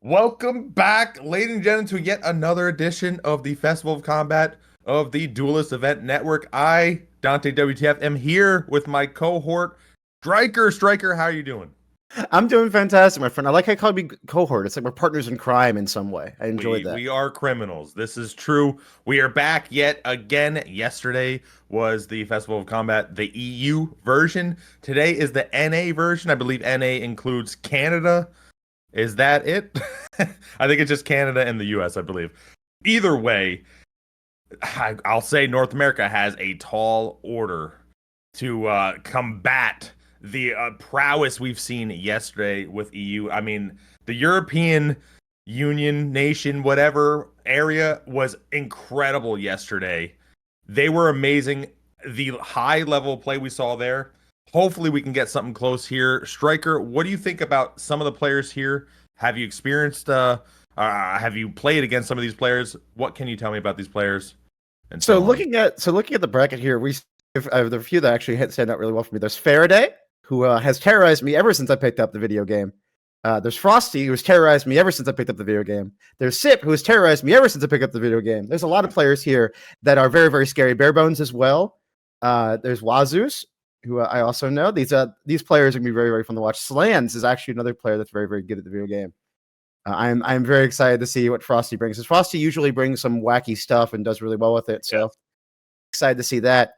Welcome back, ladies and gentlemen, to yet another edition of the Festival of Combat of the Duelist Event Network. I, Dante WTF, am here with my cohort, Striker. Striker, how are you doing? I'm doing fantastic, my friend. I like how you call me cohort. It's like we're partners in crime in some way. I enjoyed We that. we are criminals. This is true. We are back yet again. Yesterday was the Festival of Combat, the EU version. Today is the NA version. I believe NA includes Canada. Is that it? I think it's just Canada and the US, I believe. Either way, I'll say North America has a tall order to combat the prowess we've seen yesterday with EU. I mean, the European Union, nation, whatever area was incredible yesterday. They were amazing. The high level play we saw there. Hopefully, we can get something close here. Striker, what do you think about some of the players here? Have you experienced? Have you played against some of these players? What can you tell me about these players? And So so on. looking at the bracket here, there are a few that actually stand out really well for me. There's Faraday, who has terrorized me ever since I picked up the video game. There's Frosty, who's terrorized me ever since I picked up the video game. There's Sip, who has terrorized me ever since I picked up the video game. There's a lot of players here that are very, very scary. Barebones as well. There's WaZeus, who I also know. These players are gonna be very, very fun to watch. Slandz is actually another player that's very, very good at the video game. I'm very excited to see what Frosty brings. Because Frosty usually brings some wacky stuff and does really well with it. So excited to see that.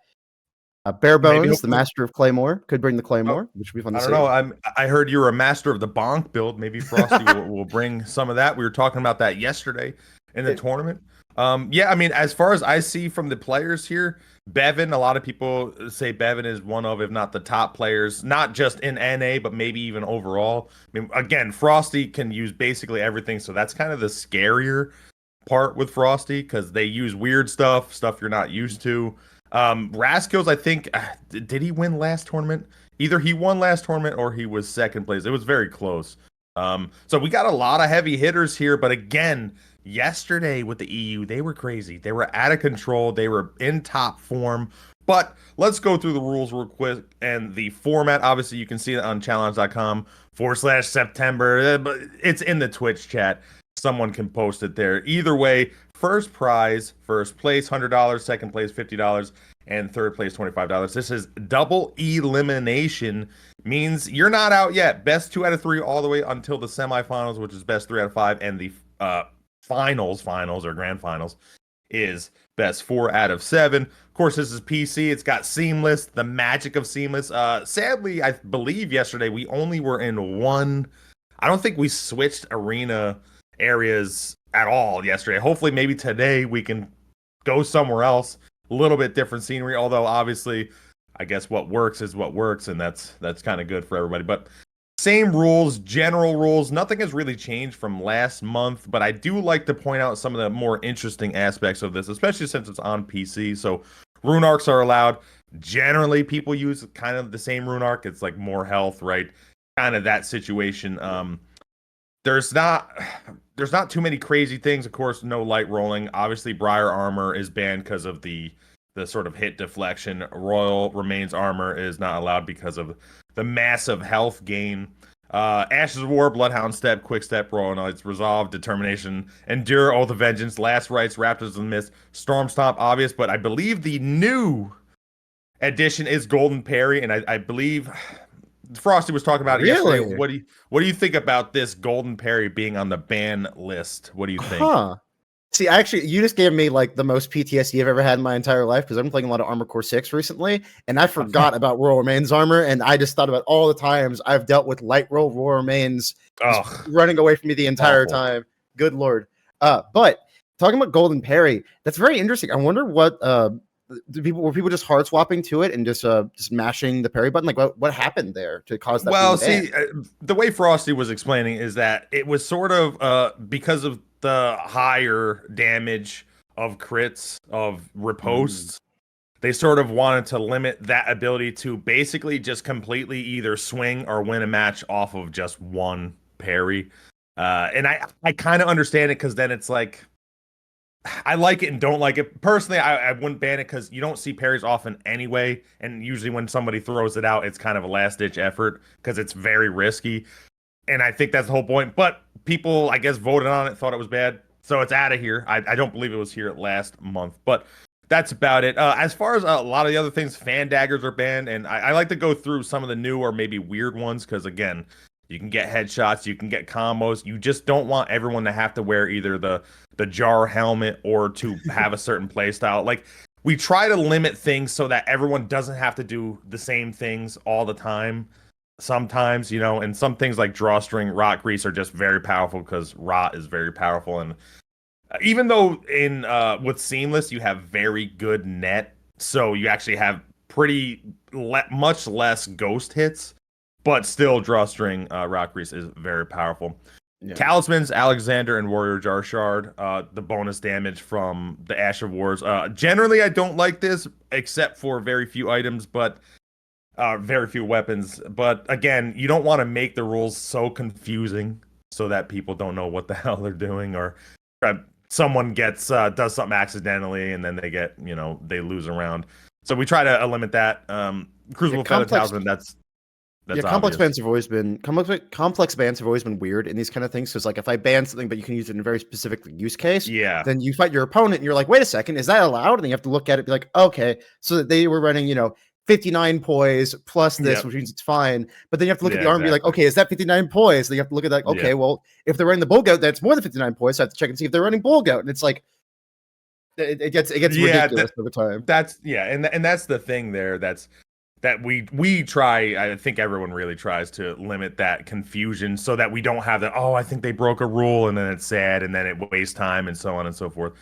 Barebones, the master of Claymore, could bring the Claymore, which would be fun to see. I don't know. I heard you were a master of the bonk build. Maybe Frosty will bring some of that. We were talking about that yesterday in the tournament. Yeah, I mean, as far as I see from the players here, Beven, a lot of people say Beven is one of, if not the top players, not just in NA, but maybe even overall. I mean, again, Frosty can use basically everything, so that's kind of the scarier part with Frosty because they use weird stuff you're not used to. Raskills, I think, did he win last tournament? Either he won last tournament or he was second place. It was very close. So we got a lot of heavy hitters here, but again, yesterday with the EU, they were crazy. They were out of control. They were in top form. But let's go through the rules real quick and the format. Obviously, you can see it on challenge.com/September, but it's in the Twitch chat. Someone can post it there. Either way, first prize, first place, $100, second place, $50, and third place, $25. This is double elimination, means you're not out yet. Best 2 out of 3 all the way until the semifinals, which is best 3 out of 5, and the finals or grand finals is best 4 out of 7. Of course, this is PC. It's got seamless, the magic of seamless. Sadly, I believe yesterday we only were in one. I don't think we switched arena areas at all yesterday. Hopefully, maybe today we can go somewhere else, a little bit different scenery. Although, obviously, I guess what works is what works, and that's kind of good for everybody. But same rules, general rules. Nothing has really changed from last month, but I do like to point out some of the more interesting aspects of this, especially since it's on PC. So rune arcs are allowed. Generally, people use kind of the same rune arc. It's like more health, right? Kind of that situation. There's not too many crazy things. Of course, no light rolling. Obviously, Briar armor is banned because of the sort of hit deflection. Royal Remains armor is not allowed because of the massive health gain. Ashes of War, Bloodhound Step, Quick Step, Royal Knights, Resolve, Determination, Endure, Oath of Vengeance, Last Rites, Raptors of the Mist, Storm Stomp, obvious, but I believe the new addition is Golden Parry, and I believe Frosty was talking about it yesterday. What do you think about this Golden Parry being on the ban list? What do you think? See, actually, you just gave me like the most PTSD I've ever had in my entire life because I've been playing a lot of Armored Core 6 recently, and I forgot about Royal Remains armor, and I just thought about all the times I've dealt with light roll Royal Remains running away from me the entire time. Good lord. But talking about Golden Parry, that's very interesting. I wonder what were people just hard swapping to it and just mashing the parry button? Like what happened there to cause that? Well, see, the way Frosty was explaining is that it was sort of because of the higher damage of crits of riposts. They sort of wanted to limit that ability to basically just completely either swing or win a match off of just one parry. And I kind of understand it because then it's like, I like it and don't like it. Personally, I wouldn't ban it because you don't see parries often anyway. And usually when somebody throws it out, it's kind of a last-ditch effort because it's very risky. and I think that's the whole point. But people, I guess, voted on it, thought it was bad, so it's out of here. I don't believe it was here last month, but that's about it. As far as a lot of the other things, fan daggers are banned, and I like to go through some of the new or maybe weird ones because again, you can get headshots, you can get combos. You just don't want everyone to have to wear either the jar helmet or to have a certain play style. Like we try to limit things so that everyone doesn't have to do the same things all the time. Sometimes, you know, and some things like drawstring, rot grease are just very powerful because rot is very powerful. And even though in with seamless you have very good net, so you actually have much less ghost hits, but still drawstring rock grease is very powerful. Yeah. Talismans, Alexander, and Warrior Jar Shard, the bonus damage from the Ash of Wars. Generally, I don't like this, except for very few items, but very few weapons. But again, you don't want to make the rules so confusing so that people don't know what the hell they're doing, or someone gets does something accidentally and then they get, you know, they lose a round. So we try to limit that. Crucible Feather Talisman, that's complex obvious. bans have always been complex bans have always been weird in these kind of things. So it's like if I ban something, but you can use it in a very specific use case, then you fight your opponent and you're like, wait a second, is that allowed? And you have to look at it, be like, okay, so that they were running, you know, 59 poise plus this, which means it's fine. But then you have to look at the arm and be like, okay, is that 59 poise? Then you have to look at that. Okay, well, if they're running the bull goat, that's more than 59 poise. So I have to check and see if they're running bull goat. And it's like, it gets ridiculous over time. And that's the thing there. That we try. I think everyone really tries to limit that confusion so that we don't have that. Oh, I think they broke a rule, and then it's sad, and then it wastes time, and so on and so forth.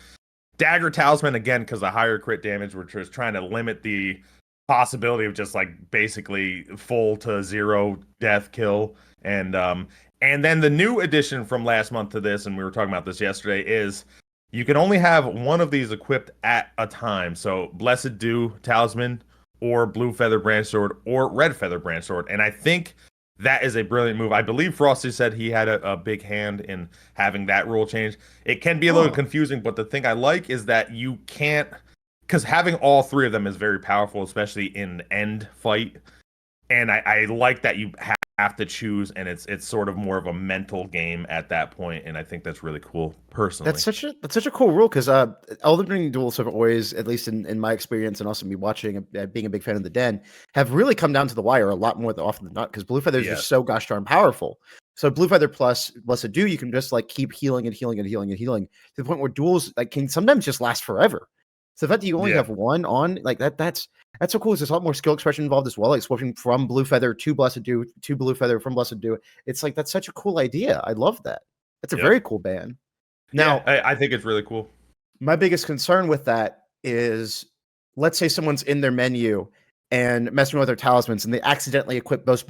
Dagger Talisman again because the higher crit damage. We're just trying to limit the possibility of just like basically full to zero death kill. And then the new addition from last month to this, and we were talking about this yesterday, is you can only have one of these equipped at a time. So Blessed Dew Talisman, or Blue Feather Branch Sword, or Red Feather Branch Sword. And I think that is a brilliant move. I believe Frosty said he had a big hand in having that rule change. It can be a little confusing, but the thing I like is that you can't, because having all three of them is very powerful, especially in end fight. And I like that you have to choose, and it's sort of more of a mental game at that point, and I think that's really cool personally. That's such a cool rule, because Elden Ring duels have always, at least in my experience, and also me watching, being a big fan of the Den, have really come down to the wire a lot more often than not, because Blue Feather is just so gosh darn powerful. So Blue Feather plus Blessed Dew, you can just like keep healing and healing and healing and healing to the point where duels like can sometimes just last forever. So the fact that you only have one on like that's so cool. There's a lot more skill expression involved as well, like switching from Blue Feather to Blessed Dew to Blue Feather from Blessed Dew. It's like that's such a cool idea. I love that. That's a very cool ban. Now, I think it's really cool. My biggest concern with that is, let's say someone's in their menu and messing with their talismans, and they accidentally equip both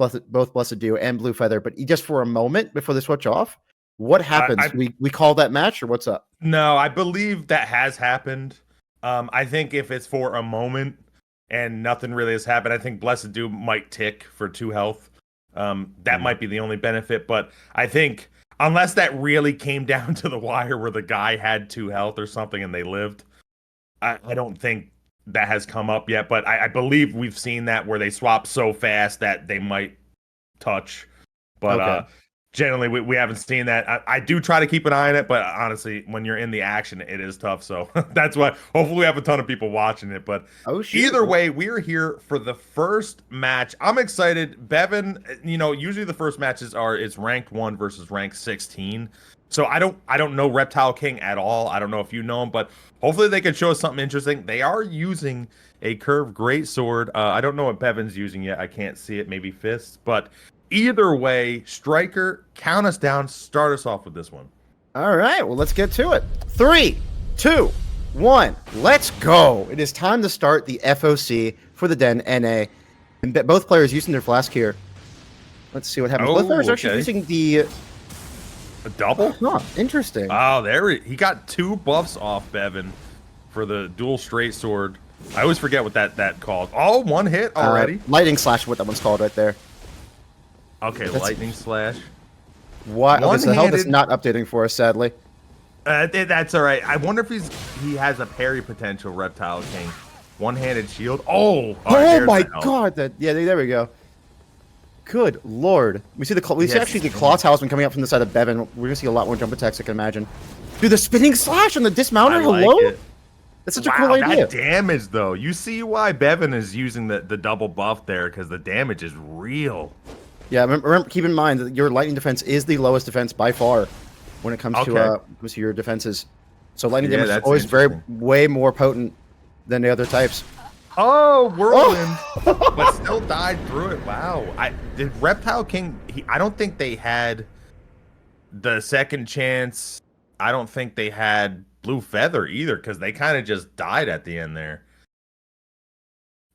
Blessed Dew and Blue Feather, but just for a moment before they switch off. What happens? We call that match, or what's up? No, I believe that has happened. I think if it's for a moment and nothing really has happened, I think Blessed Dew might tick for 2 health. That might be the only benefit, but I think unless that really came down to the wire where the guy had 2 health or something and they lived, I don't think that has come up yet. But I believe we've seen that where they swap so fast that they might touch. But generally, we haven't seen that. I do try to keep an eye on it, but honestly, when you're in the action, it is tough. So that's why hopefully we have a ton of people watching it. But either way, we're here for the first match. I'm excited. Beven, you know, usually the first matches it's ranked 1 versus ranked 16. So I don't know ReptileKing at all. I don't know if you know him, but hopefully they can show us something interesting. They are using a curved greatsword. I don't know what Beven's using yet. I can't see it. Maybe fists, but either way, Striker, count us down. Start us off with this one. All right. Well, let's get to it. 3, 2, 1. Let's go. It is time to start the FOC for the Den NA. And both players using their flask here. Let's see what happens. Both players are actually using the... A double? Huh, interesting. Oh, he got 2 buffs off Beven for the dual straight sword. I always forget what that called. Oh, 1 hit already? Lightning slash, what that one's called right there. Okay, lightning slash. What? Okay, so the health is not updating for us, sadly. That's all right. I wonder if he has a parry potential, ReptileKing. One-handed shield. Oh my God! There we go. Good lord. We see we see actually the claw talisman coming up from the side of Beven. We're gonna see a lot more jump attacks, I can imagine. Dude, the spinning slash on the dismounter. Hello. That's such a cool idea. That damage though. You see why Beven is using the double buff there, because the damage is real. Yeah, remember, keep in mind that your lightning defense is the lowest defense by far when it comes to your defenses. So lightning damage is always way more potent than the other types. Oh, whirlwind! But still died through it. Wow. Did ReptileKing? I don't think they had the second chance. I don't think they had Blue Feather either, because they kind of just died at the end there.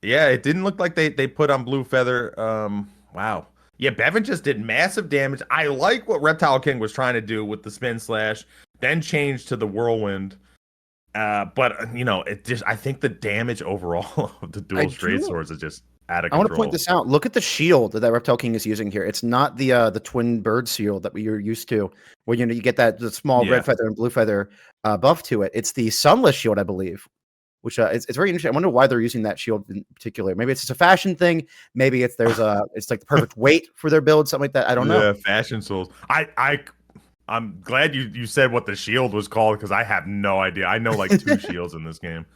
Yeah, it didn't look like they put on Blue Feather. Wow. Yeah, Beven just did massive damage. I like what ReptileKing was trying to do with the spin slash, then changed to the whirlwind. But you know, I think the damage overall of the dual straight swords is just out of control. I want to point this out. Look at the shield that ReptileKing is using here. It's not the twin bird shield that we're used to, where you get the small red feather and blue feather buff to it. It's the sunless shield, I believe, which it's very interesting. I wonder why they're using that shield in particular. Maybe it's just a fashion thing. Maybe it's it's like the perfect weight for their build, something like that. I don't know. Yeah, fashion souls. I'm glad you said what the shield was called, because I have no idea. I know like 2 shields in this game.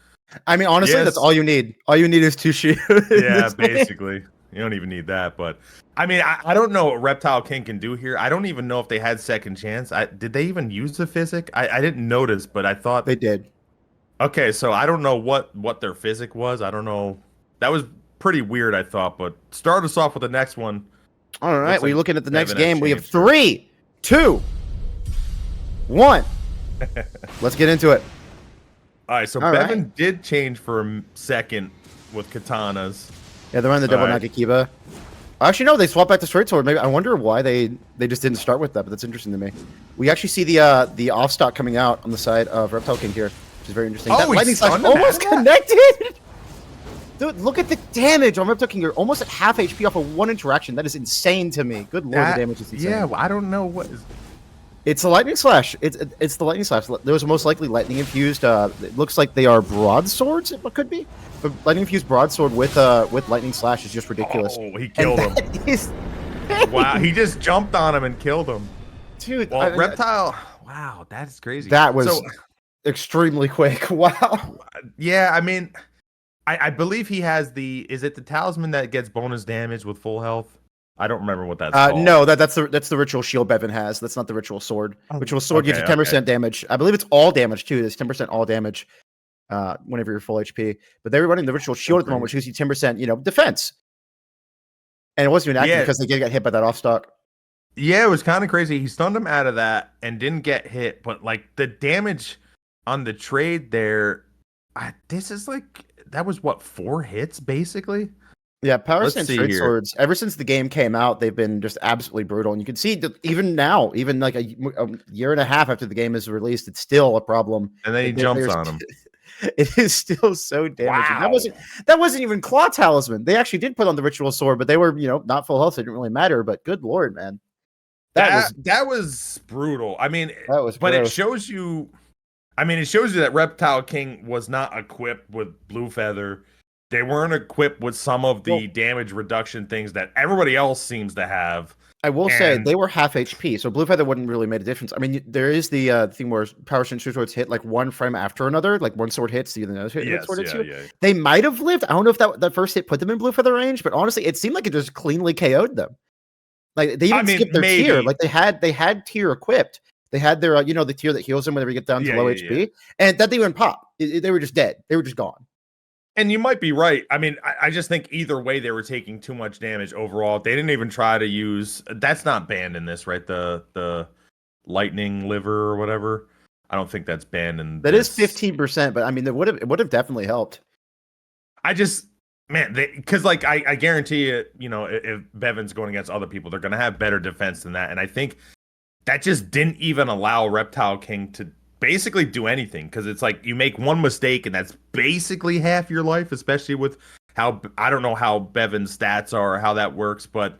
I mean, honestly, that's all you need. All you need is 2 shields. Yeah, basically. You don't even need that. But I mean, I don't know what ReptileKing can do here. I don't even know if they had second chance. Did they even use the physic? I didn't notice, but I thought they did. Okay, so I don't know what their physic was. I don't know. That was pretty weird, I thought. But start us off with the next one. All right, we're looking at the next game. We have 3, 2, 1. Let's get into it. All right, so Beven did change for a second with katanas. Yeah, they're running the double Nagakiba. Actually, no, they swapped back to straight sword. Maybe I wonder why they just didn't start with that, but that's interesting to me. We actually see the off stock coming out on the side of ReptileKing here, which is very interesting. Oh, that lightning slash almost connected. Dude, look at the damage on ReptileKing. You're almost at half HP off of 1 interaction. That is insane to me. Good lord, the damage is insane. Yeah, well, I don't know what is. It's a lightning slash. It's the lightning slash. Those are most likely lightning infused. It looks like they are broadswords. It could be, but lightning infused broadsword with lightning slash is just ridiculous. Oh, he killed him. Wow, he just jumped on him and killed him. Dude, well, Reptile. Wow, that's crazy. That was extremely quick. Wow. Yeah, I mean, I believe he has is it the talisman that gets bonus damage with full health? I don't remember what that's called. No, that's the ritual shield Beven has. That's not the ritual sword. Ritual sword gives you 10% damage. I believe it's all damage too. There's 10% all damage whenever you're full HP. But they were running the ritual shield at the moment, which gives you 10%, defense. And it wasn't even active because they did get hit by that off stock. Yeah, it was kind of crazy. He stunned him out of that and didn't get hit, but like the damage on the trade there, this is like that was what 4 hits basically. Yeah, Power Stance straight swords, ever since the game came out, they've been just absolutely brutal. And you can see that even now, even like a year and a half after the game is released, it's still a problem. And then he jumps on him. It is still so damaging. Wow. That wasn't even Claw Talisman. They actually did put on the ritual sword, but they were, not full health, so it didn't really matter. But good lord, man. That was brutal. I mean, but it shows you that ReptileKing was not equipped with Blue Feather. They weren't equipped with some of the damage reduction things that everybody else seems to have. I will say they were half HP, so Blue Feather wouldn't really make a difference. I mean, there is the thing where Power Stance swords hit like one frame after another, like one sword hits, the other sword hits you. Yeah. They might have lived. I don't know if that first hit put them in Blue Feather range, but honestly, it seemed like it just cleanly KO'd them. Like they even skipped their tier. Like they had tier equipped. They had their the tier that heals them whenever you get down to low HP, and that didn't even pop. They were just dead. They were just gone. And you might be right. I mean, I just think either way they were taking too much damage overall. They didn't even try to use. That's not banned in this, right? The lightning liver or whatever. I don't think that's banned in. That is 15%, but I mean, it would have definitely helped. Because like I guarantee you, if Beven's going against other people, they're gonna have better defense than that. And I think that just didn't even allow ReptileKing to basically do anything, because it's like you make one mistake and that's basically half your life, especially with how I don't know how Beven's stats are or how that works, but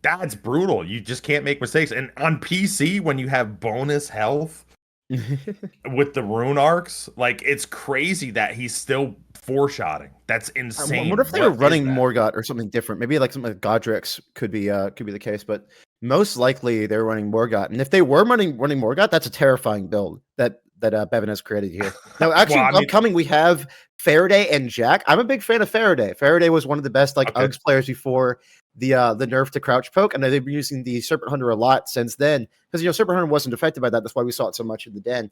that's brutal. You just can't make mistakes. And on PC, when you have bonus health, with the rune arcs. Like, it's crazy that he's still four-shotting. That's I wonder insane. if they were What is running that? Morgott or something different. Maybe like something like Godrix could be the case, but most likely they're running Morgott. And if they were running Morgott, that's a terrifying build that Beven has created here. Now, Well, actually, I mean, upcoming we have Faraday and Jackk. I'm a big fan of Faraday. Faraday was one of the best like okay. Uggs players before the nerf to crouch poke, and they've been using the Serpent Hunter a lot since then because Serpent Hunter wasn't affected by that. That's why we saw it so much in the den.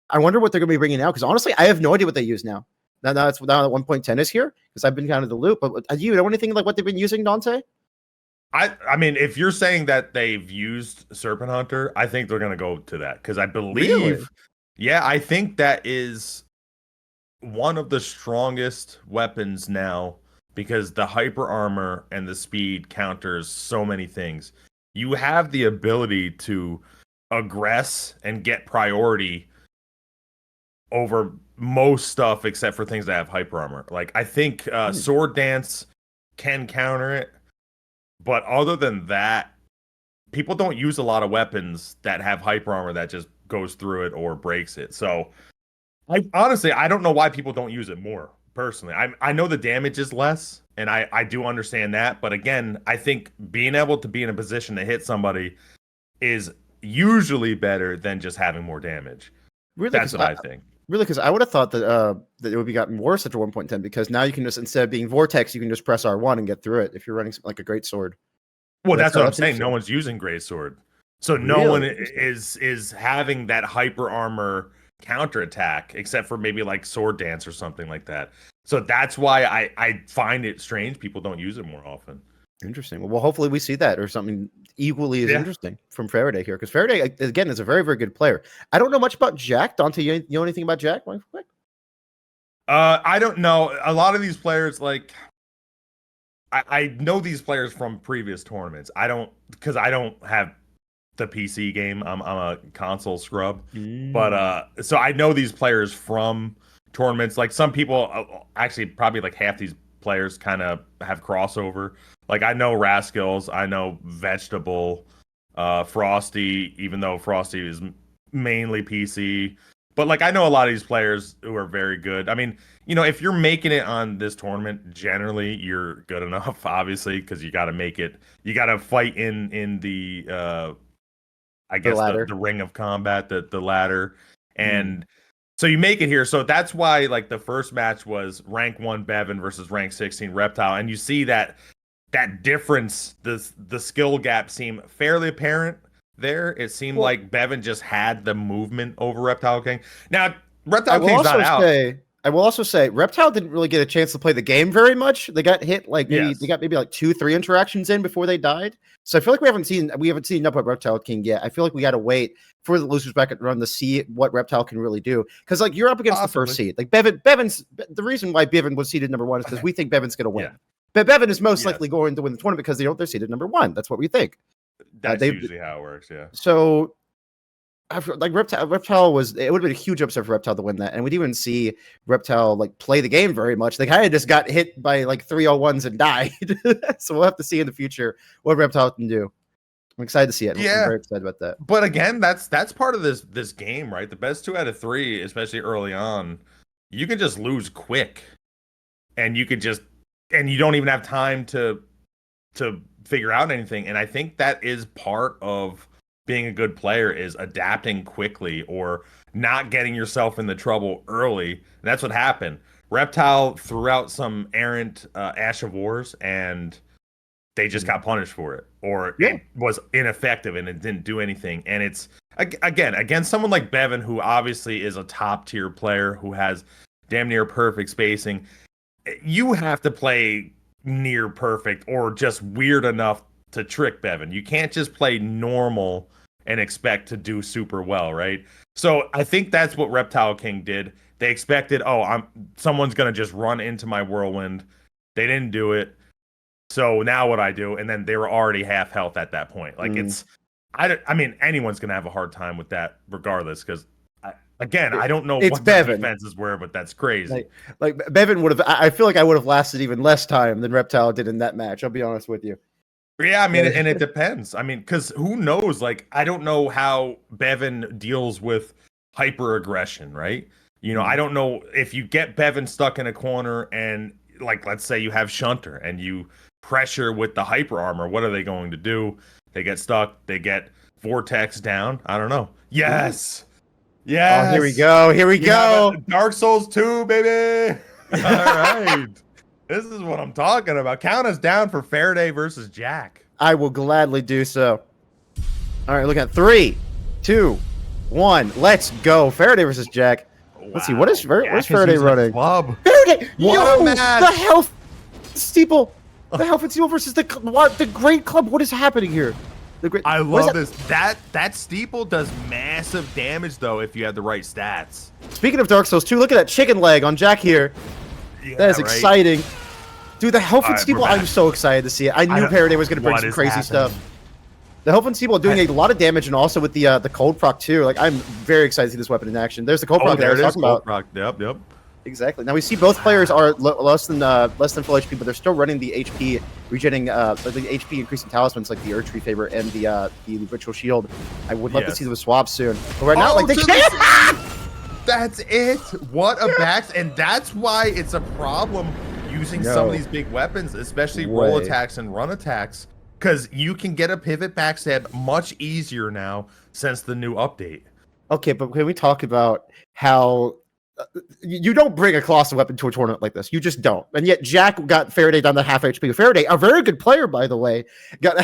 I wonder what they're going to be bringing out because honestly, I have no idea what they use now. Now that 1.10 is here because I've been kind of the loop. But you know anything like what they've been using, Dante? I mean, if you're saying that they've used Serpent Hunter, I think they're gonna go to that because I Really? believe, yeah, I think that is one of the strongest weapons now because the hyper armor and the speed counters so many things. You have the ability to aggress and get priority over most stuff except for things that have hyper armor. Like, I think sword dance can counter it, but other than that, people don't use a lot of weapons that have hyper armor that just goes through it or breaks it. So I honestly, I don't know why people don't use it more. Personally, I know the damage is less, and I do understand that. But again, I think being able to be in a position to hit somebody is usually better than just having more damage. Really? That's Because what I think. really, because I would have thought that it would be gotten worse after 1.10 because now you can just instead of being Vortex, you can just press R1 and get through it if you're running like a great sword. Well, that's what I'm That's saying. No interesting. one's using greatsword, so no one Really interesting. is having that hyper armor counterattack except for maybe like sword dance or something like that. So that's why I find it strange people don't use it more often. Interesting. Well, hopefully we see that or something equally as Yeah. interesting from Faraday here because Faraday again is a very very good player. I don't know much about Jackk. Dante, you know anything about Jackk? Quick. I don't know. A lot of these players, like I know these players from previous tournaments. I don't because I don't have the PC game. I'm a console scrub, but Mm. so I know these players from tournaments. Like some people, actually, probably like half these players kind of have crossover. Like I know Rascals, I know Vegetable, Frosty, even though Frosty is mainly PC. But like I know a lot of these players who are very good. I mean, if you're making it on this tournament, generally you're good enough, obviously, because you got to make it. You got to fight in the I The guess latter. the ring of combat, the ladder, Mm. and so you make it here. So that's why like the first match was rank 1 Beven versus rank 16 Reptile, and you see that difference, the skill gap seemed fairly apparent there. It seemed Well, like Beven just had the movement over ReptileKing. Now, I Reptile will King's not also out. say, I will also say, Reptile didn't really get a chance to play the game very much. They got hit like maybe they Yes, got maybe like 2-3 interactions in before they died. So I feel like we haven't seen enough about ReptileKing yet. I feel like we got to wait for the losers bracket run to see what Reptile can really do. Because like you're up against the first possibly. seed. Like Bevan's the reason why Beven was seeded number one is because we think Bevan's going to win. Yeah, But Beven is most likely yes, going to win the tournament because they're seeded number one. That's what we think. that's They usually how it works. Yeah. so like Reptile was it would have been a huge upset for Reptile to win that, and we didn't even see Reptile like play the game very much. They kind of just got hit by like 301s and died. So we'll have to see in the future what Reptile can do. I'm excited to see it. I'm Yeah, very excited about that. but again, that's part of this game, right? The best 2 out of 3, especially early on, you can just lose quick, and you don't even have time to figure out anything. And I think that is part of being a good player is adapting quickly or not getting yourself in the trouble early. And that's what happened. Reptile threw out some errant Ash of Wars, and they just got punished for it, or Yeah. it was ineffective and it didn't do anything. And it's again against someone like Beven, who obviously is a top tier player who has damn near perfect spacing. You have to play near perfect or just weird enough to trick Beven. You can't just play normal and expect to do super well, right? So I think that's what ReptileKing did. They expected, someone's gonna just run into my whirlwind. They didn't do it. So now what I do, and then they were already half health at that point. Like Mm. I mean, anyone's gonna have a hard time with that, regardless. Because again, I It- don't know it's what the Bevan. defenses were, but that's crazy. Like Bevan would have. I feel like I would have lasted even less time than Reptile did in that match. I'll be honest with you. Yeah, I mean, and it depends. I mean, because who knows? Like, I don't know how Bevan deals with hyper aggression, right? You know, I don't know if you get Beven stuck in a corner and like let's say you have Shunter and you pressure with the hyper armor, what are they going to do? They get stuck, they get Vortex down. I don't know. Yes. Yes. Oh, here we go. Here we go. Dark Souls 2, baby. All right. This is what I'm talking about. Count us down for Faraday versus Jackk. I will gladly do so. All right, look at 3, 2, 1. Let's go. Faraday versus Jackk. Let's see. What's Faraday running? Club. Faraday! What a match! The health steeple. The health and steeple versus the great club. What is happening here? I love this. That steeple does massive damage though if you have the right stats. Speaking of Dark Souls 2, look at that chicken leg on Jackk here. Yeah, that is exciting. Dude, the health and right, steeple, I'm so excited to see it. I knew Faraday was going to bring some crazy stuff. The health and steeple doing a lot of damage, and also with the cold proc too. Like, I'm very excited to see this weapon in action. There's the cold proc that I was talking about. Proc. Yep. Exactly. Now we see both players are less than full HP, but they're still running the HP regenerating, the HP increasing talismans like the Erdtree Favor and the Ritual Shield. I would love to see them swap soon. But right now, like they can't. That's it. What a back, and that's why it's a problem using some of these big weapons, especially roll attacks and run attacks, because you can get a pivot backstab much easier now since the new update. Okay, but can we talk about how you don't bring a colossal weapon to a tournament like this? You just don't. And yet Jackk got Faraday down to half HP. Faraday, a very good player, by the way, got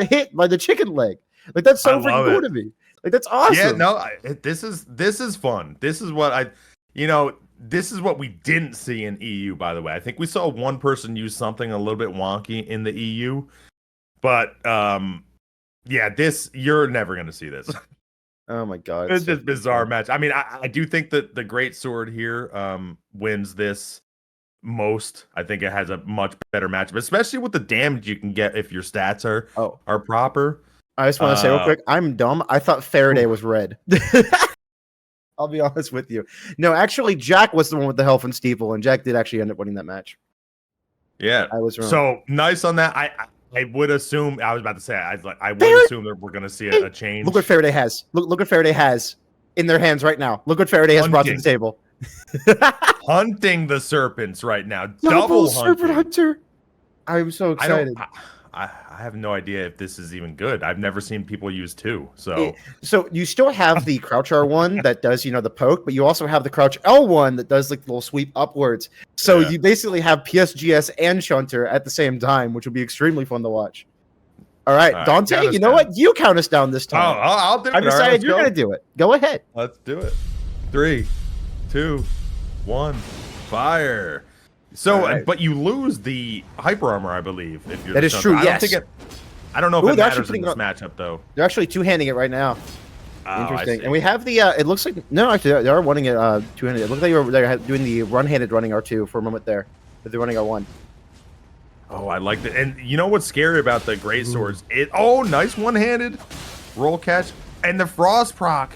hit by the chicken leg. Like, that's so freaking cool to me. Like, that's awesome. Yeah, no, this is fun. This is what this is what we didn't see in EU, by the way. I think we saw one person use something a little bit wonky in the EU. But yeah, you're never gonna see this. Oh my god. It's just bizarre match. I mean, I do think that the great sword here wins this most. I think it has a much better matchup, especially with the damage you can get if your stats are proper. I just want to say real quick, I'm dumb. I thought Faraday was red. I'll be honest with you. No, actually, Jackk was the one with the health and steeple, and Jackk did actually end up winning that match. Yeah, I was wrong. So nice on that. I would assume. I was about to say. I would assume that we're going to see a change. Look what Faraday has. Look what Faraday has in their hands right now. Look what Faraday has brought to the table. Hunting the serpents right now. Double serpent hunter. I'm so excited. I have no idea if this is even good. I've never seen people use 2. So you still have the crouch R1 that does, the poke, but you also have the crouch L1 that does like the little sweep upwards. So you basically have PSGS and Shunter at the same time, which will be extremely fun to watch. All right, Dante, you know what? You count us down this time. Oh, I'll do it. I decided you're going to do it. Go ahead. Let's do it. 3, 2, 1, fire. So, but you lose the hyper armor, I believe. If you're that is true. Yes. I don't know if it matters in this matchup though. They're actually two-handing it right now. Interesting. And we have the. It looks like actually they are running it two-handed. It looks like they're doing the one-handed running R2 for a moment there, but they're running R1. Oh, I like that. And you know what's scary about the great swords? Nice one-handed roll catch and the frost proc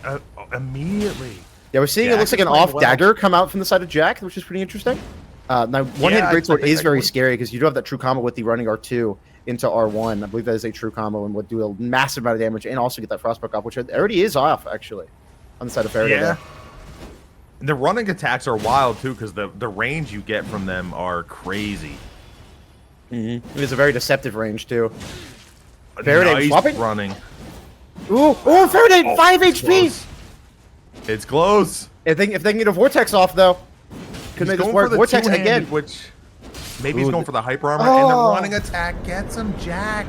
immediately. Yeah, we're seeing it looks like an off dagger come out from the side of Jackk, which is pretty interesting. Now, one-handed greatsword is very scary because you do have that true combo with the running R2 into R1. I believe that is a true combo and would do a massive amount of damage and also get that frostbite off, which already is off, actually, on the side of Faraday. Yeah. The running attacks are wild, too, because the range you get from them are crazy. Mm-hmm. It is a very deceptive range, too. Faraday nice running. Ooh, Faraday, 5 HP! It's close. If they can get a Vortex off, though. Could make this work. Vortex again. Which maybe he's going for the hyper armor, and the running attack gets him. Jackk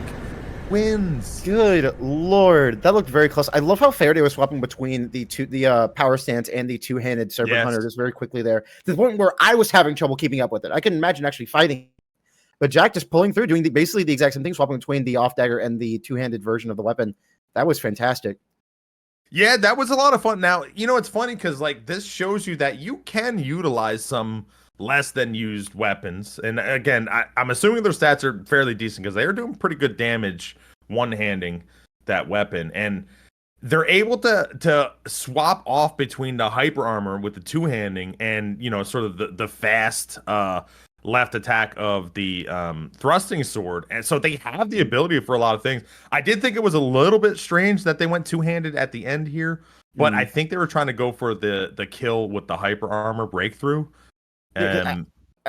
wins. Good lord, that looked very close. I love how Faraday was swapping between the power stance and the two-handed serpent hunter just very quickly there, to the point where I was having trouble keeping up with it. I can imagine actually fighting, but Jackk just pulling through, doing basically the exact same thing, swapping between the off dagger and the two-handed version of the weapon. That was fantastic. Yeah, that was a lot of fun. Now, it's funny because this shows you that you can utilize some less than used weapons. And again, I'm assuming their stats are fairly decent because they are doing pretty good damage one-handing that weapon. And they're able to swap off between the hyper armor with the two-handing and, sort of the fast left attack of the thrusting sword, and so they have the ability for a lot of things. I did think it was a little bit strange that they went two-handed at the end here, but I think they were trying to go for the kill with the hyper armor breakthrough.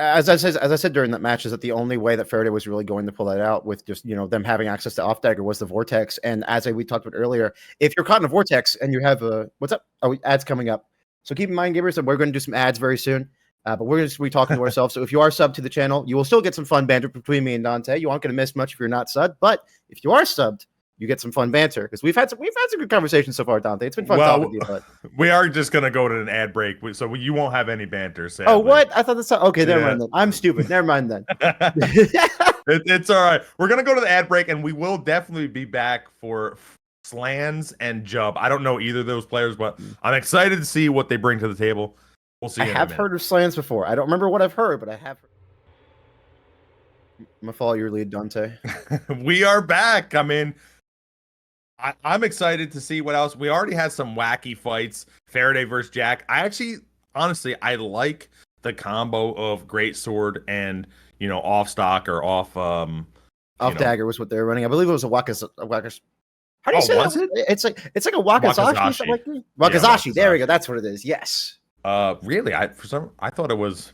As I said during that match, is that the only way that Faraday was really going to pull that out with just them having access to off dagger was the vortex. And we talked about earlier, if you're caught in a vortex and you have a what's up? Oh, ads coming up. So keep in mind, gamers, that we're going to do some ads very soon. But we're going to be talking to ourselves. So if you are subbed to the channel, you will still get some fun banter between me and Dante. You aren't going to miss much if you're not subbed. But if you are subbed, you get some fun banter because we've had some good conversations so far, Dante. It's been fun talking to you. But we are just gonna go to an ad break, so you won't have any banter. Sadly. Oh, what? I thought that's okay. Never mind then. I'm stupid. Never mind then. It's all right. We're gonna go to the ad break, and we will definitely be back for Slandz and Jubb. I don't know either of those players, but I'm excited to see what they bring to the table. We'll see. I have heard of Slandz before. I don't remember what I've heard, but I have. I'm gonna follow your lead, Dante. We are back. I mean, I'm excited to see what else. We already had some wacky fights. Faraday versus Jackk. Honestly, I like the combo of greatsword and off stock or off dagger was what they were running. I believe it was a wakas. How do you say was that? It? It's like a wakazashi. Like wakazashi. There we go. That's what it is. Yes. Really? I thought it was.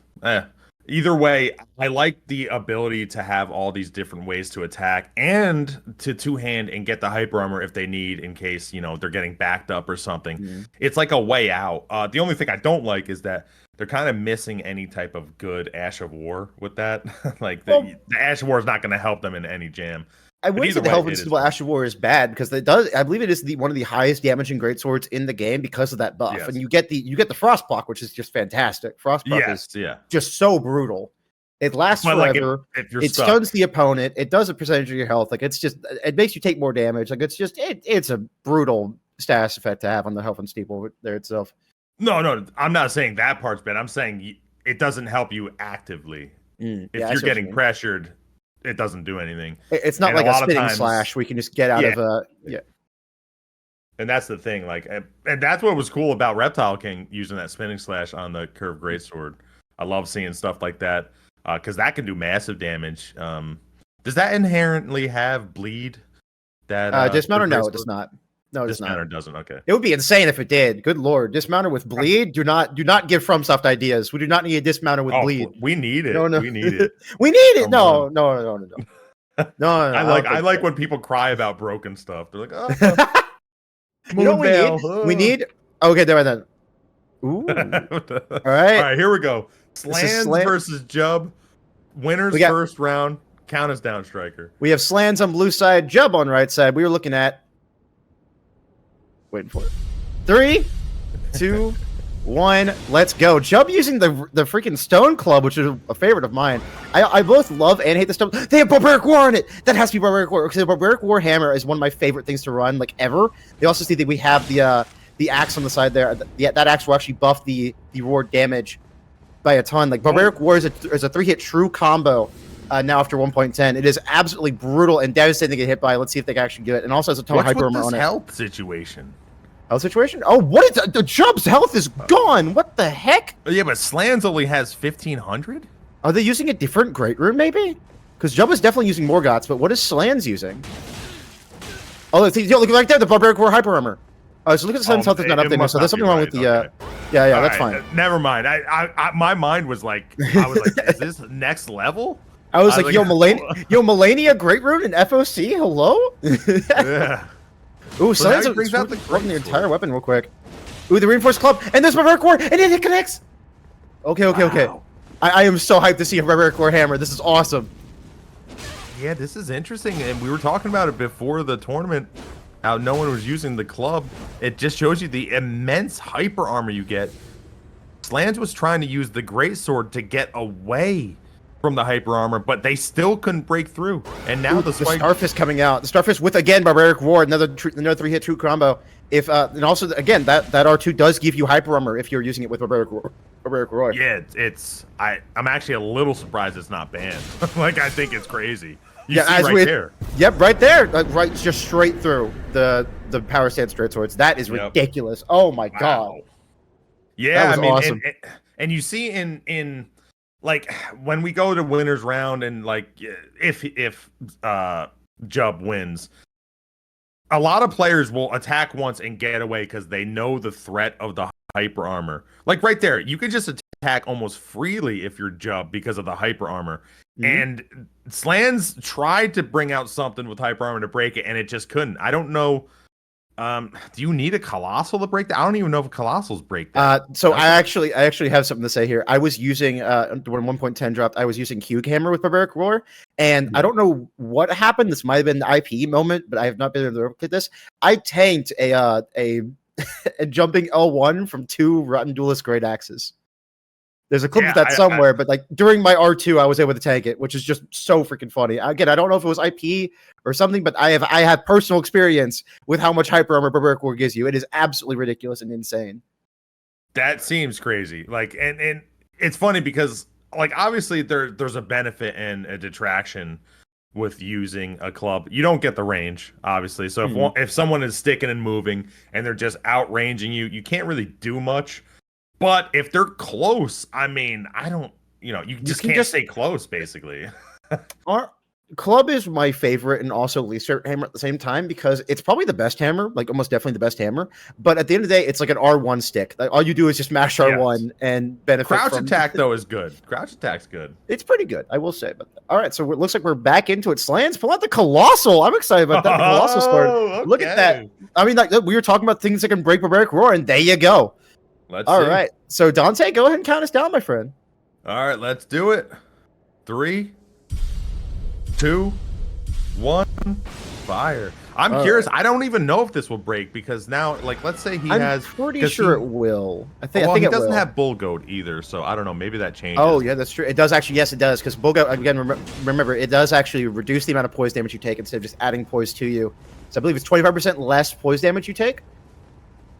Either way, I like the ability to have all these different ways to attack and to two-hand and get the hyper armor if they need in case, they're getting backed up or something. Mm-hmm. It's like a way out. The only thing I don't like is that they're kind of missing any type of good Ash of War with that. Like the Ash of War is not going to help them in any jam. I wouldn't say the Help Invincible Ash of War is bad because it does. I believe it is one of the highest damaging greatswords in the game because of that buff. Yes. And you get the Frost block, which is just fantastic. Frost block is just so brutal. It lasts forever. Like it stuns the opponent. It does a percentage of your health. Like it makes you take more damage. Like it's a brutal status effect to have on the health and steeple there itself. No, I'm not saying that part's bad. I'm saying it doesn't help you actively. If you're getting pressured. It doesn't do anything. It's not like a spinning slash. We can just get out of And that's the thing. Like, and that's what was cool about ReptileKing using that spinning slash on the curved greatsword. I love seeing stuff like that because that can do massive damage. Does that inherently have bleed? That dismounter? No, it does not. No, it does not. Dismounter doesn't. Okay. It would be insane if it did. Good lord, dismounter with bleed. Do not give FromSoft ideas. We do not need a dismounter with bleed. We need it. No. We need it. We need it. No. No. I like when people cry about broken stuff. They're like, oh. You know what we need? Okay, there then. Ooh. All right, here we go. Slandz versus Jubb. Winners first round. Count us down, Striker. We have Slandz on blue side, Jubb on right side. We were looking at. Waiting for it. 3, 2, 1. Let's go. Jubb using the freaking stone club, which is a favorite of mine. I both love and hate the stone. They have barbaric war on it. That has to be barbaric war because the barbaric war hammer is one of my favorite things to run like ever. They also see that we have the axe on the side there. That axe will actually buff the reward damage by a ton. Like barbaric war is a 3-hit true combo. Now after 1.10, it is absolutely brutal and devastating to get hit by. Let's see if they can actually do it. And also has a ton of hyper armor on it. Health situation. Health situation? Oh, what is the Jubb's health is gone? What the heck? Yeah, but Slandz only has 1,500. Are they using a different Great Rune, maybe? Because Jubb is definitely using Morgoth's, but what is Slandz using? Oh, look right there, the Barbaric War Hyper Armor. Oh, so look at the Slandz health is not updated, so there's something wrong with the. Yeah, that's fine. Never mind. My mind was like, is this next level? I was like, yo, Melania Great Rune and FOC, hello? Yeah. Ooh, Slandz brings out the entire weapon real quick. Ooh, the reinforced club, and there's Barbaric War, and it connects. Okay. Wow. I am so hyped to see a Barbaric War hammer. This is awesome. Yeah, this is interesting, and we were talking about it before the tournament. How no one was using the club. It just shows you the immense hyper armor you get. Slandz was trying to use the greatsword to get away from the hyper armor, but they still couldn't break through. And now the Starfist coming out. The Starfist with again Barbaric War, another 3-hit true combo. If and also again that R2 does give you hyper armor if you're using it with Barbaric War. Yeah, I'm actually a little surprised it's not banned. Like I think it's crazy. You see right there. Yep, right there. Right, just straight through the power stance straight swords. That is ridiculous. Oh my god. Yeah, that was awesome. And you see in like when we go to winners round and like if Jubb wins, a lot of players will attack once and get away because they know the threat of the hyper armor. Like right there, you can just attack almost freely if you're Jub because of the hyper armor. And Slandz tried to bring out something with hyper armor to break it, and it just couldn't. I don't know. Do you need a colossal to break that? I don't even know if colossals break that. So I actually have something to say here. I was using when 1.10 dropped, I was using Cube Hammer with Barbaric Roar, and I don't know what happened. This might have been an IP moment, but I have not been able to replicate this. I tanked a jumping L1 from 2 Rotten Duelist Great Axes. There's a clip of that somewhere, but like during my R2, I was able to tank it, which is just so freaking funny. Again, I don't know if it was IP or something, but I have personal experience with how much hyper armor Barbaric Roar gives you. It is absolutely ridiculous and insane. That seems crazy. Like, and it's funny because like obviously there's a benefit and a detraction with using a club. You don't get the range, obviously. So if someone is sticking and moving and they're just outranging you, you can't really do much. But if they're close, I mean, I don't, you just can't stay close, basically. Our club is my favorite and also least favorite hammer at the same time because it's probably the best hammer, like almost definitely the best hammer. But at the end of the day, it's like an R1 stick. Like all you do is just mash R1 and benefit. Crouch attack though is good. Crouch attack's good. It's pretty good, I will say. But all right, so it looks like we're back into it. Slandz, pull out the colossal. I'm excited about that. The colossal sword. Okay. Look at that. I mean, like we were talking about things that can break Barbaric Roar, and there you go. All right, so Dante, go ahead and count us down, my friend. All right, let's do it. 3, 2, 1, fire. I'm curious. I don't even know if this will break because now, like, let's say I'm pretty sure it will. I think he it doesn't will. have Bull Goat either, so I don't know. Maybe that changes. Oh yeah, that's true. It does actually. Yes, it does. Because Bull Goat, again, remember, it does actually reduce the amount of poise damage you take instead of just adding poise to you. So I believe it's 25% less poise damage you take.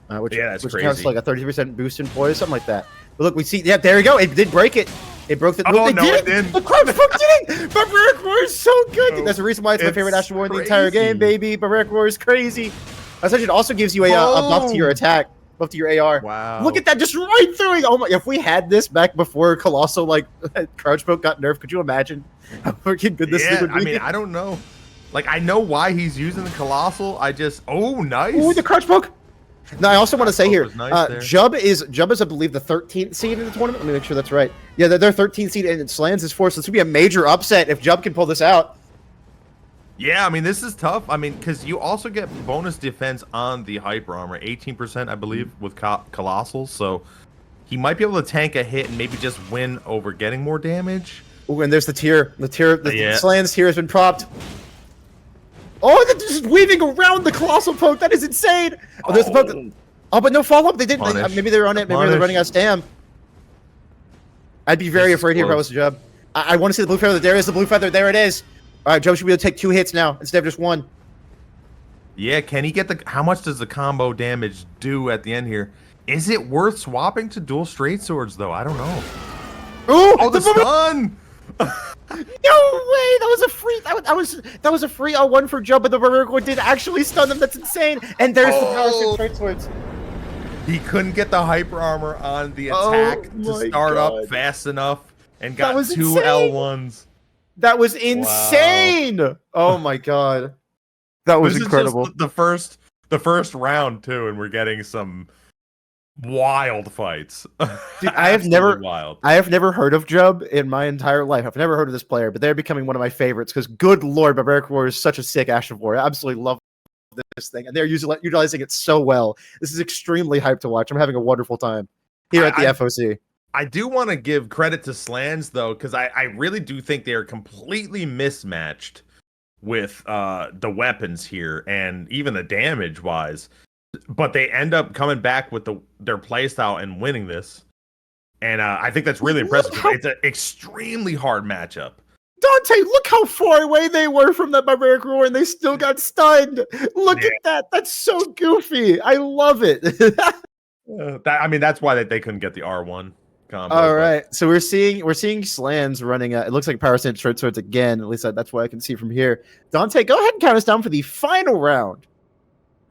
Which counts to like a 30% boost in poise, something like that. But look, we see, there you go. It did break it. It broke the. Oh, no, it didn't. The Crouch Poke did it. Barbaric Roar is so good. Dude, that's the reason why it's my favorite Astral War in the entire game, baby. Barbaric Roar is crazy. Essentially, it also gives you a buff to your attack, buff to your AR. Wow. Look at that, just right through it. Oh my! If we had this back before Colossal Crouch Poke got nerfed, could you imagine how freaking good this thing would be? I mean, I don't know. Like, I know why he's using the Colossal. I just, nice. Oh, the Crouch Poke. Now, I also want to say here, nice Jub is, I believe, the 13th seed in the tournament. Let me make sure that's right. Yeah, they're 13th seed, and Slandz is 4th, so this would be a major upset if Jub can pull this out. Yeah, I mean, this is tough. I mean, because you also get bonus defense on the hyper armor, 18%, I believe, with Colossals, so he might be able to tank a hit and maybe just win over getting more damage. Oh, and there's the tier. The Slandz tier has been propped. Oh, they're just weaving around the Colossal Poke. That is insane. Oh, there's the poke. Oh, but no follow-up. They didn't. Maybe they're on it. Maybe they're running out of stam. I'd be very afraid here if I was Jub. I want to see the blue feather. There is the blue feather. There it is. All right, Jub should be able to take 2 hits now instead of just 1. Yeah, can he get the... How much does the combo damage do at the end here? Is it worth swapping to dual straight swords, though? I don't know. Ooh, oh, the stun! No way! That was a free. That was a free L1 for Jub, but the Barbaric Roar did actually stun them. That's insane. And there's the power of straight swords. He couldn't get the hyper armor on the attack to start up fast enough, and got 2 insane. L1s. That was insane! Wow. Oh my god, that was incredible. Is just the first round too, and we're getting some wild fights. Dude, I have never heard of Jub in my entire life. I've never heard of this player, but they're becoming one of my favorites because, good lord, Barbaric Roar is such a sick Astral War. I absolutely love this thing, and they're utilizing it so well. This is extremely hyped to watch. I'm having a wonderful time here at the FOC. I do want to give credit to Slandz, though, because I really do think they are completely mismatched with the weapons here and even the damage-wise. But they end up coming back with their playstyle and winning this. And I think that's really impressive. It's an extremely hard matchup. Dante, look how far away they were from that Barbaric Roar, and they still got stunned. Look at that. That's so goofy. I love it. That's why they couldn't get the R1 combo. All right. So we're seeing Slandz running. It looks like Power Stance Short Swords again. At least that's what I can see from here. Dante, go ahead and count us down for the final round.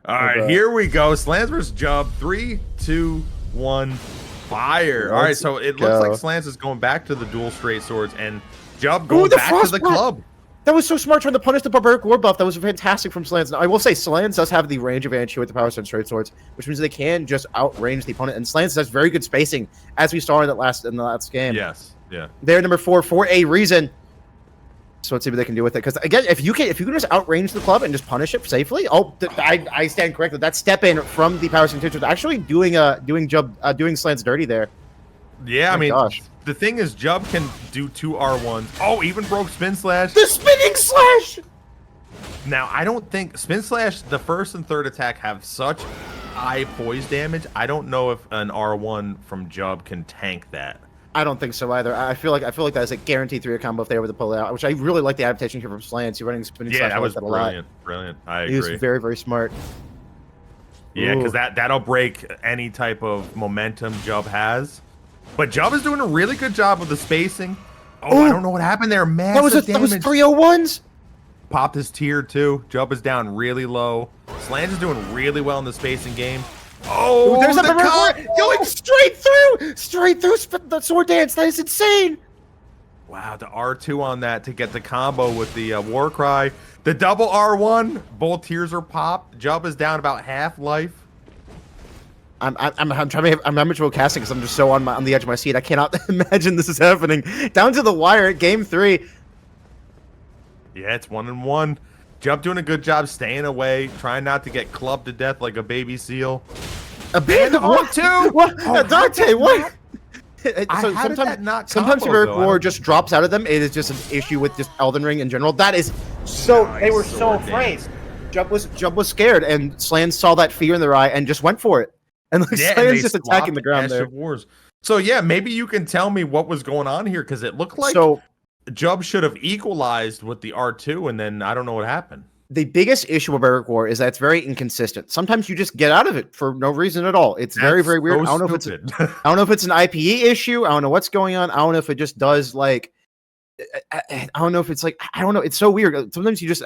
All right, here we go. Slandz versus Jub. 3, 2, 1, fire. All right, so it looks like Slandz is going back to the dual straight swords, and Jub going back to the club. That was so smart trying to punish the Barbaric War buff. That was fantastic from Slandz. Now, I will say Slandz does have the range advantage here with the Power Stone Straight Swords, which means they can just outrange the opponent. And Slandz has very good spacing, as we saw in the last game. Yes, yeah. They're number 4 for a reason. So let's see what they can do with it. Because again, if you can just outrange the club and just punish it safely, I stand corrected. That step in from the Power Stone Straight Swords actually doing Slandz dirty there. Yeah, Oh I mean, gosh. the thing is, Jub can do 2 R1s. Oh, even broke Spin Slash. The spinning slash. Now, I don't think Spin Slash, the first and third attack have such high poise damage. I don't know if an R1 from Jub can tank that. I don't think so either. I feel like that is a guaranteed 3-hit combo if they were to pull it out, which I really like the adaptation here from Slandz. You're running spinning slash. Yeah, that was a lot. brilliant. I He agree. was very, very smart. Yeah, because Ooh. that'll break any type of momentum Jub has. But Jub is doing a really good job with the spacing. Oh, Ooh. I don't know what happened there. Man, That was 301s. Popped his tier too. Jub is down really low. Slandz is doing really well in the spacing game. Oh, There's the a combo! going straight through the sword dance. That is insane. Wow, the R2 on that to get the combo with the war cry. The double R1, both tiers are popped. Jub is down about half life. I'm trying to I'm amateur casting because I'm just so on the edge of my seat. I cannot imagine this is happening. Down to the wire at game 3. Yeah, it's 1-1. Jub doing a good job staying away, trying not to get clubbed to death like a baby seal. A bit And R2. What? Oh, Dante, what? How did that not sometimes combo, Barbaric though? I War don't- just drops out of them. It is just an issue with just Elden Ring in general. That is so. Nice They were so sword afraid. dance. Jub was scared, and Slandz saw that fear in their eye and just went for it. And like, Yeah, and Slandz they just attacking the swapped ground Ash there. of Wars. So yeah, maybe you can tell me what was going on here because it looked like So Jub should have equalized with the R2, and then I don't know what happened. the biggest issue with Barbaric War is that it's very inconsistent. Sometimes you just get out of it for no reason at all. It's very, very weird. So I don't know if stupid. I don't know if it's an IPE issue. I don't know what's going on. I don't know if it just does like. I don't know if it's like I don't know. It's so weird. Sometimes you just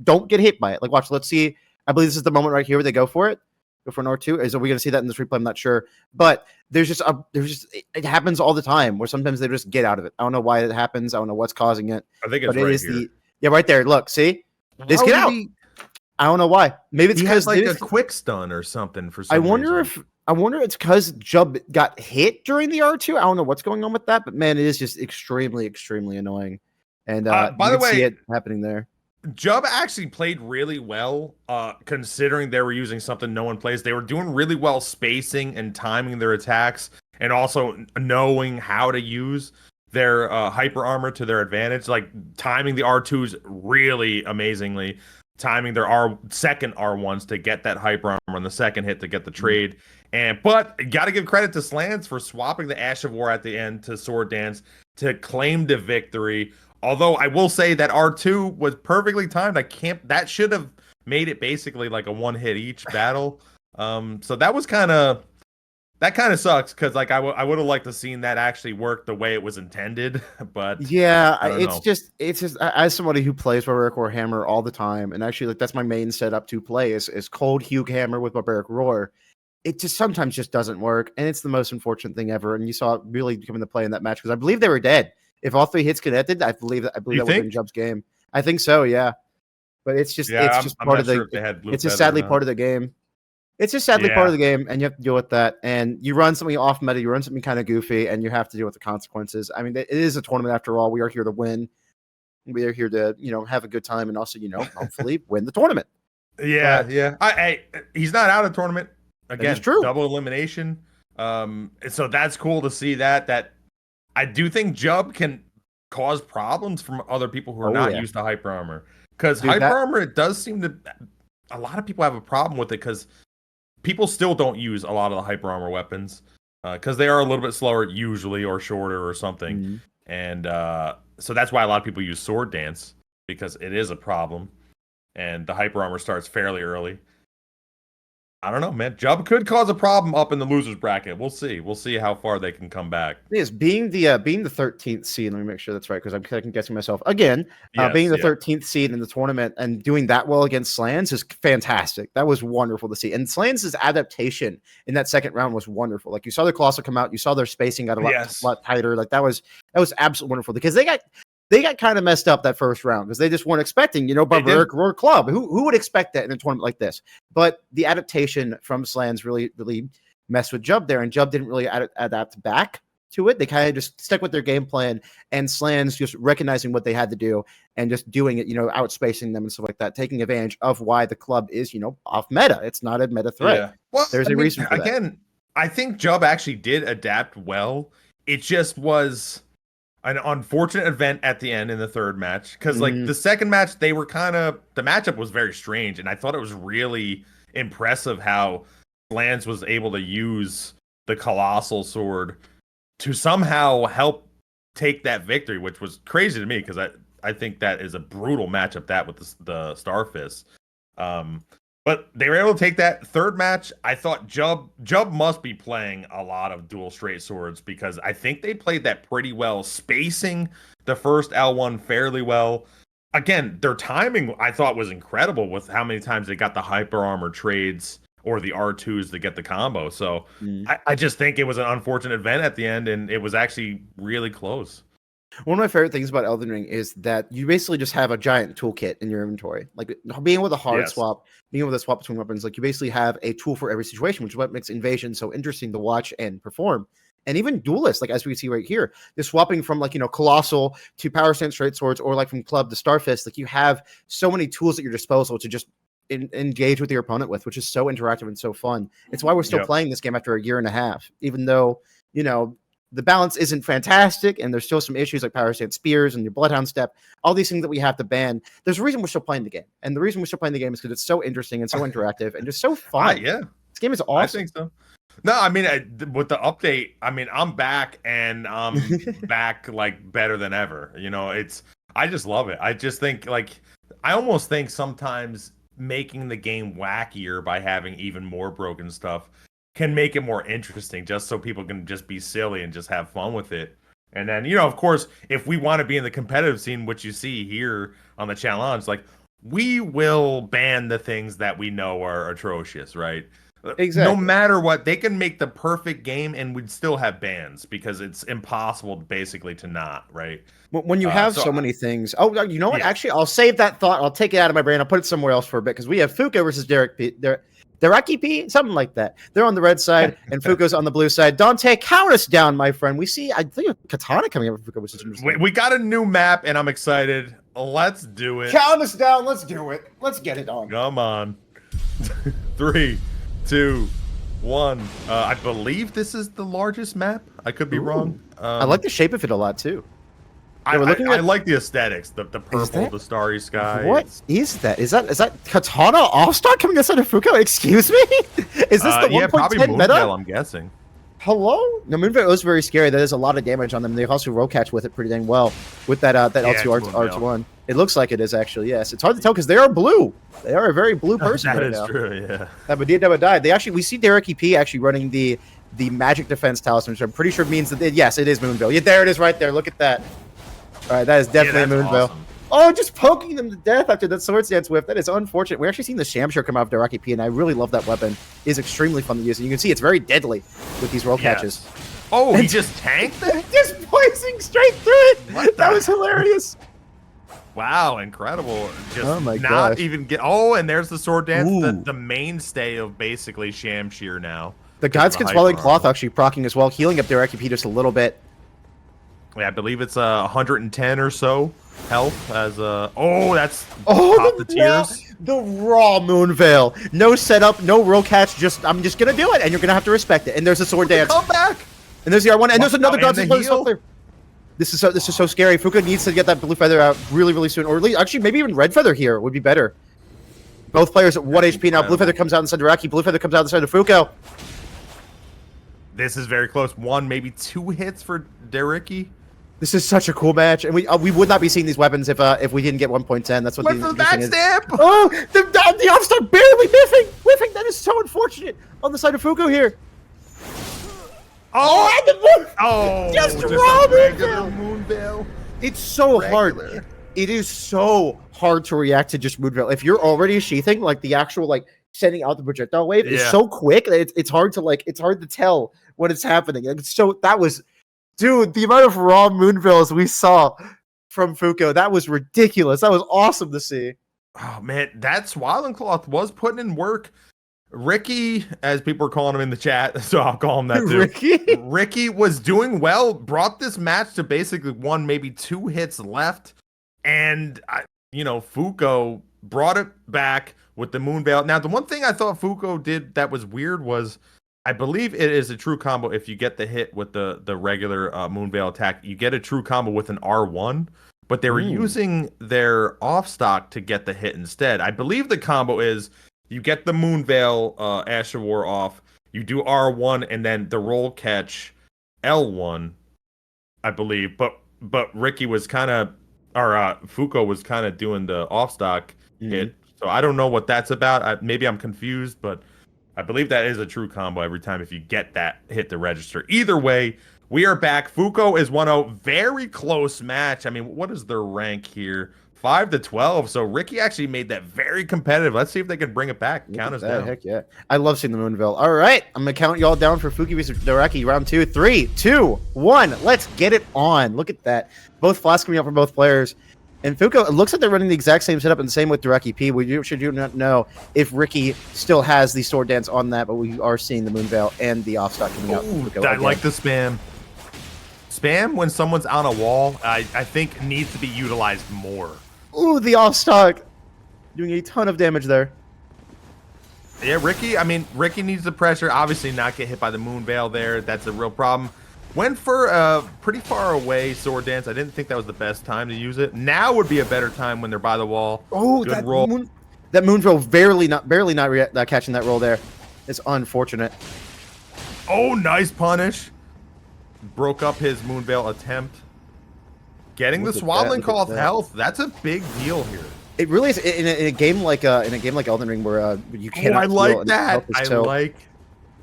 don't get hit by it. Like watch. Let's see. I believe this is the moment right here where they go for it. Go for an R2. Are we going to see that in this replay? I'm not sure. But it happens all the time where sometimes they just get out of it. I don't know why it happens. I don't know what's causing it. I think it's But it right is here. right there. Look, see. They just How get did out. I don't know why. Maybe it's He because has like a quick stun or something for some I wonder reason. it's because Jub got hit during the R2. I don't know what's going on with that, but man, it is just extremely, extremely annoying. And By you the can see way, it happening there. Jub actually played really well, considering they were using something no one plays. They were doing really well spacing and timing their attacks, and also knowing how to use their hyper armor to their advantage, like timing the R2s really amazingly, timing their second R1s to get that hyper armor on the second hit to get the trade. But got to give credit to Slandz for swapping the Ash of War at the end to Sword Dance to claim the victory. Although I will say that R2 was perfectly timed. That should have made it basically like a one hit each battle. So that was kind of sucks because like I would have liked to seen that actually work the way it was intended. But Yeah, I don't it's know. just as somebody who plays Barbaric Roar Hammer all the time, and actually like that's my main setup to play is Cold Hugh Hammer with Barbaric Roar. It just sometimes just doesn't work, and it's the most unfortunate thing ever. And you saw it really come into play in that match because I believe they were dead. If all 3 hits connected, I believe that would have been Jub's game. I think so, yeah. But it's just Yeah, it's just I'm part not of the sure if they had blue it's just feather or sadly not. part of the game. It's just sadly part Yeah. of the game, and you have to deal with that. And you run something off meta, you run something kind of goofy, and you have to deal with the consequences. I mean, it is a tournament after all. We are here to win. We are here to, have a good time and also, hopefully win the tournament. Yeah, yeah. He's not out of tournament again. is true. Double elimination. So that's cool to see that. I do think Jub can cause problems from other people who are not used to hyper armor. Because hyper armor, it does seem to. A lot of people have a problem with it because people still don't use a lot of the hyper armor weapons because they are a little bit slower usually or shorter or something. Mm-hmm. And so that's why a lot of people use Sword Dance because it is a problem. And the hyper armor starts fairly early. I don't know, man. Jub could cause a problem up in the losers bracket. We'll see. We'll see how far they can come back. Yes, being the 13th seed. Let me make sure that's right because I'm second guessing myself again. Yes, Being the yeah. 13th seed in the tournament and doing that well against Slandz is fantastic. That was wonderful to see. And Slanz's adaptation in that second round was wonderful. Like you saw their Colossal come out, you saw their spacing got a lot tighter. Like that was absolutely wonderful because they got they got kind of messed up that first round because they just weren't expecting, Barbaric Roar Club. Who would expect that in a tournament like this? But the adaptation from Slandz really, really messed with Jub there, and Jub didn't really adapt back to it. They kind of just stuck with their game plan, and Slandz just recognizing what they had to do and just doing it, outspacing them and stuff like that, taking advantage of why the club is, off meta. It's not a meta threat. Yeah. Well, there's a reason for that. Again, I think Jub actually did adapt well. It just was an unfortunate event at the end in the third match because the second match, the matchup was very strange, and I thought it was really impressive how Slandz was able to use the Colossal Sword to somehow help take that victory, which was crazy to me because I think that is a brutal matchup, that with the Starfist. But they were able to take that third match. I thought Jub must be playing a lot of dual straight swords because I think they played that pretty well, spacing the first L1 fairly well. Again, their timing I thought was incredible with how many times they got the hyper armor trades or the R2s to get the combo. So I just think it was an unfortunate event at the end, and it was actually really close. One of my favorite things about Elden Ring is that you basically just have a giant toolkit in your inventory. Like being able to hard swap, being able to swap between weapons, like you basically have a tool for every situation, which is what makes Invasion so interesting to watch and perform. And even Duelists, like as we see right here, they're swapping from Colossal to Power Stance Straight Swords, or like from Club to Starfist. Like you have so many tools at your disposal to just engage with your opponent with, which is so interactive and so fun. It's why we're still playing this game after a year and a half, even though, the balance isn't fantastic, and there's still some issues like Power Stance Spears and your Bloodhound Step, all these things that we have to ban. There's a reason we're still playing the game. And the reason we're still playing the game is because it's so interesting and so interactive and just so fun. Yeah. This game is awesome. I think so. No, I mean, with the update, I'm back, and I'm back better than ever. I just love it. I just think I almost think sometimes making the game wackier by having even more broken stuff can make it more interesting, just so people can just be silly and just have fun with it. And then, of course, if we want to be in the competitive scene, which you see here on the challenge, we will ban the things that we know are atrocious, right? Exactly. No matter what, they can make the perfect game and we'd still have bans because it's impossible basically to not, right? When you have so many things. Oh, you know what? Actually, I'll save that thought. I'll take it out of my brain. I'll put it somewhere else for a bit because we have Fuuko versus DarikiP, something like that. They're on the red side, and Fuuko's on the blue side. Dante, count us down, my friend. We see, I think, a katana coming up for Fuuko, which is interesting. We got a new map, and I'm excited. Let's do it. Count us down. Let's do it. Let's get it on. Come on. 3, 2, 1. I believe this is the largest map. I could be wrong. I like the shape of it a lot, too. I like the aesthetics, the purple, the starry sky. What is that? Is that Katana All-Star coming outside of Fuuko? Excuse me? Is this the 1.10 meta? I'm guessing. Hello? No, Moonveil is very scary. There is a lot of damage on them. They also roll catch with it pretty dang well with that L2 R1. It looks like it is actually, yes. It's hard to tell because they are blue. They are a very blue person That right is now. true, yeah. That Medea died. We see DarikiP actually running the magic defense talisman, which I'm pretty sure means that yes, it is Moonveil. Yeah, there it is right there. Look at that. All right, that is definitely a Moonveil. Awesome. Oh, just poking them to death after that Sword Stance whip. That is unfortunate. We're actually seeing the Shamshire come out of DarikiP, and I really love that weapon. It is extremely fun to use. And you can see it's very deadly with these roll catches. Oh, he just tanked it? Just poising straight through it. That was hilarious. Wow, incredible. Just oh my not gosh. even get. Oh, and there's the Sword Dance, the mainstay of basically Shamshire now. The Godskin Swelling Cloth actually proccing as well, healing up DarikiP just a little bit. Yeah, I believe it's 110 or so health as that's the tears. The raw Moonveil. No setup, no roll catch, I'm just gonna do it, and you're gonna have to respect it. And there's a Sword Dance. Come back. And there's the R1, and there's another Godskin Swelling Cloth. This is so scary. Fuuko needs to get that blue feather out really, really soon, or at least actually maybe even red feather here would be better. Both players at 1 HP now. Blue feather comes out inside of Dariki. Blue feather comes out inside of Fuuko. This is very close. 1, maybe 2 hits for Dariki. This is such a cool match, and we would not be seeing these weapons if we didn't get 1.10. That's what the backstab. Oh, the off-star barely whiffing. That is so unfortunate on the side of Fuuko here. Just raw Moonveil. It's so hard. It is so hard to react to just Moonveil. If you're already sheathing, the actual sending out the projectile wave is so quick that it's hard to tell when it's happening. Dude, the amount of raw Moonveils we saw from Fuuko. That was ridiculous. That was awesome to see. Oh man, that Swaddling Cloth was putting in work. Ricky, as people are calling him in the chat, so I'll call him that too. Ricky was doing well, brought this match to basically one, maybe 2 hits left. And, Fuuko brought it back with the Moonveil. Now, the one thing I thought Fuuko did that was weird was, I believe it is a true combo. If you get the hit with the regular Moonveil attack, you get a true combo with an R1. But they were using their off stock to get the hit instead. I believe the combo is you get the Moonveil Ash of War off, you do R1, and then the roll catch L1, I believe. But Ricky was kind of, or Fuuko was kind of doing the off stock hit. So I don't know what that's about. Maybe I'm confused, but I believe that is a true combo every time if you get that hit to register. Either way, we are back. Fuuko is 1-0. Very close match. I mean, what is their rank here? 5-12. So Ricky actually made that very competitive. Let's see if they can bring it back. Count us down. Heck yeah. I love seeing the Moonveil. All right. I'm going to count y'all down for Fuuko vs. Dariki. Round 2. 3, 2, 1. Let's get it on. Look at that. Both flasks coming out for both players. And Fuuko, it looks like they're running the exact same setup, and the same with DarikiP. We should not know if Ricky still has the sword dance on that, but we are seeing the Moonveil and the offstock coming out. Ooh, I like the spam. Spam when someone's on a wall, I think needs to be utilized more. Ooh, the offstock. Doing a ton of damage there. Yeah, Ricky needs the pressure. Obviously not get hit by the Moonveil there. That's a real problem. Went for a pretty far away sword dance. I didn't think that was the best time to use it. Now would be a better time when they're by the wall. Oh, good roll. That Moonveil barely not catching that roll there. It's unfortunate. Oh, nice punish. Broke up his Moonveil attempt. Getting the Swaddling Cloth health. That's a big deal here. It really is in a game like Elden Ring where you can't. I like that. I like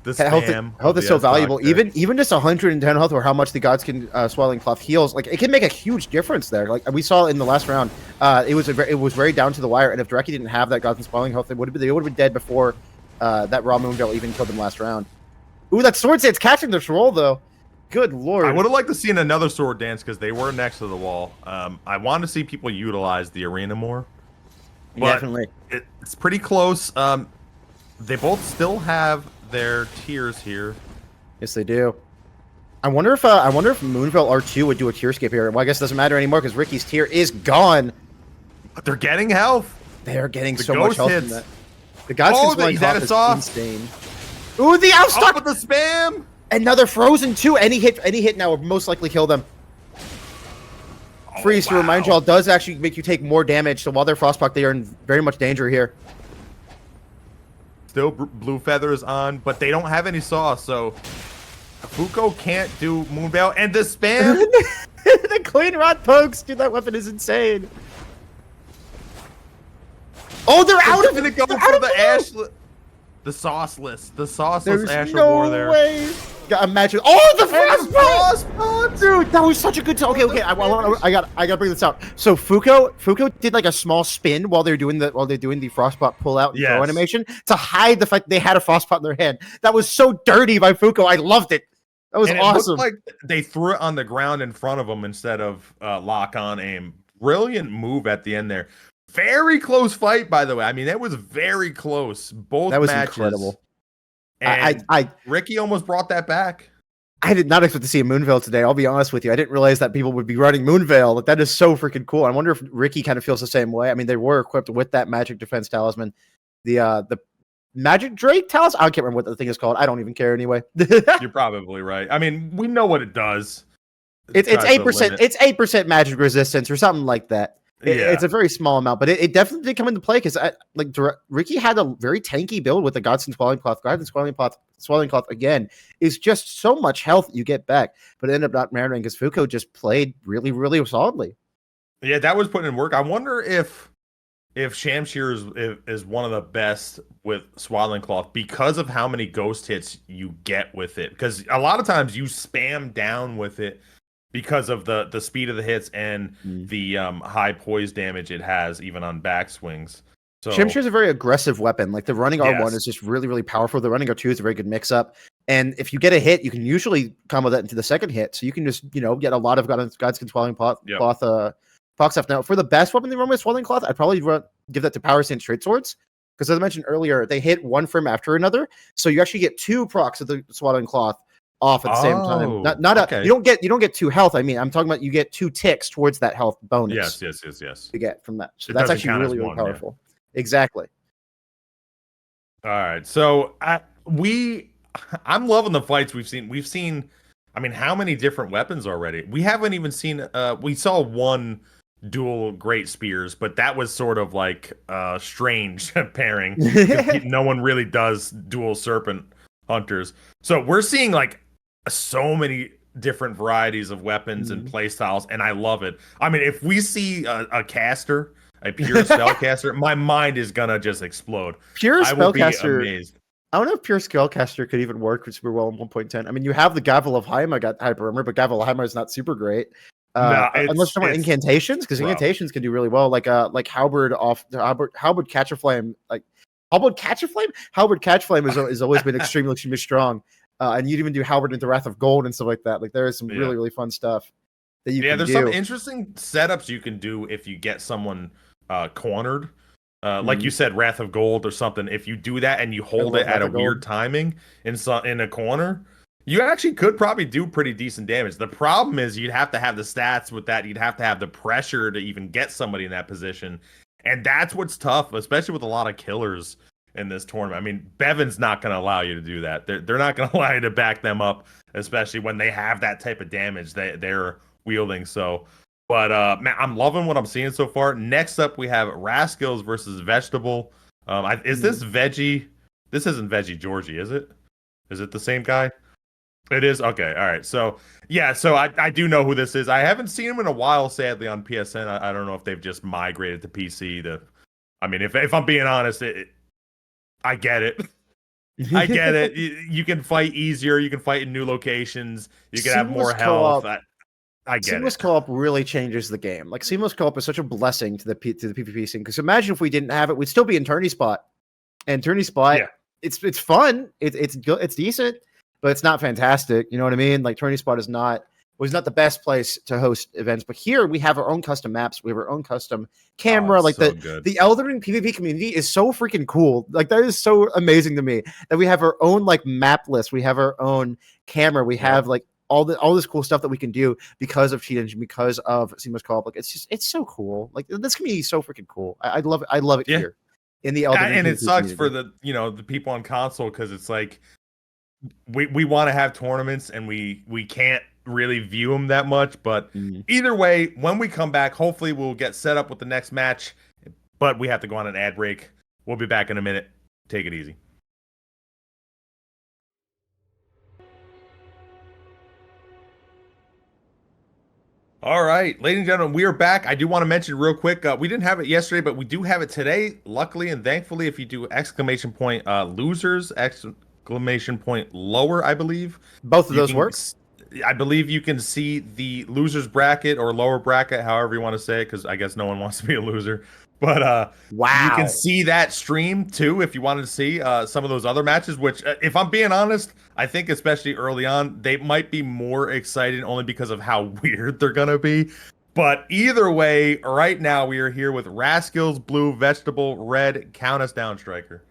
the spam. Health is so valuable. Even just 110 health, or how much the gods can Swaddling Cloth heals, like it can make a huge difference there. Like we saw in the last round, it was very down to the wire. And if Dariki didn't have that gods and Swaddling health, they would have been dead before that raw Moonveil even killed them last round. Ooh, that sword dance catching this roll though. Good lord. I would have liked to see another sword dance because they were next to the wall. I want to see people utilize the arena more. Definitely. It's pretty close. They both still have their tiers here. Yes, they do. I wonder if Moonveil R2 would do a tier skip here. Well, I guess it doesn't matter anymore because Ricky's tier is gone. But they're getting health. They are getting so much health from that. The gods can is insane. Ooh, the outstock with the spam. Another frozen too. Any hit now would most likely kill them. Freeze, to remind y'all, does actually make you take more damage. So while they're Frostpock, they are in very much danger here. Still blue feathers on, but they don't have any sauce, so Fuuko can't do Moonveil. And the spam! The clean rod pokes! Dude, that weapon is insane. Oh, they're out of it! Go for the ash... The sauceless. The sauceless Ash of War there. Way. Imagine. Oh, the Frostpoint! Dude, that was such a good. Okay. I gotta bring this out. So Fuuko did like a small spin while they're doing the Frostpoint pull out and throw animation to hide the fact that they had a Frostpoint in their hand. That was so dirty by Fuuko. I loved it. That was awesome. It looked like they threw it on the ground in front of them instead of lock on aim. Brilliant move at the end there. Very close fight, by the way. I mean, that was very close. Both that was matches. Incredible. And Ricky almost brought that back. I did not expect to see a Moonveil today. I'll be honest with you. I didn't realize that people would be running Moonveil. Like, that is so freaking cool. I wonder if Ricky kind of feels the same way. I mean, they were equipped with that Magic Defense Talisman. The Magic Drake Talisman? I can't remember what the thing is called. I don't even care anyway. You're probably right. I mean, we know what it does. It's 8%. It's 8% magic resistance or something like that. It's a very small amount, but it definitely did come into play because Ricky had a very tanky build with the Gods and Swelling Cloth. Gods and Swelling Cloth again is just so much health you get back, but it ended up not mattering because Fuuko just played really, really solidly. Yeah, that was putting in work. I wonder if Shamshir is one of the best with Swaddling Cloth because of how many ghost hits you get with it. Because a lot of times you spam down with it because of the speed of the hits and the high poise damage it has even on backswings. So Shamshir is a very aggressive weapon. Like the running R1 is just really, really powerful. The running R2 is a very good mix up. And if you get a hit, you can usually combo that into the second hit. So you can just, get a lot of Gods and Swelling Cloth Foxstaff. Now, for the best weapon in the room with Swaddling Cloth, I'd probably give that to Power Stance Straight Swords. Because as I mentioned earlier, they hit one frame after another. So you actually get 2 procs of the Swaddling Cloth off at the same time. Okay. You don't get 2 health. I mean, I'm talking about you get 2 ticks towards that health bonus. Yes. You get from that. So It that's doesn't actually count as really, really one, powerful. Exactly. All right. So I'm loving the fights we've seen. We've seen, I mean, how many different weapons already? We haven't even seen, we saw one dual great spears, but that was sort of like a strange pairing. No one really does dual serpent hunters. So we're seeing like so many different varieties of weapons and play styles, and I love it. I mean, if we see a caster, a pure spellcaster, my mind is gonna just explode. Pure I will be spellcaster. amazed. I don't know if pure spellcaster could even work super well in 1.10. I mean, you have the Gavel of Heimer got hyper armor, but Gavel of Heimer is not super great. Unless someone incantations, because incantations can do really well, like Halberd Catch a Flame, Halberd Catch a Flame. Halberd Catch Flame has always been extremely strong, and you'd even do Halberd into Wrath of Gold and stuff like that. Like there is some really fun stuff that you can do. There's some interesting setups you can do if you get someone cornered, like you said, Wrath of Gold or something. If you do that and you hold it at a weird timing in a corner, you actually could probably do pretty decent damage. The problem is you'd have to have the stats with that. You'd have to have the pressure to even get somebody in that position. And that's what's tough, especially with a lot of killers in this tournament. I mean, Beven's not going to allow you to do that. They're not going to allow you to back them up, especially when they have that type of damage they're wielding. So, but man, I'm loving what I'm seeing so far. Next up, we have Rascals versus Vegetable. Is this Veggie? This isn't Veggie Georgie, is it? Is it the same guy? It is? Okay, all right. So, yeah, so I do know who this is. I haven't seen him in a while, sadly, on PSN. I don't know if they've just migrated to PC to... I mean, if I'm being honest, I get it. I get it. You can fight easier. You can fight in new locations. You can have more health. I get Seamless it. co-op really changes the game. Like, seamless co-op is such a blessing to the PvP scene. Because imagine if we didn't have it, we'd still be in Tourney Spot. And Tourney Spot, it's fun. It's good. It's decent. But it's not fantastic. You know what I mean? Like Tourney Spot was not the best place to host events. But here we have our own custom maps. We have our own custom camera. The Elden Ring PvP community is so freaking cool. Like that is so amazing to me that we have our own like map list. We have our own camera. We have like all this cool stuff that we can do because of Cheat Engine, because of Seamless Co-op. Like it's so cool. Like this community is so freaking cool. I love it. I love it here in the Elden Ring. And it sucks community. for the people on console because it's like. We want to have tournaments and we can't really view them that much, but either way, when we come back, hopefully we'll get set up with the next match, but we have to go on an ad break. We'll be back in a minute. Take it easy. All right, ladies and gentlemen, we are back. I do want to mention real quick, we didn't have it yesterday, but we do have it today. Luckily and thankfully, if you do exclamation point losers, exclamation point lower, I believe. Both of those work. I believe you can see the losers bracket or lower bracket, however you want to say it, because I guess no one wants to be a loser. But wow, you can see that stream too if you wanted to see some of those other matches. Which, if I'm being honest, I think especially early on they might be more exciting only because of how weird they're gonna be. But either way, right now we are here with Rascals, Blue, Vegetable, Red. Count us down, Striker.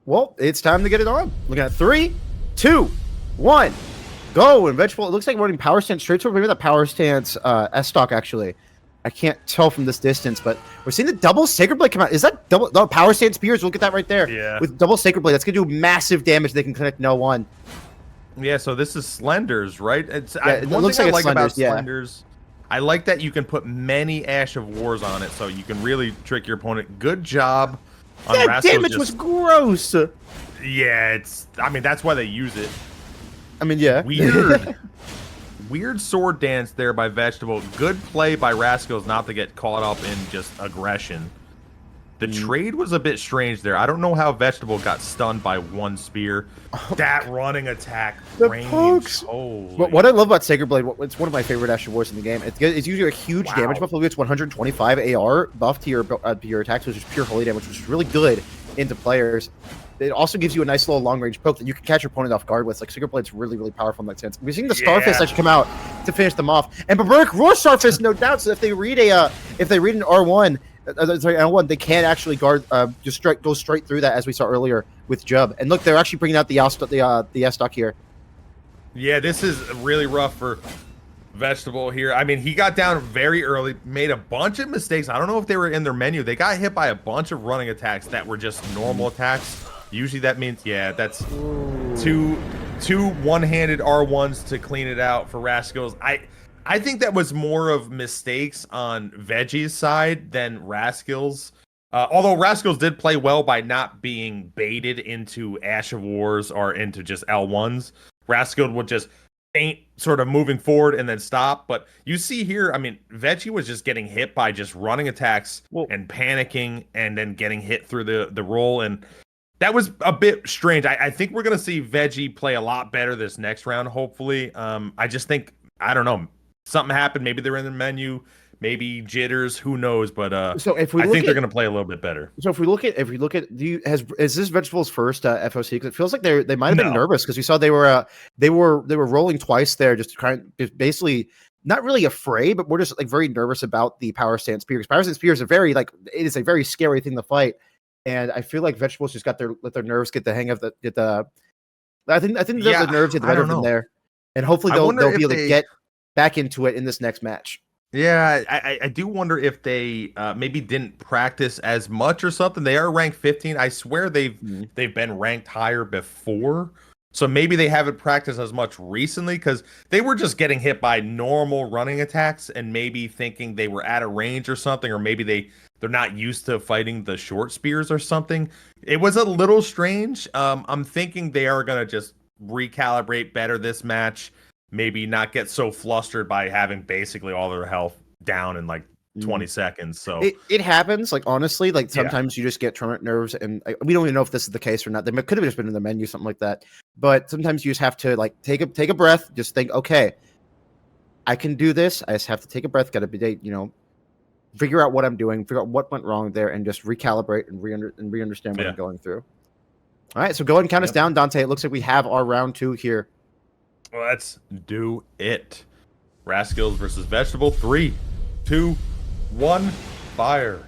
Well, it's time to get it on. Looking at 3, 2, 1, go. And Vegetable, it looks like we're running Power Stance straight to maybe that Power Stance S-Stock, actually. I can't tell from this distance, but we're seeing the double Sacred Blade come out. Is that double Power Stance Spears? Look at that right there. Yeah. With double Sacred Blade, that's going to do massive damage. They can connect no one. Yeah, so this is Slenders, right? It one looks thing like I like about Slenders, Slenders, I like that you can put many Ash of Wars on it, so you can really trick your opponent. Good job. That damage was gross. Yeah, I mean, that's why they use it. I mean, yeah. Weird sword dance there by Vegetable. Good play by Rascals not to get caught up in just aggression. The trade was a bit strange there. I don't know how Vegetable got stunned by one spear. That running attack. The pokes. But what I love about Sacred Blade, it's one of my favorite Ash of Wars in the game. It's usually a huge damage buff. It's 125 AR buff to your attacks, which is pure holy damage, which is really good into players. it also gives you a nice little long-range poke that you can catch your opponent off guard with. Like, Secret Blade's really, really powerful in that sense. We're seeing the Starfist actually come out to finish them off. And Barbaric Roar Starfist, no doubt. So if they read an R1, sorry, L1, they can actually guard, just go straight through that, as we saw earlier with Jub. And look, they're actually bringing out the S-Stock here. Yeah, this is really rough for Vegetable here. I mean, he got down very early, made a bunch of mistakes. I don't know if they were in their menu. They got hit by a bunch of running attacks that were just normal attacks. Usually that means, yeah, that's two one-handed R1s to clean it out for Rascals. I think that was more of mistakes on Veggie's side than Rascals. Although Rascals did play well by not being baited into Ash of Wars or into just L1s. Rascal would just faint, sort of moving forward and then stop. But you see here, I mean, Veggie was just getting hit by just running attacks and panicking and then getting hit through the roll. And that was a bit strange. I think we're going to see Veggie play a lot better this next round, hopefully. I just think, I don't know, something happened. Maybe they're in the menu. Maybe jitters, who knows? But so if I think they're going to play a little bit better. So if we look at, is this Vegetable's first FOC? Because it feels like they might have been nervous because we saw they were rolling twice there, just basically not really afraid, but we're just like very nervous about the Power Stance Spears. Power Stance Spears are very it is a very scary thing to fight, and I feel like Vegetables just let their nerves get the hang of I think the nerves get the better of them there, and hopefully they'll be able to get back into it in this next match. Yeah, I do wonder if they maybe didn't practice as much or something. They are ranked 15. I swear they've been ranked higher before. So maybe they haven't practiced as much recently because they were just getting hit by normal running attacks and maybe thinking they were at a range or something, or maybe they're not used to fighting the short spears or something. It was a little strange. I'm thinking they are going to just recalibrate better this match. Maybe not get so flustered by having basically all their health down in like 20 seconds. So it happens. Like, honestly, like sometimes you just get tournament nerves, and we don't even know if this is the case or not. They could have just been in the menu, something like that. But sometimes you just have to like take a breath, just think, okay, I can do this. I just have to take a breath. Got to be, figure out what I'm doing, figure out what went wrong there, and just recalibrate and re-understand what I'm going through. All right, so go ahead and count us down, Dante. It looks like we have our round 2 here. Let's do it. Rascals versus Vegetable. 3, 2, 1, fire.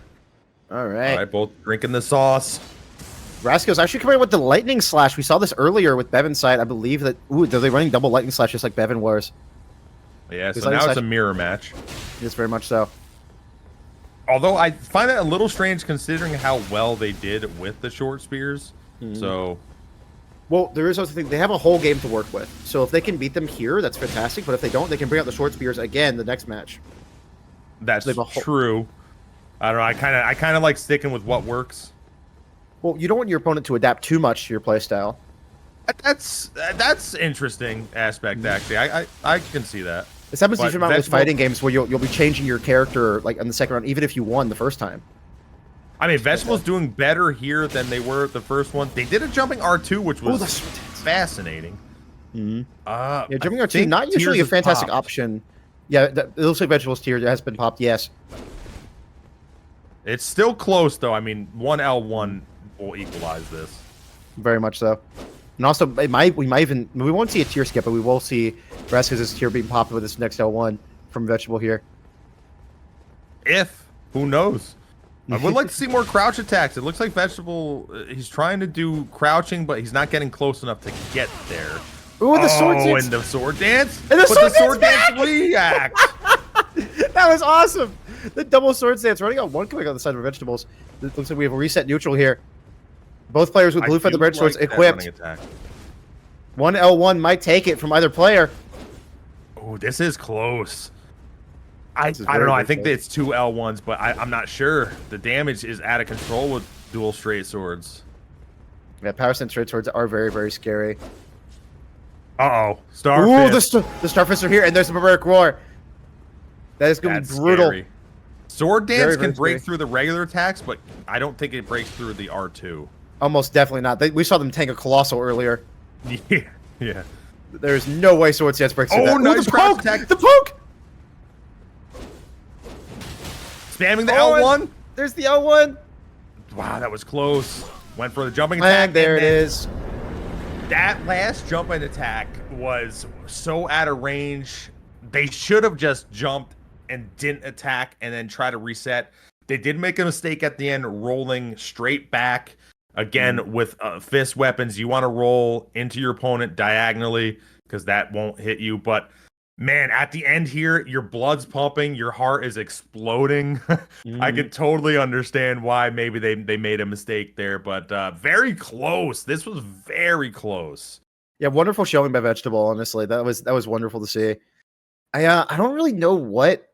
All right, both drinking the sauce. Rascals actually coming in with the Lightning Slash. We saw this earlier with Beven's side. I believe that. Ooh, they're running double Lightning Slash just like Beven was. Yeah, so now it's a mirror match. Yes, very much so. Although I find that a little strange considering how well they did with the short spears. So. Well, there is also the thing. They have a whole game to work with. So if they can beat them here, that's fantastic. But if they don't, they can bring out the short spears again the next match. That's true. I don't know. I kind of like sticking with what works. Well, you don't want your opponent to adapt too much to your playstyle. That's interesting aspect, actually. I can see that. This happens even with fighting games where you'll be changing your character like in the second round, even if you won the first time. I mean, Vegetable's doing better here than they were the first one. They did a jumping R2, which was fascinating. Yeah, jumping R2, not usually a fantastic option. Yeah, it looks like Vegetable's tier has been popped, yes. It's still close, though. I mean, 1 L1 will equalize this. Very much so. And also, we won't see a tier skip, but we will see Rascals' tier being popped with this next L1 from Vegetable here. Who knows? I would like to see more crouch attacks. It looks like Vegetable, he's trying to do crouching, but he's not getting close enough to get there. Ooh, the sword dance. And the sword dance. And the sword dance react. That was awesome. The double sword dance running on one coming on the side of Vegetables. It looks like we have a reset neutral here. Both players with blue feather bridge swords equipped. 1 L1 might take it from either player. Oh, this is close. I don't know. I think that it's 2 L1s, but I'm not sure. The damage is out of control with dual straight swords. Yeah, power sense straight swords are very, very scary. Uh-oh. Starfist. Ooh, the Starfists are here, and there's the Barbaric Roar. That is going to be brutal. Scary. Sword Dance can break through the regular attacks, but I don't think it breaks through the R2. Almost definitely not. We saw them tank a Colossal earlier. Yeah. There's no way Sword Dance breaks through that. Nice the poke! attack. The poke! Spamming the L1. There's the L1. Wow, that was close. Went for the jumping Flag, attack. there it is. That last jumping attack was so out of range. They should have just jumped and didn't attack and then try to reset. They did make a mistake at the end, rolling straight back. Again, with fist weapons, you want to roll into your opponent diagonally because that won't hit you. But man, at the end here, your blood's pumping, your heart is exploding. I could totally understand why maybe they made a mistake there, but very close. This was very close. Yeah, wonderful showing by Vegetable. Honestly, that was wonderful to see. I don't really know what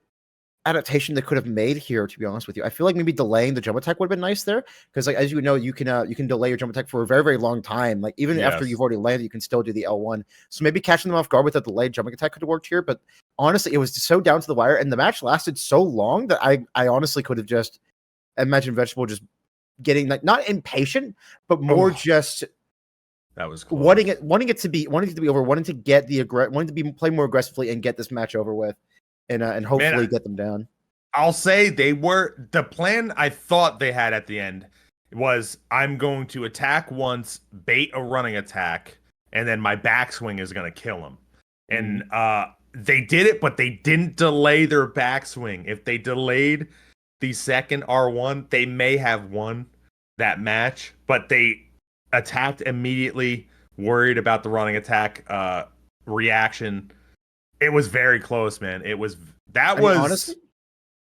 adaptation they could have made here, to be honest with you. I feel like maybe delaying the jump attack would have been nice there, because like as you know, you can delay your jump attack for a very, very long time. Like even after you've already landed, you can still do the L1. So maybe catching them off guard with a delayed jumping attack could have worked here. But honestly, it was so down to the wire, and the match lasted so long that I honestly could have just imagined Vegetable just getting like not impatient, but more just that was close. wanting it to be over, wanting to play more aggressively and get this match over with. And hopefully get them down. I'll say the plan I thought they had at the end was I'm going to attack once, bait a running attack, and then my backswing is going to kill him. And they did it, but they didn't delay their backswing. If they delayed the second R1, they may have won that match, but they attacked immediately, worried about the running attack reaction. It was very close, man. Honestly,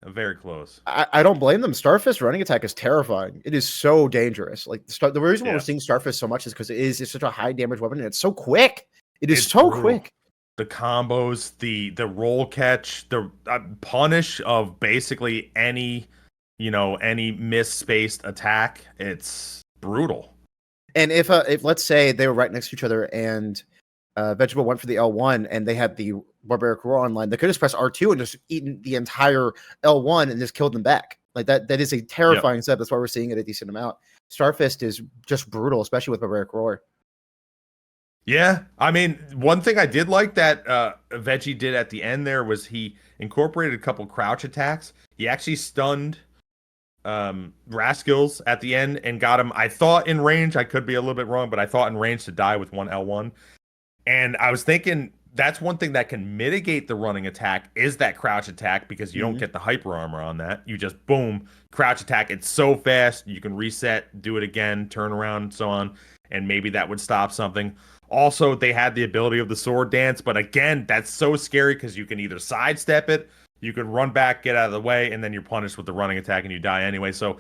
very close. I don't blame them. Starfist running attack is terrifying. It is so dangerous. Like the reason why we're seeing Starfist so much is because it's such a high damage weapon and it's so quick. It's so brutal. Quick. The combos, the roll catch, the punish of basically any misspaced attack. It's brutal. And if let's say they were right next to each other and Vegetable went for the L1 and they had the Barbaric Roar online, they could just press R2 and just eaten the entire L1 and just killed them back. Like that is a terrifying setup. That's why we're seeing it a decent amount. Starfist is just brutal, especially with Barbaric Roar. Yeah, I mean, one thing I did like that Veggie did at the end there was he incorporated a couple crouch attacks. He actually stunned Raskills at the end and got him, I thought, in range. I could be a little bit wrong, but I thought in range to die with one L1. And I was thinking that's one thing that can mitigate the running attack is that crouch attack, because you don't get the hyper armor on that. You just boom, crouch attack. It's so fast. You can reset, do it again, turn around, so on. And maybe that would stop something. Also, they had the ability of the sword dance. But again, that's so scary because you can either sidestep it, you can run back, get out of the way, and then you're punished with the running attack and you die anyway. So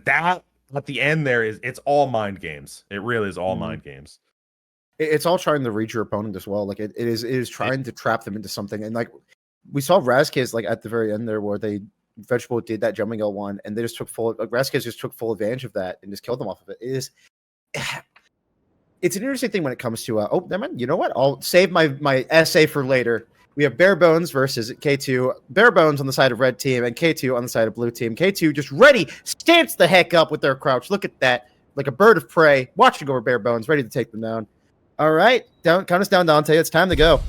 that at the end there it's all mind games. It really is all mind games. It's all trying to read your opponent as well. Like it is trying to trap them into something. And like we saw Razkiz like at the very end there where Vegetable did that jumping L1 and they just Razkiz just took full advantage of that and just killed them off of it. It's an interesting thing when it comes to never mind. You know what? I'll save my essay for later. We have Barebones versus K2. Barebones on the side of red team and K2 on the side of blue team. K2 just ready, stance the heck up with their crouch. Look at that. Like a bird of prey, watching over Barebones, ready to take them down. All right, count us down, Dante. It's time to go.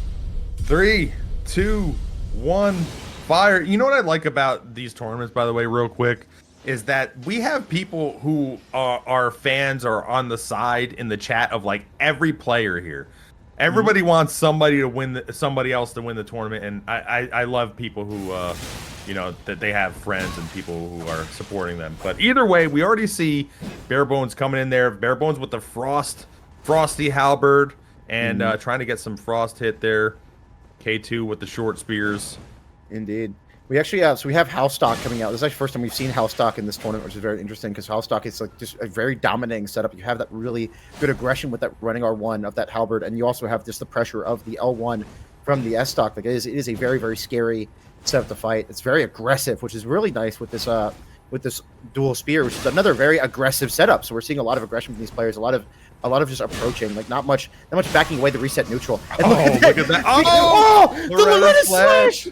3, 2, 1, fire. You know what I like about these tournaments, by the way, real quick, is that we have people who are fans or on the side in the chat of like every player here. Everybody wants somebody to win, somebody else to win the tournament, and I love people who, that they have friends and people who are supporting them. But either way, we already see Barebones coming in there. Barebones with the Frosty halberd and trying to get some frost hit there. K2 with the short spears. Indeed. We actually have, we have Housestock coming out. This is actually the first time we've seen Housestock in this tournament, which is very interesting because Housestock is like just a very dominating setup. You have that really good aggression with that running R1 of that halberd, and you also have just the pressure of the L1 from the S stock. Like it is a very, very scary setup to fight. It's very aggressive, which is really nice with this dual spear, which is another very aggressive setup. So we're seeing a lot of aggression from these players, a lot of just approaching, like not much backing away the reset neutral. And look at that. The Loretta Slash!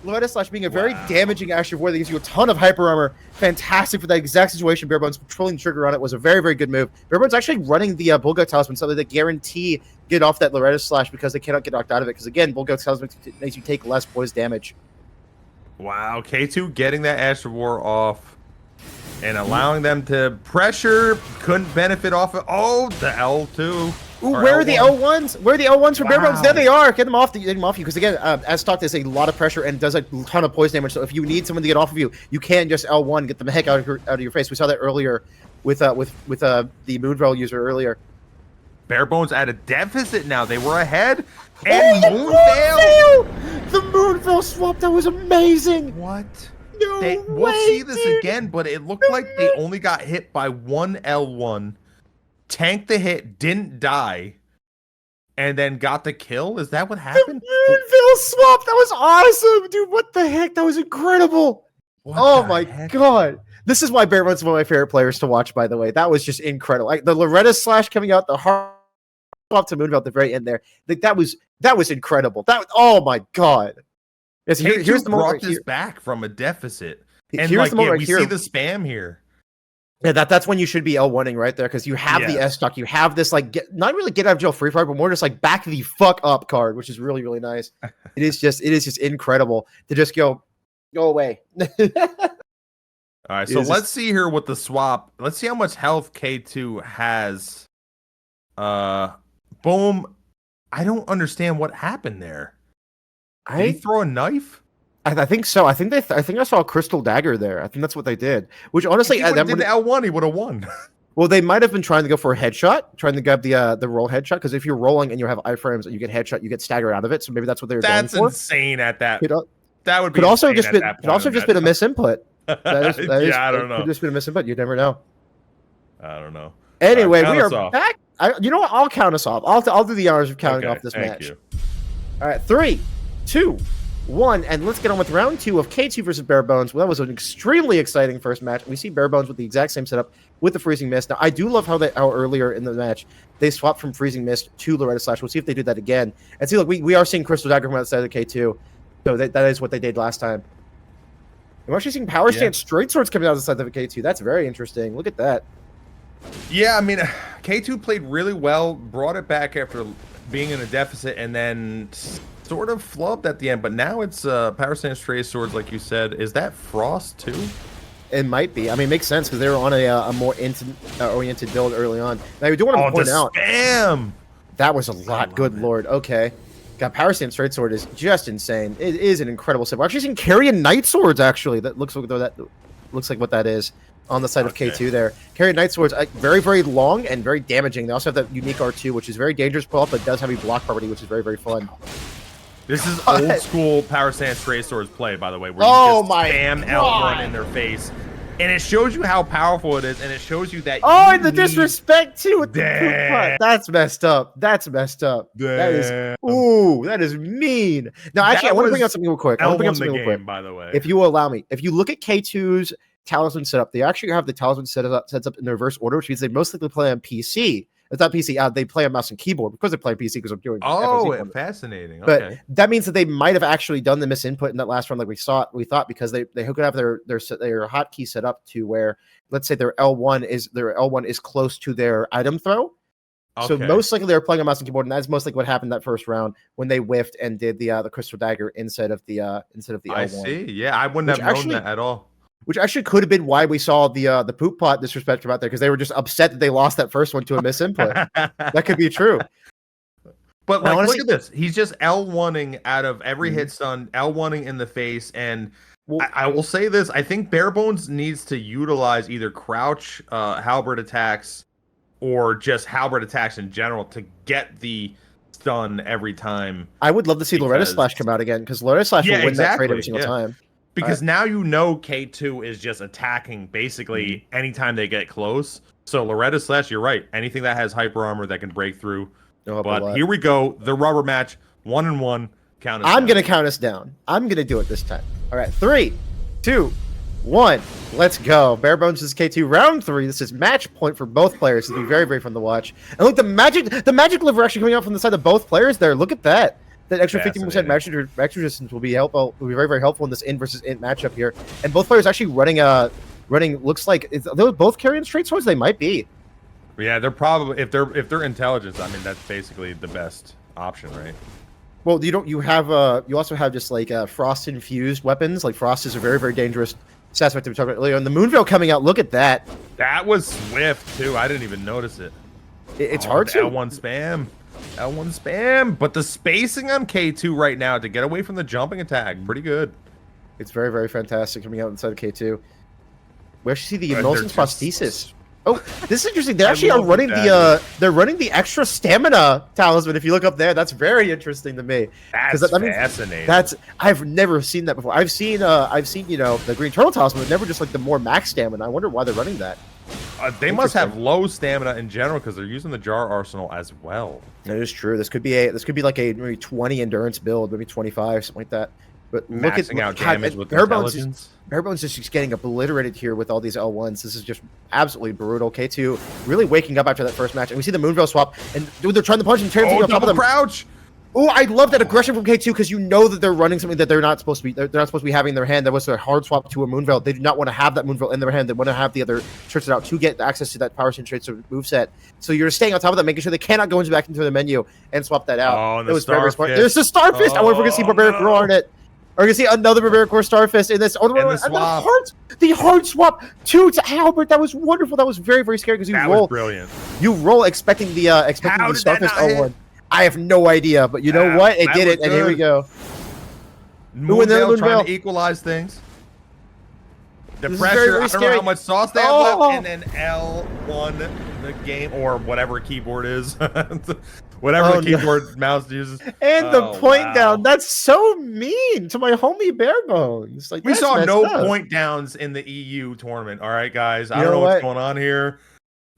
Loretta Slash being a very damaging Asher Void that gives you a ton of hyper armor. Fantastic for that exact situation. Barebones controlling the trigger on it was a very, very good move. Barebones actually running the Bulldog Talisman, something that guarantee get off that Loretta Slash because they cannot get knocked out of it. Because again, Bulldog Talisman makes you take less poise damage. Wow, K2 getting that Asher War off. and allowing them to pressure. Couldn't benefit off of. Oh, the L2. Ooh, where are the L1s? Where are the L1s for Barebones? There they are. Get them off you. Because again, as talked, there's a lot of pressure and does a ton of poison damage. So if you need someone to get off of you, you can just L1, get them the heck out of your face. We saw that earlier with the Moonveil user earlier. Barebones at a deficit now. They were ahead. And Moonveil! The Moonveil swap, that was amazing. What? No way, we'll see this dude. again, but it looked like they only got hit by one L1. Tanked the hit, didn't die, and then got the kill? Is that what happened? The Moonveil swap, that was awesome, dude. What the heck? That was incredible. Oh my god. This is why Barebones is one of my favorite players to watch, by the way. That was just incredible. Like the Loretta slash coming out, the hard swap to Moonveil at the very end there. Like that was incredible. Oh my god. Yes, here's the moment. Brought this back from a deficit. And here's like, the moment we see the spam here. Yeah, that's when you should be L1ing right there, because you have the S stock. You have this like not really get out of jail free card, but more just like back the fuck up card, which is really, really nice. It is just incredible to just go away. All right, so let's see here with the swap. Let's see how much health K2 has. Boom. I don't understand what happened there. Did he throw a knife? I think so. I think I saw a crystal dagger there. I think that's what they did. Which honestly, if he did the L1, he would have won. Well, they might have been trying to go for a headshot, trying to grab the roll headshot. Because if you're rolling and you have iframes and you get headshot, you get staggered out of it. So maybe that's what they were going for. That's insane at that. That would be could also just been a misinput. I don't know. Could just been a misinput. You never know. I don't know. Anyway, we are back. You know what? I'll count us off. I'll do the honors of counting off this thank match. You. All right, 3, 2, 1, and let's get on with round 2 of K2 versus Barebones. Well, that was an extremely exciting first match. We see Barebones with the exact same setup with the Freezing Mist. Now, I do love how earlier in the match they swapped from Freezing Mist to Loretta Slash. We'll see if they do that again. And see, look, we are seeing Crystal Dagger from outside of the K2, so that is what they did last time. I'm actually seeing Power Stance Straight Swords coming out of the side of the K2. That's very interesting. Look at that. Yeah, I mean, K2 played really well, brought it back after being in a deficit, and then sort of flubbed at the end. But now it's Power Stance Straight Swords, like you said. Is that Frost too? It might be. I mean, it makes sense because they were on a more oriented build early on. Now, I do want to point out. Spam! That was a lot. Good lord. Okay. God, Power Stance Straight Sword is just insane. It is an incredible set. We're actually seeing Carrion Night Swords, actually. That looks like what that is on the side of K2 there. Carrion Night Swords, very, very long and very damaging. They also have that unique R2, which is very dangerous pull-up, but does have a block property, which is very, very fun. This is old school Power Stance Straight Swords play, by the way, where you just spam L1 in their face. And it shows you how powerful it is, and it shows you that. Oh, and the disrespect too with the poop putt. That's messed up. That's messed up. That is mean. Now, actually, I want to bring out something real quick. By the way, if you will allow me, if you look at K2's Talisman setup, they actually have the Talisman sets up in the reverse order, which means they most likely play on PC. It's not PC. They play on mouse and keyboard because they play PC because I'm doing. Fascinating. Okay. But that means that they might have actually done the misinput in that last round, like we thought, because they could have their hotkey set up to where, let's say their L1 is close to their item throw. Okay. So most likely they're playing on mouse and keyboard, and that's most likely what happened that first round when they whiffed and did the Crystal Dagger instead of the L1. I see. Yeah, I wouldn't have known that at all. Which actually could have been why we saw the poop pot disrespect come out there, because they were just upset that they lost that first one to a misinput. That could be true. But like, honestly, look at this. He's just L1ing out of every hit stun, L1ing in the face. And I will say this. I think Barebones needs to utilize either crouch halberd attacks or just halberd attacks in general to get the stun every time. I would love to see Loretta Slash come out again, because Loretta Slash will win that trade every single time. Because now you know K2 is just attacking basically anytime they get close. So Loretta Slash, you're right. Anything that has hyper armor that can break through. But here we go. The rubber match. 1-1. Count us down. I'm going to count us down. I'm going to do it this time. All right. 3, 2, 1. Let's go. Barebones is K2 round 3. This is match point for both players. It's going to be very, very fun to watch. And look, the magic liver actually coming out from the side of both players there. Look at that. That extra 15% max resistance will be helpful. Will be very, very helpful in this int versus int matchup here. And both players actually running. Looks like they're both carrying straight swords. They might be. Yeah, they're probably if they're intelligence. I mean, that's basically the best option, right? Well, you also have just like frost infused weapons. Like Frost is a very, very dangerous That's what we were talking about earlier. And the Moonveil coming out, look at that. That was swift too. I didn't even notice it. It's hard to. L1 spam. L1 spam. But the spacing on K2 right now to get away from the jumping attack, pretty good. It's very, very fantastic coming out inside of K2. We actually see the Nolson's prosthesis. Oh, this is interesting. They actually are running they're running the extra stamina talisman. If you look up there, that's very interesting to me. That's fascinating. I've never seen that before. I've seen the green turtle talisman, but never just like the more max stamina. I wonder why they're running that. They must have low stamina in general because they're using the jar arsenal as well. That is true. This could be like a maybe 20 endurance build, maybe 25, something like that. But maxing out damage with intelligence. Barebones is just getting obliterated here with all these L1s. This is just absolutely brutal. K2 really waking up after that first match, and we see the Moonveil swap, and dude, they're trying to punch and turn on top of them. Crouch. Oh, I love that aggression from K2 because you know that they're running something that they're not supposed to be. They're not supposed to be having in their hand. That was their hard swap to a Moonveil. They do not want to have that Moonveil in their hand. They want to have the other shirts out to get access to that power tracer moveset. So you're staying on top of that, making sure they cannot go back into the menu and swap that out. Oh, and it was very smart. Starfist. There's the Starfist. I wonder if we're gonna see Barbaric Roar on it. We're gonna see another Barbaric Core Starfist in this. Oh, the hard swap to Albert. That was wonderful. That was very, very scary because was brilliant. You roll expecting the Starfist L1. I have no idea, but you know what? It did it, and here we go. Moonveil trying to equalize things. The pressure, very, very I don't know how much sauce they have left, and then L1 the game, or whatever keyboard is. Whatever the keyboard mouse uses. And the point down. That's so mean to my homie Barebones. Like, we saw no point downs in the EU tournament. All right, guys. I don't know what's going on here.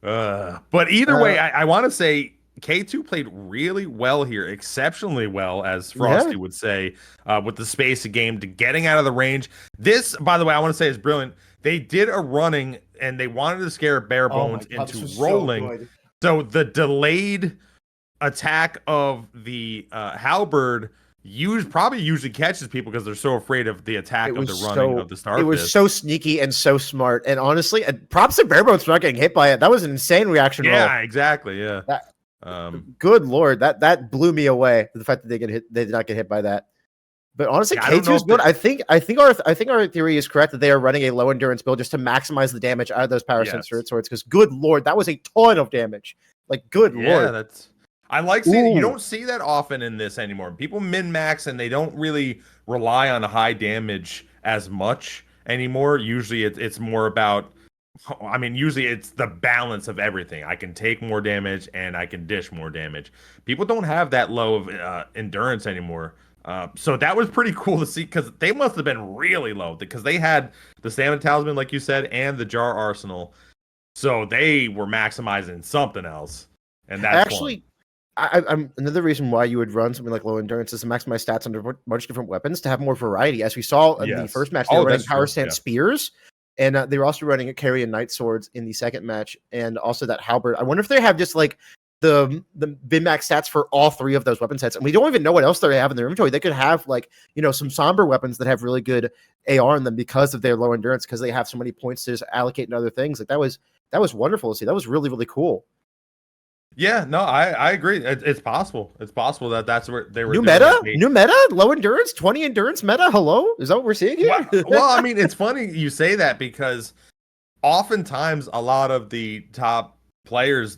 But either way, I want to say K2 played really well here, exceptionally well, as Frosty would say, with the space of game to getting out of the range. This, by the way, I want to say is brilliant. They did a running, and they wanted to scare Barebones into rolling. So the delayed attack of the halberd probably usually catches people because they're so afraid of the attack of the running of the Starfist. It was so sneaky and so smart. And honestly, props to Barebones for not getting hit by it. That was an insane reaction roll. Yeah, exactly. Yeah. Good Lord, that blew me away. The fact that they did not get hit by that. But honestly, K2 is good. I think our theory is correct that they are running a low endurance build just to maximize the damage out of those power sensor swords. Because good Lord, that was a ton of damage. Like, good Lord. I like seeing you don't see that often in this anymore. People min-max and they don't really rely on high damage as much anymore. Usually it's more about, usually it's the balance of everything. I can take more damage and I can dish more damage. People don't have that low of endurance anymore. So that was pretty cool to see because they must have been really low because they had the stamina talisman, like you said, and the jar arsenal. So they were maximizing something else. And that's actually I'm another reason why you would run something like low endurance is to maximize stats under a bunch of different weapons to have more variety. As we saw in the first match, they were running power stance spears, and they were also running a carry and knight swords in the second match, and also that halberd. I wonder if they have just like the min-max stats for all three of those weapon sets, and we don't even know what else they have in their inventory. They could have like some somber weapons that have really good AR in them because of their low endurance, because they have so many points to just allocate in other things. Like that was wonderful to see. That was really, really cool. Yeah, no, I agree. It's possible. It's possible that's where they were. New meta, low endurance, 20 endurance meta. Hello, is that what we're seeing here? Well, it's funny you say that because oftentimes a lot of the top players,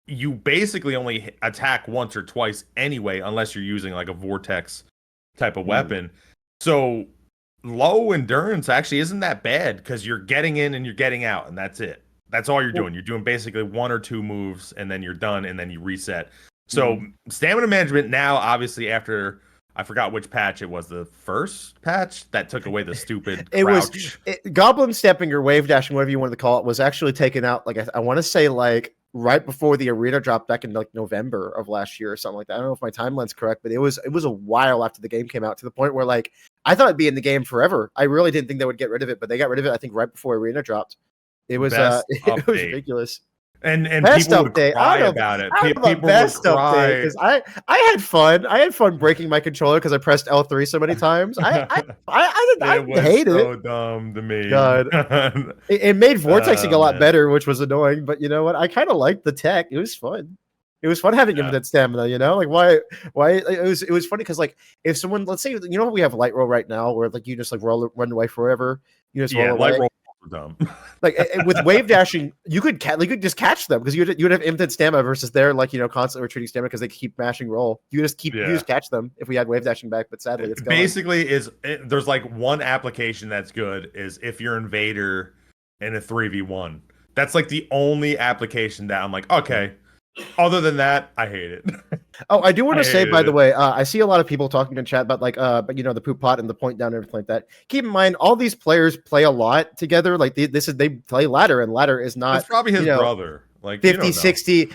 you basically only attack once or twice anyway, unless you're using like a vortex type of weapon. So low endurance actually isn't that bad because you're getting in and you're getting out, and that's it. That's all you're doing. You're doing basically one or two moves, and then you're done, and then you reset. So stamina management now, obviously, after I forgot which patch it was, the first patch that took away the stupid crouch. Goblin stepping or wave dashing, whatever you wanted to call it, was actually taken out. Like I want to say, like right before the arena dropped back in like November of last year or something like that. I don't know if my timeline's correct, but it was a while after the game came out, to the point where like I thought it'd be in the game forever. I really didn't think they would get rid of it, but they got rid of it. I think right before arena dropped. It was it was ridiculous. And people would cry about it. People best update because I had fun. I had fun breaking my controller because I pressed L3 so many times. I hate it. So dumb to me. God, it made vortexing a lot better, which was annoying. But you know what? I kind of liked the tech. It was fun. It was fun having Yeah. infinite stamina, you know? Like why it was funny because like if someone, let's say, you know, we have light roll right now where like you just like run away forever. You just roll away. Light roll are dumb. Like with wave dashing, you could just catch them because you'd have infinite stamina versus their like, you know, constantly retreating stamina because they keep mashing roll. You just catch them if we had wave dashing back, but sadly it's gone. Basically there's like one application that's good is if you're invader in a 3v1. That's like the only application that I'm like, okay. Other than that, I hate it. Oh, I do want to say, by the way, I see a lot of people talking in chat about like, but you know, the poop pot and the point down and everything like that. Keep in mind, all these players play a lot together. Like they play ladder, and ladder is not. It's probably his brother. Like 50, 60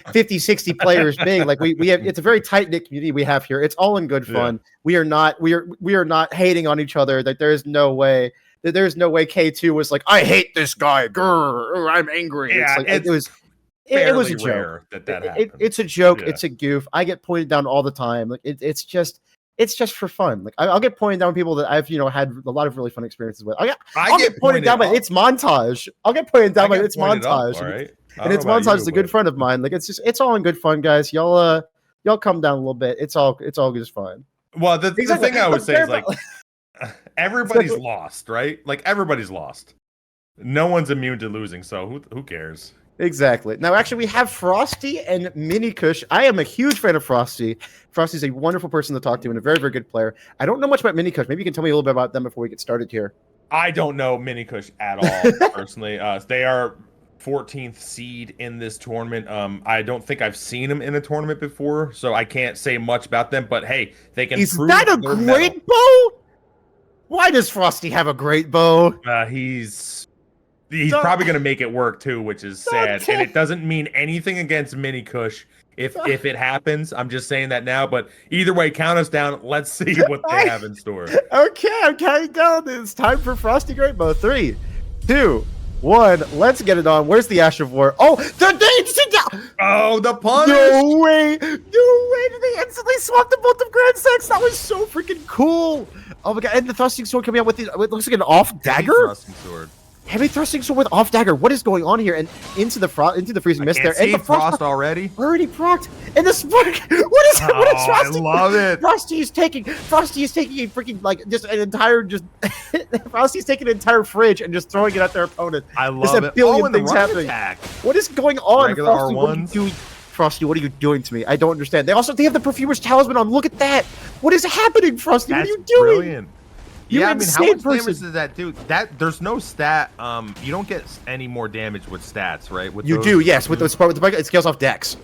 players big. Like we have, it's a very tight knit community we have here. It's all in good fun. Yeah. We are not hating on each other. That there's no way K2 was like, I hate this guy. Grr, I'm angry. Yeah, it was a joke. That happened. It's a joke. Yeah. It's a goof. I get pointed down all the time. Like it's just for fun. Like I'll get pointed down people that I've had a lot of really fun experiences with. I'll get pointed down by its montage. I'll get pointed down by its montage. All right. And its montage is a good friend of mine. Like it's all in good fun, guys. Y'all come down a little bit. It's all just fine. Well, the thing I would say is like everybody's lost, right? Like everybody's lost. No one's immune to losing, so who cares? Exactly. Now, actually, we have Frosty and minikush. I am a huge fan of Frosty. Frosty's a wonderful person to talk to and a very, very good player. I don't know much about minikush. Maybe you can tell me a little bit about them before we get started here. I don't know minikush at all, personally. They are 14th seed in this tournament. I don't think I've seen them in a tournament before, so I can't say much about them. But hey, they can. Is that a great bow? Why does Frosty have a great bow? He's probably going to make it work too, which is sad. And it doesn't mean anything against minikush if it happens. I'm just saying that now. But either way, count us down. Let's see what they have in store. Okay, I'm counting down. It's time for Frosty Great Bow. 3, 2, 1. Let's get it on. Where's the Ash of War? Oh, the punish! No way! No way! Did they instantly swap the both of Grand Sex? That was so freaking cool! Oh my god! And the thrusting sword coming out with it looks like an off dagger. Thrusting sword. Heavy thrusting sword with off dagger. What is going on here? And into the freezing mist there. And the frost already. Already procced. And the spark. What is that? What is Frosty? I love it. Frosty is taking a freaking like just an entire Frosty's taking an entire fridge and just throwing it at their opponent. I love There's a billion things happening. Attack. What is going on, Regular Frosty? R1s. What are you doing? Frosty, what are you doing to me? I don't understand. They have the Perfumer's Talisman on. Look at that. What is happening, Frosty? That's what are you doing? Brilliant. You're I mean, how much person. damage does that do? There's no stat. You don't get any more damage with stats, right? With you do, yes. With the it scales off dex.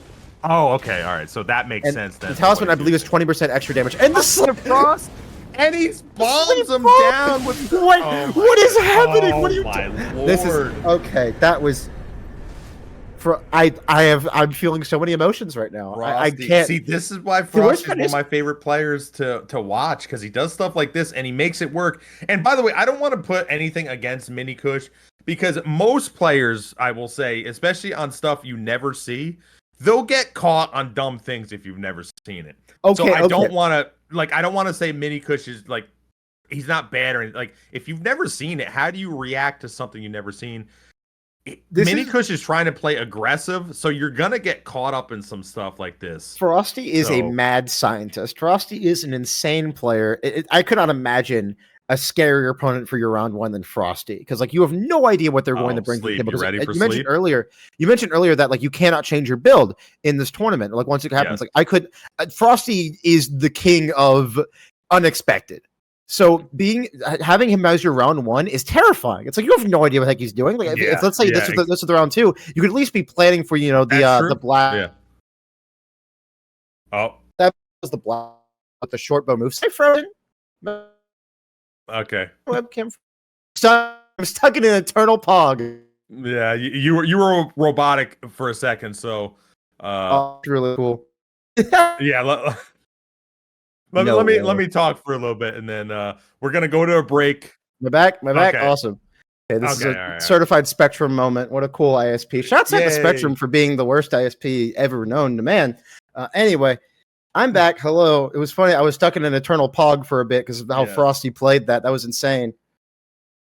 Oh, okay, all right. So that makes sense then. The talisman, I believe, is 20% extra damage. And the frost, and he bombs them down with what is happening? What are you doing? This is okay. That was. I'm feeling so many emotions right now. I can't see. This is why Frost is one of my favorite players to watch because he does stuff like this and he makes it work. And by the way, I don't want to put anything against minikush because most players, I will say, especially on stuff you never see, they'll get caught on dumb things if you've never seen it. Okay, so I don't want to say minikush is like he's not bad or anything. Like if you've never seen it, how do you react to something you've never seen? minikush is trying to play aggressive, so you're gonna get caught up in some stuff like this. Frosty is a mad scientist. Frosty is an insane player. I could not imagine a scarier opponent for your round one than Frosty, because like you have no idea what they're going to bring to the table. You mentioned earlier that like you cannot change your build in this tournament. Like once it happens, like Frosty is the king of unexpected. So having him as your round one is terrifying. It's like you have no idea what the heck he's doing. Like if let's say this is the round two, you could at least be planning for the black. Yeah. Oh, that was the black with the short bow move. Say Frozen. Okay. Webcam. I'm stuck in an eternal pog. Yeah, you were robotic for a second, so really cool. Yeah. Let me talk for a little bit, and then we're gonna go to a break. My back, okay. Awesome. Okay, this is a certified Spectrum moment. What a cool ISP! Shouts out to Spectrum for being the worst ISP ever known to man. Anyway, I'm back. Hello. It was funny. I was stuck in an eternal pog for a bit because of how Frosty played that. That was insane.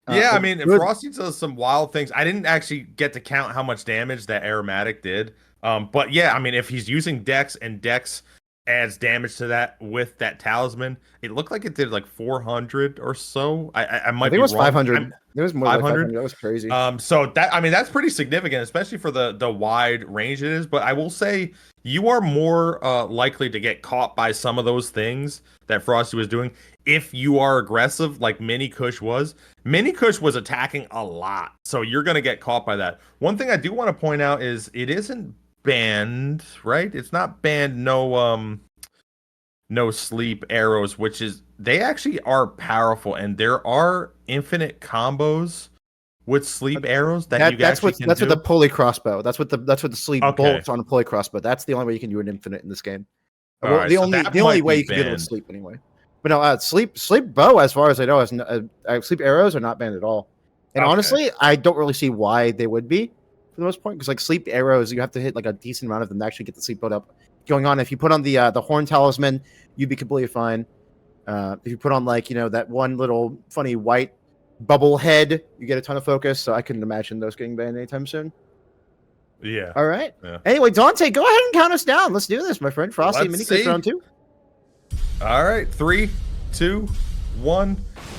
I mean, Frosty does some wild things. I didn't actually get to count how much damage that aromatic did. But yeah, I mean, if he's using Dex and Dex adds damage to that with that talisman, it looked like it did like 400 or so. I I might think it be was wrong. 500. It was more like 500. 500. That was crazy. So that I mean that's pretty significant, especially for the wide range it is. But I will say you are more likely to get caught by some of those things that Frosty was doing if you are aggressive, like minikush was. Minikush was attacking a lot, so you're gonna get caught by that. One thing I do want to point out is it isn't banned, right? It's not banned. No sleep arrows, which is they actually are powerful, and there are infinite combos with sleep arrows that you That's actually what can that's do. what the pulley crossbow. That's what the sleep Okay. bolts on a pulley crossbow. That's the only way you can do an infinite in this game. All Well, right, the so only that the only might way be you can do it with banned. sleep anyway. But no, sleep bow, as far as I know, is sleep arrows are not banned at all. And Okay. honestly, I don't really see why they would be for the most part, because like sleep arrows, you have to hit like a decent amount of them to actually get the sleep build up going on. If you put on the horn talisman, you'd be completely fine. If you put on like that one little funny white bubble head, you get a ton of focus. So I couldn't imagine those getting banned anytime soon. Yeah. All right. Yeah. Anyway, Dante, go ahead and count us down. Let's do this, my friend. Frosty and Let's minikush see. round 2. All right, 3, 2, 1.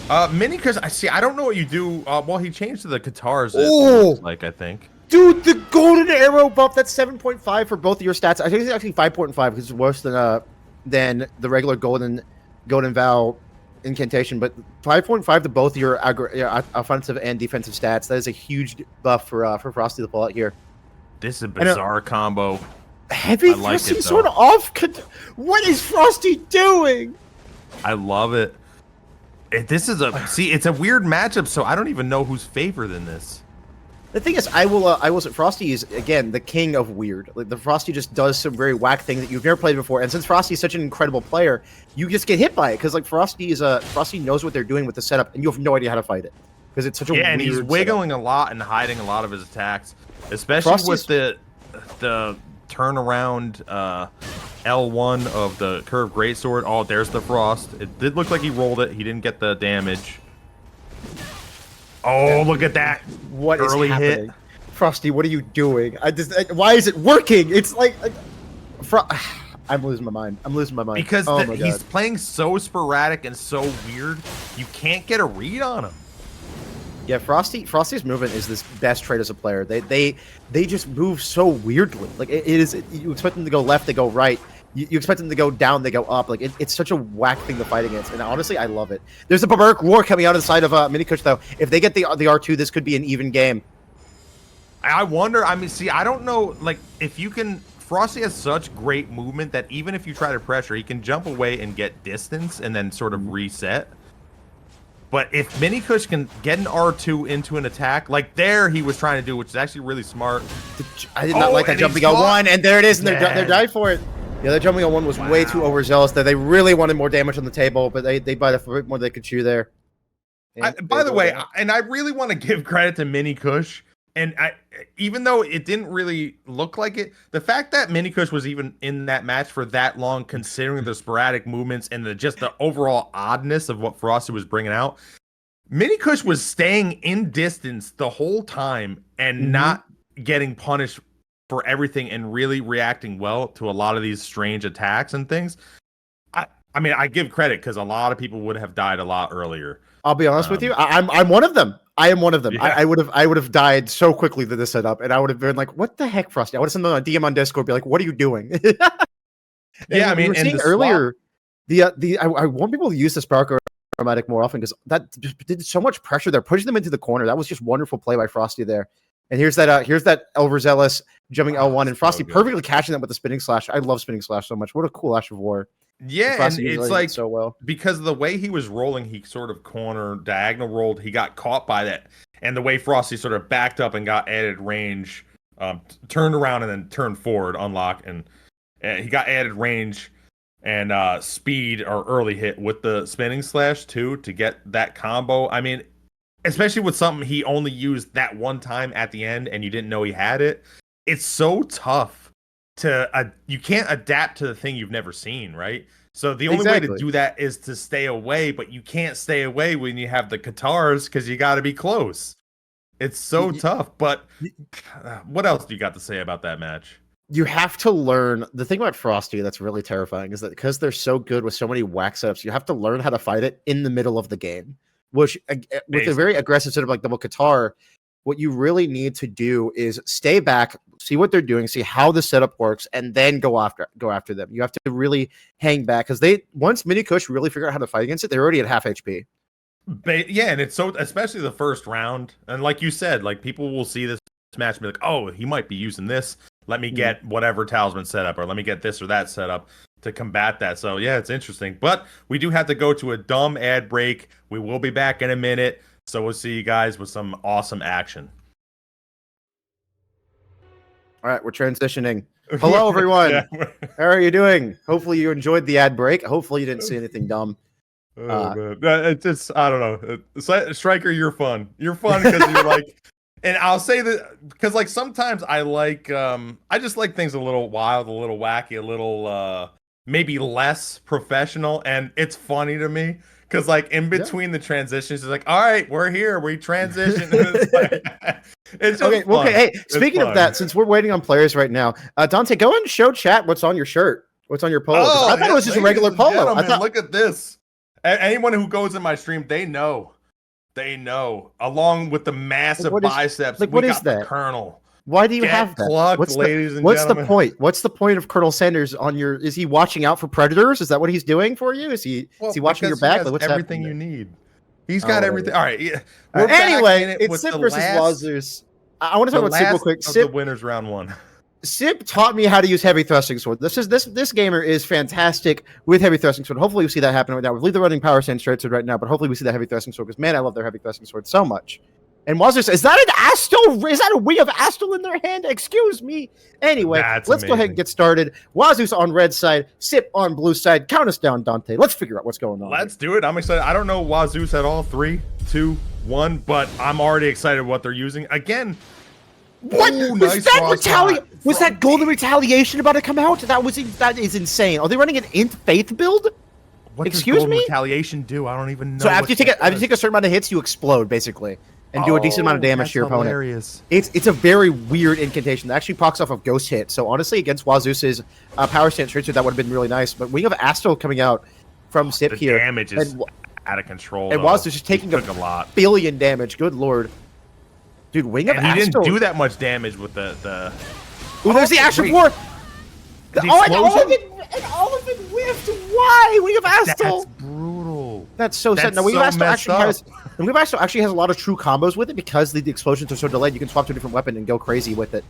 Minikush, I see. I don't know what you do. Well, he changed to the guitars. It looks like I think. Dude, the golden arrow buff, that's 7.5 for both of your stats. I think it's actually 5.5 because it's worse than the regular golden vow incantation, but 5.5 to both your offensive and defensive stats. That is a huge buff for Frosty to pull out here. This is a bizarre combo. Heavy I like thrusting it, sword though. off. What is Frosty doing? I love it. This is it's a weird matchup, so I don't even know who's favored in this. The thing is, I will say Frosty is again the king of weird. Like the Frosty just does some very whack things that you've never played before. And since Frosty is such an incredible player, you just get hit by it because like Frosty knows what they're doing with the setup, and you have no idea how to fight it because it's such a weird and he's wiggling setup. a lot and hiding a lot of his attacks, especially Frosty's- with the turnaround L1 of the curved greatsword. Oh, there's the frost. It did look like he rolled it. He didn't get the damage. Oh, look at that! What is early happening? hit. Frosty, what are you doing? Why is it working? It's like I'm losing my mind. Because oh my he's God. playing so sporadic and so weird, you can't get a read on him. Yeah, Frosty's movement is this best trait as a player. They just move so weirdly. Like it is. You expect them to go left, they go right. You expect them to go down, they go up. Like it's such a whack thing to fight against. And honestly, I love it. There's a barbaric roar coming out of the side of minikush though. If they get the R2, this could be an even game. I wonder. I mean, see, I don't know. Like, if you can, Frosty has such great movement that even if you try to pressure, he can jump away and get distance and then sort of reset. But if minikush can get an R2 into an attack, like there he was trying to do, which is actually really smart. I did not like that jumping on 1, and there it is, and they're dying for it. Yeah, that jumping on 1 was way too overzealous. There, they really wanted more damage on the table, but they bite a bit more than they could chew there. By the way, and I really want to give credit to minikush. And even though it didn't really look like it, the fact that minikush was even in that match for that long, considering the sporadic movements and just the overall oddness of what Frosty was bringing out, minikush was staying in distance the whole time and not getting punished for everything and really reacting well to a lot of these strange attacks and things. I mean, I give credit because a lot of people would have died a lot earlier. I'll be honest with you. I'm one of them. I am one of them. Yeah. I would have died so quickly to this setup, and I would have been like, "What the heck, Frosty?" I would have sent them a DM on Discord, be like, "What are you doing?" Yeah, I mean, we were seeing earlier. I want people to use the spark aromatic more often because that just did so much pressure. They're pushing them into the corner. That was just wonderful play by Frosty there. And here's that overzealous jumping L1, and Frosty perfectly catching that with the spinning slash. I love spinning slash so much. What a cool Ash of War. Yeah, and it's like so well because of the way he was rolling, he sort of diagonal rolled. He got caught by that, and the way Frosty sort of backed up and got added range, turned around and then turned forward, unlock, and he got added range and speed or early hit with the spinning slash too to get that combo. I mean, especially with something he only used that one time at the end, and you didn't know he had it. It's so tough. You can't adapt to the thing you've never seen, right? So the only way to do that is to stay away, but you can't stay away when you have the guitars because you got to be close. It's so tough. But what else do you got to say about that match? You have to learn. The thing about Frosty that's really terrifying is that because they're so good with so many whack setups, you have to learn how to fight it in the middle of the game. Which, with a very aggressive setup like double Qatar, what you really need to do is stay back, see what they're doing, see how the setup works, and then go after them. You have to really hang back because once minikush really figure out how to fight against it, they're already at half HP. Yeah, and it's so, especially the first round, and like you said, like people will see this match and be like, oh, he might be using this. Let me get whatever talisman set up, or let me get this or that set up to combat that. So yeah, it's interesting. But we do have to go to a dumb ad break. We will be back in a minute. So we'll see you guys with some awesome action. All right, we're transitioning. Hello, everyone. Yeah. How are you doing? Hopefully you enjoyed the ad break. Hopefully you didn't see anything dumb. Man. It's just, I don't know. Striker, you're fun. You're fun because you're like, and I'll say that because like sometimes I like, I just like things a little wild, a little wacky, a little maybe less professional, and it's funny to me. Because, like, in between the transitions, it's like, all right, we're here. We transition. It's like, it's just okay, fun. Okay, hey, speaking of that, since we're waiting on players right now, Dante, go and show chat what's on your shirt. What's on your polo. Oh, I thought it was just a regular polo. Look at this. Anyone who goes in my stream, they know. They know. Along with the massive biceps, like, what is that? The Colonel. Why do you have that? Clucked, what's the point? What's the point of Colonel Sanders on your? Is he watching out for predators? Is that what he's doing for you? Is he watching your back? He has what's everything you need. He's got everything. All right. Yeah. Anyway, it's Sip versus WaZeus. I want to talk about Sip real quick. Sip, the winners round 1. Sip taught me how to use heavy thrusting sword. This gamer is fantastic with heavy thrusting sword. Hopefully we see that happen right now. We believe they're running power stand straight sword right now, but hopefully we see that heavy thrusting sword because man, I love their heavy thrusting sword so much. And WaZeus, is that an Astal? Is that a wing of Astal in their hand? Excuse me. Anyway, let's go ahead and get started. WaZeus on red side, Sip on blue side. Count us down, Dante. Let's figure out what's going on. Let's do it. I'm excited. I don't know WaZeus at all. 3, 2, 1, but I'm already excited what they're using. Again, what was that Was that golden retaliation about to come out? That is insane. Are they running an int faith build? What does golden retaliation do? I don't even know. So after you take a certain amount of hits, you explode basically. And do a decent amount of damage to your opponent. It's a very weird incantation that actually procs off of Ghost Hit. So honestly, against WaZeus's power stance straight that would have been really nice. But Wing of Astal coming out from Sip here. Damage is out of control. And WaZeus just taking a lot. Billion damage. Good lord. Dude, Wing of Astal. He didn't do that much damage with the Ooh, there's the Ash of War. And all of it whiffed. Why? Wing of Astal. That's brutal. That's so sad. Now, Wing of Astal actually has a lot of true combos with it because the explosions are so delayed. You can swap to a different weapon and go crazy with it.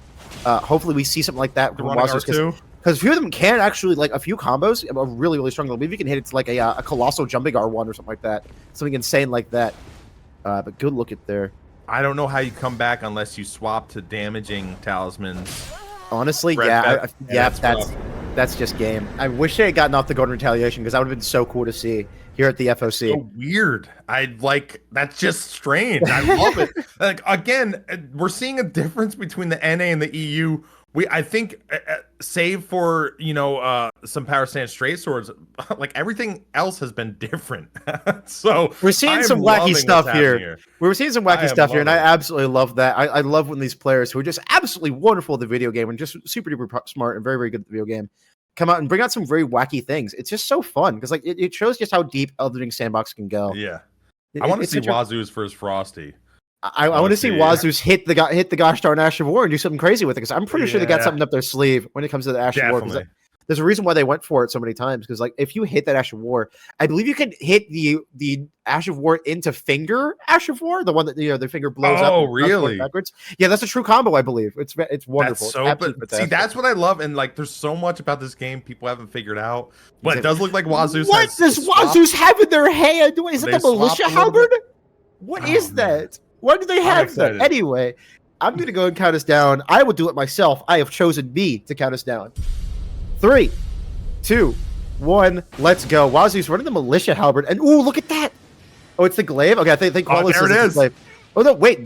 Hopefully, we see something like that from WaZeus because a few of them can actually like a few combos are really really strong. Maybe you can hit it to like a colossal jumping R1 or something like that, something insane like that. But good look at there. I don't know how you come back unless you swap to damaging talismans. Honestly, that's just game. I wish they had gotten off the golden retaliation because that would have been so cool to see here at the FOC. So weird. That's just strange. I love it. Like again, we're seeing a difference between the NA and the EU. I think, save for some power stand straight swords, like everything else has been different. So we're seeing some wacky stuff here. We're seeing some wacky stuff here, and I absolutely love that. I love when these players who are just absolutely wonderful at the video game and just super duper smart and very very good at the video game come out and bring out some very wacky things. It's just so fun because like it shows just how deep Elden Ring Sandbox can go. Yeah, I want to see WaZeus versus Frosty. I want to see WaZeus hit the gosh darn Ash of War and do something crazy with it because I'm pretty sure they got something up their sleeve when it comes to the Ash of War. There's a reason why they went for it so many times because like if you hit that Ash of War, I believe you can hit the Ash of War into finger Ash of War, the one that their finger blows up. Oh, really? Backwards. Yeah, that's a true combo, I believe. It's wonderful. See, that's what I love, and like there's so much about this game people haven't figured out. But it does look like WaZeus. What does WaZeus have in their hand? Is it the militia halberd? What is that? Why do they have that? Anyway, I'm going to go and count us down. I will do it myself. I have chosen me to count us down. 3, 2, 1, let's go. WaZeus running the militia halberd. And, ooh, look at that. Oh, it's the glaive? Okay, I think there it is. The oh, no, wait.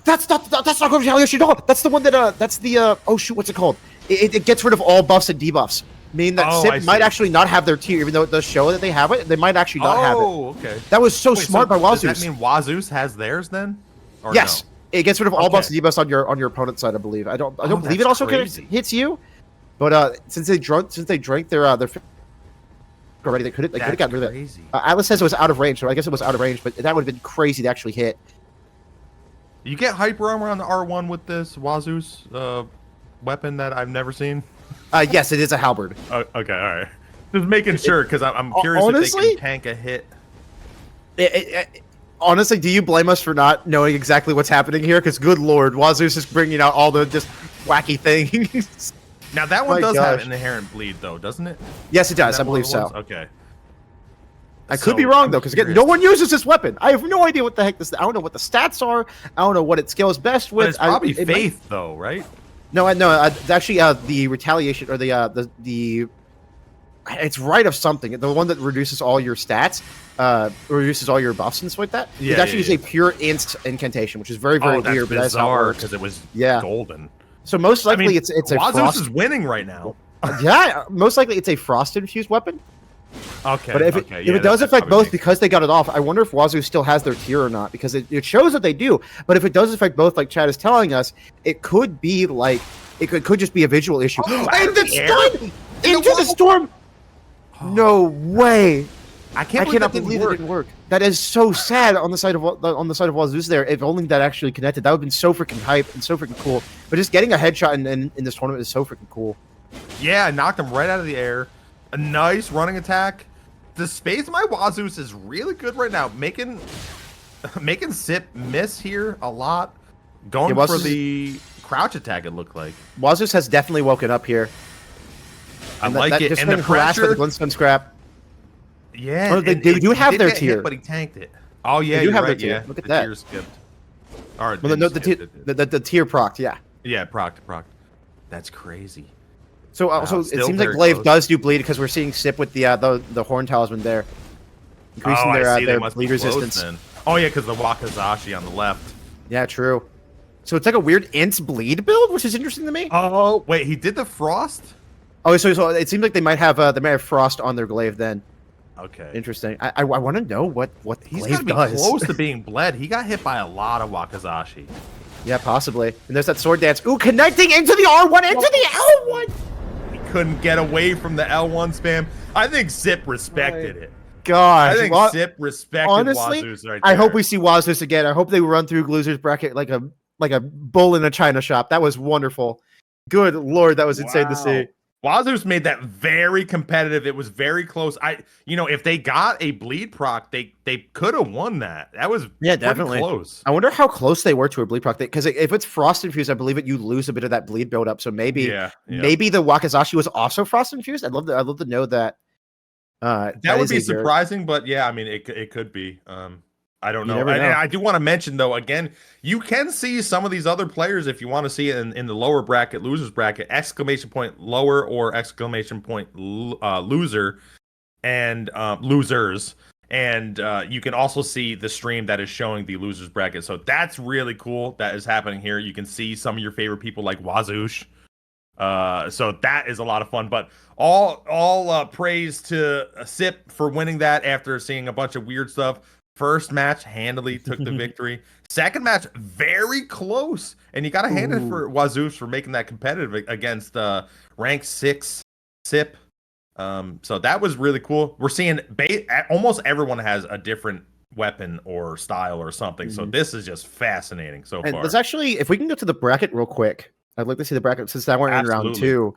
That's not good retaliation at all. That's the one that, that's the, oh, shoot, what's it called? It gets rid of all buffs and debuffs. Meaning that Sip might actually not have their tier, even though it does show that they have it. They might actually not have it. Oh, okay. That was so smart by WaZeus. Does that mean WaZeus has theirs then? Yes. It gets rid of all Okay. buffs and debuffs on your opponent's side, I believe. I don't believe that's it also crazy. hits you. But since they drank their already, they could have gotten rid of it. Crazy. Atlas says it was out of range, so I guess it was out of range, but that would have been crazy to actually hit. You get hyper armor on the R1 with this WaZeus weapon that I've never seen. Yes, it is a halberd. Okay, all right. Just making sure because I'm curious honestly, if they can tank a hit. Honestly, do you blame us for not knowing exactly what's happening here? Because good lord, WaZeus is bringing out all the just wacky things. Now that one My does have gosh. an inherent bleed though, doesn't it? Yes, it does. Is that I believe one of so. the ones? Okay. I could be So, wrong I'm though, because again, curious. no one uses this weapon. I have no idea what the heck this. I don't know what the stats are. I don't know what it scales best with. But it's probably it might- faith though, right? No, it's actually the retaliation or the it's right of something. The one that reduces all your stats, reduces all your buffs and stuff like that. Yeah, it actually yeah, is a pure incantation, which is very Oh, that's weird. But that's how it bizarre works. because it was Yeah. golden. So most likely I mean, it's a WaZeus frost. is winning right now. Yeah, most likely it's a frost infused weapon. Okay. But if it does affect both because they got it off, I wonder if WaZeus still has their tier or not, because it shows that they do. But if it does affect both, like Chad is telling us, it could be like it could just be a visual issue. Oh, and the yeah. storm into the storm. No way! I I cannot believe it didn't work. That is so sad on the side of WaZeus there. If only that actually connected, that would have been so freaking hype and so freaking cool. But just getting a headshot in this tournament is so freaking cool. Yeah, knocked him right out of the air. A nice running attack. The space my WaZeus is really good right now, making Sip miss here a lot. Going Yeah, for WaZeus- the crouch attack, it looked like. WaZeus has definitely woken up here. I And like that it. just And the been harassed by the pressure. Glintstone scrap. Yeah, Oh, they and do he have did their get hit, tier. but he tanked it. Oh yeah, They do you're have right. their tier. Yeah, Look at the that. tier skipped. Or Well, no, the tier proc, yeah. Yeah, proc. That's crazy. So, Wow, so it still seems like very Glaive close. does do bleed because we're seeing Sip with the Horn Talisman there, increasing I see, they their must be bleed close resistance. then. Oh yeah, because the Wakazashi on the left. Yeah, true. So it's like a weird int bleed build, which is interesting to me. Oh wait, he did the frost. Oh, so it seems like they might have Frost on their Glaive then. Okay. Interesting. I want to know what He's Glaive got to be does. close to being bled. He got hit by a lot of Wakazashi. Yeah, possibly. And there's that sword dance. Ooh, connecting into the R1, into the L1. He couldn't get away from the L1 spam. I think Zip respected it. Gosh, I think well, Zip respected honestly, WaZeus right there. I hope we see WaZeus again. I hope they run through Loser's bracket like a bull in a china shop. That was wonderful. Good lord, that was insane to see. WaZeus made that very competitive. It was very close. If they got a bleed proc, they could have won that. That was pretty definitely close. I wonder how close they were to a bleed proc, because if it's frost infused, I believe you lose a bit of that bleed buildup. So maybe maybe the Wakazashi was also frost infused. I'd love to know that. That would be surprising, but yeah, I mean, it could be. I don't know. I do want to mention though, again, you can see some of these other players if you want to see it in the lower bracket, losers bracket, exclamation point lower or exclamation point loser and losers. And you can also see the stream that is showing the losers bracket. So that's really cool that is happening here. You can see some of your favorite people like WaZeus. So that is a lot of fun, but all praise to Sip for winning that after seeing a bunch of weird stuff. First match handily took the victory. Second match very close, and you got to hand it for WaZeus for making that competitive against rank 6 Sip. So that was really cool. We're seeing almost everyone has a different weapon or style or something. So this is just fascinating so far. There's actually, if we can go to the bracket real quick, I'd like to see the bracket since that we're in round 2.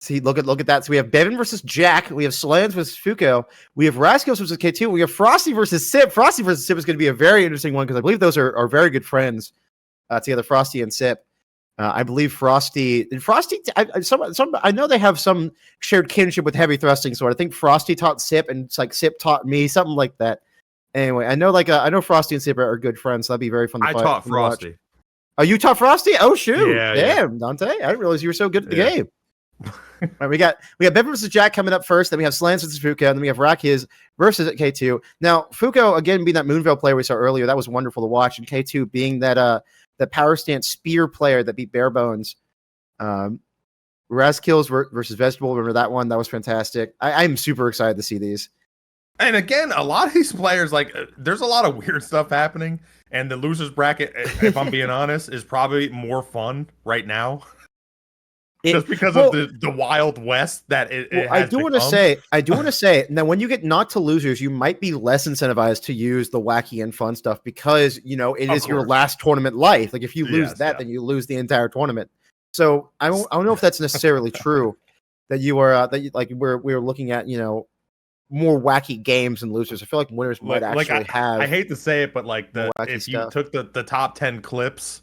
See, look at that. So we have Beven versus Jackk. We have Slandz versus Fuuko. We have Raskos versus K2. We have Frosty versus Sip. Frosty versus Sip is going to be a very interesting one because I believe those are very good friends together, Frosty and Sip. I believe Frosty. I know they have some shared kinship with heavy thrusting sword. I think Frosty taught Sip, and it's like Sip taught me, something like that. Anyway, I know Frosty and Sip are good friends. So that'd be very fun to fight. I taught Frosty. Oh, you taught Frosty? Oh shoot! Yeah, damn, Dante! I didn't realize you were so good at the game. All right, we got Beven versus Jackk coming up first. Then we have Slandz versus Fuuko. And then we have Rakiz versus K2. Now Fuuko again being that Moonveil player we saw earlier, that was wonderful to watch. And K2 being that power stance spear player that beat Barebones. Razkills versus Vegetable. Remember that one? That was fantastic. I'm super excited to see these. And again, a lot of these players, like, there's a lot of weird stuff happening, and the losers bracket, if I'm being honest, is probably more fun right now, just because of the Wild West that it has I do want to say, now when you get not to losers, you might be less incentivized to use the wacky and fun stuff because it is your last tournament life. Like if you lose then you lose the entire tournament. So I don't know if that's necessarily true that you are we're looking at more wacky games than losers. I feel like winners might actually have. I hate to say it, but like if you took the top 10 clips,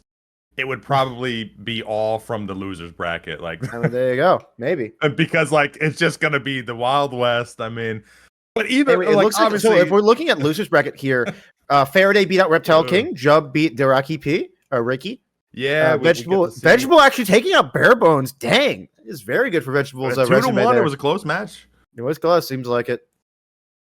it would probably be all from the losers bracket. Like, I mean, there you go, maybe because like it's just gonna be the Wild West. I mean, but either it looks like, so if we're looking at losers bracket here, Faraday beat out ReptileKing, Jub beat DarikiP or Ricky. Yeah, vegetable actually taking out Barebones. Dang, it's very good for vegetables. 2-1. It was a close match. It was close. Seems like it.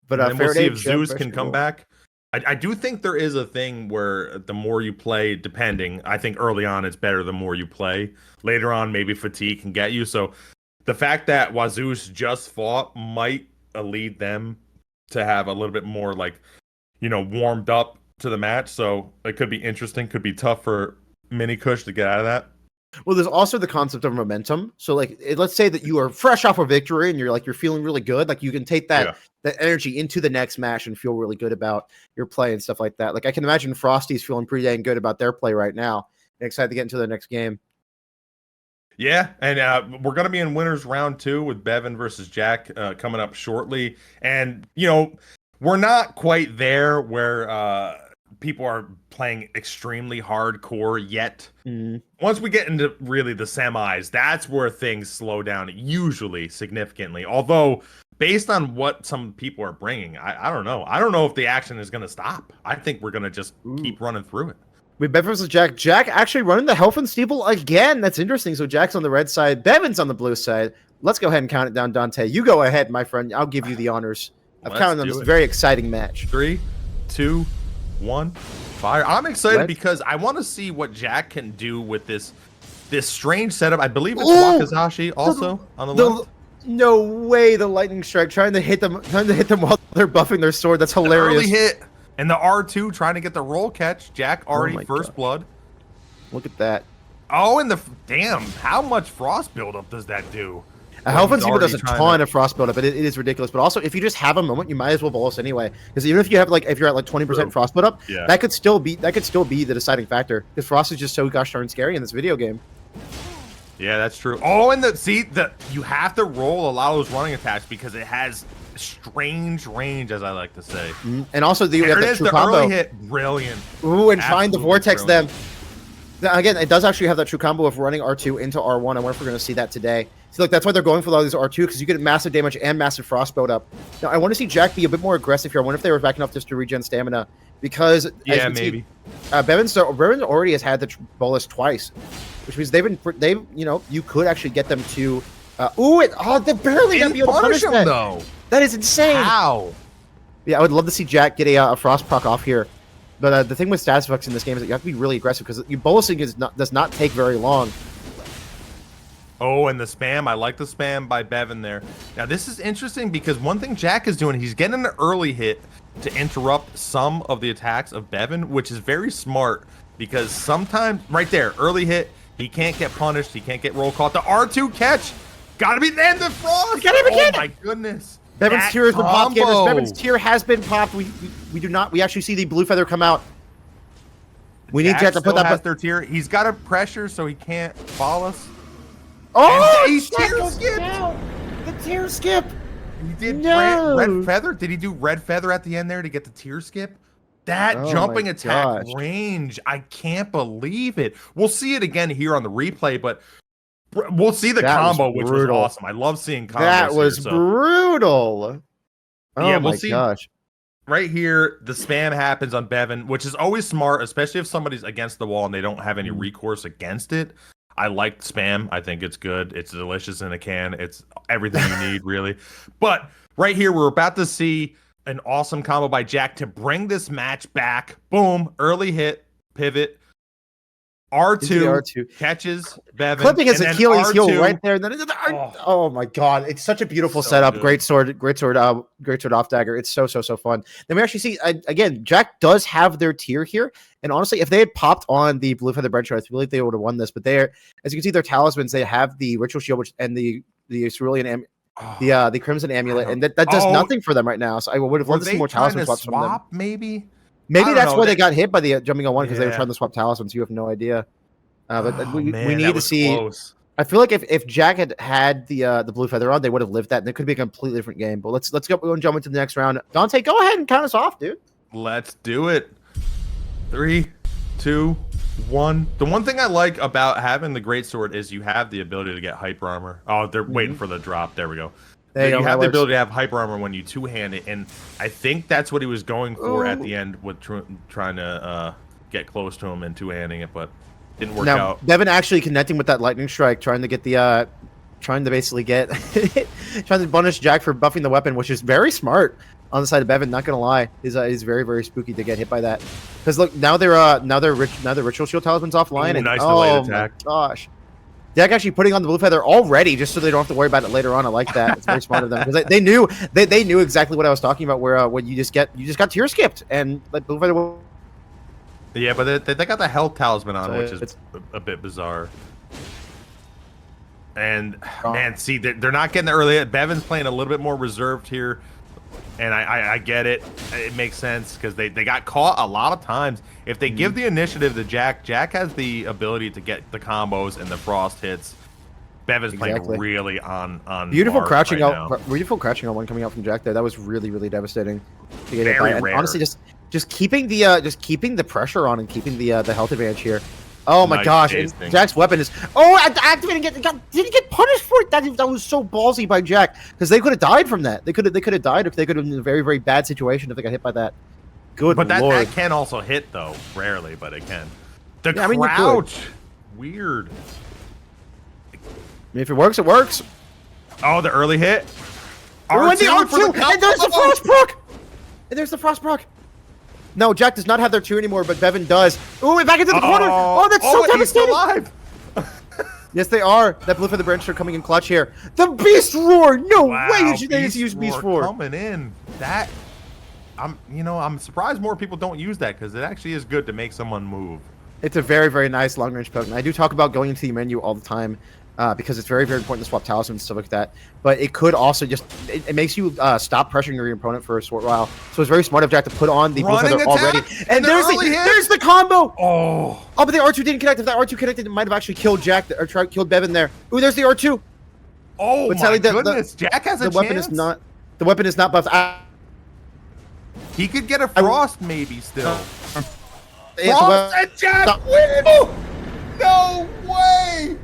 But we'll see if Zeus can come back. I do think there is a thing where the more you play, depending, I think early on it's better the more you play. Later on, maybe fatigue can get you. So the fact that WaZeus just fought might lead them to have a little bit more warmed up to the match. So it could be interesting, could be tough for minikush to get out of that. Well, there's also the concept of momentum. So, let's say that you are fresh off a victory and you're feeling really good. Like, you can take that energy into the next match and feel really good about your play and stuff like that. Like, I can imagine Frosty's feeling pretty dang good about their play right now and excited to get into the next game. Yeah, and we're going to be in winners round 2 with Beven versus Jackk coming up shortly. And, we're not quite there where people are playing extremely hardcore yet. Once we get into really the semis, that's where things slow down, usually significantly. Although, based on what some people are bringing, I don't know. I don't know if the action is going to stop. I think we're going to just keep running through it. We Beven versus Jackk. Jackk actually running the health and steeple again. That's interesting. So Jack's on the red side. Beven's on the blue side. Let's go ahead and count it down, Dante. You go ahead, my friend. I'll give you the honors of counting on this very exciting match. 3, 2, 1, fire. I'm excited because I want to see what Jackk can do with this strange setup. I believe it's Wakazashi also on the left. No way, the lightning strike trying to hit them while they're buffing their sword. That's hilarious. The early hit and the R2 trying to get the roll catch. Jackk already first blood. Look at that. Oh, and damn, how much frost buildup does that do? A health and steeple does a ton of frost buildup, but it is ridiculous. But also, if you just have a moment, you might as well bolus anyway. Because even if you have if you're at 20% frost buildup, that could still be the deciding factor. Because frost is just so gosh darn scary in this video game. Yeah, that's true. Oh, and you have to roll a lot of those running attacks because it has strange range, as I like to say. And also you have that true combo. Early hit, brilliant. Ooh, and trying to vortex them. Again, it does actually have that true combo of running R2 into R1. I wonder if we're going to see that today. So that's why they're going for a lot of these R2, because you get massive damage and massive frost buildup. Now, I want to see Jackk be a bit more aggressive here. I wonder if they were backing off just to regen stamina, because maybe. Beven already has had the bolus twice, which means you could actually get them to. They're barely going to be able to punish them though. That is insane. How? Yeah, I would love to see Jackk get a frost proc off here. But the thing with status effects in this game is that you have to be really aggressive because your bolusing does not take very long. Oh, and the spam. I like the spam by Beven there. Now, this is interesting because one thing Jackk is doing, he's getting an early hit to interrupt some of the attacks of Beven, which is very smart because sometimes, right there, early hit, he can't get punished. He can't get roll caught. The R2 catch. Gotta be then the frost. Oh, my goodness. Beven's tier has been popped, gamers. Beven's tier has been popped. We actually see the blue feather come out. We need Jackk to put that. Has their tier. He's got a pressure, so he can't follow us. Oh, he's tier skipped. The tier skip. He did red feather. Did he do red feather at the end there to get the tier skip? That jumping attack range, I can't believe it. We'll see it again here on the replay, but we'll see the combo, which was awesome. I love seeing combos. That was brutal. Oh yeah, my gosh. Right here, the spam happens on Beven, which is always smart, especially if somebody's against the wall and they don't have any recourse against it. I like spam. I think it's good. It's delicious in a can. It's everything you need, really. But right here, we're about to see an awesome combo by Jackk to bring this match back. Boom, early hit, pivot. R2 catches Beven. Clipping his and then Achilles heel R2 right there. And then, oh my god, it's such a beautiful setup. good. Great sword off dagger. It's so fun. Then we actually see again, Jackk does have their tier here. And honestly, if they had popped on the blue feather branch, I feel like they would have won this. But they're, as you can see, their talismans, they have the ritual shield, and the cerulean the crimson amulet, and that does nothing for them right now. So I would have loved to see more talisman swaps from them. Maybe that's why they got hit by the jumping on one, because they were trying to swap talismans. You have no idea. But we need to see. Close. I feel like if Jackk had the blue feather on, they would have lived that, and it could be a completely different game. But let's go and jump into the next round. Dante, go ahead and count us off, dude. Let's do it. 3, 2, 1. The one thing I like about having the greatsword is you have the ability to get hyper armor. Oh, they're waiting for the drop. There we go. You have the ability to have hyper armor when you two-hand it, and I think that's what he was going for at the end with trying to get close to him and two-handing it, but didn't work out. Beven actually connecting with that lightning strike, trying to get the trying to basically get trying to punish Jackk for buffing the weapon, which is very smart on the side of Beven. Not gonna lie, is very spooky to get hit by that. Because look, now they're ritual shield talisman's offline. And nice delayed attack. My gosh, Jackk actually putting on the blue feather already, just so they don't have to worry about it later on. I like that. It's very smart of them, because they knew exactly what I was talking about. Where when you just got tier skipped, and like blue feather. Yeah, but they got the health talisman on, which is a bit bizarre. And man, see, they're not getting the early hit. Beven's playing a little bit more reserved here, and I get it. It makes sense, because they got caught a lot of times. If they give the initiative to Jackk, Jackk has the ability to get the combos and the frost hits. Beven's playing really on beautiful crouching out, beautiful crouching out one coming out from Jackk there. That was really devastating to get hit by. And honestly, just keeping the pressure on and keeping the health advantage here. Oh my gosh! Jack's weapon is activating it. Did he get punished for it? That was so ballsy by Jackk, because they could have died from that. They could have died if they could have been in a very bad situation if they got hit by that. Good lord! But that can also hit though, rarely, but it can. The crouch, weird. If it works, it works. Oh, the early hit. R2, and there's the frost proc. And there's the frost proc. No, Jackk does not have their 2 anymore, but Beven does. Ooh, back into the corner. Oh, that's so devastating. Alive. Yes, they are. That blue feather branch are coming in clutch here. The beast roar. No way did they use beast roar coming in. That I'm surprised more people don't use that, because it actually is good to make someone move. It's a very nice long range poke. And I do talk about going into the menu all the time, because it's very important to swap talismans and stuff like that. But it could also just it makes you stop pressuring your opponent for a short while. So it's very smart of Jackk to put on the blue feather already. And there's the combo. Oh, but the R2 didn't connect. If that R2 connected, it might have actually killed Jackk or killed Beven there. Ooh, there's the R2. Oh my goodness, Jackk has a chance. The weapon is not buffed. He could get a frost maybe still. Frost and Jackk win! No way!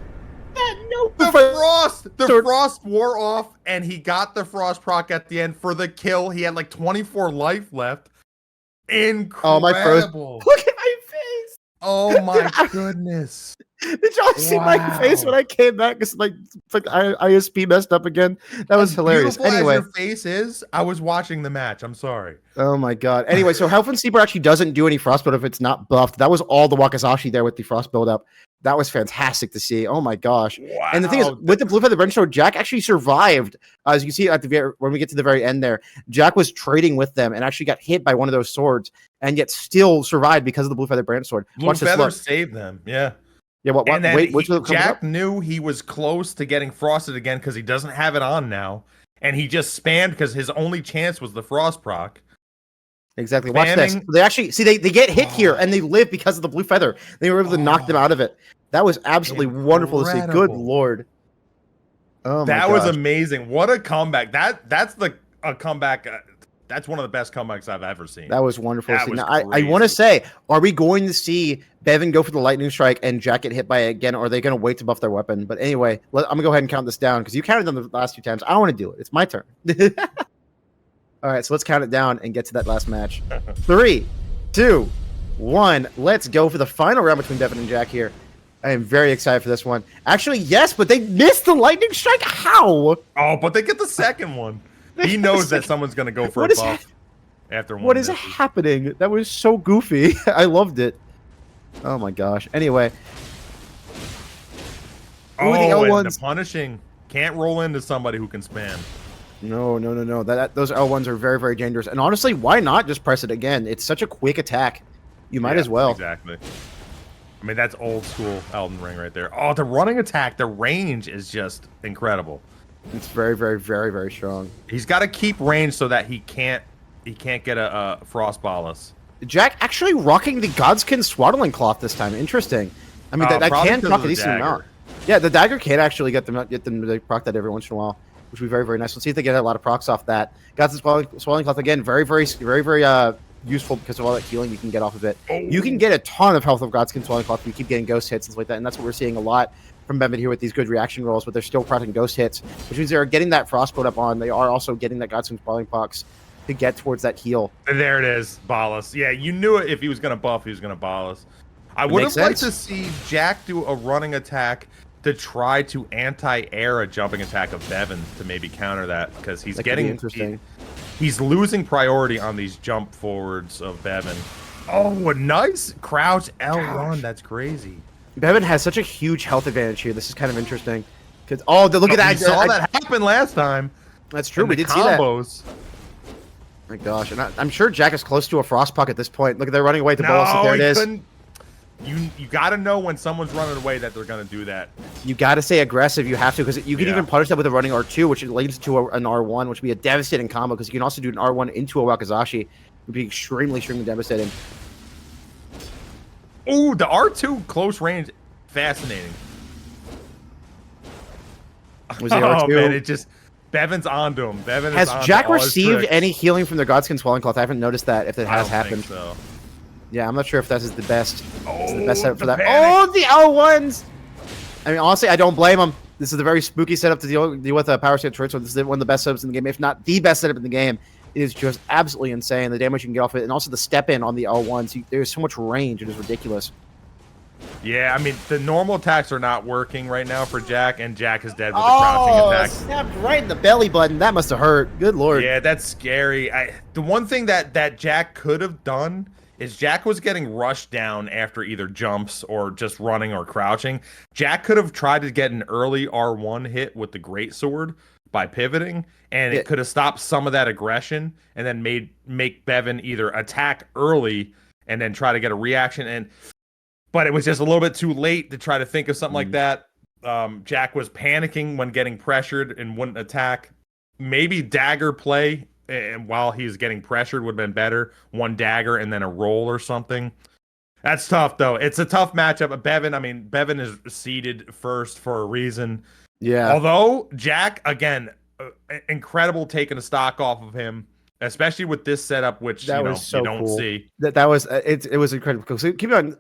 The frost wore off, and he got the frost proc at the end for the kill. He had like 24 life left. Incredible! Oh, my look at my face! Oh my goodness! Did y'all see my face when I came back? It's like ISP messed up again. That was hilarious. Anyway, as your face is, I was watching the match. I'm sorry. Oh my god. Anyway, so Helfen Sleeper actually doesn't do any frost build if it's not buffed. That was all the Wakizashi there with the frost build up. That was fantastic to see. Oh my gosh. Wow. And the thing is, with the blue feather branch sword, Jackk actually survived. As you can see at when we get to the very end there, Jackk was trading with them and actually got hit by one of those swords, and yet still survived because of the blue feather branch sword. Blue feather saved them. Yeah. Yeah, Jackk knew he was close to getting frosted again, because he doesn't have it on now, and he just spammed because his only chance was the frost proc. Exactly. Watch this. They actually they get hit here, and they live because of the blue feather. They were able to knock them out of it. That was absolutely wonderful to see. Good lord. Oh my that was amazing. What a comeback. That's a comeback. That's one of the best comebacks I've ever seen. That was wonderful to see. Now, I want to say, are we going to see Beven go for the lightning strike and Jackk get hit by it again, or are they going to wait to buff their weapon? But anyway, I'm going to go ahead and count this down, because you counted them the last 2 times. I don't want to do it. It's my turn. All right, so let's count it down and get to that last match. 3, 2, 1. Let's go for the final round between Beven and Jackk here. I am very excited for this one. Actually, yes, but they missed the lightning strike. How? Oh, but they get the second one. He knows that someone's going to go for a buff after one. What is happening? That was so goofy. I loved it. Oh my gosh. Anyway. Oh, the and L1s. the punishing. Can't roll into somebody who can spam. No. Those L1s are very, very dangerous. And honestly, why not just press it again? It's such a quick attack. You might as well. Exactly. I mean, that's old school Elden Ring right there. Oh, the running attack, the range is just incredible. It's very, very, very, very strong. He's got to keep range so that he can't get a Frost Bolus. Jackk actually rocking the Godskin swaddling cloth this time. Interesting. I mean, that can proc a decent amount. Yeah, the dagger can actually get them to proc that every once in a while, which would be very, very nice. Let's see if they get a lot of procs off that. Godskin swaddling cloth again, very, very, very, very useful because of all that healing you can get off of it. Oh. You can get a ton of health of Godskin swaddling cloth if you keep getting ghost hits and stuff like that, and that's what we're seeing a lot from Beven here with these good reaction rolls, but they're still procking ghost hits, which means they're getting that frostbolt up on. They are also getting that Godskin swaddling cloth to get towards that heal. And there it is, Bolus. Yeah, you knew it. If he was going to buff, he was going to Bolus. I would have liked to see Jackk do a running attack to try to anti-air a jumping attack of Beven to maybe counter that, because he's getting interesting. He's losing priority on these jump forwards of Beven. Oh, a nice crouch L1. Gosh. That's crazy. Beven has such a huge health advantage here. This is kind of interesting. Because look at that! We saw that happen last time. That's true. We did see that. My gosh, and I'm sure Jackk is close to a frost puck at this point. Look, they're running away to Bolus. There it is. You got to know when someone's running away that they're going to do that. You got to stay aggressive. You have to, because you can even punish that with a running R2, which leads to an R1, which would be a devastating combo. Because you can also do an R1 into a Wakizashi. It would be extremely, extremely devastating. Ooh, the R2 close range, fascinating. Was the R2? Man, it just Beven's onto him. Beven has Jackk received any healing from the Godskin Swaddling Cloth? I haven't noticed that if it has happened. Think so. Yeah, I'm not sure if that is the best. The best setup for that. Oh, the L1s! I mean, honestly, I don't blame him. This is a very spooky setup to deal with a power stance turret. So this is one of the best setups in the game, if not the best setup in the game. It is just absolutely insane. The damage you can get off it, and also the step in on the L1s. There's so much range. It is ridiculous. Yeah, I mean, the normal attacks are not working right now for Jackk, and Jackk is dead with the crouching attack. Snapped right in the belly button. That must have hurt. Good lord. Yeah, that's scary. The one thing that Jackk could have done is Jackk was getting rushed down after either jumps or just running or crouching. Jackk could have tried to get an early R1 hit with the greatsword by pivoting, and it could have stopped some of that aggression, and then make Beven either attack early and then try to get a reaction. But it was just a little bit too late to try to think of something like that. Jackk was panicking when getting pressured and wouldn't attack. Maybe dagger play, and while he's getting pressured would have been better. One dagger and then a roll or something. That's tough, though. It's a tough matchup. Beven, I mean, Beven is seeded first for a reason. Yeah. Although Jackk, again, incredible taking a stock off of him, especially with this setup, which you don't see. That was it was incredible. So keep on,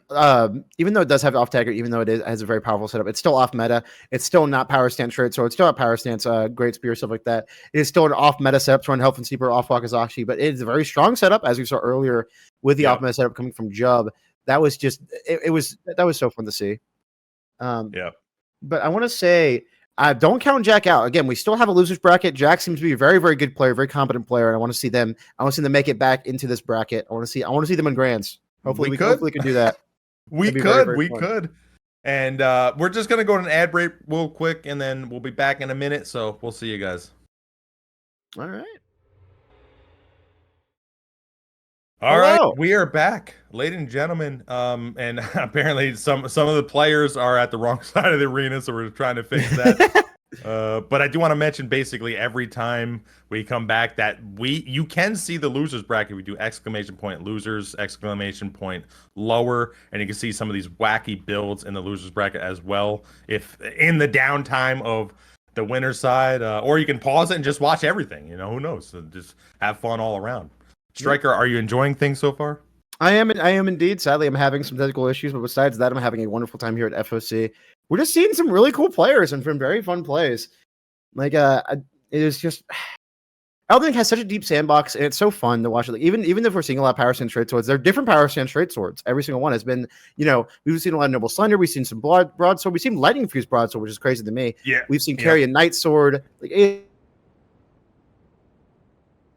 even though it does have off dagger, even though it has a very powerful setup, it's still off meta. It's still not power stance shred, so it's still not power stance great spear, stuff like that. It is still an off meta setup to run health and sleeper off Wakizashi, but it is a very strong setup, as we saw earlier with the off meta setup coming from Jub. That was just that was so fun to see. But I want to say, don't count Jackk out. Again, we still have a losers bracket. Jackk seems to be a very, very good player, very competent player, and I want to see them. I want to see them make it back into this bracket. I want to see them in grands. Hopefully, we can do that. we could. And we're just gonna go to an ad break real quick, and then we'll be back in a minute. So we'll see you guys. All right. All right, we are back, ladies and gentlemen. And apparently some of the players are at the wrong side of the arena, so we're trying to fix that. But I do want to mention, basically every time we come back, that you can see the losers bracket. We do exclamation point losers, exclamation point lower, and you can see some of these wacky builds in the losers bracket as well. If in the downtime of the winner's side, or you can pause it and just watch everything. Who knows? So just have fun all around. Striker, are you enjoying things so far? I am indeed. Sadly, I'm having some technical issues, but besides that, I'm having a wonderful time here at FOC. We're just seeing some really cool players and some very fun plays. Like, it is just Elden has such a deep sandbox, and it's so fun to watch it. Like, even if we're seeing a lot of power stance straight swords, they're different power stance straight swords. Every single one has been, we've seen a lot of Noble Slender, we've seen some broadsword, we've seen lightning fused broadsword, which is crazy to me. Yeah, we've seen Carrion Knight Sword.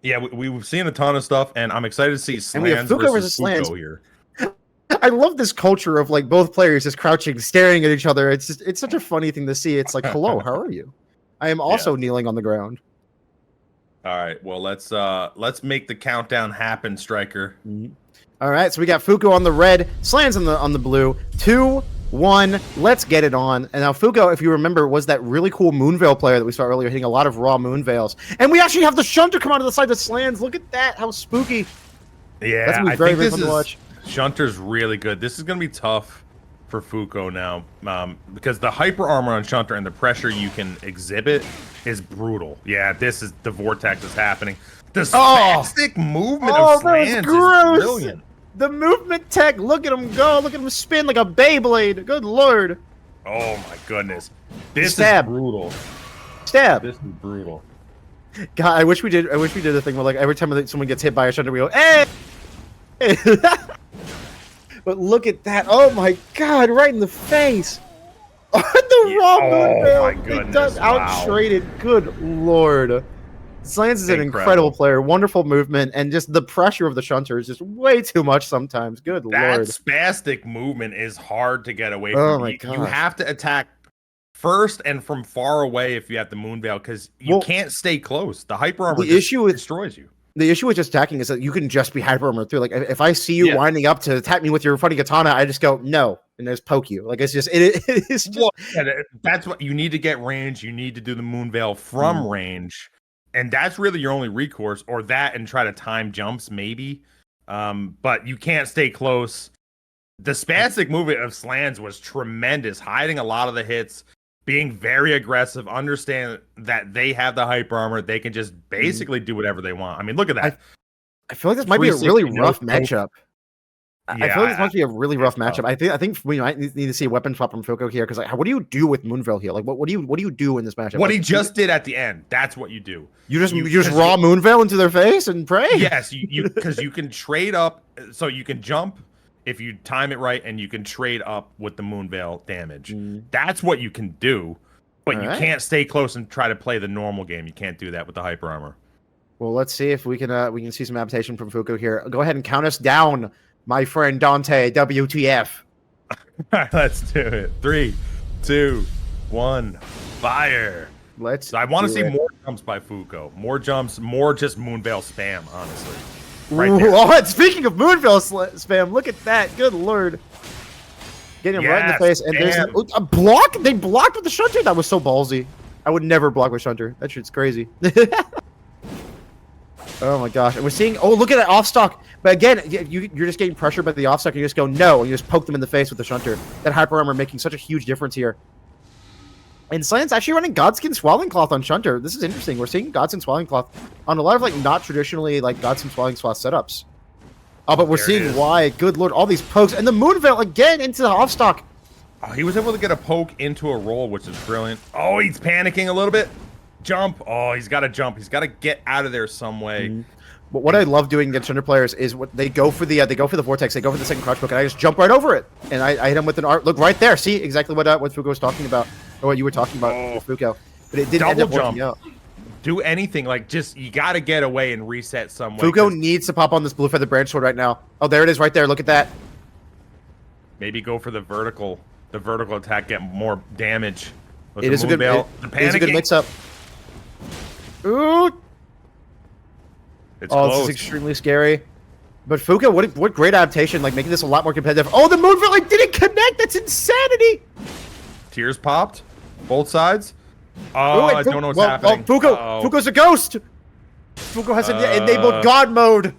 Yeah, we've seen a ton of stuff, and I'm excited to see Slandz and we have Fuuko versus Fuuko here. I love this culture of like both players just crouching, staring at each other. It's such a funny thing to see. It's like, hello, how are you? I am also kneeling on the ground. All right, well let's make the countdown happen, Striker. All right, so we got Fuuko on the red, Slandz on the blue. 2, 1, let's get it on. And now Fuuko, if you remember, was that really cool Moonveil player that we saw earlier, hitting a lot of raw Moonveils. And we actually have the Shunter come out of the side of Slandz. Look at that, how spooky. Yeah, that's gonna be very, very fun to watch. Shunter's really good. This is gonna be tough for Fuuko now, because the hyper armor on Shunter and the pressure you can exhibit is brutal. Yeah, this is the vortex is happening. The spastic movement of Slandz is brilliant. The movement tech, look at him go, look at him spin like a Beyblade. Good lord. Oh my goodness. This is brutal. Stab. This is brutal. God, I wish we did a thing where like every time someone gets hit by a Shunter, we go, hey! But look at that. Oh my god, right in the face. The raw Moonveil. Oh my goodness. Out-traded. Good lord. Slandz is an incredible player, wonderful movement, and just the pressure of the Shunter is just way too much sometimes. Good lord. That spastic movement is hard to get away from. Oh my god. You have to attack first and from far away if you have the Moonveil, because you can't stay close. The hyper armor destroys you. The issue with just attacking is that you can just be hyper armored through. Like if I see you winding up to attack me with your funny katana, I just go no and just poke you. Like it's just that's what you need to get range. You need to do the Moonveil from range. And that's really your only recourse, or that and try to time jumps maybe. But you can't stay close. The spastic movement of Slandz was tremendous, hiding a lot of the hits, being very aggressive, understand that they have the hyper armor. They can just basically do whatever they want. I mean, look at that. I feel like this might be a really rough matchup. I feel like this might be a really rough matchup. I think we might need to see a weapon swap from Fuuko here, because like, what do you do with Moonveil here? Like, what do you do in this matchup? What like, he just did at the end. That's what you do. You just raw Moonveil into their face and pray. Yes, because you can trade up, so you can jump if you time it right, and you can trade up with the Moonveil damage. That's what you can do, but you can't stay close and try to play the normal game. You can't do that with the hyper armor. Well, let's see if we can see some adaptation from Fuuko here. Go ahead and count us down, my friend Dante. WTF? All right, let's do it. 3, 2, 1, fire. I want to see more jumps by Fuuko. More jumps, more just Moonveil spam, honestly. Right there. Oh, and speaking of Moonveil spam, look at that. Good lord. Getting him right in the face. And there's a block. They blocked with the Shunter. That was so ballsy. I would never block with Shunter. That shit's crazy. Oh my gosh. And we're seeing, oh, look at that offstock. But again, you're just getting pressured by the offstock. You just go, no. And you just poke them in the face with the Shunter. That hyper armor making such a huge difference here. And Slandz actually running Godskin Swallowing Cloth on Shunter. This is interesting. We're seeing Godskin Swallowing Cloth on a lot of like not traditionally like Godskin Swallowing Cloth setups. Oh, but we're seeing why. Good lord, all these pokes. And the Moonveil again into the offstock. Oh, he was able to get a poke into a roll, which is brilliant. Oh, he's panicking a little bit. Jump. Oh, he's got to jump. He's got to get out of there some way. But what I love doing against Shunter players is what they go for the vortex. They go for the second crouch poke, and I just jump right over it. And I hit him with an art. Look right there. See exactly what Fuuko was talking about, or what you were talking about with Fuuko. But it didn't end up working out. Do anything, like just you got to get away and reset some way. Fuuko needs to pop on this blue feather branch sword right now. Oh, there it is, right there. Look at that. Maybe go for the vertical attack, get more damage. It is a good mix-up. Ooh. It's close. This is extremely scary. But Fuuko, what great adaptation, like making this a lot more competitive. Oh, the Moonveil like didn't connect. That's insanity. Tears popped, both sides. Oh, I don't know what's happening. Fuuko's a ghost. Fuuko has enabled God mode.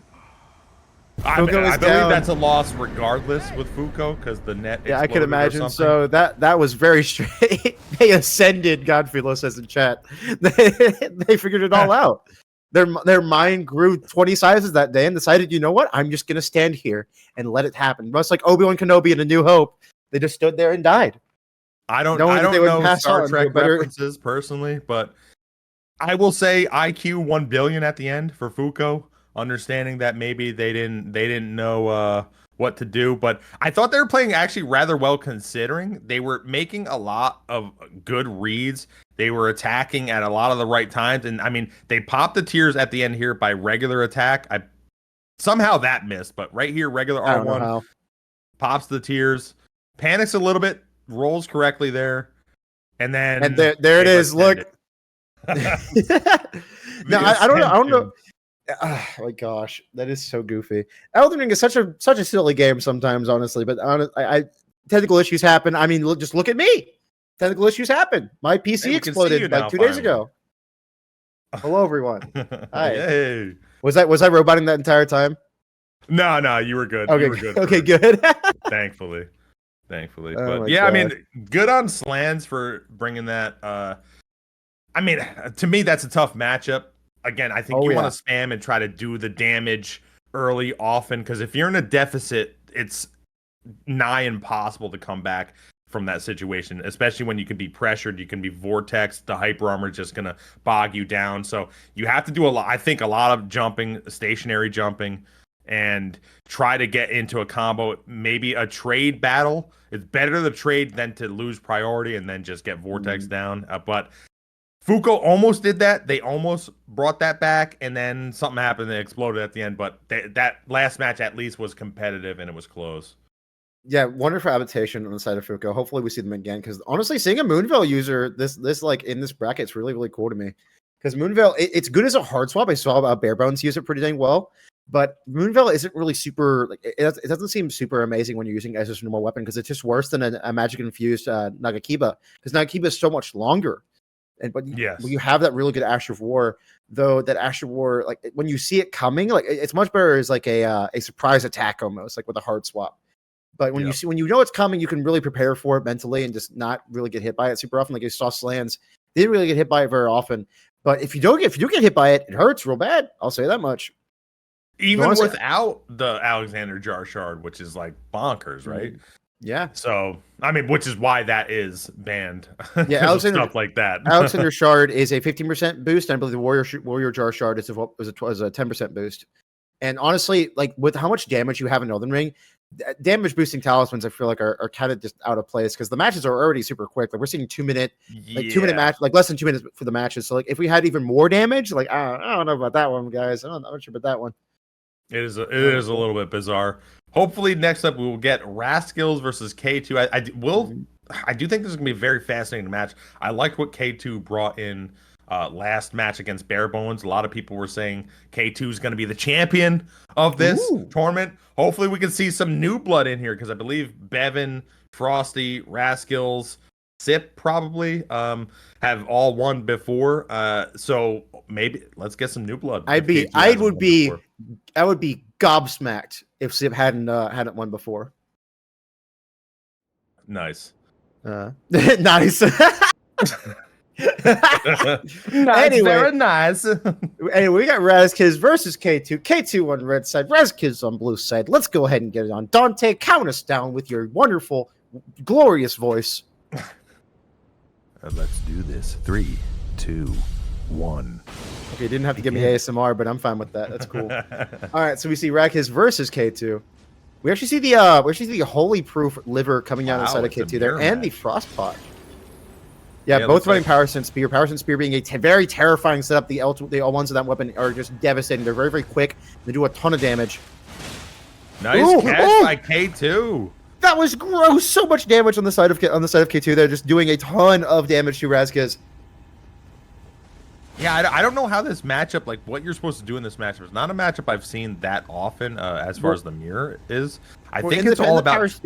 I believe that's a loss regardless with Fuuko, because the net. Yeah, I could imagine. So that was very straight. They ascended. Godfrey says in chat. They figured it all out. Their mind grew 20 sizes that day and decided, you know what? I'm just gonna stand here and let it happen. Much like Obi-Wan Kenobi in A New Hope, they just stood there and died. I don't know Star Trek references personally, but I will say IQ 1 billion at the end for Fuuko, understanding that maybe they didn't know what to do, but I thought they were playing actually rather well, considering they were making a lot of good reads. They were attacking at a lot of the right times, and I mean, they popped the tears at the end here by regular attack. Somehow that missed, but right here, regular R1. pops the tears, panics a little bit, rolls correctly there, and then there it is. Look. No, I don't know. I don't know. Oh my gosh, that is so goofy. Elden Ring is such a silly game sometimes, honestly. But technical issues happen. I mean, just look at me. Technical issues happen. My PC exploded like 2 days ago. Hello, everyone. Hi. Hey. Was I roboting that entire time? No, you were good. Okay, you were good. Okay, good. Thankfully. Oh But yeah, God. I mean, good on Slandz for bringing that. I mean, to me, that's a tough matchup. Again, I think you want to spam and try to do the damage early, often, because if you're in a deficit, it's nigh impossible to come back from that situation, especially when you can be pressured, you can be vortex, the hyper armor is just gonna bog you down. So you have to do a lot. I think a lot of jumping, stationary jumping, and try to get into a combo, maybe a trade battle. It's better to trade than to lose priority and then just get vortex down. But Fuuko almost did that. They almost brought that back, and then something happened. They exploded at the end. But that last match at least was competitive, and it was close. Yeah, wonderful adaptation on the side of Fuuko. Hopefully we see them again, because honestly, seeing a Moonveil user this like in this bracket is really, really cool to me. Because Moonveil, it's good as a hard swap. I saw Barebones use it pretty dang well. But Moonveil isn't really super, like, it doesn't seem super amazing when you're using it as just a normal weapon, because it's just worse than a magic infused Nagakiba, because Nagakiba is so much longer. But you have that really good Ash of War, though. That Ash of War, like when you see it coming, like it's much better as like a surprise attack almost, like with a hard swap. But when you know it's coming, you can really prepare for it mentally and just not really get hit by it super often. Like you saw Slandz, they didn't really get hit by it very often. But if you do get hit by it, it hurts real bad. I'll say that much. Even without the Alexander Jar Shard, which is like bonkers, right? Yeah. So, I mean, which is why that is banned. Yeah, Alexander, stuff like that. Alexander Shard is a 15% boost, and I believe the Warrior Jar Shard is a 10% boost. And honestly, like with how much damage you have in Elden Ring, damage boosting talismans I feel like are kind of just out of place, because the matches are already super quick. Like we're seeing 2 minute, like 2 minute match, like less than 2 minutes for the matches. So like if we had even more damage, like I don't know about that one, guys. I'm not sure about that one. It is a little bit bizarre. Hopefully next up we will get Rascals versus K2. I do think this is gonna be a very fascinating match. I liked what K2 brought in last match against Barebones. A lot of people were saying K2 is going to be the champion of this tournament. Hopefully we can see some new blood in here, because I believe Beven, Frosty, Rascals, Sip probably have all won before. So maybe let's get some new blood. I would be gobsmacked if Sip hadn't won before. Nice. Nice. Anyway, very nice. Anyway, we got Razkiz versus K2. K2 on red side, Razkiz on blue side. Let's go ahead and get it on. Dante, count us down with your wonderful, glorious voice. Let's do this. 3, 2, 1. Okay, you didn't have to give me ASMR, but I'm fine with that. That's cool. All right, so we see Razkiz versus K2. We actually see the Holy Proof liver coming down inside of K2 there, and the Frostpot. Yeah, both running Power Stance Spear. Power Stance Spear being a very terrifying setup. The L1s of that weapon are just devastating. They're very, very quick. They do a ton of damage. Nice catch by K2. That was gross. So much damage on the side of K2. They're just doing a ton of damage to Razkiz. Yeah, I don't know how this matchup, like what you're supposed to do in this matchup. It's not a matchup I've seen that often as far as the mirror is. I think it's all about...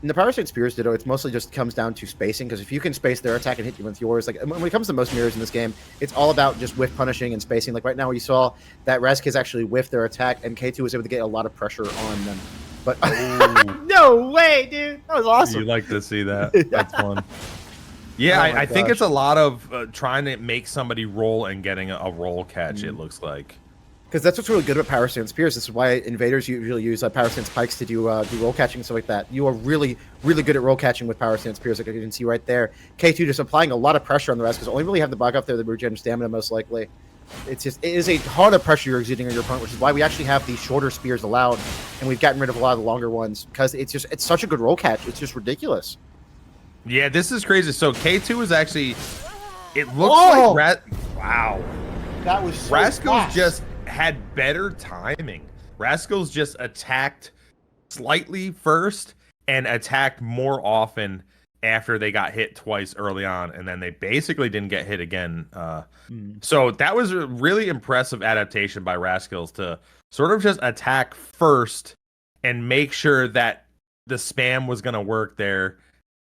In the Power Stance Spears Ditto, it mostly just comes down to spacing, because if you can space their attack and hit you with yours, like when it comes to most mirrors in this game, it's all about just whiff punishing and spacing. Like right now, you saw that Razkiz actually whiffed their attack, and K2 was able to get a lot of pressure on them. But no way, dude, that was awesome. You like to see that? That's fun. Yeah, I think it's a lot of trying to make somebody roll and getting a roll catch. It looks like. Because that's what's really good about Power Stance Spears. This is why invaders usually use Power Stance Pikes to do roll catching and stuff like that. You are really, really good at roll catching with Power Stance Spears, like you can see right there. K2 just applying a lot of pressure on the rest, because only really have the block up there that regen stamina most likely. It is a ton of pressure you're exuding on your opponent, which is why we actually have these shorter spears allowed, and we've gotten rid of a lot of the longer ones, because it's such a good roll catch. It's just ridiculous. Yeah, this is crazy. So K2 is actually, it looks like wow. That was so Rascals just had better timing. Rascals just attacked slightly first, and attacked more often after they got hit twice early on, and then they basically didn't get hit again. So that was a really impressive adaptation by Rascals to sort of just attack first and make sure that the spam was going to work there,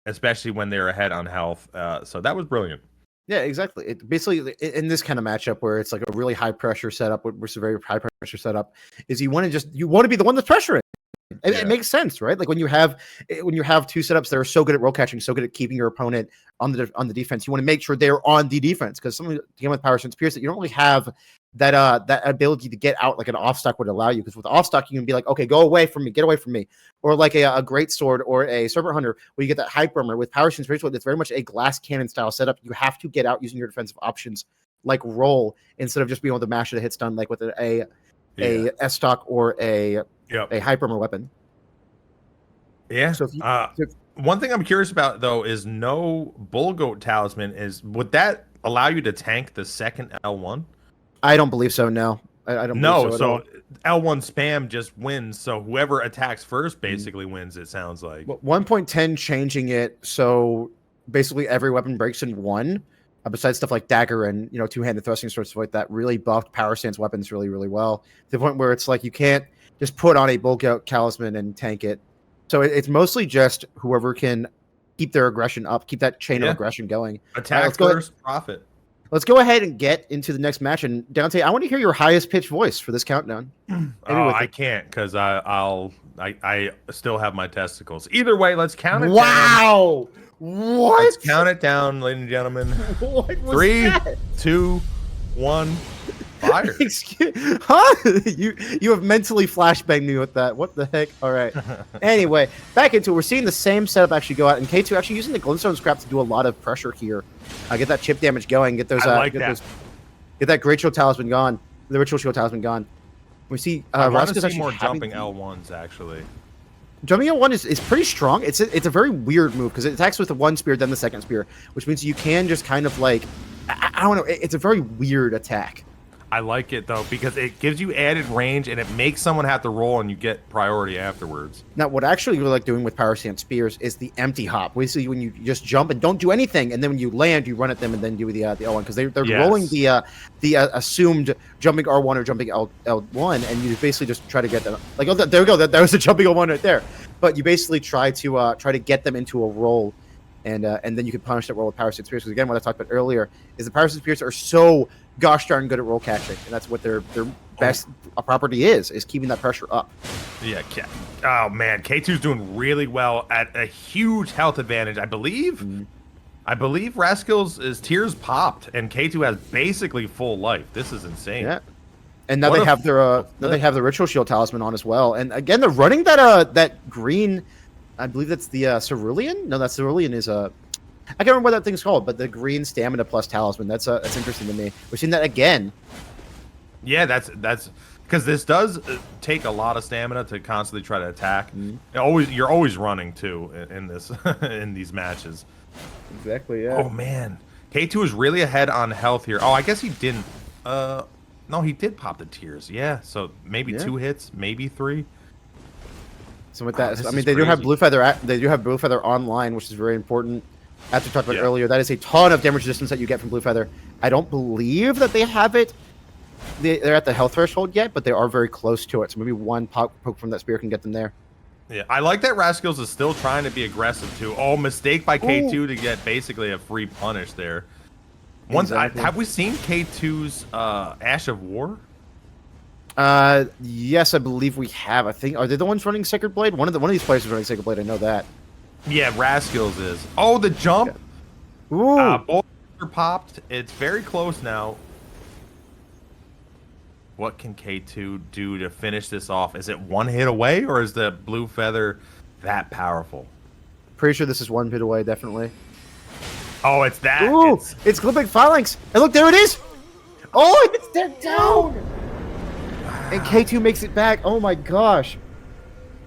especially when they're ahead on health. So that was brilliant. Yeah, exactly. It basically in this kind of matchup where it's like a really high pressure setup versus a very high pressure setup, is you want to be the one that's pressuring. It makes sense, right? Like when you have two setups that are so good at roll catching, so good at keeping your opponent on the defense, you want to make sure they're on the defense, because some of the game with Power Stance Pierce that you don't really have that ability to get out like an off stock would allow you, because with off stock you can be like, okay, go away from me, get away from me, or like a great sword or a serpent hunter where you get that hype armor. With Power Stance Pierce, it's very much a glass cannon style setup. You have to get out using your defensive options like roll, instead of just being able to mash the hit stun like with a S stock or a hype armor weapon. Yeah. So one thing I'm curious about though is no Bull Goat Talisman. Would that allow you to tank the second L1? I don't believe so. No, I don't. No, believe so L1 spam just wins. So whoever attacks first basically wins. It sounds like 1.10 changing it so basically every weapon breaks in one. Besides stuff like dagger and two-handed thrusting swords like that, really buffed Power Stance weapons really, really well, to the point where it's like you can't just put on a Bull Goat Talisman and tank it. So it's mostly just whoever can keep their aggression up, keep that chain of aggression going. Attack first, profit. Let's go ahead and get into the next match. And Dante, I want to hear your highest pitched voice for this countdown. I can't, because I still have my testicles. Either way, let's count it down. Wow! What? Let's count it down, ladies and gentlemen. What was 3, that? 2, 1, fire. You have mentally flashbanged me with that. What the heck? All right. Anyway, back into it. We're seeing the same setup actually go out, and K2 actually using the glintstone scrap to do a lot of pressure here. Get that chip damage going. Get those. Get that great shield talisman gone. The ritual shield talisman gone. We see. I want to see more jumping L1s actually. Jumping L1 is pretty strong. It's a very weird move because it attacks with the one spear, then the second spear, which means you can just kind of like, I don't know. It's a very weird attack. I like it though because it gives you added range and it makes someone have to roll and you get priority afterwards. Now, what I actually really like doing with Power Stance Spears is the empty hop. Basically, when you just jump and don't do anything, and then when you land, you run at them and then do the L1 because they're rolling the assumed jumping R1 or jumping L1, and you basically just try to get them. Like, oh, there we go. That was a jumping L1 right there. But you basically try to get them into a roll. And then you can punish that roll with Power Stance Spears. Because again, what I talked about earlier is the Power Stance Spears are so gosh darn good at roll catching, and that's what their best property is keeping that pressure up. Yeah. Oh man, K2's doing really well at a huge health advantage. I believe Rascals' tears popped, and K2 has basically full life. This is insane. Yeah. And now they have the ritual shield talisman on as well. And again, they're running that green. I believe that's the cerulean. No, that cerulean is a. I can't remember what that thing's called, but the green stamina plus talisman. That's interesting to me. We've seen that again. Yeah, that's because this does take a lot of stamina to constantly try to attack. You're always running too in this in these matches. Exactly. Yeah. Oh man, K2 is really ahead on health here. Oh, I guess he didn't. No, he did pop the tears. Yeah, so maybe 2 hits, maybe 3. So with that, I mean, they do have Blue Feather. They do have Blue Feather online, which is very important. As we talked about earlier, that is a ton of damage resistance that you get from Blue Feather. I don't believe that they have it. They're at the health threshold yet, but they are very close to it. So maybe one poke from that spear can get them there. Yeah, I like that Rascals is still trying to be aggressive too. Oh, mistake by K2 to get basically a free punish there. Have we seen K2's Ash of War? Yes, I believe we have. I think are they the ones running Sacred Blade? One of these players is running Sacred Blade. I know that. Yeah, Rascals is. Oh, the jump. Yeah. Ooh. Both are popped. It's very close now. What can K2 do to finish this off? Is it one hit away, or is the Blue Feather that powerful? Pretty sure this is one hit away, definitely. Oh, it's that. Ooh, it's Clipping Phalanx. And look, there it is. Oh, they're down. And K2 makes it back. Oh my gosh.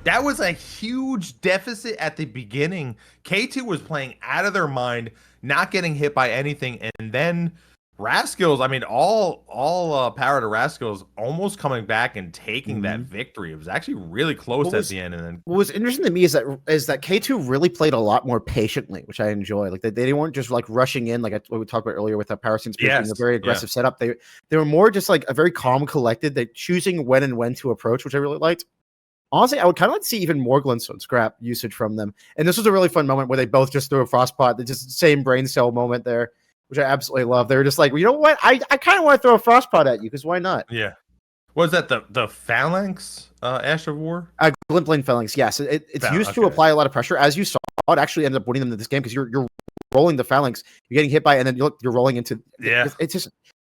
That was a huge deficit at the beginning. K2 was playing out of their mind, not getting hit by anything, and then Rascals, I mean, all power to Rascals almost coming back and taking that victory. It was actually really close at the end. And then what was interesting to me is that K2 really played a lot more patiently, which I enjoy. Like they weren't just like rushing in, like what we talked about earlier with Power Stance being a very aggressive setup. They were more just like a very calm, collected. They choosing when and when to approach, which I really liked. Honestly, I would kind of like to see even more Glintstone scrap usage from them. And this was a really fun moment where they both just threw a Frostpot. They just same brain cell moment there, which I absolutely love. They were just like, well, you know what? I kind of want to throw a Frostpot at you because why not? Yeah. Was that the Phalanx Ash of War? Glintblade Phalanx, yes. It's used to apply a lot of pressure. As you saw, it actually ended up winning them in this game because you're rolling the Phalanx, you're getting hit by it, and then you're rolling into... Yeah.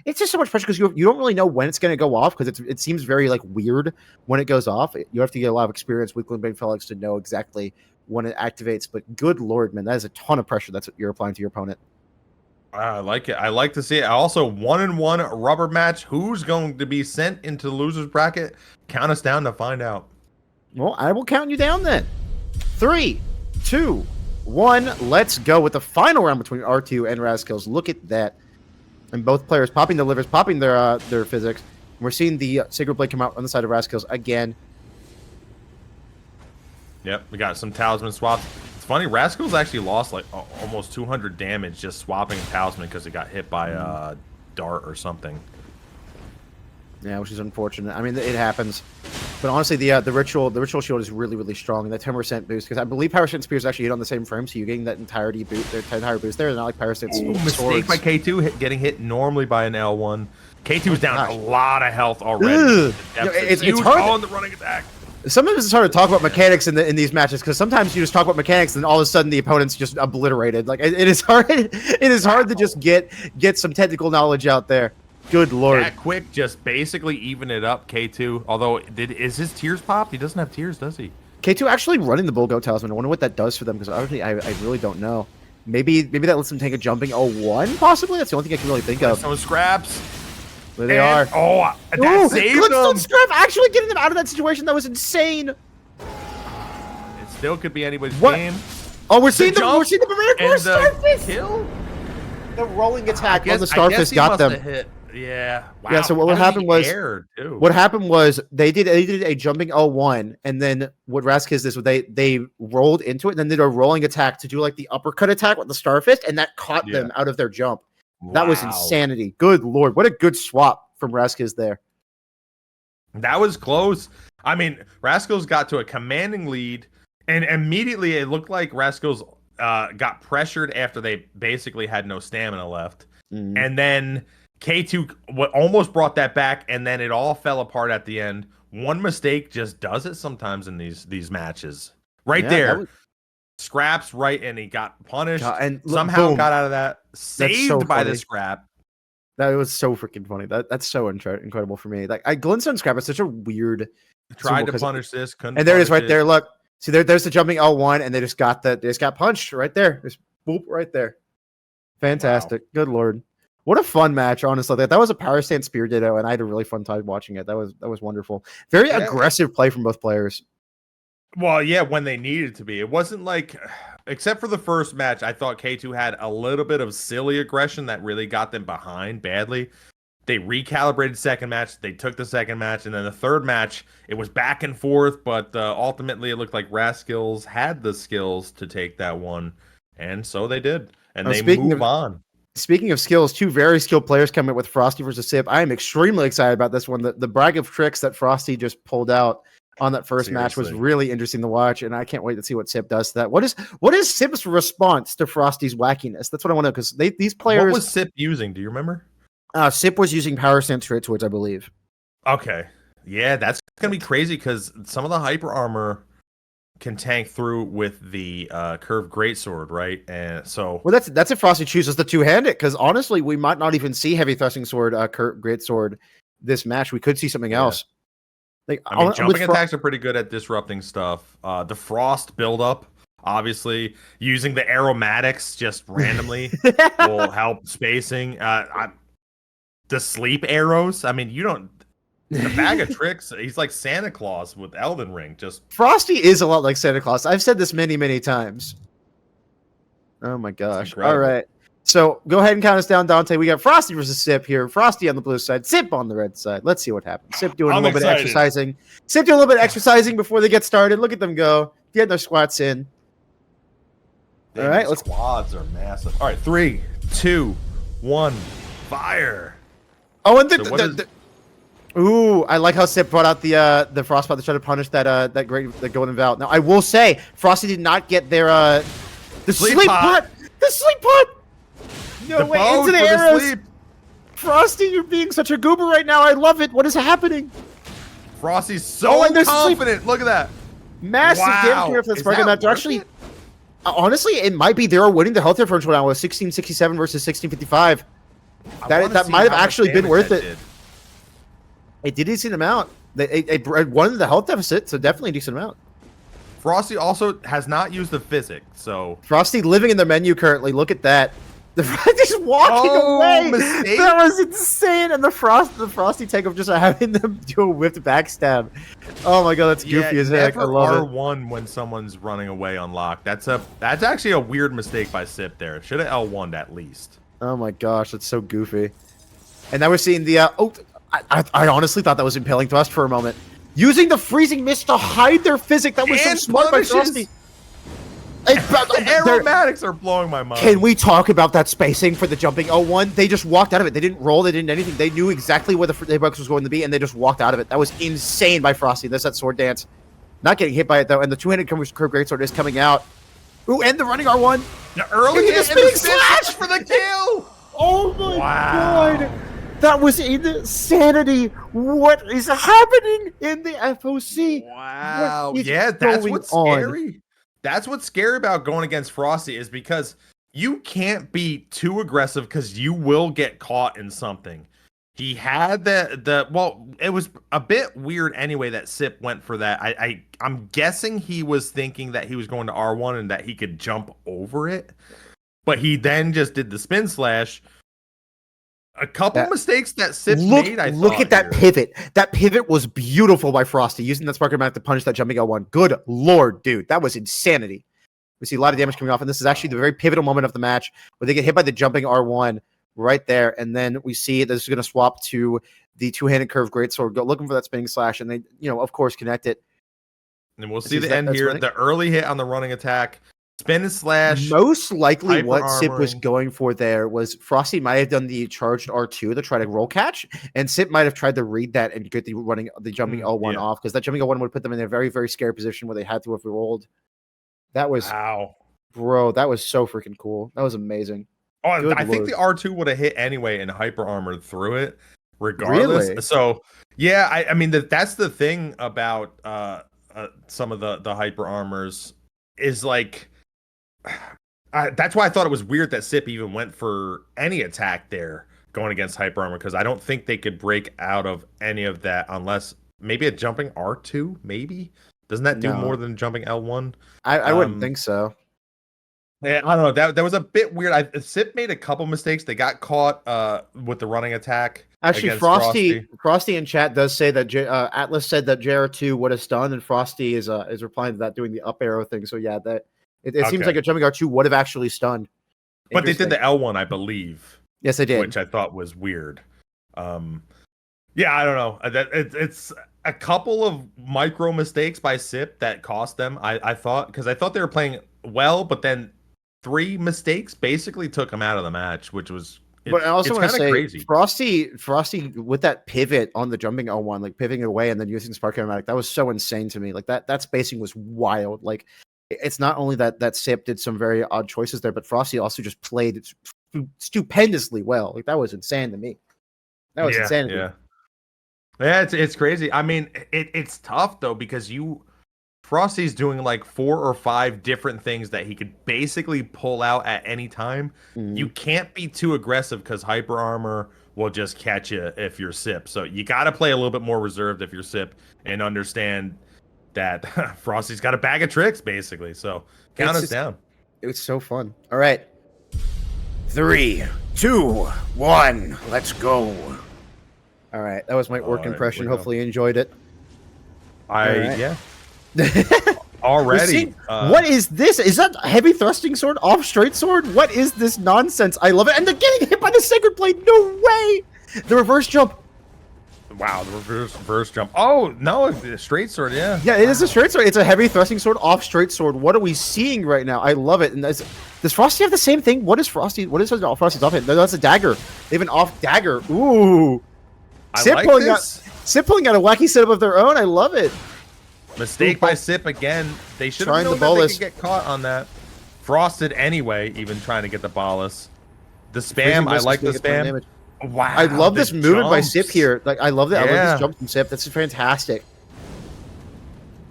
It's just so much pressure because you don't really know when it's going to go off because it seems very like weird when it goes off. You have to get a lot of experience with Glintblade Phalanx to know exactly when it activates, but good lord, man, that is a ton of pressure that's what you're applying to your opponent. I like it. I like to see it. Also, 1-1 rubber match. Who's going to be sent into the loser's bracket? Count us down to find out. Well, I will count you down then. 3, 2, 1. Let's go with the final round between R2 and Rascals. Look at that. And both players popping the livers, popping their physics. And we're seeing the Sacred Blade come out on the side of Rascals again. Yep, we got some talisman swaps. It's funny, Rascals actually lost like almost 200 damage just swapping a talisman because it got hit by a dart or something. Yeah, which is unfortunate. I mean, it happens. But honestly, the ritual shield is really, really strong. And that 10% boost, because I believe Power Stance Spears actually hit on the same frame, so you're getting that entire boost there. Not like Power Stance mistake by K2 getting hit normally by an L1. K2's down a lot of health already. It's hard on the running attack. Sometimes it's hard to talk about mechanics in these matches because sometimes you just talk about mechanics and all of a sudden the opponent's just obliterated. Like it is hard. It is hard to just get some technical knowledge out there. Good lord! That quick just basically even it up. K2. Although is his tears popped? He doesn't have tears, does he? K2 actually running the Bullgoat Talisman. I wonder what that does for them because obviously I really don't know. Maybe that lets them take a jumping 0-1 possibly. That's the only thing I can really think of. Some scraps. There they are. Oh, that saved them. Scrap actually getting them out of that situation. That was insane. It still could be anybody's game. Oh, we're seeing the minikush Starfish. Kill. The rolling attack on the Starfish got them. Hit. Yeah. Wow. Yeah. So what happened was they did a jumping 0-1, and then what Rascals did was they rolled into it, and then did a rolling attack to do like the uppercut attack with the Starfish, and that caught them out of their jump. That was insanity. Good lord. What a good swap from Rascals there. That was close. I mean, Rascals got to a commanding lead, and immediately it looked like Rascals got pressured after they basically had no stamina left. And then K2 almost brought that back, and then it all fell apart at the end. One mistake just does it sometimes in these matches. There. Scraps right, and he got punished and somehow got out of that. Saved by the scrap. That was so freaking funny. That's so incredible for me. Like Glintstone scrap is such a weird. Tried to punish this, couldn't. And there it is, right there. Look, see there's the jumping L1, and they just got punched right there. Just boop right there. Fantastic. Wow. Good lord. What a fun match, honestly. That was a Power Stance Spear Ditto, and I had a really fun time watching it. That was wonderful. Very aggressive play from both players. Well, yeah, when they needed to be. It wasn't like, except for the first match, I thought K2 had a little bit of silly aggression that really got them behind badly. They recalibrated second match. They took the second match. And then the third match, it was back and forth. But ultimately, it looked like Rascals had the skills to take that one. And so they did. And they move on. Speaking of skills, two very skilled players coming with Frosty versus Sip. I am extremely excited about this one. The brag of tricks that Frosty just pulled out on that first match was really interesting to watch, and I can't wait to see what Sip does to that. What is Sip's response to Frosty's wackiness? That's what I want to know, because these players... What was Sip using? Do you remember? Sip was using Power Stance Straight Swords, I believe. Okay. Yeah, that's going to be crazy, because some of the Hyper Armor can tank through with the Curved Greatsword, right? And so... Well, that's if Frosty chooses the two-handed, because honestly, we might not even see Heavy Thrusting Sword, Curved Greatsword this match. We could see something else. Like, I mean, jumping attacks are pretty good at disrupting stuff. The Frost buildup, obviously, using the aromatics just randomly will help spacing. The sleep arrows, I mean, you don't... The bag of tricks, he's like Santa Claus with Elden Ring. Frosty is a lot like Santa Claus. I've said this many, many times. Oh my gosh. All right. So go ahead and count us down, Dante. We got Frosty versus Sip here. Frosty on the blue side, Sip on the red side. Let's see what happens. Sip doing a little bit of exercising. Sip doing a little bit of exercising before they get started. Look at them go. Get their squats in. Dang, all right, let's. Squads are massive. All right, 3, 2, 1, fire. Oh, and ooh, I like how Sip brought out the frostbite to try to punish that golden vow. Now I will say, Frosty did not get their the sleep pot. The sleep pot. No way into the arrows. Frosty, you're being such a goober right now. I love it. What is happening? Frosty's so confident. Look at that. Massive damage here for the Sparking match. Actually, honestly, it might be they are winning the health differential now with 1667 versus 1655. That might have actually been worth it. It did a decent amount. It won the health deficit, so definitely a decent amount. Frosty also has not used the physic, so Frosty living in the menu currently. Look at that. Just walking away. Mistake? That was insane. And the Frosty takeoff just having them do a whipped backstab. Oh my god, that's goofy as heck. I love it. R1 when someone's running away unlocked. That's actually a weird mistake by Sip there. Should have L1'd at least. Oh my gosh, that's so goofy. And now we're seeing the I honestly thought that was Impaling Thrust for a moment. Using the Freezing Mist to hide their physic. That was so smart by Frosty. The aromatics are blowing my mind. Can we talk about that spacing for the jumping L1? They just walked out of it. They didn't roll. They didn't anything. They knew exactly where the hitbox was going to be, and they just walked out of it. That was insane by Frosty. That's that sword dance. Not getting hit by it, though. And the two-handed curve greatsword is coming out. Ooh, and the running R1. The early hit and the slash for the kill. Oh, my God. That was insanity. What is happening in the FOC? Wow. Yeah, that's what's scary. That's what's scary about going against Frosty is because you can't be too aggressive because you will get caught in something. He had well, it was a bit weird anyway that Sip went for that. I'm guessing he was thinking that he was going to R1 and that he could jump over it, but he then just did the spin slash. A couple mistakes that Sip made. Look at that pivot. That pivot was beautiful by Frosty, using that Sparking Matic to punish that jumping L1. Good lord, dude. That was insanity. We see a lot of damage coming off, and this is actually the very pivotal moment of the match where they get hit by the jumping R1 right there, and then we see this is going to swap to the two-handed curve greatsword, go looking for that spinning slash, and they, of course, connect it. And we'll see the end here. The early hit on the running attack. Spin and slash. Most likely what Sip was going for there was Frosty might have done the charged R2 to try to roll catch, and Sip might have tried to read that and get the jumping L1 off, because that jumping L1 would put them in a very, very scary position where they had to have rolled. That was, bro, that was so freaking cool. That was amazing. Oh, I think the R2 would have hit anyway and hyper armored through it regardless. Really? So, yeah, I mean, that's the thing about some of the hyper armors is like, that's why I thought it was weird that Sip even went for any attack there going against hyper armor, because I don't think they could break out of any of that unless maybe a jumping R2. Maybe doesn't that do more than jumping L1? I wouldn't think so. Yeah, I don't know. That was a bit weird. Sip made a couple mistakes. They got caught with the running attack. Actually, Frosty in chat does say that Atlas said that JR2 would have stunned, and Frosty is replying to that doing the up arrow thing. So yeah, that it seems like a jumping R2 would have actually stunned. But they did the L1, I believe. Yes, they did, which I thought was weird. Yeah, I don't know. It's a couple of micro mistakes by Sip that cost them. I thought, because I thought they were playing well, but then 3 mistakes basically took them out of the match, which was. But I also want to say, crazy. Frosty with that pivot on the jumping L1, like pivoting away and then using Spark Automatic, that was so insane to me. Like that spacing was wild. Like it's not only that Sip did some very odd choices there, but Frosty also just played it stupendously well. Like that was insane to me. That was insane. Yeah, it's crazy. I mean, it's tough though, because Frosty's doing like 4 or 5 different things that he could basically pull out at any time. You can't be too aggressive because hyper armor will just catch you if you're Sip. So you got to play a little bit more reserved if you're Sip and understand that Frosty's got a bag of tricks basically. So count us down. It was so fun. All right. 3, 2, 1. Let's go. All right. That was my orc impression. Hopefully you enjoyed it. Yeah. already. What is this? Is that heavy thrusting sword off straight sword? What is this nonsense? I love it. And they're getting hit by the sacred blade. No way. The reverse jump. Wow, the reverse jump. Oh no, the straight sword. Yeah. Yeah, it is a straight sword. It's a heavy thrusting sword off straight sword. What are we seeing right now? I love it. And does Frosty have the same thing? What is Frosty? What is Frosty's off hit? No, that's a dagger. They have an off dagger. Ooh. I like this. Sip pulling out a wacky setup of their own. I love it. Mistake by Sip again. They should have known that they could get caught on that. Frosted anyway, even trying to get the bolus. The spam, I like the spam. Wow, I love this movement by Sip here. Like I love that. I love this jump from Sip. That's fantastic.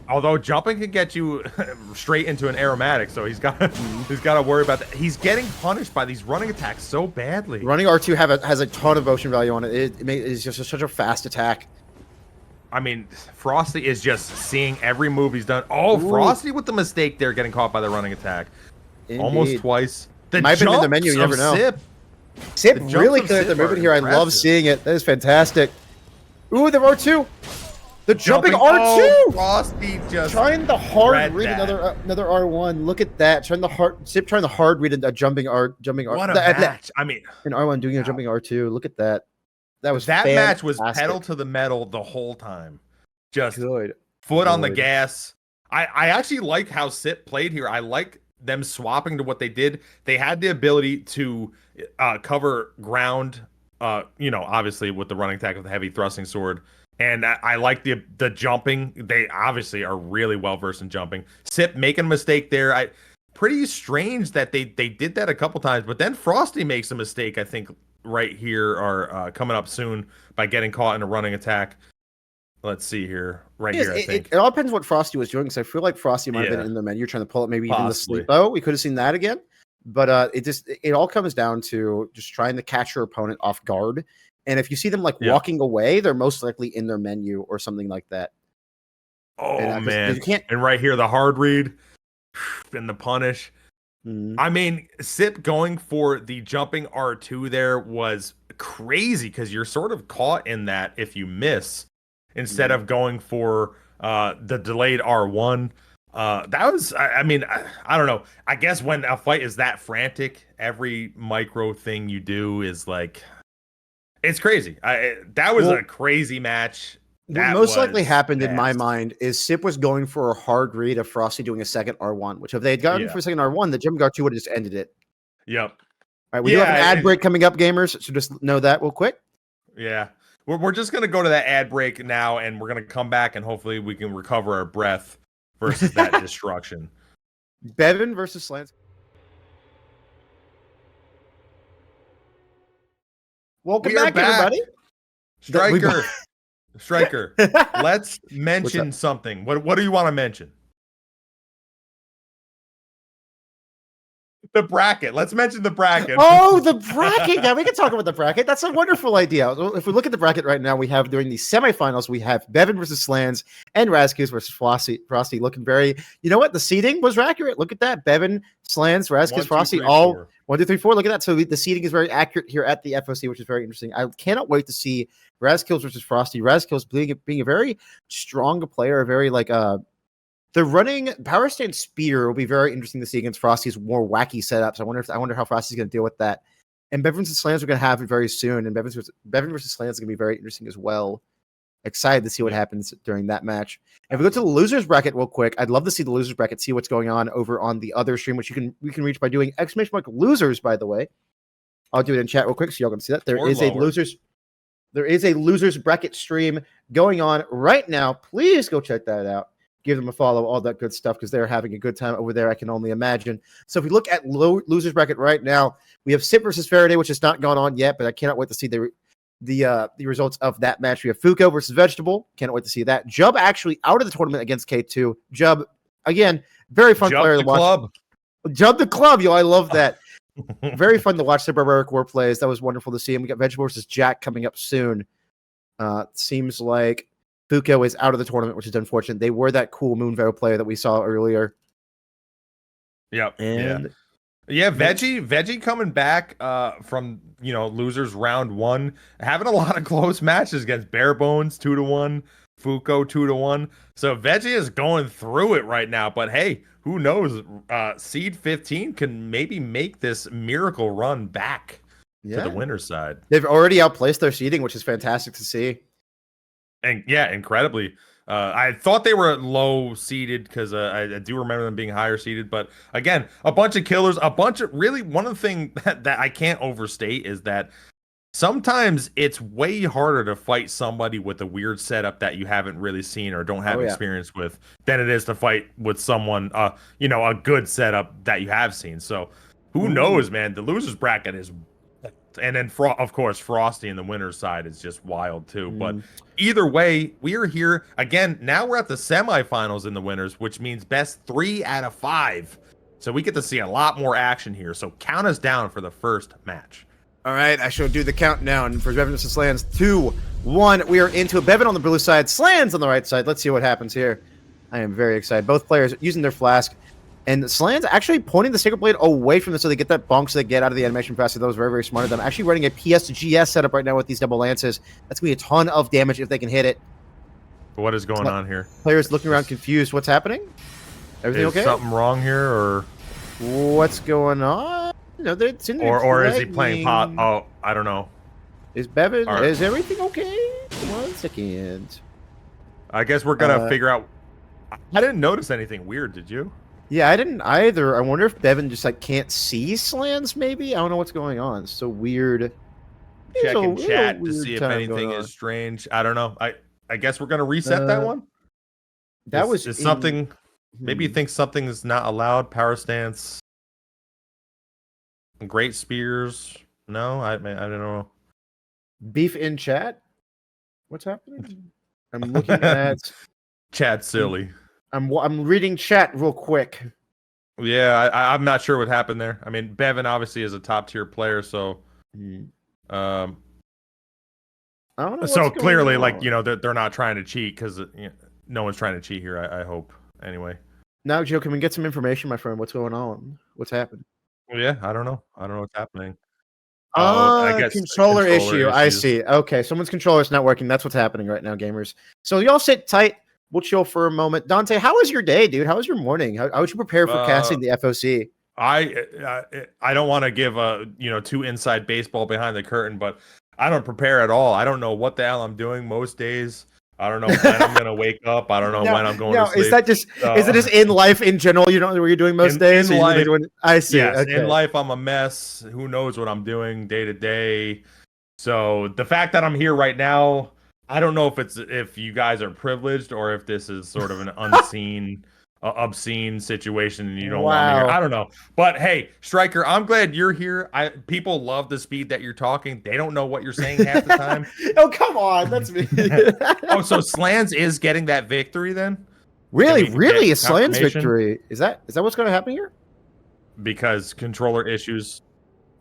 Although jumping can get you straight into an aromatic, so he's got to worry about that. He's getting punished by these running attacks so badly. Running R2 has a ton of motion value on it. It's just such a fast attack. I mean, Frosty is just seeing every move he's done. Oh, ooh. Frosty with the mistake there, getting caught by the running attack. Indeed. Almost twice. The might have been in the menu. You never know. Sip really good at the movement here. I love seeing it. That is fantastic. Ooh, the R2. The jumping R2. Oh, Frosty just trying the hard read another R1. Look at that. Sip trying the hard read a jumping R. What a match. I mean, an R1 doing a jumping R2. Look at that. That match was pedal to the metal the whole time. Just foot on the gas. I actually like how Sip played here. I like them swapping to what they did. They had the ability to cover ground, obviously with the running attack of the heavy thrusting sword. And I like the jumping. They obviously are really well versed in jumping. Sip making a mistake there. Pretty strange that they did that a couple times, but then Frosty makes a mistake, I think, right here or coming up soon by getting caught in a running attack. Let's see here. Here, I think. It all depends what Frosty was doing, because I feel like Frosty might have been in the menu trying to pull it maybe even the sleep. Oh, we could have seen that again. But it all comes down to just trying to catch your opponent off guard. And if you see them walking away, they're most likely in their menu or something like that. Oh, man. You can't... And right here, the hard read and the punish. I mean, Sip going for the jumping R2 there was crazy, because you're sort of caught in that if you miss instead of going for the delayed R1. That was, I mean, I don't know. I guess when a fight is that frantic, every micro thing you do is like, it's crazy. That was a crazy match. What most likely happened in my mind is Sip was going for a hard read of Frosty doing a second R1, which if they had gotten for a second R1, the jumping R2 would have just ended it. Yep. All right, we do have an ad break coming up, gamers, so just know that real quick. Yeah. We're just going to go to that ad break now, and we're going to come back, and hopefully we can recover our breath versus that destruction. Beven versus Slandz. Welcome back, everybody. Striker, let's mention something. What do you want to mention? The bracket. Let's mention the bracket. Oh, the bracket. Yeah, we can talk about the bracket. That's a wonderful idea. If we look at the bracket right now, we have during the semifinals, we have Beven versus Slandz and WaZeus versus Frosty looking very, you know what? The seeding was accurate. Look at that. Beven, Slandz, WaZeus, Frosty, all 1, 2, 3, 4. Look at that. So the seeding is very accurate here at the FOC, which is very interesting. I cannot wait to see WaZeus versus Frosty. WaZeus being a very strong player, a very the running power stance spear will be very interesting to see against Frosty's more wacky setups. I wonder how Frosty's going to deal with that. And Beven versus Slandz are going to have it very soon. And Beven versus Slandz is going to be very interesting as well. Excited to see what happens during that match. If we go to the losers bracket real quick, I'd love to see the losers bracket, see what's going on over on the other stream, which we can reach by doing !losers. By the way, I'll do it in chat real quick so y'all can see that there is a losers bracket stream going on right now. Please go check that out. Give them a follow, all that good stuff, because they're having a good time over there, I can only imagine. So if we look at losers bracket right now, we have Sip versus Faraday, which has not gone on yet, but I cannot wait to see the results of that match. We have Fuuko versus Vegetable. Can't wait to see that. Jub actually out of the tournament against K2. Jub, again, very fun player to watch. Jub the club, yo, I love that. Very fun to watch the Barbaric War plays. That was wonderful to see. And we got Vegetable versus Jackk coming up soon. Seems like Fuuko is out of the tournament, which is unfortunate. They were that cool Moonveil player that we saw earlier. Yep. And Veggie coming back from losers round 1, having a lot of close matches against Barebones 2-1. Fuuko 2-1. So Veggie is going through it right now. But hey, who knows? Seed 15 can maybe make this miracle run back to the winner's side. They've already outplaced their seeding, which is fantastic to see. And yeah, incredibly. I thought they were low seeded because I do remember them being higher seeded. But again, a bunch of killers, really one of the things that I can't overstate is that sometimes it's way harder to fight somebody with a weird setup that you haven't really seen or don't have experience with than it is to fight with someone, a good setup that you have seen. So who knows, man? The losers bracket is, and then of course Frosty in the winner's side is just wild too. But either way, we are here again. Now we're at the semifinals in the winners, which means best 3 out of 5. So we get to see a lot more action here. So count us down for the first match. All right, I shall do the countdown for Beven versus Slandz. 2, 1. We are into a Beven on the blue side, Slandz on the right side. Let's see what happens here. I am very excited. Both players using their flask. And Slandz actually pointing the Sacred Blade away from them so they get that bonk so they get out of the animation faster. That was very, very smart of them. Actually running a PS-GS setup right now with these double lances. That's going to be a ton of damage if they can hit it. What is going on here? Players looking around confused. What's happening? Everything okay? Is something wrong here, or what's going on? No, or is he playing pot? Oh, I don't know. Is Beven? Is everything okay? 1 second. I guess we're gonna figure out. I didn't notice anything weird. Did you? Yeah, I didn't either. I wonder if Beven just like can't see Slandz. Maybe I don't know what's going on. It's so weird. Checking chat to see if anything is strange. I don't know. I guess we're gonna reset that one. That was something. Maybe you think something is not allowed. Power stance. Great spears. No, I don't know. Beef in chat. What's happening? I'm looking at chat. Silly. I'm reading chat real quick. Yeah, I'm not sure what happened there. I mean, Beven obviously is a top tier player, so I don't know. So clearly, like they're not trying to cheat because no one's trying to cheat here. I hope anyway. Now, Joe, can we get some information, my friend? What's going on? What's happened? Well, yeah, I don't know. I don't know what's happening. I guess controller issue. I see. Okay, someone's controller is not working. That's what's happening right now, gamers. So y'all sit tight. We'll chill for a moment. Dante, how was your day, dude? How was your morning? How would you prepare for casting the FOC? I don't want to give too inside baseball behind the curtain, but I don't prepare at all. I don't know what the hell I'm doing most days. I don't know when I'm gonna wake up. I don't know when I'm going to sleep. Is that just is it just in life in general? You don't know what you're doing most days? In life, I see. Yes, okay. In life I'm a mess. Who knows what I'm doing day to day? So the fact that I'm here right now, I don't know if you guys are privileged or if this is sort of an unseen, obscene situation and you don't want me here. I don't know. But hey, Striker, I'm glad you're here. People love the speed that you're talking. They don't know what you're saying half the time. Oh, come on. That's me. Oh, so Slandz is getting that victory then? Really? Really? A Slandz victory? Is that what's going to happen here? Because controller issues.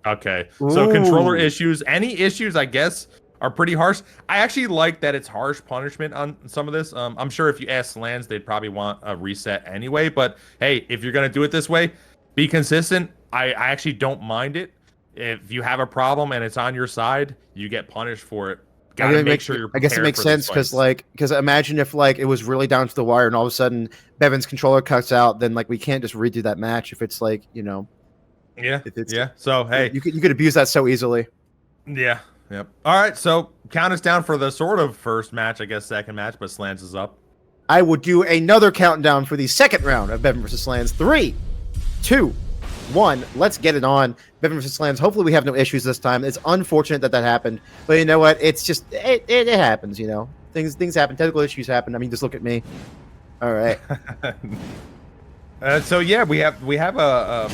Okay. Ooh. So controller issues. Any issues, I guess, are pretty harsh. I actually like that it's harsh punishment on some of this. I'm sure if you ask Slandz, they'd probably want a reset anyway. But hey, if you're gonna do it this way, be consistent. I actually don't mind it. If you have a problem and it's on your side, you get punished for it. Gotta make sure you're prepared. I guess it makes sense because imagine if like it was really down to the wire and all of a sudden Beven's controller cuts out, then like we can't just redo that match if it's like Yeah. Yeah. So hey, you could abuse that so easily. Yeah. Yep. All right, so count us down for the sort of first match, I guess second match, but Slandz is up. I will do another countdown for the second round of Beven versus Slandz. 3, 2, 1. Let's get it on. Beven versus Slandz. Hopefully we have no issues this time. It's unfortunate that happened, but you know what? It's just it happens. Things happen. Technical issues happen. I mean, just look at me. All right. So yeah, we have a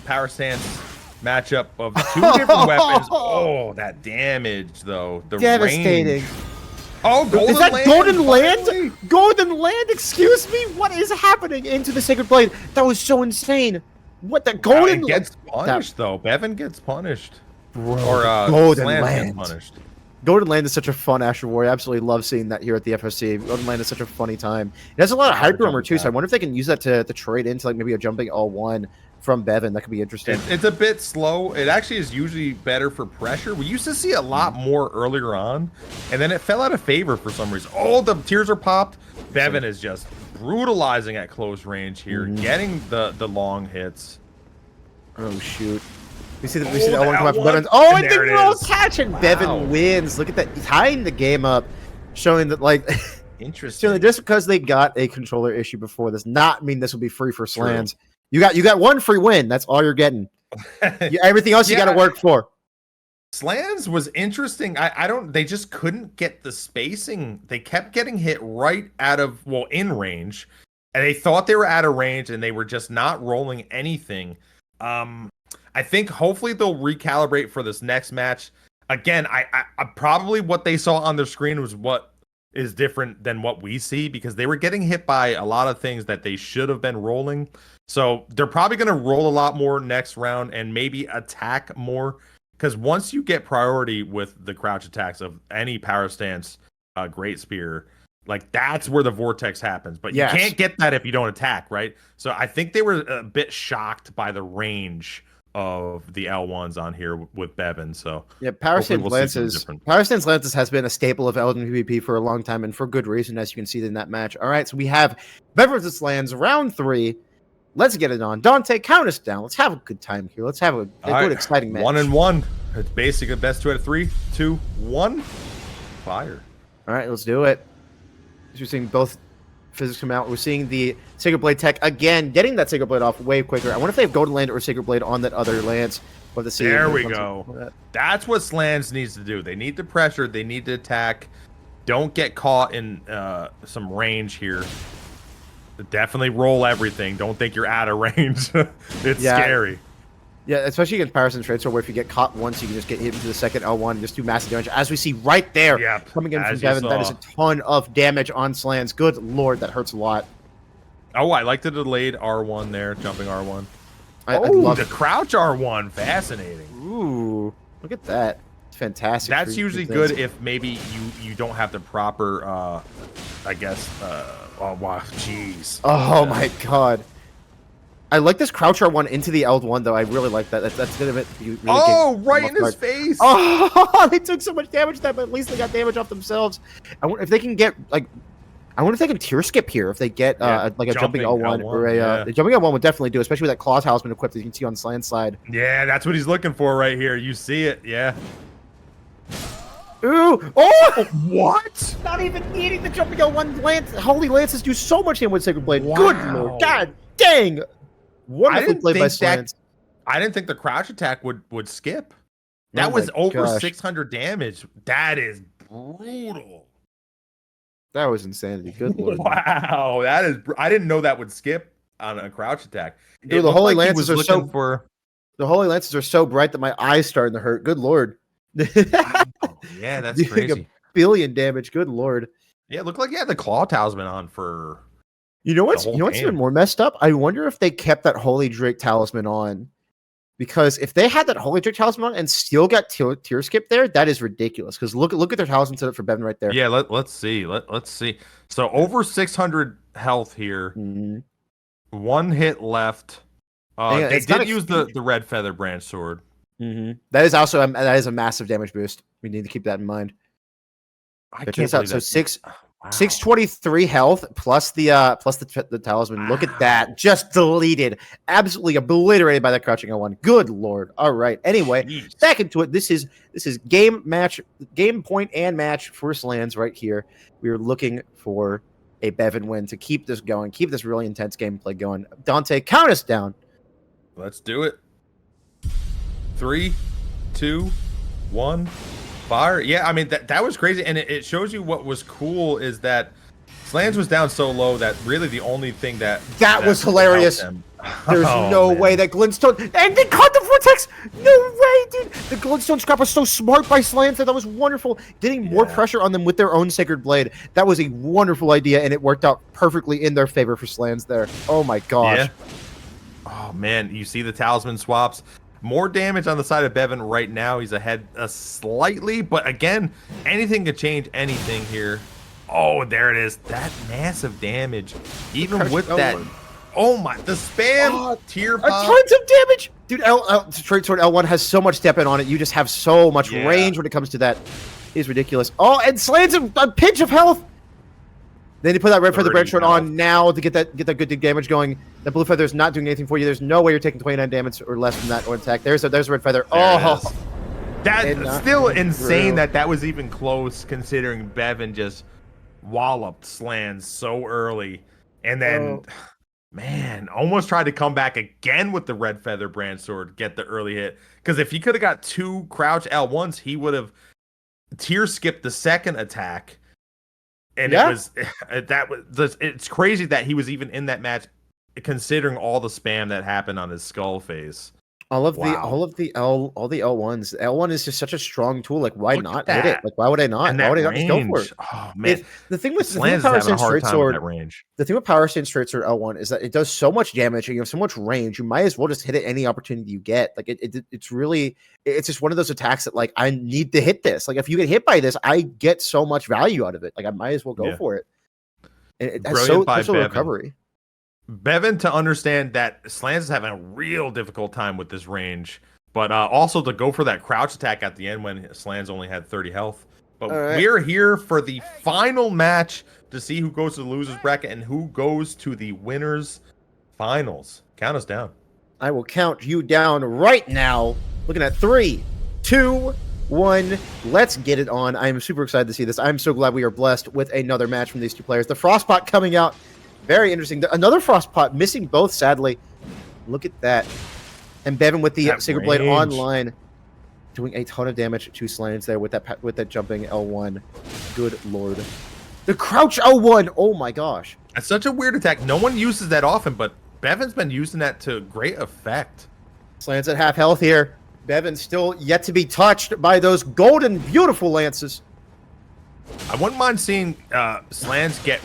power stance matchup of 2 different weapons. Oh, that damage though. Devastating. Range. Oh, golden is that land? Golden Land? Golden Land? Excuse me? What is happening into the Sacred Blade? That was so insane. What the Golden Land gets punished though. Beven gets punished. Bro, or Golden Slandz Land gets punished. Golden Land is such a fun Asher Warrior. I absolutely love seeing that here at the FOC. Golden Land is such a funny time. It has a lot of hyper armor too, so I wonder if they can use that to trade into like maybe a jumping all one. from Beven. That could be interesting. It's a bit slow. It actually is usually better for pressure. We used to see a lot more earlier on, and then it fell out of favor for some reason. Oh, the tears are popped. Beven is just brutalizing at close range here, getting the long hits. Oh shoot! We see the L1 come up from L1. Beven. Oh, and the There it roll is. catch, and Wow. Beven wins. Look at that, tying the game up, showing that like. Interesting. So just because they got a controller issue before does not mean this will be free for Slandz. You got one free win. That's all you're getting. Everything else you got to work for. Slandz was interesting. They just couldn't get the spacing. They kept getting hit right out of, in range. And they thought they were out of range and they were just not rolling anything. I think hopefully they'll recalibrate for this next match. Again, I probably what they saw on their screen was what is different than what we see, because they were getting hit by a lot of things that they should have been rolling. So they're probably going to roll a lot more next round and maybe attack more, because once you get priority with the crouch attacks of any power stance, great spear, like that's where the vortex happens. But you can't get that if you don't attack, right? So I think they were a bit shocked by the range of the L1s on here with Beven. So yeah, Power Stance Lances has been a staple of Elden PvP for a long time, and for good reason, as you can see in that match. All right, so we have Beven vs Slandz round 3. Let's get it on. Dante, count us down. Let's have a good time here. Let's have a good, exciting match. 1-1. It's basically the best 2 out of 3, 2, 1. Fire. All right, let's do it. We're seeing both physics come out. We're seeing the Sacred Blade tech again, getting that Sacred Blade off way quicker. I wonder if they have Golden Land or Sacred Blade on that other lance. There we go. That's what Slandz needs to do. They need the pressure. They need to attack. Don't get caught in some range here. Definitely roll everything. Don't think you're out of range. It's scary. Yeah, especially against Power Stance Trade Sword, where if you get caught once, you can just get hit into the second L1 and just do massive damage. As we see right there, coming in from Beven, that is a ton of damage on Slandz. Good lord, that hurts a lot. Oh, I like the delayed R1 there, jumping R1. I love the crouch R1, fascinating. Ooh, look at that. It's fantastic. That's usually good if maybe you don't have the proper, I guess, oh, wow, jeez. Oh, my God. I like this crouch R1 into the L1, though. I really like that. That's going to be really right in his face. Oh, they took so much damage to that, but at least they got damage off themselves. I wonder if they can get, like, I wonder if they can tier skip here. If they get, like, a jumping L1 or a jumping L1 would dedefinitely do, especially with that Claw Talisman equipped that you can see on Sland's side. Yeah, that's what he's looking for right here. You see it, yeah. Ooh! Oh! What? Not even needing the jumping L1 lance. Holy lances do so much damage with Sacred Blade. Wow. Good lord. God dang! Wonderfully played by Slandz. I didn't think the crouch attack would skip. That was over 600 damage. That is brutal. That was insanity. Good lord. Wow, that is. I didn't know that would skip on a crouch attack. Dude, the holy lances are so. The holy lances are so bright that my eyes starting to hurt. Good lord. Wow. Yeah, that's crazy. 1 billion damage. Good lord. Yeah, it looked like he had the claw talisman on for. You know what's even more messed up? I wonder if they kept that Holy Drake talisman on, because if they had that Holy Drake talisman on and still got tier skip there, that is ridiculous. Because look at their talisman set up for Beven right there. Yeah, let's see. Let's see. So over 600 health here. Mm-hmm. 1 hit left. They did use the red feather branch sword. Mm-hmm. That is also a massive damage boost. We need to keep that in mind. I can't believe so 623 health plus the talisman. Look at that, just deleted, absolutely obliterated by the crouching L1. Good lord. All right. Anyway, back into it. This is game point and match for Slandz right here. We are looking for a Beven win to keep this going, keep this really intense gameplay going. Dante, count us down. Let's do it. 3, 2, 1. Fire. Yeah, I mean, that was crazy. And it shows you what was cool is that Slandz was down so low that really the only thing that was hilarious. There's no way that Glintstone, and they caught the vortex. No way, dude. The Glintstone scrap was so smart by Slandz. That was wonderful. Getting more pressure on them with their own Sacred Blade. That was a wonderful idea, and it worked out perfectly in their favor for Slandz there. Oh my gosh. Yeah. Oh man, you see the talisman swaps. More damage on the side of Beven right now. He's ahead slightly, but again, anything could change anything here. Oh, there it is. That massive damage. Even with that Oh my, the spam tier pop. Tons of damage, dude. Straight sword L1 has so much step in on it. You just have so much range when it comes to that. It is ridiculous. Oh, and Slandz a pinch of health. Then you put that red feather branch sword on now to get that good damage going. The blue feather is not doing anything for you. There's no way you're taking 29 damage or less from that or attack. There's a red feather. That's still insane that was even close, considering Beven just walloped Slandz so early, and then man, almost tried to come back again with the red feather branch sword, get the early hit. Because if he could have got 2 crouch L1s, he would have tier skipped the second attack. And it's crazy that he was even in that match, considering all the spam that happened on his skull face. All the L1s. L1 is just such a strong tool. Like, why not hit it? Like, why would I not? Why would I not just go for it? Oh man, the thing with Power Stance Straight Sword, the thing with Power Stance Straight Sword L1 is that it does so much damage and you have so much range. You might as well just hit it any opportunity you get. Like, it's just one of those attacks that, like, I need to hit this. Like, if you get hit by this, I get so much value out of it. Like, I might as well go for it. And it has such a recovery. Beven to understand that Slandz is having a real difficult time with this range, but also to go for that crouch attack at the end when Slandz only had 30 health. But we're here for the final match to see who goes to the losers bracket and who goes to the winners finals. Count us down. I will count you down right now. Looking at 3, 2, 1. Let's get it on. I am super excited to see this. I'm so glad we are blessed with another match from these two players. The Frostpot coming out. Very interesting. Another Frostpot, missing both, sadly. Look at that. And Beven with the Sacred Blade online, doing a ton of damage to Slandz there with that jumping L1. Good lord. The crouch L1. Oh my gosh. That's such a weird attack. No one uses that often, but Beven's been using that to great effect. Slandz at half health here. Beven still yet to be touched by those golden, beautiful lances. I wouldn't mind seeing Slandz get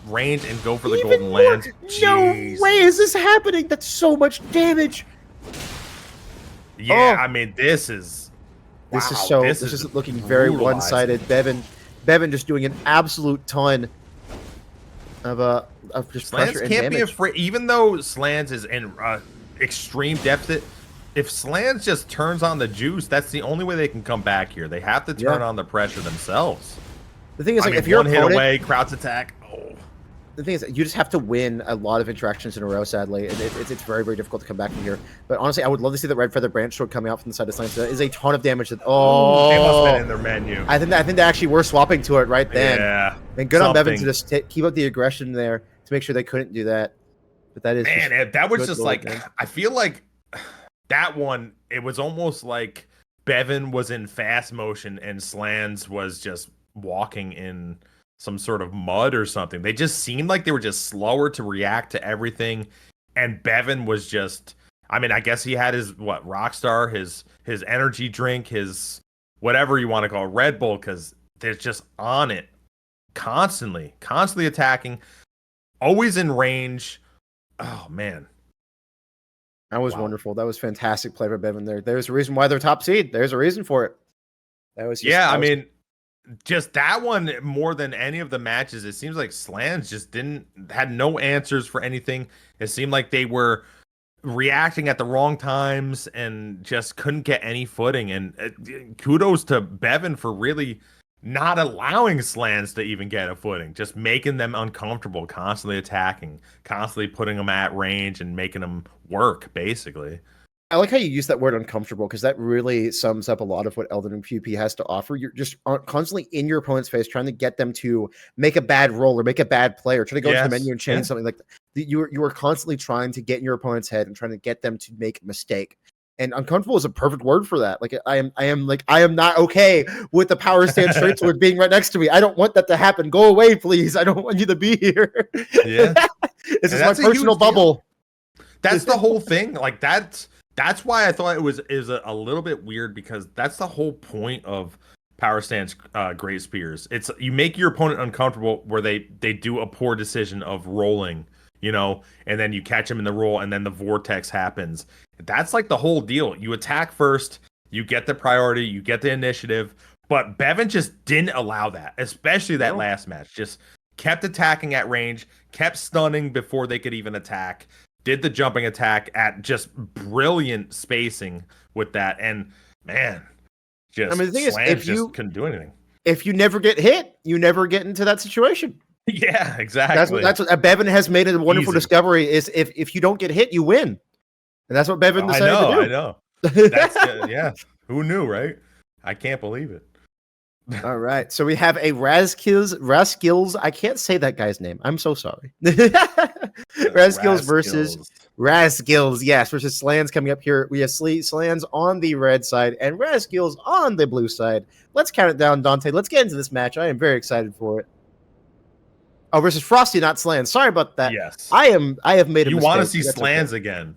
range and go for the golden lance. No way is this happening. That's so much damage. Yeah, I mean, this is looking very one-sided. Beven just doing an absolute ton of just pressure and damage. Slandz can't be afraid, even though Slandz is in extreme deficit. If Slandz just turns on the juice, that's the only way they can come back here. They have to turn on the pressure themselves. The thing is, like, if you're one hit away, crouch attack. The thing is, you just have to win a lot of interactions in a row. Sadly, and it's very, very difficult to come back from here. But honestly, I would love to see the red feather branch sword coming out from the side of Slandz. That is a ton of damage. That they must have been in their menu. I think they actually were swapping to it right then. Yeah, and good on Beven to just keep up the aggression there to make sure they couldn't do that. But that is that was just like I feel like that one. It was almost like Beven was in fast motion and Slandz was just walking in some sort of mud or something. They just seemed like they were just slower to react to everything. And Beven was just, I mean, I guess he had his Rockstar, his energy drink, his whatever you want to call it, Red Bull, because they're just on it constantly attacking, always in range. Oh man. That was wonderful. That was fantastic play by Beven there. There's a reason why they're top seed. There's a reason for it. That was just that one more than any of the matches. It seems like Slandz just had no answers for anything. It seemed like they were reacting at the wrong times and just couldn't get any footing. And kudos to Beven for really not allowing Slandz to even get a footing, just making them uncomfortable, constantly attacking, constantly putting them at range and making them work, basically. I like how you use that word uncomfortable, because that really sums up a lot of what Elden and PvP has to offer. You're just constantly in your opponent's face, trying to get them to make a bad roll or make a bad play or try to go into the menu and change something like that. You are constantly trying to get in your opponent's head and trying to get them to make a mistake. And uncomfortable is a perfect word for that. Like I am not okay with the power stance straight sword being right next to me. I don't want that to happen. Go away, please. I don't want you to be here. Yeah. This is my personal bubble. That's the whole thing. Like that's why I thought it was a little bit weird, because that's the whole point of power stance great spears. It's you make your opponent uncomfortable where they do a poor decision of rolling, and then you catch them in the roll and then the vortex happens. That's like the whole deal. You attack first, you get the priority, you get the initiative, but Beven just didn't allow that, especially that last match. Just kept attacking at range, kept stunning before they could even attack, did the jumping attack at just brilliant spacing with that. And man, just I mean, the thing is, Slandz just couldn't do anything. If you never get hit, you never get into that situation. Yeah, exactly. That's what Beven has made a wonderful discovery. Is if you don't get hit, you win, and that's what Beven decided to do. I know. That's yeah. Who knew, right? I can't believe it. All right, so we have a Razkills. I can't say that guy's name. I'm so sorry. Razkills versus Razkills, yes, versus Slandz coming up here. We have Slandz on the red side and Razkills on the blue side. Let's count it down, Dante. Let's get into this match. I am very excited for it. Oh, versus Frosty, not Slandz. Sorry about that. Yes, I have made a mistake. You want to see Slandz again?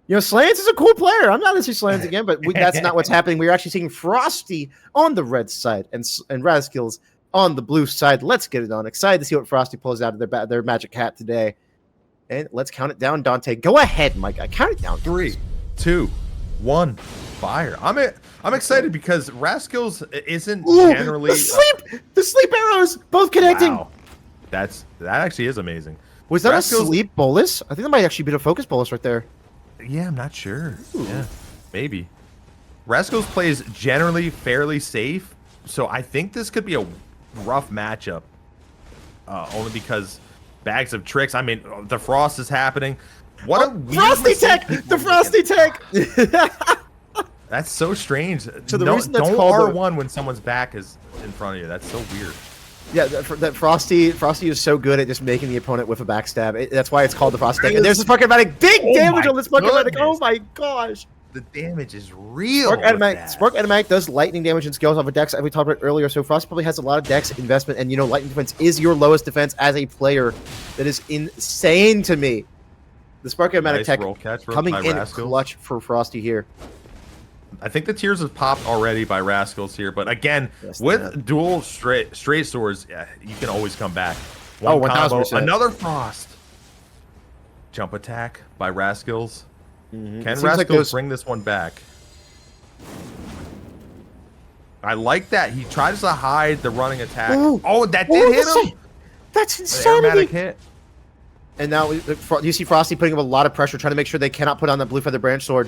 You know, Slandz is a cool player. I'm not going to see Slandz again, but that's not what's happening. We're actually seeing Frosty on the red side and Razkills on the blue side. Let's get it on. Excited to see what Frosty pulls out of their magic hat today. And let's count it down, Dante. Go ahead, my guy. Count it down. 3, 2, 1, fire. I'm excited because Razkills isn't generally the sleep arrows both connecting. Wow. That actually is amazing. Was that a sleep bolus? I think that might actually be a focus bolus right there. Yeah, I'm not sure. Ooh. Yeah, maybe. Razkills plays generally fairly safe, so I think this could be a rough matchup. Only because bags of tricks. I mean, the frost is happening. What a Frosty tech! The Frosty tech! That's so strange. So the reason that's don't called R1 when someone's back is in front of you. That's so weird. Yeah, that Frosty is so good at just making the opponent with a backstab. That's why it's called the Frosty tech. And there's this Spark-O-Matic. Big damage on this Spark-O-Matic. Oh my gosh. The damage is real. Spark-O-Matic does lightning damage and scales off of Dex, as we talked about earlier. So Frost probably has a lot of Dex investment, and you know, lightning defense is your lowest defense as a player. That is insane to me. The Spark-O-Matic tech coming in clutch for Frosty here. I think the tiers have popped already by Razkills here, but again, with dual straight swords, yeah, you can always come back. One combo, another frost. Jump attack by Razkills. Can Razkills bring this one back? I like that. He tries to hide the running attack. Ooh. Oh, that did hit him. That's insanity. Hit. And now you see Frosty putting up a lot of pressure, trying to make sure they cannot put on that blue feather branch sword.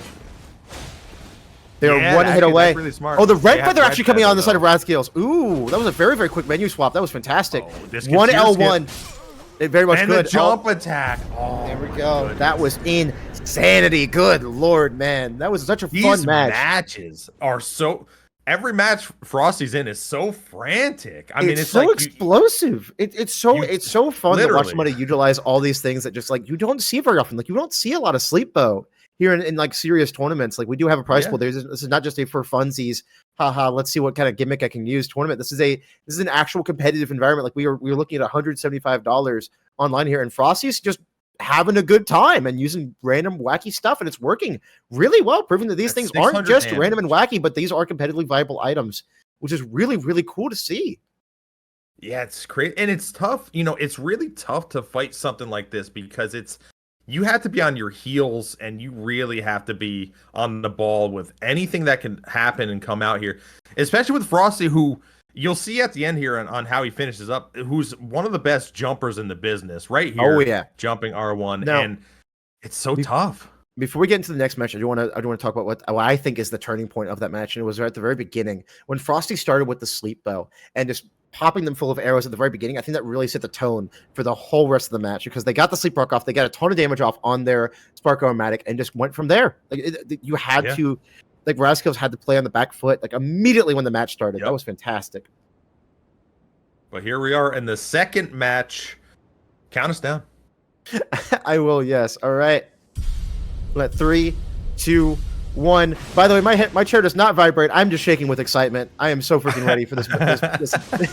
They are one hit away. Really oh, the red feather actually coming on the side of Razkills. Ooh, that was a very, very quick menu swap. That was fantastic. One L1. It very much could. And the jump attack. Oh, there we go. Goodness. That was insanity. Good Lord, man. That was such a fun match. These matches are so... Every match Frosty's in is so frantic. I mean, it's so like explosive. It's so fun to watch somebody utilize all these things that just like you don't see very often. Like you don't see a lot of sleep bow here in like serious tournaments. Like we do have a prize pool. This is not just a for funsies. Haha, let's see what kind of gimmick I can use tournament. This is an actual competitive environment. Like we were looking at $175 online here, and Frosty's just having a good time and using random wacky stuff, and it's working really well, proving that these things aren't just random and wacky, but these are competitively viable items, which is really, really cool to see. Yeah, it's crazy. And it's tough. You know, it's really tough to fight something like this because you have to be on your heels and you really have to be on the ball with anything that can happen and come out here, especially with Frosty, who you'll see at the end here on how he finishes up, who's one of the best jumpers in the business right here. Oh, yeah. Jumping R1. Now, and it's so tough. Before we get into the next match, I do want to talk about what I think is the turning point of that match. And it was right at the very beginning when Frosty started with the sleep bow and just popping them full of arrows at the very beginning. I think that really set the tone for the whole rest of the match because they got the sleep rock off. They got a ton of damage off on their Spark-O-Matic and just went from there. Like you had to, like Razkills had to play on the back foot like immediately when the match started. That was fantastic. But here we are in the second match. Count us down. I will, yes. All right. Let 3, 2, 1. By the way, my chair does not vibrate. I'm just shaking with excitement. I am so freaking ready for this.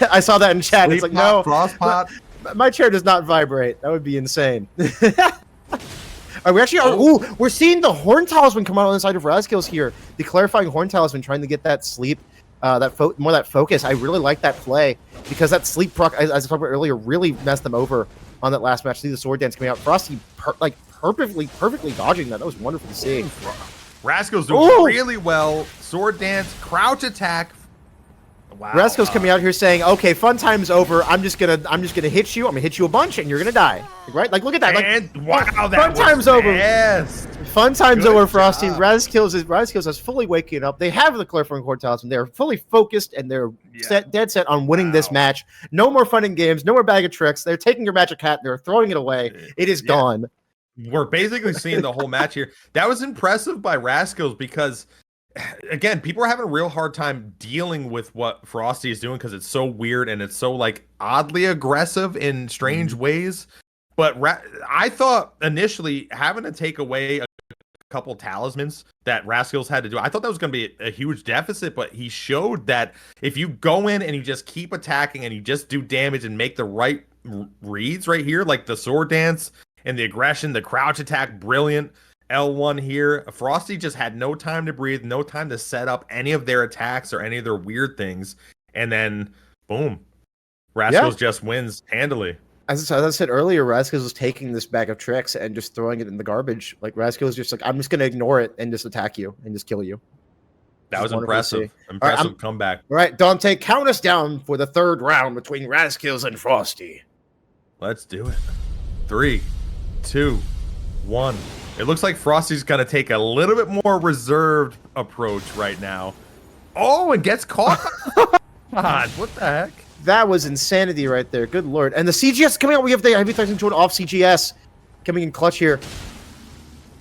I saw that in chat. It's like, no. Frostpot. My chair does not vibrate. That would be insane. We actually are. Ooh, we're seeing the Horn Talisman come out on the side of Razkills here. The clarifying Horn Talisman trying to get that sleep, that focus. I really like that play because that sleep proc, as I talked about earlier, really messed them over on that last match. See the sword dance coming out. Frosty perfectly dodging that. That was wonderful to see. Razkills doing really well. Sword dance, crouch attack. Wow. Rascal's coming out here saying, "Okay, fun time's over. I'm just gonna hit you. I'm gonna hit you a bunch, and you're gonna die." Right? Like, look at that. And like, wow, that fun was time's fast. over. Fun time's Good over, Frosty. job. Razkills is fully waking up. They have the clairvoyant core talisman. They're fully focused and they're dead set on winning this match. No more fun and games. No more bag of tricks. They're taking your magic hat. They're throwing it away. It is gone. We're basically seeing the whole match here. That was impressive by Rascals because, again, people are having a real hard time dealing with what Frosty is doing because it's so weird and it's so like oddly aggressive in strange ways. But I thought initially having to take away a couple talismans that Rascals had to do, I thought that was going to be a huge deficit, but he showed that if you go in and you just keep attacking and you just do damage and make the right reads right here, like the sword dance and the aggression, the crouch attack, brilliant. L1 here. Frosty just had no time to breathe, no time to set up any of their attacks or any of their weird things. And then, boom, Rascals just wins handily. As I said earlier, Rascals was taking this bag of tricks and just throwing it in the garbage. Like, Rascals just like, I'm just going to ignore it and just attack you and just kill you. That was impressive. Impressive comeback. All right, Dante, count us down for the third round between Rascals and Frosty. Let's do it. 3, 2, 1. It looks like Frosty's going to take a little bit more reserved approach right now. Oh, and gets caught. God, what the heck? That was insanity right there. Good lord. And the CGS coming out. We have the heavy thrusting sword off CGS coming in clutch here.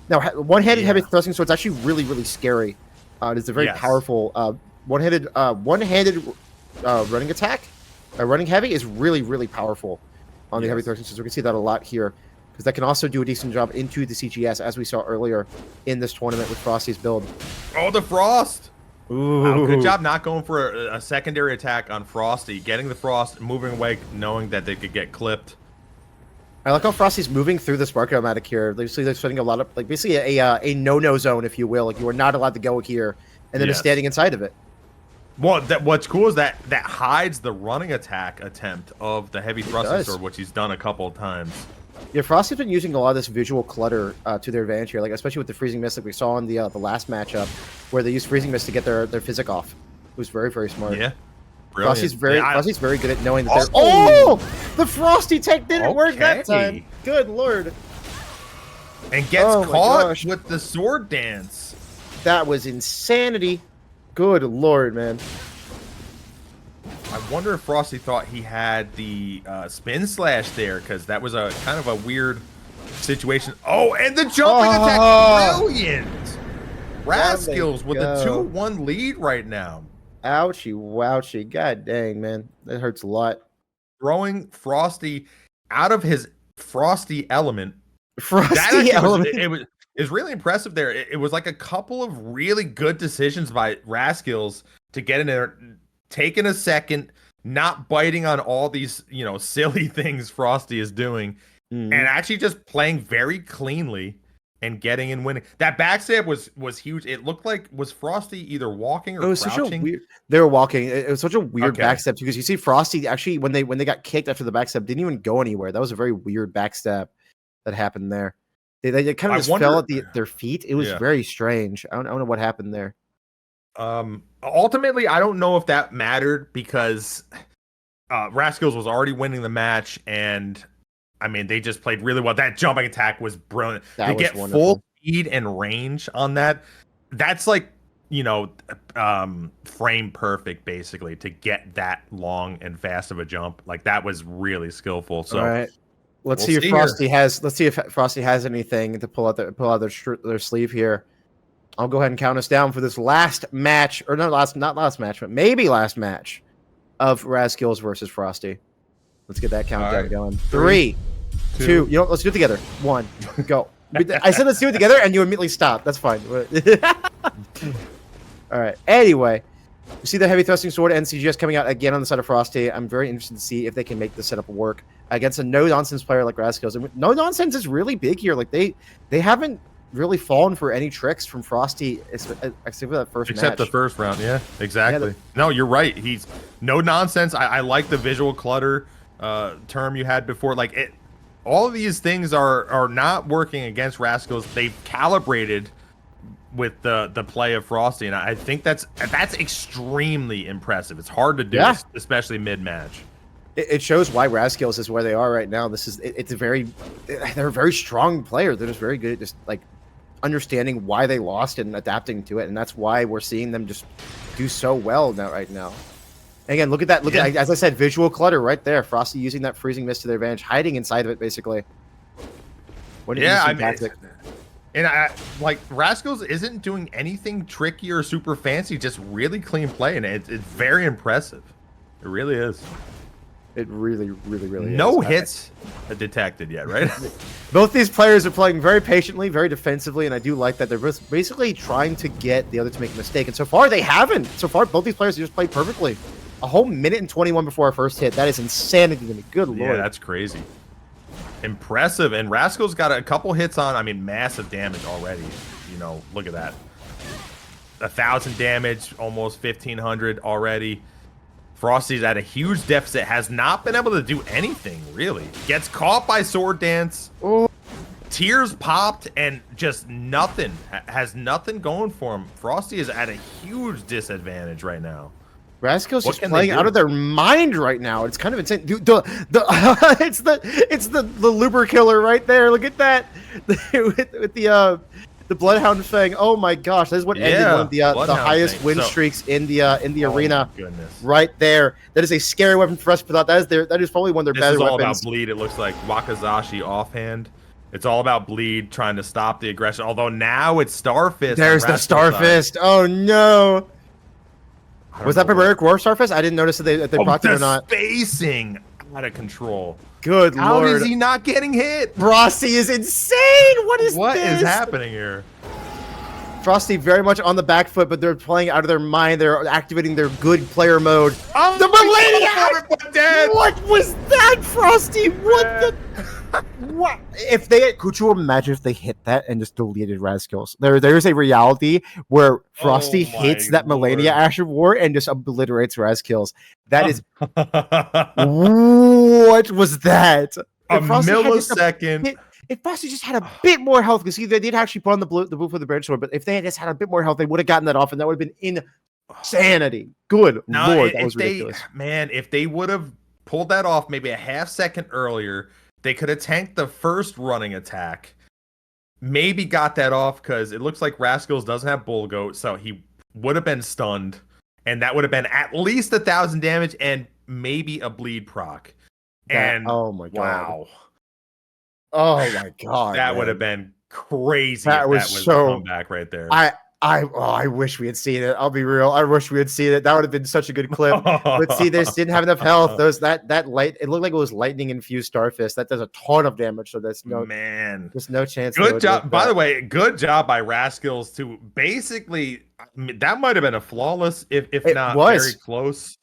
Now, one-handed heavy thrusting sword is actually really, really scary. It is a very powerful one-handed running attack. Running heavy is really, really powerful on the heavy thrusting sword. We can see that a lot here because that can also do a decent job into the CGS, as we saw earlier in this tournament with Frosty's build. Oh, the Frost! Ooh. Wow, good job not going for a secondary attack on Frosty, getting the Frost, moving away, knowing that they could get clipped. I like how Frosty's moving through this market automatic here. Basically, they're setting a lot of, like, basically a no-no zone, if you will. Like, you are not allowed to go here, and then it's standing inside of it. Well, what's cool is that hides the running attack attempt of the heavy thrusting sword, which he's done a couple of times. Yeah, Frosty's been using a lot of this visual clutter to their advantage here, like especially with the freezing mist, like we saw in the last matchup, where they used freezing mist to get their physic off. It was very, very smart. Yeah, brilliant. Frosty's very good at knowing that they're. Oh, the Frosty tech didn't work that time. Good lord. And gets caught with the sword dance. That was insanity. Good lord, man. I wonder if Frosty thought he had the spin slash there, because that was a kind of a weird situation. Oh, and the jumping attack, brilliant! Rascals with a 2-1 lead right now. Ouchie, wouchie. God dang, man. That hurts a lot. Throwing Frosty out of his Frosty element. Frosty element. It was really impressive there. It was like a couple of really good decisions by Rascals to get in there, taking a second, not biting on all these, silly things Frosty is doing, and actually just playing very cleanly and getting and winning. That backstab was huge. It looked like, was Frosty either walking or crouching? Such a weird, they were walking. It was such a weird backstab too, because you see Frosty actually when they got kicked after the backstab didn't even go anywhere. That was a very weird backstab that happened there. They kind of just fell at their feet. It was very strange. I don't know what happened there. Ultimately, I don't know if that mattered because Rascals was already winning the match, and I mean they just played really well. That jumping attack was brilliant. They get full speed and range on that. That's like frame perfect basically to get that long and fast of a jump. Like that was really skillful. So. All right. Let's see if Frosty has anything to pull out their sleeve here. I'll go ahead and count us down for this last match, or not last match, but maybe last match of Rascals versus Frosty. Let's get that countdown going. 3, 2. Let's do it together. 1, go. I said let's do it together, and you immediately stopped. That's fine. All right. Anyway, you see the heavy thrusting sword and CGS coming out again on the side of Frosty. I'm very interested to see if they can make this setup work against a no-nonsense player like Rascals. And no-nonsense is really big here. Like, they haven't really fallen for any tricks from Frosty, except for that first match. Except the first round, yeah, exactly. No, you're right. He's no-nonsense. I like the visual clutter term you had before. Like, all of these things are not working against Rascals. They've calibrated with the play of Frosty, and I think that's extremely impressive. It's hard to do, especially mid match. It shows why Razkills is where they are right now. They're a very strong player. They're just very good at just like understanding why they lost and adapting to it, and that's why we're seeing them just do so well right now. And again, look at that. Look at, as I said, visual clutter right there. Frosty using that freezing mist to their advantage, hiding inside of it basically. And Rascals isn't doing anything tricky or super fancy, just really clean play, and it's very impressive. It really is. It really is. No hits detected yet, right? Both these players are playing very patiently, very defensively, and I do like that they're both basically trying to get the other to make a mistake. And so far, they haven't. So far, both these players have just played perfectly. A whole minute and 21 before our first hit. That is insanity to me. Good lord. Yeah, that's crazy. Impressive. And Rascal's got a couple hits on, I mean, massive damage already. You know, look at that. 1,000 damage, almost 1,500 already. Frosty's at a huge deficit, has not been able to do anything, really. Gets caught by Sword Dance. Oh. Tears popped, and just nothing. Has nothing going for him. Frosty is at a huge disadvantage right now. Rascal's just playing out of their mind right now. It's kind of insane. Dude, it's the Luber killer right there. Look at that. with the Bloodhound Fang. Oh my gosh, that is what ended one of the highest win streaks in the arena. Goodness. Right there. That is a scary weapon for us. But that is probably one of their better weapons. This is all about bleed. It looks like Wakazashi offhand. It's all about bleed, trying to stop the aggression. Although now it's Starfist. There's the Starfist. Oh no. Was that Barbaric Roar Starfist? I didn't notice that they procced it or not. Spacing out of control. Good lord. How is he not getting hit? Frosty is insane. What is happening here? Frosty very much on the back foot, but they're playing out of their mind. They're activating their good player mode. Oh, the Millennium! What was that, Frosty? What the? What? Could you imagine if they hit that and just deleted Razkills? There's a reality where Frosty hits that Millennia Ash of War and just obliterates Razkills. That is what was that? A millisecond. If Frosty just had a bit more health, because they did actually put on the blue for the branch sword, but if they had just had a bit more health, they would have gotten that off, and that would have been insanity. Good lord, that was ridiculous. Man, if they would have pulled that off maybe a half second earlier, they could have tanked the first running attack. Maybe got that off because it looks like Rascals doesn't have Bull Goat, so he would have been stunned, and that would have been at least 1,000 damage and maybe a bleed proc. Oh my god! Wow. Oh my god! That would have been crazy. That was so comeback right there. I wish we had seen it. I'll be real. I wish we had seen it. That would have been such a good clip. But see, they just didn't have enough health. That light. It looked like it was lightning infused Starfist. That does a ton of damage. So there's there's no chance. Good job. By the way, good job by Rascals to basically. That might have been a flawless, if not very close.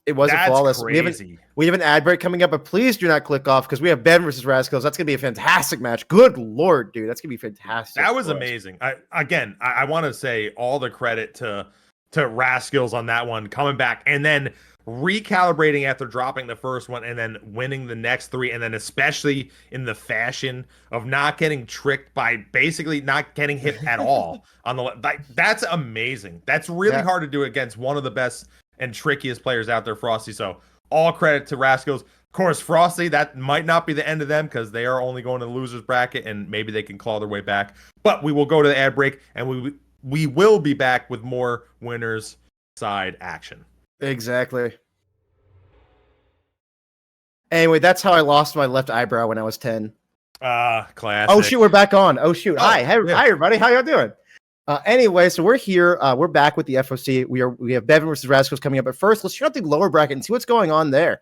It was a flawless. Crazy. We have an ad break coming up, but please do not click off because we have Beven versus Rascals. That's gonna be a fantastic match. Good lord, dude, that's gonna be fantastic. That was amazing. I want to say all the credit to Rascals on that one, coming back and then recalibrating after dropping the first one and then winning the next three, and then especially in the fashion of not getting tricked by basically not getting hit at all on the that's amazing. That's really hard to do against one of the best and trickiest players out there, Frosty. So all credit to Rascals. Of course, Frosty, that might not be the end of them because they are only going to the losers bracket and maybe they can claw their way back. But we will go to the ad break and we will be back with more winners side action. Exactly. Anyway, that's how I lost my left eyebrow when I was 10. Classic. Oh shoot, we're back on. Oh shoot. Hi everybody. How y'all doing? Anyway, so we're here. We're back with the FOC. We have Beven versus Rascals coming up. But first, let's check out the lower bracket and see what's going on there.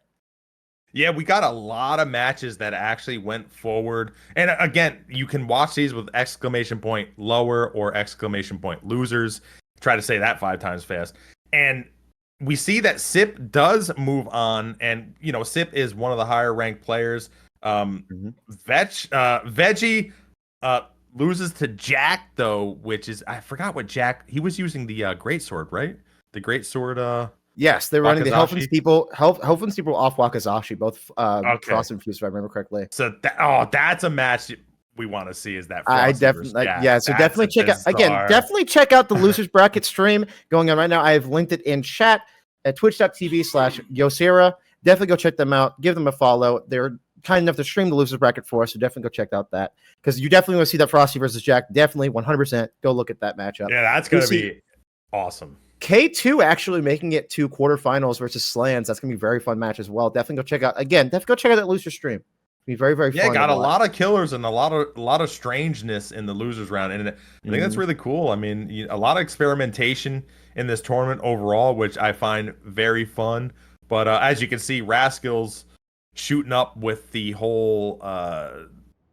Yeah, we got a lot of matches that actually went forward. And again, you can watch these with exclamation point lower or exclamation point losers. Try to say that 5 times fast. And we see that Sip does move on. And, you know, Sip is one of the higher ranked players. Veggie loses to Jackk, though, which is, I forgot what Jackk, he was using the Greatsword, right? The Greatsword. Yes, they're running the Health and Steeple off Wakazashi, both Frost infused, if I remember correctly. So that's a match we want to see is that I Frosty versus definitely, Jackk. yeah. So That's definitely check out bizarre. definitely check out the losers bracket stream going on right now. I have linked it in chat at twitch.tv/Yosera. Definitely go check them out. Give them a follow. They're kind enough to stream the losers bracket for us, so definitely go check out that because you definitely want to see that Frosty versus Jackk. Definitely 100%. Go look at that matchup. Yeah, that's gonna be awesome. K2 actually making it to quarterfinals versus Slandz. That's gonna be a very fun match as well. Definitely go check out that loser stream. Be very, very fun. Yeah, got a lot of killers and a lot of strangeness in the losers round, and I think that's really cool. I mean, a lot of experimentation in this tournament overall, which I find very fun. But as you can see, Rascal's shooting up with the whole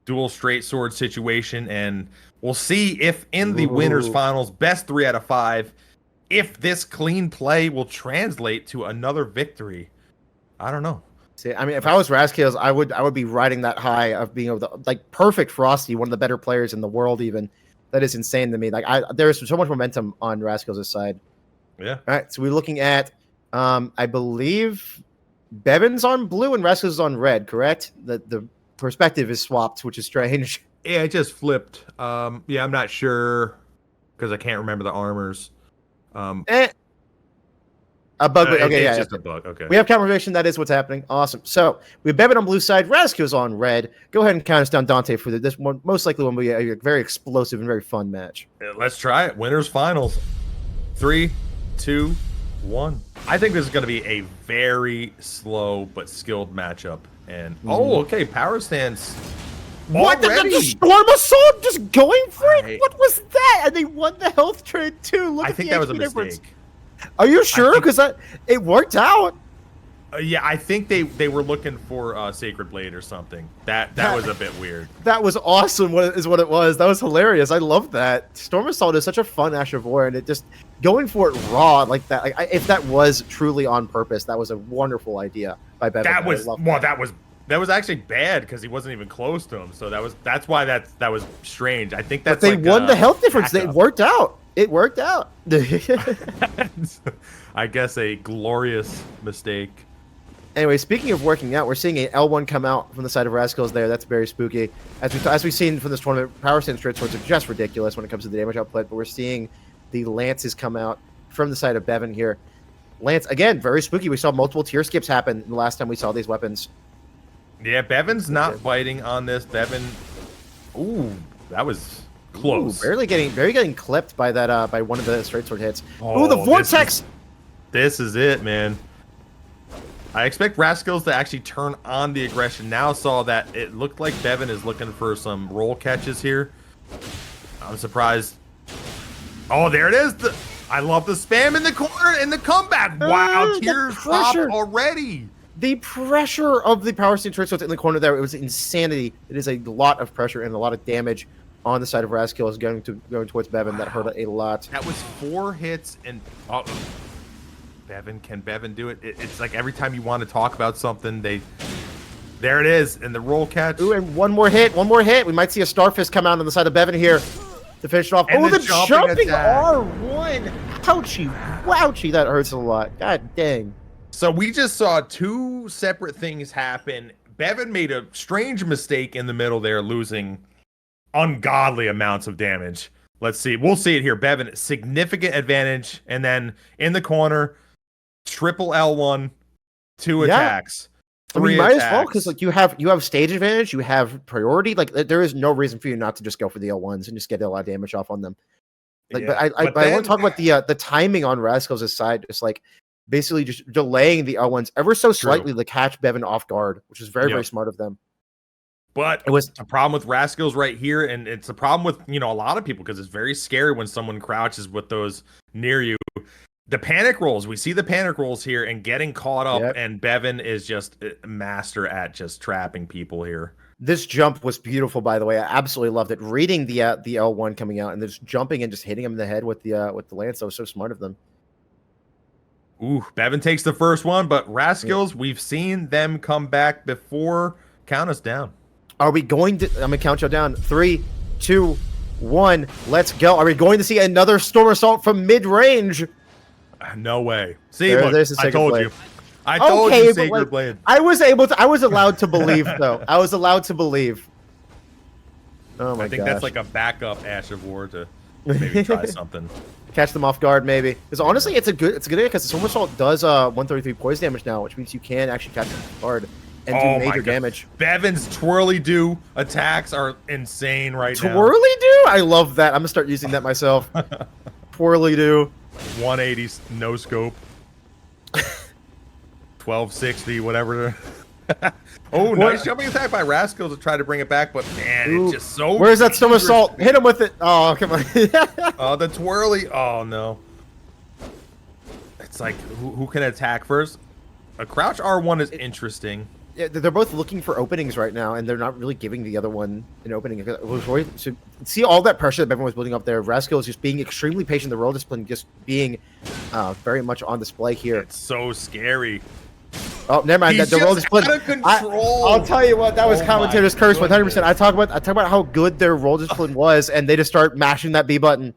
dual straight sword situation, and we'll see if in the winners finals, best 3 out of 5, if this clean play will translate to another victory. I don't know. See, I mean, if I was Rascals, I would be riding that high of being able to like perfect Frosty, one of the better players in the world. Even that is insane to me. Like there's so much momentum on Rascals' side. Yeah. All right, so we're looking at, I believe, Beven's on blue and Rascals is on red. Correct? The perspective is swapped, which is strange. Yeah, it just flipped. Yeah, I'm not sure because I can't remember the armors. A bug. Okay, it's yeah, just a bug. Okay. We have confirmation that is what's happening. Awesome. So we have Beven on blue side, Rascals on red. Go ahead and count us down, Dante, for this one. Most likely will be a very explosive and very fun match. Let's try it. Winners finals. 3, 2, 1. I think this is going to be a very slow but skilled matchup. And okay, power stance. What Already? the Storm Assault just going for it? What was that? And they won the health trade too. Look I at think the that was a HP difference. mistake. Are you sure? Because it worked out. Yeah, I think they were looking for Sacred Blade or something. That was a bit weird. That was awesome. What it was? That was hilarious. I love that. Storm Assault is such a fun Ash of War, and it just going for it raw like that. Like if that was truly on purpose, that was a wonderful idea by Beven. That was actually bad because he wasn't even close to him. So that's why that was strange. I think that's but they won the health difference. It worked out. It worked out. I guess a glorious mistake. Anyway, speaking of working out, we're seeing a L1 come out from the side of Rascals there. That's very spooky. As we've seen from this tournament, power stance straight swords are just ridiculous when it comes to the damage output, but we're seeing the Lances come out from the side of Beven here. Lance, again, very spooky. We saw multiple tier skips happen the last time we saw these weapons. Yeah, Beven's not biting on this. Beven, ooh, that was close. Ooh, getting clipped by that by one of the straight sword hits. Oh, ooh, the vortex! This is it, man. I expect Rascals to actually turn on the aggression. Now saw that it looked like Beven is looking for some roll catches here. I'm surprised. Oh, there it is. I love the spam in the corner and the comeback. Wow, tears pop already. The pressure of the power stance straight swords in the corner there, it was insanity. It is a lot of pressure and a lot of damage on the side of Rascals going towards Beven. That hurt a lot. That was 4 hits and Beven, can Beven do it? It's like every time you want to talk about something, there it is, and the roll catch. Ooh, and one more hit. We might see a Starfist come out on the side of Beven here to finish it off. And the jumping attack. R1. Ouchie, wouchie, that hurts a lot. God dang. So we just saw 2 separate things happen. Beven made a strange mistake in the middle there, losing ungodly amounts of damage. Let's see. We'll see it here. Beven, significant advantage, and then in the corner, triple L1, 2 attacks, 3 might attacks. as well, because like you have stage advantage, you have priority. Like there is no reason for you not to just go for the L1s and just get a lot of damage off on them. Like, yeah, but I want to talk about the timing on Rascals' side, just like basically just delaying the L1s ever so slightly to catch Beven off guard, which is very very smart of them. But it was a problem with Rascals right here, and it's a problem with a lot of people because it's very scary when someone crouches with those near you. The panic rolls, we see the panic rolls here and getting caught up, and Beven is just a master at just trapping people here. This jump was beautiful, by the way. I absolutely loved it. Reading the L1 coming out and just jumping and just hitting him in the head with the lance. That was so smart of them. Ooh, Beven takes the first one, but Rascals, we've seen them come back before. Count us down. Are we going to? I'm gonna count you down. 3, 2, 1. Let's go. Are we going to see another Storm Assault from mid range? No way. See, look, I told you. I told you, Sacred Blade. I was allowed to believe, though. I was allowed to believe. Oh my I think gosh. that's like a backup Ash of War to maybe try something. Catch them off guard, maybe. Because honestly, it's a good idea because Storm Assault does 133 poison damage now, which means you can actually catch them off guard and do major damage. Beven's twirly-do attacks are insane right now. Twirly-do? I love that. I'm gonna start using that myself. Twirly-do. 180 no scope. 1260, whatever. Oh, nice jumping attack by Rascals to try to bring it back, but man, it's just so. Where's that Storm Assault? Hit him with it. Oh, come on. Oh, the twirly. Oh no. It's like who can attack first? A crouch R1 is interesting. Yeah, they're both looking for openings right now, and they're not really giving the other one an opening. So see all that pressure that everyone was building up there. Rascal is just being extremely patient. The roll discipline just being very much on display here. It's so scary. Oh, never mind. He's The roll just discipline. out of control. I'll tell you what. That was commentator's curse. 100%. I talk about how good their roll discipline was, and they just start mashing that B button.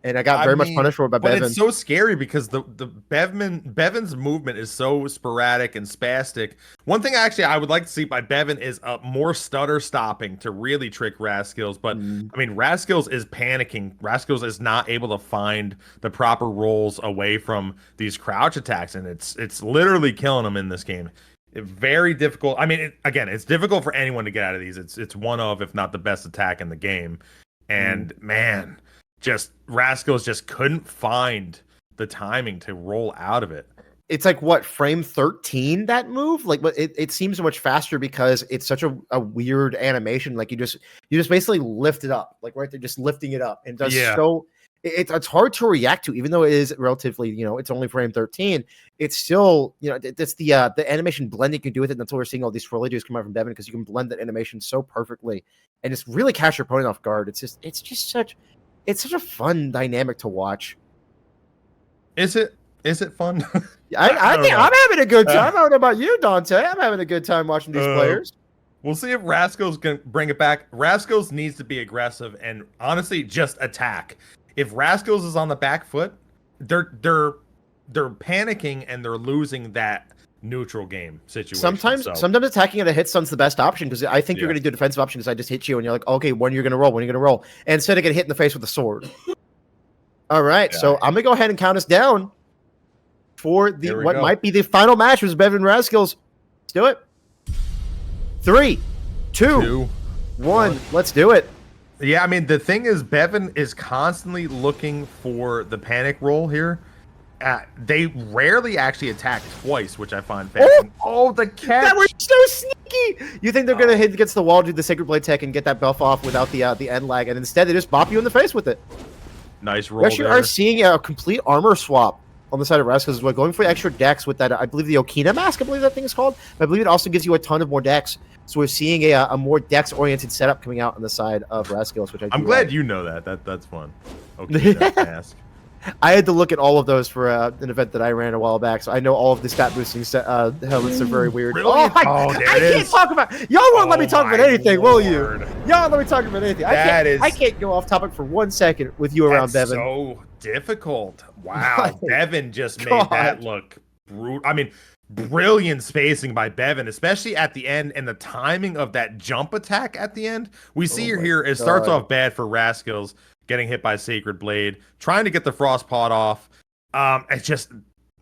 And I got very much punished for it by Beven. But it's so scary because the Beven's movement is so sporadic and spastic. One thing I would like to see by Beven is more stutter stopping to really trick Rascals. But I mean, Rascals is panicking. Rascals is not able to find the proper rolls away from these crouch attacks, and it's literally killing them in this game. Very difficult. I mean, again, it's difficult for anyone to get out of these. It's one of, if not the best attack in the game. And man. Rascals just couldn't find the timing to roll out of it. It's like what, frame 13 that move? Like, but it seems so much faster because it's such a weird animation. Like you just basically lift it up, like right there, just lifting it up, and does so. It's hard to react to, even though it is relatively, it's only frame 13. It's still, it's the animation blending you can do with it. And that's why we're seeing all these swirly come out from Beven, because you can blend that animation so perfectly and just really catch your opponent off guard. It's just such a fun dynamic to watch. Is it fun? I think I'm having a good time. I don't know about you, Dante. I'm having a good time watching these players. We'll see if Rascals can bring it back. Rascals needs to be aggressive and honestly just attack. If Rascals is on the back foot, they're panicking and they're losing that neutral game situation. Sometimes attacking at a hit stun's the best option, because I think you're going to do a defensive option because I just hit you and you're like, okay, when you're going to roll, and instead of getting hit in the face with a sword. All right, so I'm going to go ahead and count us down for what might be the final match with Beven and Rascals. Let's do it. 3, 2, 1. Let's do it. Yeah, I mean, the thing is, Beven is constantly looking for the panic roll here. They rarely actually attack twice, which I find fascinating. Oh, the catch! That was so sneaky! You think they're going to hit against the wall, do the Sacred Blade tech, and get that buff off without the end lag, and instead they just bop you in the face with it. Nice roll. We actually are seeing a complete armor swap on the side of Rascals as well, going for extra dex with that, I believe the Okina mask, I believe that thing is called. I believe it also gives you a ton of more dex. So we're seeing a more dex-oriented setup coming out on the side of Rascals, which I'm glad you know that. That's fun. Okina mask. I had to look at all of those for an event that I ran a while back, so I know all of the stat boosting helmets are very weird. Really? I can't talk about. Y'all won't let me talk about anything, will you? Y'all let me talk about anything. I can't go off topic for 1 second with you around Beven. So difficult. Wow, Beven just made that look brutal. I mean, brilliant spacing by Beven, especially at the end, and the timing of that jump attack at the end. We see here it starts off bad for Rascals. Getting hit by Sacred Blade, trying to get the Frost Pot off. It's just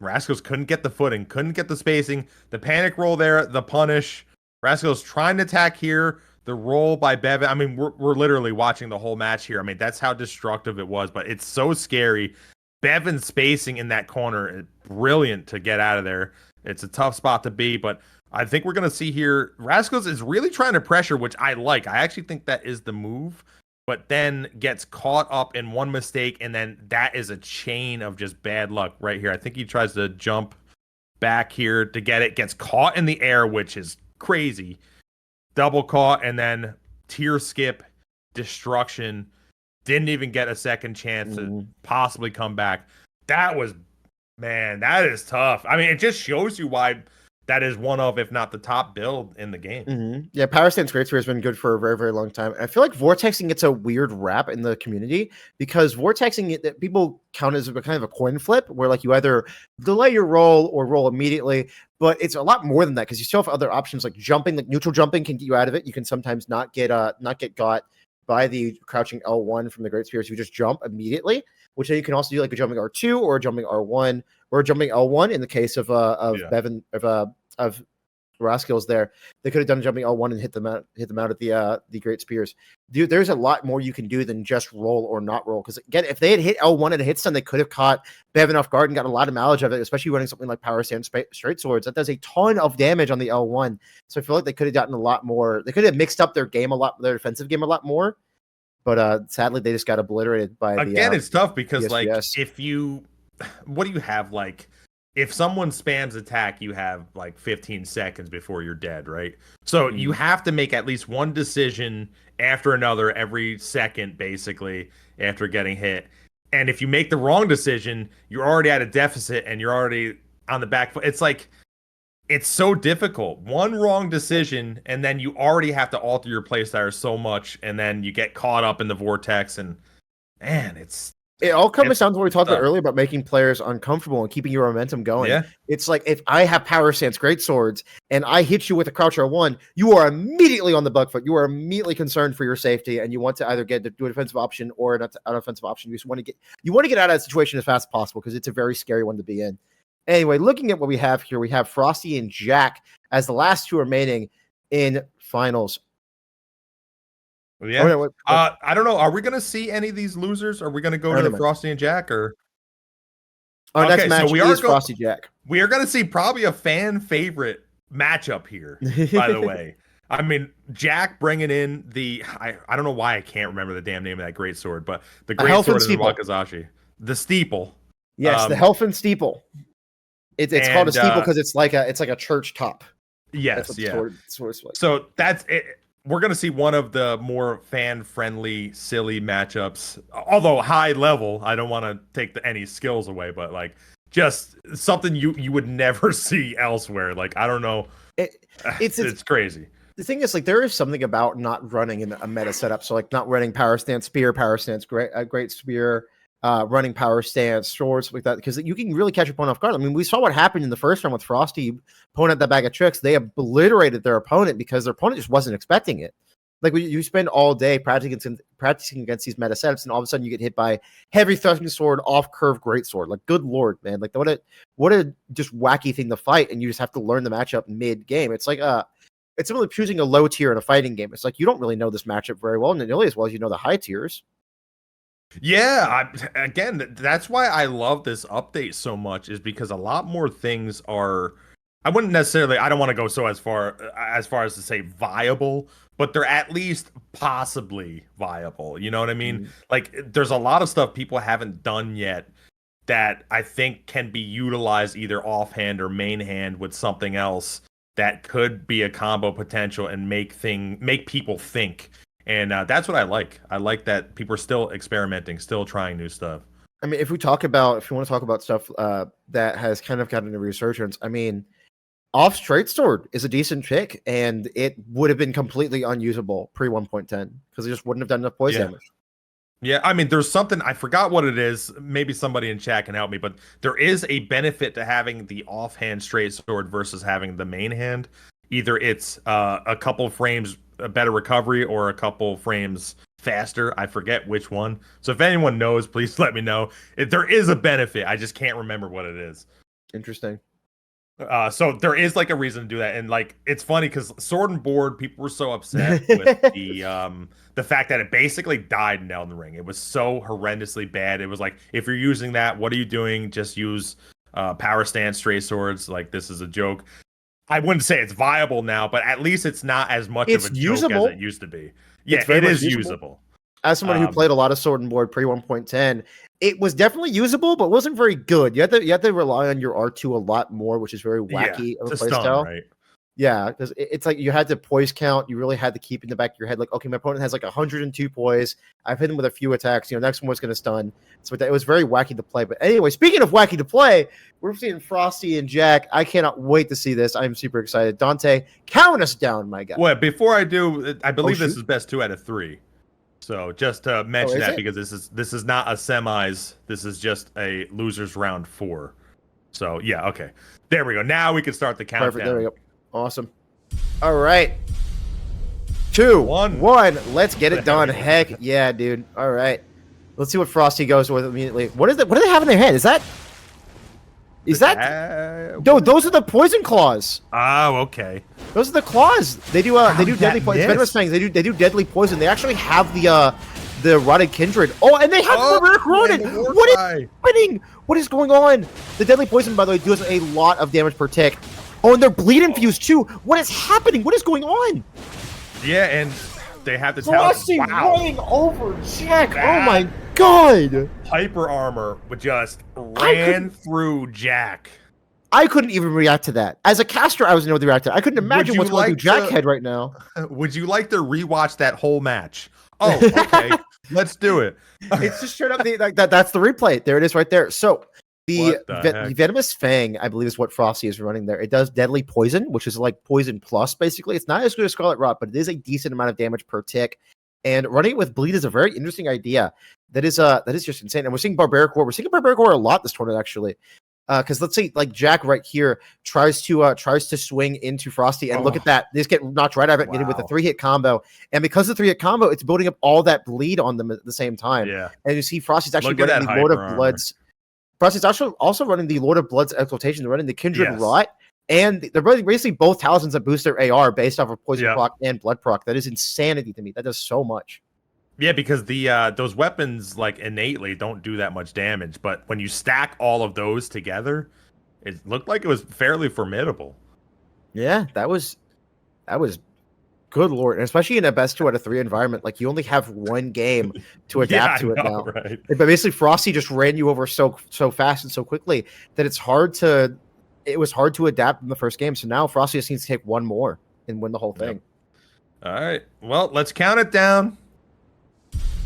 Rascals couldn't get the footing, couldn't get the spacing. The panic roll there, the punish. Rascals trying to attack here. The roll by Beven. I mean, we're literally watching the whole match here. I mean, that's how destructive it was, but it's so scary. Beven spacing in that corner is brilliant to get out of there. It's a tough spot to be, but I think we're going to see here, Rascals is really trying to pressure, which I like. I actually think that is the move. But then gets caught up in one mistake, and then that is a chain of just bad luck right here. I think he tries to jump back here to get it, gets caught in the air, which is crazy. Double caught, and then tier skip, destruction. Didn't even get a second chance to possibly come back. That is tough. I mean, it just shows you why that is one of, if not the top build in the game. Yeah, Power Stance Great Sphere has been good for a very, very long time. I feel like Vortexing gets a weird rap in the community, because Vortexing, people count as a kind of a coin flip, where like you either delay your roll or roll immediately, but it's a lot more than that, because you still have other options like jumping. Like neutral jumping can get you out of it. You can sometimes not get got by the crouching L1 from the Great Spears, you just jump immediately, which then you can also do like a jumping R2 or a jumping R1 or a jumping L1 in the case of Beven of Raskills there. They could have done a jumping L1 and hit them out at the Great Spears. Dude, there's a lot more you can do than just roll or not roll. Because again, if they had hit L1 at a hit stun, they could have caught Beven off guard and got a lot of mileage of it, especially running something like Power Stance Straight Swords. That does a ton of damage on the L1. So I feel like they could have gotten a lot more. They could have mixed up their game a lot, their defensive game a lot more. But sadly, they just got obliterated by again. It's tough because PSVS. like if you, what do you have like? If someone spams attack, you have like 15 seconds before you're dead, right? So you have to make at least one decision after another every second, basically, after getting hit. And if you make the wrong decision, you're already at a deficit and you're already on the back foot. It's like, it's so difficult. One wrong decision, and then you already have to alter your playstyle so much, and then you get caught up in the vortex, and man, it all comes down to what we talked about earlier about making players uncomfortable and keeping your momentum going. Yeah. It's like if I have Power Stance Great Swords and I hit you with a Crouch R1, you are immediately on the bug foot. You are immediately concerned for your safety, and you want to either do a defensive option or an offensive option. You want to get out of that situation as fast as possible because it's a very scary one to be in. Anyway, looking at what we have here, we have Frosty and Jackk as the last two remaining in finals. Yeah. I don't know. Are we going to see any of these losers? Are we going to go to Frosty and Jackk or? Our next match is Frosty Jackk. We are going to see probably a fan favorite matchup here, by the way. I mean, Jackk bringing in I don't know why I can't remember the damn name of that great sword, but the great sword is the Wakizashi. The steeple. Yes, the Helfen steeple. It's called a steeple because it's like a church top. Yes, yeah. So that's it. We're going to see one of the more fan-friendly, silly matchups. Although high level, I don't want to take any skills away, but like just something you would never see elsewhere. Like I don't know, it's crazy. The thing is, like, there is something about not running in a meta setup. So like not running Power Stance Spear, Power Stance Great Spear, running Power Stance Swords like that, because you can really catch your opponent off guard. I mean, we saw what happened in the first round with Frosty. Opponent that bag of tricks, they obliterated their opponent because their opponent just wasn't expecting it. Like you spend all day practicing against these meta setups, and all of a sudden you get hit by heavy thrusting sword, off curve great sword. Like, good lord, man! Like what a just wacky thing to fight, and you just have to learn the matchup mid game. It's like it's similar to choosing a low tier in a fighting game. It's like you don't really know this matchup very well, nearly as well as you know the high tiers. Yeah, again, that's why I love this update so much, is because a lot more things are. I wouldn't necessarily. I don't want to go so as far as to say viable, but they're at least possibly viable. You know what I mean? Mm-hmm. Like, there's a lot of stuff people haven't done yet that I think can be utilized either offhand or main hand with something else that could be a combo potential and make people think. And that's what I like. I like that people are still experimenting, still trying new stuff. I mean, if you want to talk about stuff that has kind of gotten a resurgence, I mean, off straight sword is a decent pick, and it would have been completely unusable pre 1.10 because it just wouldn't have done enough poison damage. Yeah, I mean, there's something, I forgot what it is. Maybe somebody in chat can help me, but there is a benefit to having the offhand straight sword versus having the main hand. Either it's a couple frames a better recovery or a couple frames faster. I forget which one. So if anyone knows, please let me know. There is a benefit. I just can't remember what it is. Interesting. So there is like a reason to do that, and like it's funny because Sword and Board, people were so upset with the fact that it basically died in Elden Ring. It was so horrendously bad. It was like, if you're using that, what are you doing? Just use Power Stance Straight Swords. Like, this is a joke. I wouldn't say it's viable now, but at least it's not as much of a joke as it used to be. Yeah, it is usable. As someone who played a lot of Sword and Board pre 1.10, it was definitely usable, but wasn't very good. You had to rely on your R2 a lot more, which is very wacky of a playstyle. Right? Yeah, because it's like you had to poise count. You really had to keep in the back of your head, like, okay, my opponent has like 102 poise. I've hit him with a few attacks. Next one was going to stun. So it was very wacky to play. But anyway, speaking of wacky to play, we're seeing Frosty and Jackk. I cannot wait to see this. I'm super excited. Dante, count us down, my guy. Well, before I do, I believe this is best 2 out of 3. So just to mention that, because this is not a semis. This is just a losers round 4. So yeah, okay. There we go. Now we can start the countdown. Perfect. There we go. Awesome. All right. 2, One. 1. Let's get it done. Heck yeah, dude. All right. Let's see what Frosty goes with immediately. What is that? What do they have in their hand? Is that? No, those are the poison claws. Oh, okay. Those are the claws. They do deadly poison. Venomous fangs. They do deadly poison. They actually have the rotted kindred. Oh, and they have the rare rodent. What is happening? What is going on? The deadly poison, by the way, does a lot of damage per tick. Oh, and they're bleed infused too. What is happening? What is going on? Yeah, and they have the Frosty running over Jackk. Oh my god! Hyper armor just ran through Jackk. I couldn't even react to that. As a caster, I was able to react to that. I couldn't imagine what's going through Jack's head right now. Would you like to rewatch that whole match? Oh, okay. Let's do it. It's just straight up that's the replay. There it is right there. So the Venomous Fang, I believe, is what Frosty is running there. It does deadly poison, which is like poison plus, basically. It's not as good as Scarlet Rot, but it is a decent amount of damage per tick. And running it with bleed is a very interesting idea. That is just insane. And we're seeing Barbaric War. We're seeing Barbaric War a lot this tournament, actually. Because let's say like Jackk right here tries to swing into Frosty, and look at that. They just get knocked right out of it, getting with a 3-hit combo. And because of the 3-hit combo, it's building up all that bleed on them at the same time. Yeah. And you see Frosty's actually running the Lord of Bloods. Frosty's also running the Lord of Blood's exaltation. They're running the Kindred Rot. And they're basically both talismans that boost their AR based off of poison proc and blood proc. That is insanity to me. That does so much. Yeah, because the those weapons like innately don't do that much damage, but when you stack all of those together, it looked like it was fairly formidable. Yeah, that was good lord, and especially in a best 2 out of 3 environment. Like you only have one game to adapt to it now. Right? But basically, Frosty just ran you over so fast and so quickly that it was hard to adapt in the first game. So now Frosty just needs to take one more and win the whole thing. All right. Well, let's count it down.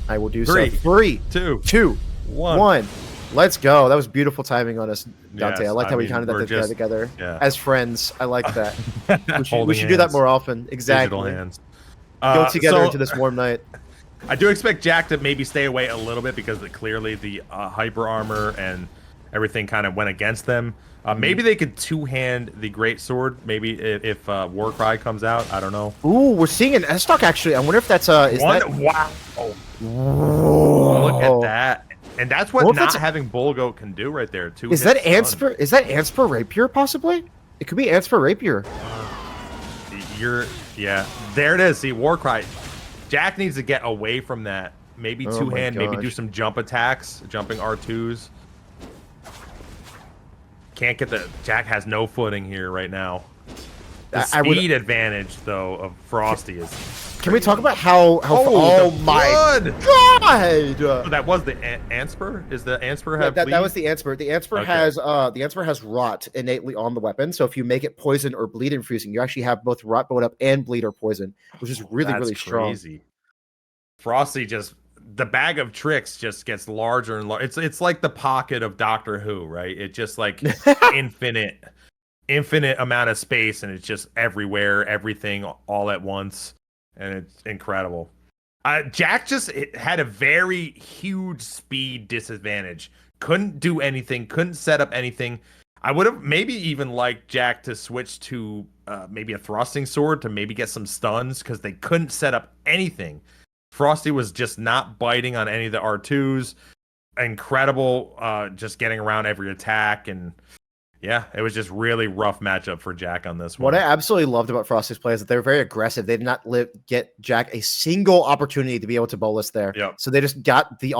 I will do 3, so. 3, 2, 1. Let's go. That was beautiful timing on us, Dante. Yes, I liked how we counted that together as friends. I like that. we should do that more often. Exactly. Hands. Go together into this warm night. I do expect Jackk to maybe stay away a little bit because clearly the hyper armor and everything kind of went against them. Maybe they could two-hand the great sword. Maybe if Warcry comes out, I don't know. Ooh, we're seeing an S-Stock actually. I wonder if that's wow. Look at that. And that's what not having Bulgo can do right there. Is that Ansper? Is that Ansper Rapier possibly? It could be Ansper Rapier. There it is. See, Warcry. Jackk needs to get away from that. Maybe two-hand, maybe do some jump attacks, jumping R2s. Can't get the Jackk has no footing here right now. The speed advantage though of Frosty is crazy. Can we talk about how oh my god! So that was the Ansper? Is the Ansper have that was the Ansper. The Ansper has rot innately on the weapon. So if you make it poison or bleed infusing, you actually have both rot build up and bleed or poison, which is really strong. Crazy. Frosty just the bag of tricks just gets larger and larger. It's like the pocket of Doctor Who, right? It just like infinite amount of space, and it's just everywhere, everything all at once, and it's incredible. Jackk just had a very huge speed disadvantage. Couldn't do anything. Couldn't set up anything. I would have maybe even liked Jackk to switch to maybe a thrusting sword to maybe get some stuns because they couldn't set up anything. Frosty was just not biting on any of the R2s. Incredible, just getting around every attack. And yeah, it was just really rough matchup for Jackk on this one. What I absolutely loved about Frosty's play is that they were very aggressive. They did not get Jackk a single opportunity to be able to bolus there. Yep. So they just got they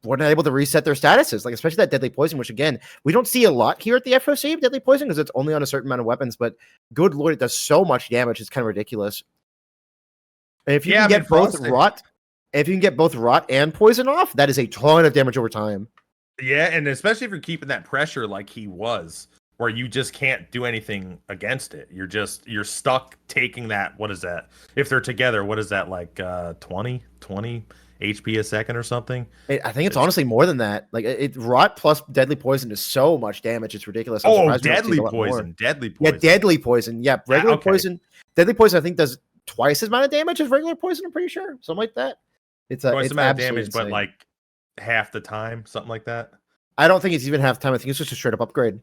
weren't able to reset their statuses, like especially that Deadly Poison, which again, we don't see a lot here at the FOC of Deadly Poison because it's only on a certain amount of weapons, but good lord, it does so much damage. It's kind of ridiculous. And if you can get both rot, and poison off, that is a ton of damage over time. Yeah, and especially if you're keeping that pressure like he was, where you just can't do anything against it. You're stuck taking that. What is that? If they're together, what is that, like 20 HP a second or something? I think it's honestly more than that. Like rot plus deadly poison is so much damage. It's ridiculous. Deadly poison. Yeah, deadly poison. Yeah, regular poison. Deadly poison I think does twice as amount of damage as regular poison, I'm pretty sure. Something like that. It's twice amount of damage, insane. But like half the time, something like that. I don't think it's even half the time. I think it's just a straight up upgrade.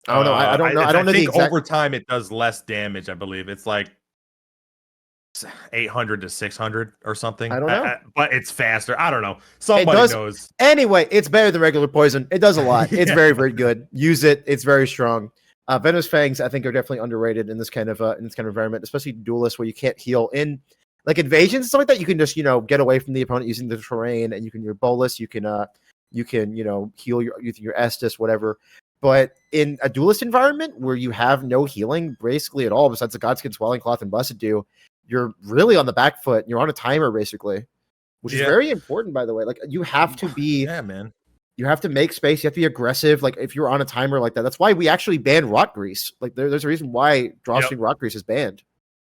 I don't know. I don't know. I don't know the exact... over time it does less damage. I believe it's like 800 to 600 or something. I don't know. But it's faster. I don't know. Somebody knows. Anyway, it's better than regular poison. It does a lot. Yeah. It's very, very good. Use it. It's very strong. Venomous Fangs, I think, are definitely underrated in this kind of environment, especially duelists where you can't heal in like invasions and stuff like that. You can just get away from the opponent using the terrain, and you can your bolus. You can heal your Estus, whatever. But in a duelist environment where you have no healing basically at all, besides the Godskin, Swelling Cloth, and Busted Do, you're really on the back foot. You're on a timer basically, which is very important, by the way. Like you have to be, man. You have to make space. You have to be aggressive. Like if you're on a timer like that, that's why we actually banned Rot Grease. Like there's a reason why drawstring Rot Grease is banned.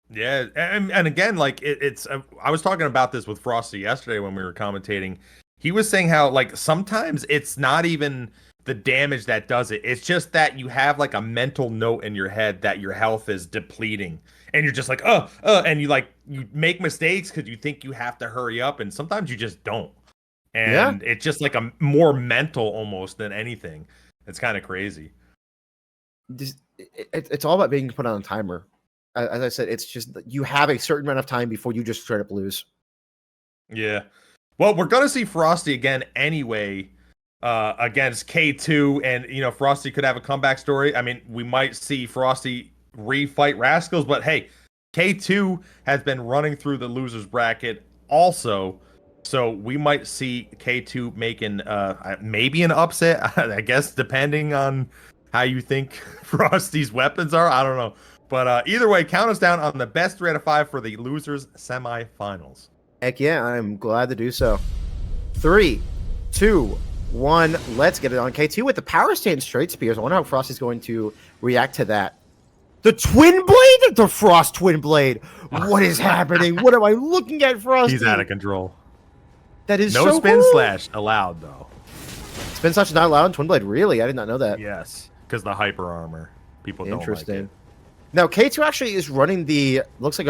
Yeah, and again, like it's. I was talking about this with Frosty yesterday when we were commentating. He was saying how like sometimes it's not even the damage that does it. It's just that you have like a mental note in your head that your health is depleting, and you're just like, and you make mistakes because you think you have to hurry up, and sometimes you just don't. And it's just like a more mental almost than anything. It's kind of crazy. It's all about being put on a timer. As I said, it's just you have a certain amount of time before you just straight up lose. Yeah. Well, we're going to see Frosty again anyway against K2. And, Frosty could have a comeback story. I mean, we might see Frosty refight Rascals. But, hey, K2 has been running through the loser's bracket also. So we might see K2 making maybe an upset, I guess, depending on how you think Frosty's weapons are. I don't know. But either way, count us down on the best 3 out of 5 for the losers semifinals. Heck yeah, I'm glad to do so. 3, 2, 1, let's get it on. K2 with the power stance straight spears. I wonder how Frosty's going to react to that. The Twin Blade? The Frost Twin Blade. What is happening? What am I looking at, Frosty? He's out of control. That is no so spin cool. slash allowed, though. Spin slash is not allowed in Twin Blade? Really? I did not know that. Yes, because the hyper armor. People don't like it. Now, K2 actually is running looks like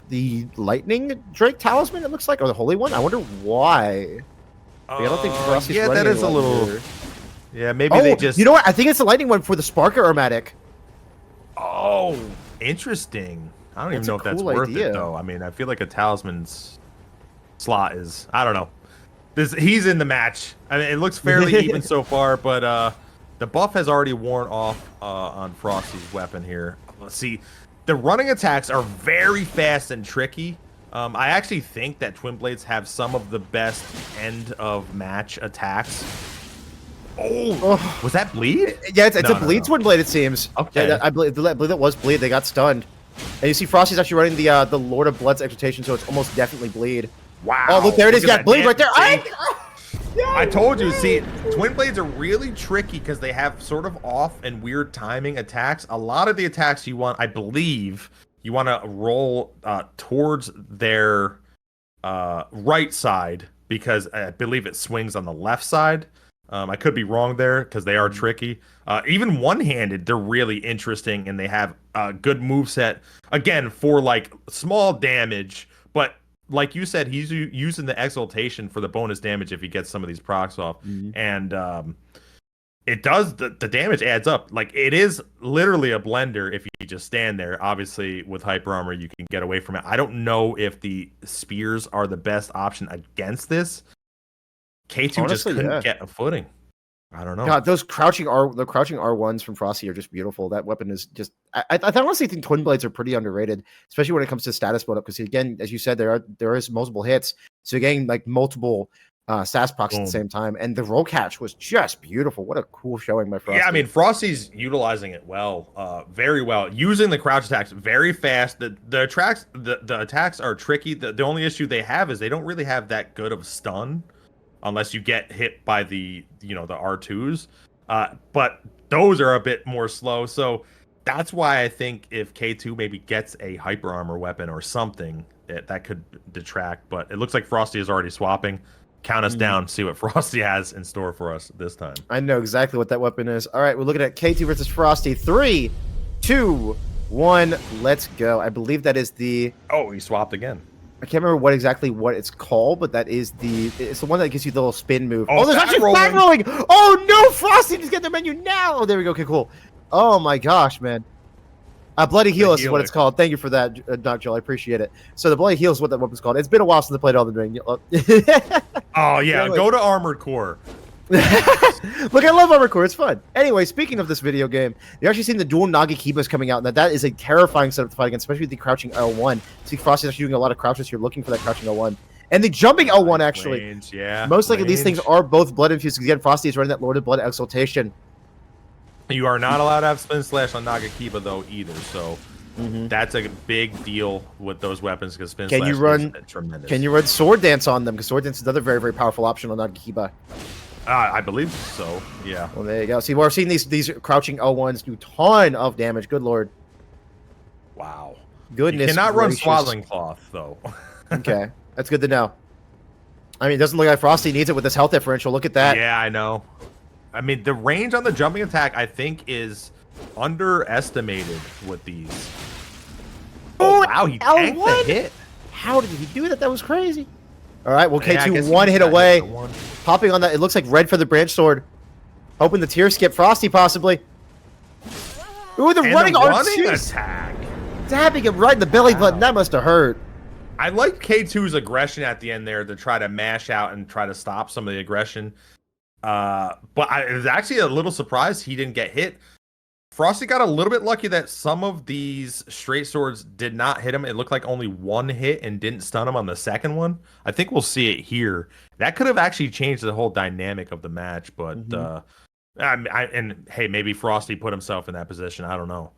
the Lightning Drake Talisman, it looks like, or the Holy One. I wonder why. I don't think Frosty's running that is a little... Here. Yeah, maybe they just... You know what? I think it's the Lightning One for the Sparker Aromatic. Oh, interesting. I don't even know if that's worth it, though. I mean, I feel like a Talisman's slot is... I don't know. He's in the match. I mean, it looks fairly even so far, but the buff has already worn off on Frosty's weapon here. Let's see. The running attacks are very fast and tricky. I actually think that Twin Blades have some of the best end of match attacks. Oh, was that bleed? Yeah, it's a bleed Twin Blade, it seems. Okay. Yeah, I believe that was bleed. They got stunned. And you see Frosty's actually running the Lord of Blood's Exaltation, so it's almost definitely bleed. Wow. Oh, look, there it is. Yeah, bleed right there. I told you, see, Twin Blades are really tricky because they have sort of off and weird timing attacks. A lot of the attacks you want, I believe, you want to roll towards their right side because I believe it swings on the left side. I could be wrong there because they are tricky. Even one-handed, they're really interesting and they have a good moveset, again, for like small damage, but like you said, he's using the exaltation for the bonus damage if he gets some of these procs off. And it does, the damage adds up. Like, it is literally a blender if you just stand there. Obviously, with hyper armor, you can get away from it. I don't know if the spears are the best option against this. K2 honestly, just couldn't get a footing. I don't know. God, those crouching R1s from Frosty are just beautiful. That weapon is just... I honestly think Twin Blades are pretty underrated, especially when it comes to status build up. Because again, as you said, there is multiple hits, so you're getting like multiple SAS procs at the same time. And the roll catch was just beautiful. What a cool showing by Frosty. Yeah, I mean, Frosty's utilizing it well, very well, using the crouch attacks very fast. The attacks are tricky. The only issue they have is they don't really have that good of stun. Unless you get hit by the R2s, but those are a bit more slow. So that's why I think if K2 maybe gets a hyper armor weapon or something, that could detract. But it looks like Frosty is already swapping. Count us down, see what Frosty has in store for us this time. I know exactly what that weapon is. All right, we're looking at K2 versus Frosty. 3, 2, 1, let's go. I believe that is the... Oh, he swapped again. I can't remember what it's called, but that is it's the one that gives you the little spin move. Oh, there's actually fat rolling. Oh no, Frosty, just get the menu now. Oh, there we go. Okay, cool. Oh my gosh, man. Bloody Heel is what healer. it's called. Thank you for that, Doc Joel. I appreciate it. So the Bloody Heel is what that weapon's called. It's been a while since I played Elden Ring. Oh yeah, Anyway. go to Armored Core. Look, I love Armored Core. It's fun. Anyway, speaking of this video game, you're actually seeing the dual Nagakibas coming out, and that is a terrifying setup to fight against, especially with the crouching L1. See, Frosty's actually doing a lot of crouches. You're looking for that crouching L1. And the jumping L1, actually. Range, yeah. Most likely these things are both blood infused. Again, Frosty is running that Lord of Blood Exaltation. You are not allowed to have Spin Slash on Nagakiba, though, either, so that's a big deal with those weapons, because Spin Slash is tremendous. Can you run Sword Dance on them? Because Sword Dance is another very, very powerful option on Nagakiba. I believe so, yeah. Well, there you go. See, we're seeing these crouching L1s do a ton of damage. Good lord. Wow. Goodness You cannot gracious. run Swaddling Cloth, though. Okay, that's good to know. I mean, it doesn't look like Frosty needs it with this health differential. Look at that. Yeah, I know. I mean, the range on the jumping attack, I think, is underestimated with these. Oh, wow, he tanked the hit. How did he do that? That was crazy. All right, well, Yeah, I guess K2 he one hit got away. the one. Popping on that. It looks like red for the branch sword. Hoping the tier skip. Frosty, possibly. Ooh, the And running the running R2. attack. Dabbing him right in the belly button. That must have hurt. I like K2's aggression at the end there to try to mash out and try to stop some of the aggression. But I was actually a little surprised he didn't get hit. Frosty got a little bit lucky that some of these straight swords did not hit him. It looked like only one hit and didn't stun him on the second one. I think we'll see it here. That could have actually changed the whole dynamic of the match. But and hey, maybe Frosty put himself in that position. I don't know.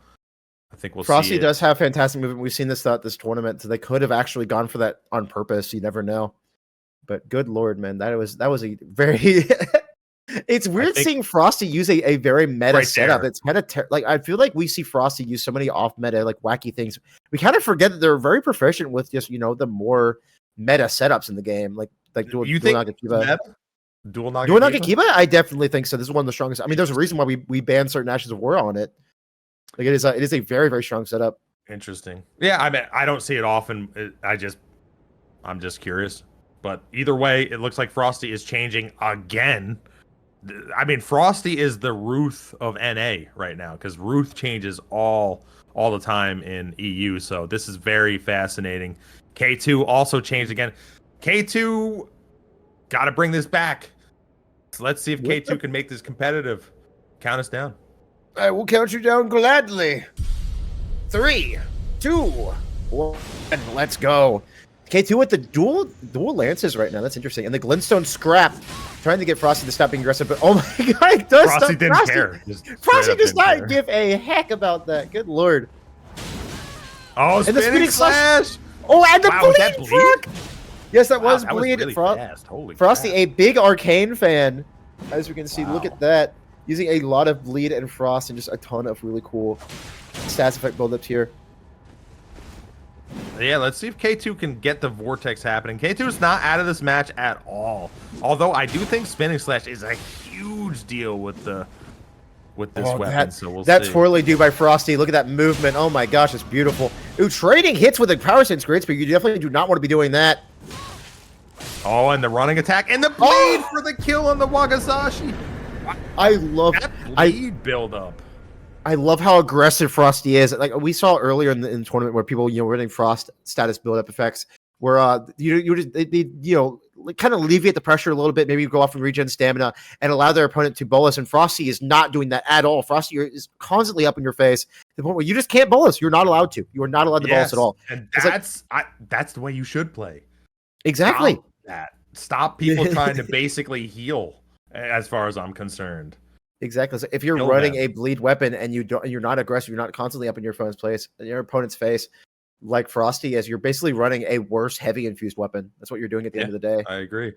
I think we'll see. Frosty does have fantastic movement. We've seen this throughout this tournament, so they could have actually gone for that on purpose. You never know. But good lord, man, that was a very. It's weird seeing Frosty use a very meta setup. It's kind of like I feel like we see Frosty use so many off meta like wacky things. We kind of forget that they're very proficient with just the more meta setups in the game, like dual Nagakiba. Dual Nagakiba? I definitely think so. This is one of the strongest. I mean, there's a reason why we banned certain Ashes of War on it. Like it is a very, very strong setup. Interesting. Yeah, I mean, I don't see it often. I'm just curious. But either way, it looks like Frosty is changing again. I mean, Frosty is the Ruth of NA right now, because Ruth changes all the time in EU. So this is very fascinating. K2 also changed again. K2 got to bring this back. So let's see if K2 can make this competitive. Count us down. I will count you down gladly. 3, 2, 1, and let's go. K2 with the dual lances right now. That's interesting. And the Glintstone scrap, trying to get Frosty to stop being aggressive. But oh my god, it does Frosty stop. didn't care. Frosty does not give a heck about that. Good lord. Oh, and the spinning slash. Oh, and the bleed, Frog. Yes, that was that bleed. Was really fast. Holy Frosty, crap. a big Arcane fan. As we can see, look at that. Using a lot of bleed and frost and just a ton of really cool stats effect buildups here. Yeah, let's see if K2 can get the vortex happening. K2 is not out of this match at all. Although I do think spinning slash is a huge deal with this weapon. So we'll see. That's poorly due by Frosty. Look at that movement. Oh my gosh, it's beautiful. Ooh, trading hits with a power sense great speed. You definitely do not want to be doing that. Oh, and the running attack and the bleed for the kill on the Wagasashi. I love that bleed build up. I love how aggressive Frosty is. Like we saw earlier in the tournament where people, were getting frost status build up effects where they kind of alleviate the pressure a little bit, maybe go off and regen stamina and allow their opponent to bolus. And Frosty is not doing that at all. Frosty is constantly up in your face to the point where you just can't bolus. You're not allowed to. You are not allowed to bolus at all. And that's the way you should play. Exactly. Stop people trying to basically heal, as far as I'm concerned. Exactly. So if you're running a bleed weapon and you're not aggressive, you're not constantly up in your opponent's face, like Frosty is, you're basically running a worse heavy infused weapon. That's what you're doing at the end of the day. I agree.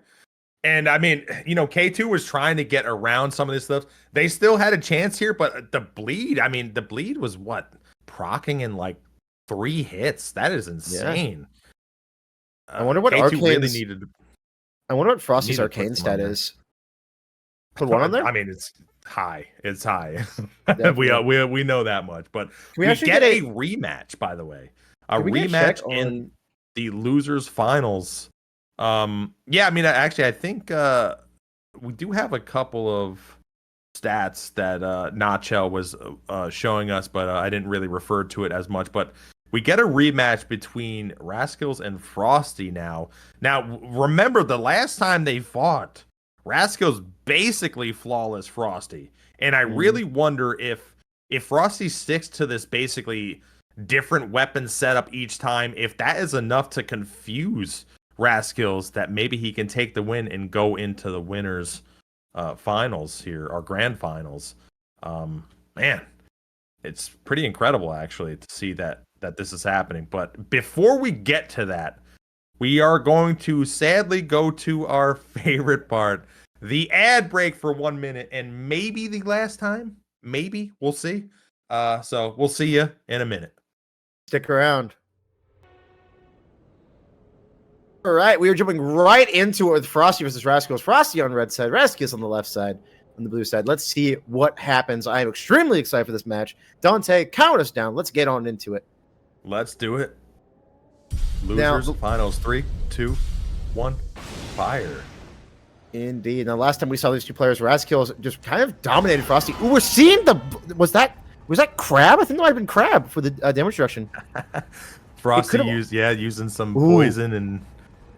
And I mean, K2 was trying to get around some of this stuff. They still had a chance here, but the bleed was what? Procking in like 3 hits. That is insane. Yeah. I wonder what K2 really needed. I wonder what Frosty's arcane stat is. Put one on there? I mean, it's high. It's high. we know that much. But we get a rematch, by the way. A rematch in the losers finals. Yeah, I mean, actually, I think we do have a couple of stats that Notchell was showing us, but I didn't really refer to it as much. But we get a rematch between Rascals and Frosty now. Now, remember the last time they fought, Rascals basically flawless Frosty. And I really wonder if Frosty sticks to this basically different weapon setup each time, if that is enough to confuse Rascals, that maybe he can take the win and go into the winners finals here, our grand finals. Man, it's pretty incredible actually to see that this is happening. But before we get to that, we are going to sadly go to our favorite part, the ad break for 1 minute, and maybe the last time. Maybe, we'll see. So we'll see you in a minute. Stick around. All right, we are jumping right into it with Frosty versus Rascals. Frosty on red side, Rascals on the left side, on the blue side. Let's see what happens. I am extremely excited for this match. Dante, count us down. Let's get on into it. Let's do it. Losers, finals, 3, 2, 1, fire. Indeed. Now, last time we saw these two players, Rascals just kind of dominated Frosty. Ooh, we're seeing the... Was that Crab? I think that might have been Crab for the damage reduction. Frosty using some poison and...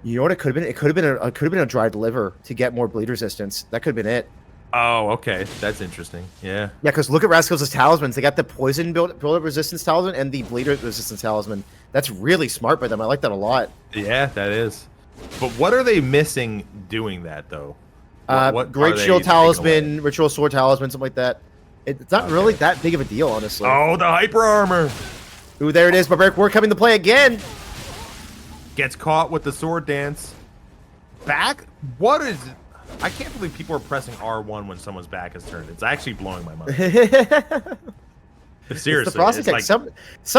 You know what it could have been? It could have been a dried liver to get more bleed resistance. That could have been it. Oh, okay. That's interesting. Yeah. Yeah, because look at Rascals' talismans. They got the poison build-up resistance talisman and the bleed resistance talisman. That's really smart by them. I like that a lot. Yeah, that is. But what are they missing doing that, though? What Great Shield Talisman, Ritual Sword Talisman, something like that. It's not really that big of a deal, honestly. Oh, the Hyper Armor! Ooh, there it is. Barbaric War coming to play again. Gets caught with the Sword Dance. Back? What is... I can't believe people are pressing R1 when someone's back is turned. It's actually blowing my mind. Seriously. It's the Frosty tech. Like, something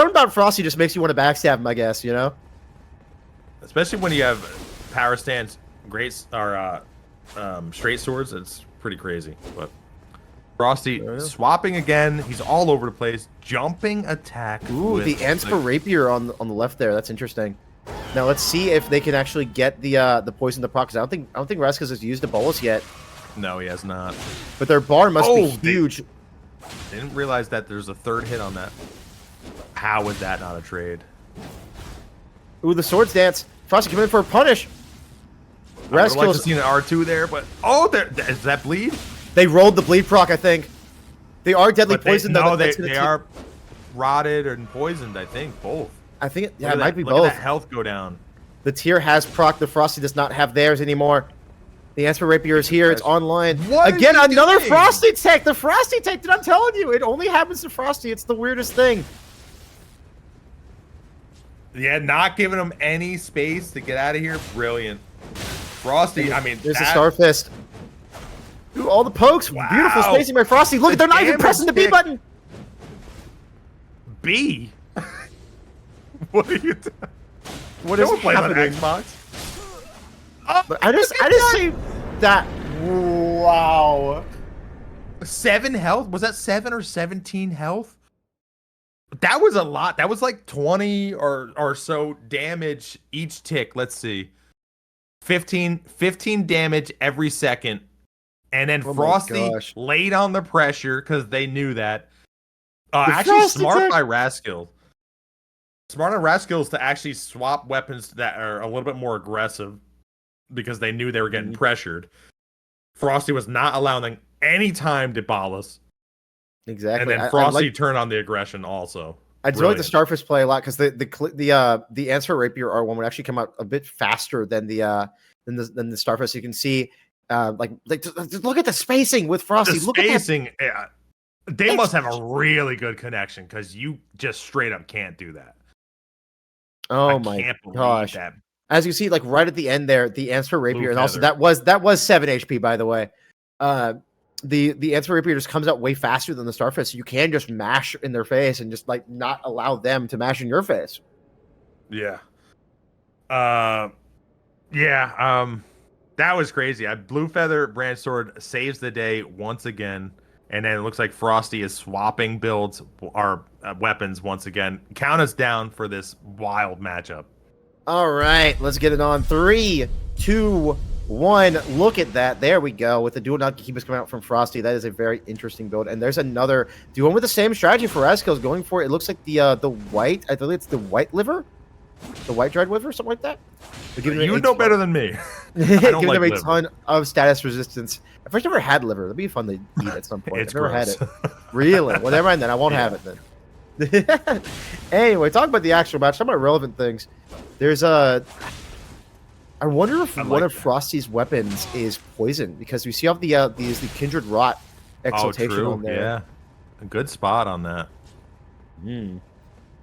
about Frosty just makes you want to backstab him, I guess, you know? Especially when you have power stance, straight swords. It's pretty crazy. But Frosty swapping again. He's all over the place. Jumping attack. Ooh, the Answer Rapier on the left there. That's interesting. Now let's see if they can actually get the poison to proc. I don't think Rascals has used a bolus yet. No, he has not. But their bar must be huge. They didn't realize that there's a third hit on that. How was that not a trade? Ooh, the Swords Dance. Frosty coming in for a punish. Rascals. I'd like to see an R2 there, but is that bleed? They rolled the bleed proc, I think. They are deadly poison. No, they are rotted and poisoned. I think both. I think it might be both. Look at that health go down. The tier has proc. The Frosty does not have theirs anymore. The Answer Rapier is here. It's online. Again, another Frosty tech. The Frosty tech that I'm telling you. It only happens to Frosty. It's the weirdest thing. Yeah, not giving him any space to get out of here. Brilliant. Frosty, I mean, there's a Star Fist. Ooh, all the pokes. Wow. Beautiful spacing by Frosty. Look, they're not even pressing the B button. B? What are you doing? What is happening? Xbox? But I just see that. Wow. 7 health? Was that 7 or 17 health? That was a lot. That was like 20 or so damage each tick. Let's see. 15 damage every second. And then Frosty laid on the pressure because they knew that. Actually, smart by Rascals. Smart on Rascals to actually swap weapons that are a little bit more aggressive because they knew they were getting pressured. Frosty was not allowing them any time to Ballas. Exactly. And then Frosty turned on the aggression also. I do like the Starfish play a lot because the Answer Rapier R1 would actually come out a bit faster than the Starfish. You can see look at the spacing with Frosty. The spacing, they must have a really good connection because you just straight up can't do that. Oh my gosh! That. As you see, like right at the end there, the Answer Rapier, and also that was 7 HP, by the way. The Answer Rapier just comes out way faster than the Starfish, so you can just mash in their face and just like not allow them to mash in your face. Yeah. That was crazy. Blue Feather Branch Sword saves the day once again. And then it looks like Frosty is swapping builds or weapons once again. Count us down for this wild matchup. All right, let's get it on. 3, 2, One, look at that. There we go. With the dual keepers coming out from Frosty, that is a very interesting build. And there's another duo with the same strategy for Raskill's going for it. It looks like the white. I believe it's the white liver, the white dried liver, something like that. You would know better than me. Giving them a ton of status resistance. I've first never had liver. That'd be fun to eat at some point. It's I've never gross. had it. Really? Well, never mind then. I won't have it then. Anyway, talk about the actual match. Talk about relevant things. There's a. I wonder if one of Frosty's weapons is poison, because we see all the Kindred Rot exaltation on there. Yeah, a good spot on that. Ooh,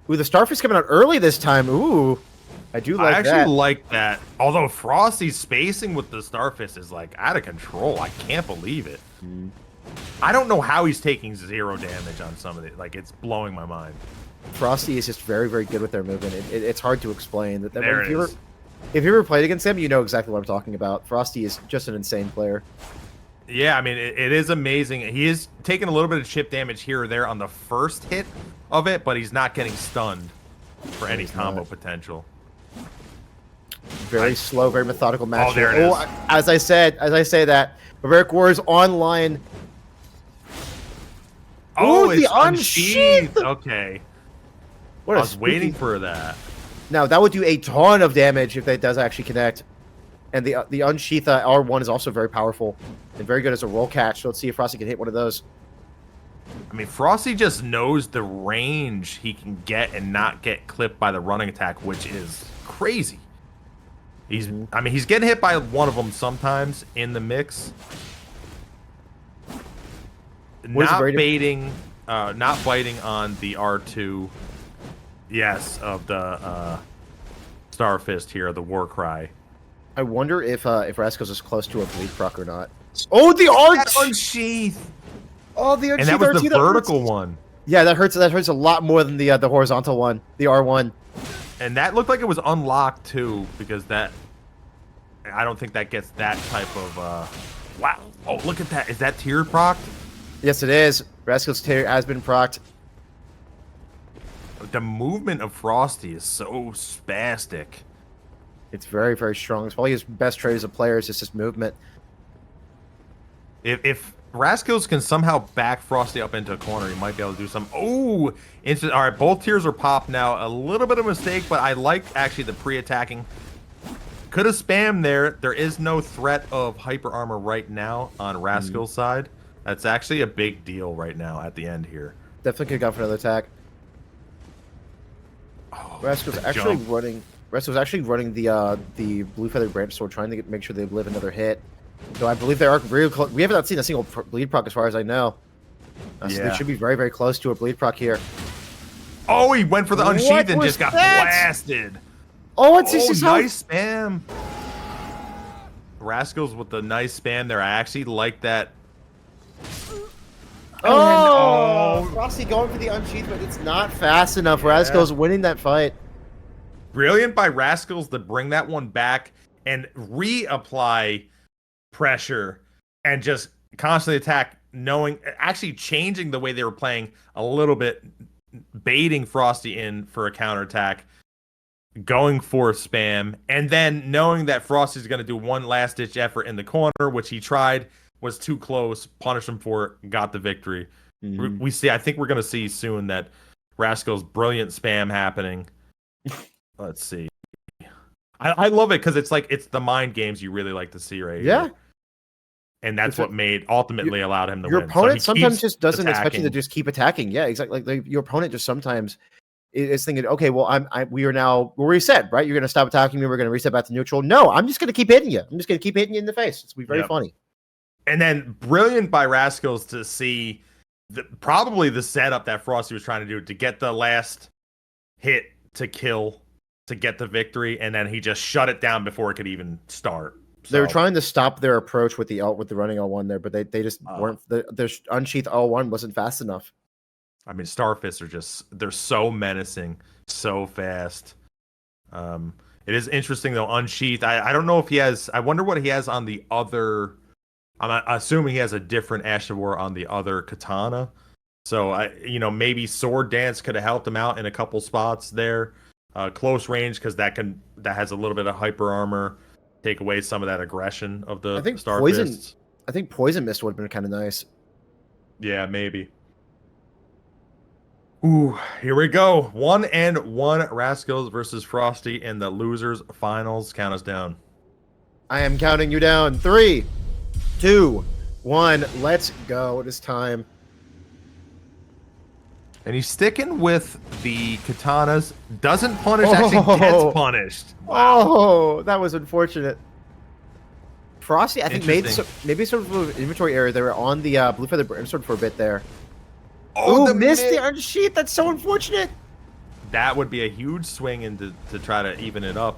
the Starfish coming out early this time. Ooh, I do like that. I actually like that. Although Frosty's spacing with the Starfish is like out of control. I can't believe it. I don't know how he's taking 0 damage on some of it. Like, it's blowing my mind. Frosty is just very, very good with their movement. It's hard to explain. If you ever played against him, you know exactly what I'm talking about. Frosty is just an insane player. Yeah, I mean, it is amazing. He is taking a little bit of chip damage here or there on the first hit of it, but he's not getting stunned for any combo potential. Very slow, very methodical match. Oh, there it is. As I say that, Barbaric Wars online. Oh, it's unsheathed. Okay. I was waiting for that. Now, that would do a ton of damage if that does actually connect. And the Unsheath R1 is also very powerful and very good as a roll catch. So let's see if Frosty can hit one of those. I mean, Frosty just knows the range he can get and not get clipped by the running attack, which is crazy. I mean, he's getting hit by one of them sometimes in the mix. Not biting on the R2. Yes, of the Starfist here, the War Cry. I wonder if Raskill's is close to a bleed proc or not. Oh, the Unsheath! Oh, the Unsheath. And that was the vertical one. Yeah, that hurts a lot more than the horizontal one, the R1. And that looked like it was unlocked too, because I don't think that gets that type of wow. Oh, look at that. Is that tier procced? Yes, it is. Raskill's tier has been procced. The movement of Frosty is so spastic. It's very, very strong. It's probably his best trait as a player is just his movement. If Raskills can somehow back Frosty up into a corner, he might be able to do some. Oh, instant. All right, both tiers are popped now. A little bit of a mistake, but I like actually the pre-attacking. Could have spammed there. There is no threat of hyper armor right now on Raskill's side. That's actually a big deal right now at the end here. Definitely could have gone for another attack. Oh, Raskill's actually running the blue feathered branch sword, trying to make sure they live another hit. So I believe they are really close. We have not seen a single bleed proc as far as I know. So they should be very, very close to a bleed proc here. Oh, he went for the unsheath and just got blasted. Oh, it's just nice spam. Raskills with the nice spam there. I actually like that. Frosty going for the unsheath, but it's not fast enough. Raskill's winning that fight. Brilliant by Raskills to bring that one back and reapply pressure and just constantly attack, actually changing the way they were playing a little bit, baiting Frosty in for a counterattack, going for spam, and then knowing that Frosty's going to do one last-ditch effort in the corner, which he tried, was too close, punished him for it, got the victory. I think we're going to see soon that Raskill's brilliant spam happening. Let's see. I love it because it's the mind games you really like to see right here. And that's what ultimately allowed him to win. Your opponent sometimes just doesn't expect you to just keep attacking. Yeah, exactly. Like your opponent just sometimes is thinking, okay, well, we are now reset, right? You're going to stop attacking me. We're going to reset back to neutral. No, I'm just going to keep hitting you. I'm just going to keep hitting you in the face. It's going to be very funny. And then brilliant by Raskills to see probably the setup that Frosty was trying to do to get the last hit to kill, to get the victory, and then he just shut it down before it could even start. They were trying to stop their approach with the running L1 there, but they just weren't. The unsheath L1 wasn't fast enough. I mean, Starfists they're so menacing, so fast. It is interesting though, unsheath. I don't know if he has. I wonder what he has on the other. I'm assuming he has a different Ash of War on the other katana. So maybe Sword Dance could have helped him out in a couple spots there. Close range because that has a little bit of hyper armor. take away some of that aggression of the I think Star poison. Fists. I think poison mist would have been kind of nice. Yeah, maybe. Ooh, here we go. 1-1 Rascals versus Frosty in the losers finals. Count us down. I am counting you down. 3, 2, 1. Let's go. It is time. And he's sticking with the katanas. Doesn't punish, actually gets punished. Wow. Oh, that was unfortunate. Frosty, I think, made maybe sort of an inventory error. They were on the Blue Feather Brimstone for a bit there. Oh, missed the unsheath. That's so unfortunate. That would be a huge swing into to try to even it up.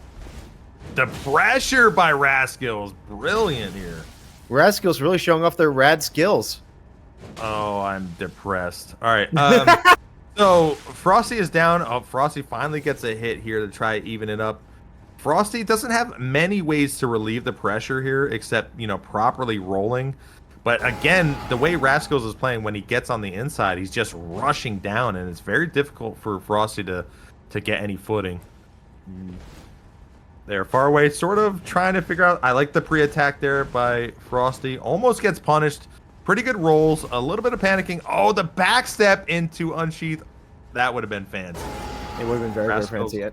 The pressure by Rascals, brilliant here. Rascals really showing off their rad skills. Oh, I'm depressed. All right. So Frosty is down. Oh, Frosty finally gets a hit here to try to even it up. Frosty doesn't have many ways to relieve the pressure here, except, you know, properly rolling. But again, the way Rascals is playing, when he gets on the inside, he's just rushing down, and it's very difficult for Frosty to get any footing. They're far away, sort of trying to figure out. I like the pre-attack there by Frosty. Almost gets punished. Pretty good rolls. A little bit of panicking. Oh, the backstep into Unsheath. That would have been fancy. It would have been very fancy.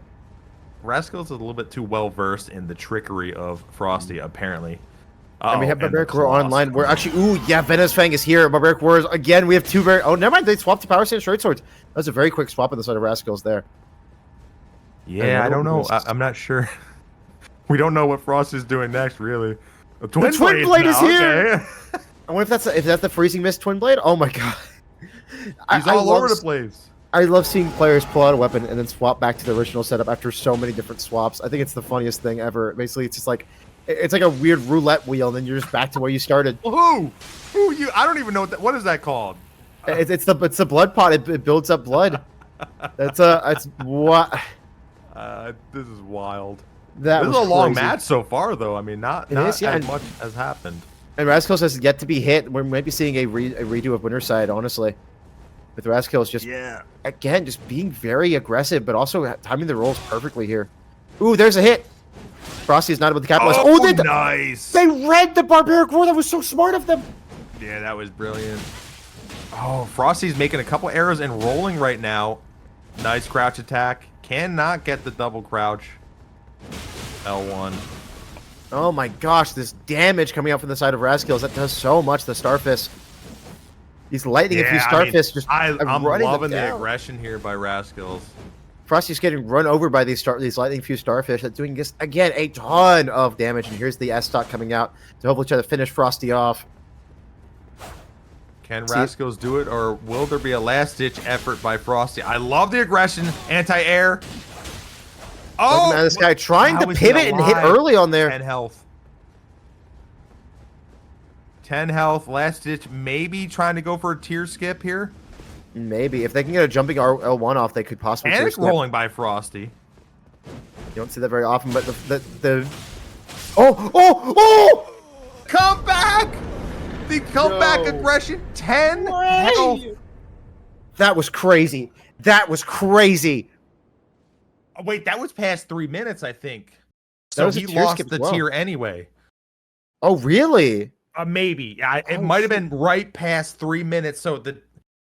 Rascals is a little bit too well versed in the trickery of Frosty, apparently. And we have Barbaric Roar online. We're actually, ooh, yeah, Venom's Fang is here. Barbaric Roars again. We have two very. Oh, never mind. They swapped to Power Stance Short Swords. That was a very quick swap on the side of Rascals there. Yeah, I don't know. I'm not sure. We don't know what Frost is doing next, really. The Twin Blade is here. Okay. I wonder if that's the Freezing Mist Twin Blade. Oh my god. He's all over the place. I love seeing players pull out a weapon and then swap back to the original setup after so many different swaps. I think it's the funniest thing ever. Basically, it's just like it's like a weird roulette wheel, and then you're just back to where you started. Who you? I don't even know what is that called. It's the blood pot. It builds up blood. It's what. This is wild. This is a long match so far, though. I mean, not as much has happened. And Rascals has yet to be hit. We might be seeing a redo of Winter's Side, honestly. With Rascals just, again, just being very aggressive, but also timing the rolls perfectly here. Ooh, there's a hit. Frosty's not able to capitalize. Oh, nice. They read the Barbaric Roar. That was so smart of them. Yeah, that was brilliant. Oh, Frosty's making a couple arrows and rolling right now. Nice crouch attack. Cannot get the double crouch. L1. Oh my gosh, this damage coming out from the side of Rascals. That does so much to Starfist. He's lightning a few Starfists. I'm loving the aggression here by Rascals. Frosty's getting run over by these lightning few Starfish. That's doing just, again, a ton of damage. And here's the S-Stock coming out to hopefully try to finish Frosty off. Can Rascals do it, or will there be a last-ditch effort by Frosty? I love the aggression. Anti-air. Oh! This guy trying to pivot and hit early on there. 10 health. 10 health. Last ditch. Maybe trying to go for a tier skip here. Maybe. If they can get a jumping L1 off, they could possibly tier skip. Rolling by Frosty. You don't see that very often, but the Oh! Come back! The comeback aggression. 10 health. That was crazy. That was crazy. Oh, wait, that was past 3 minutes, I think. So he lost the tier anyway. Oh, really? Maybe. It might have been right past 3 minutes, so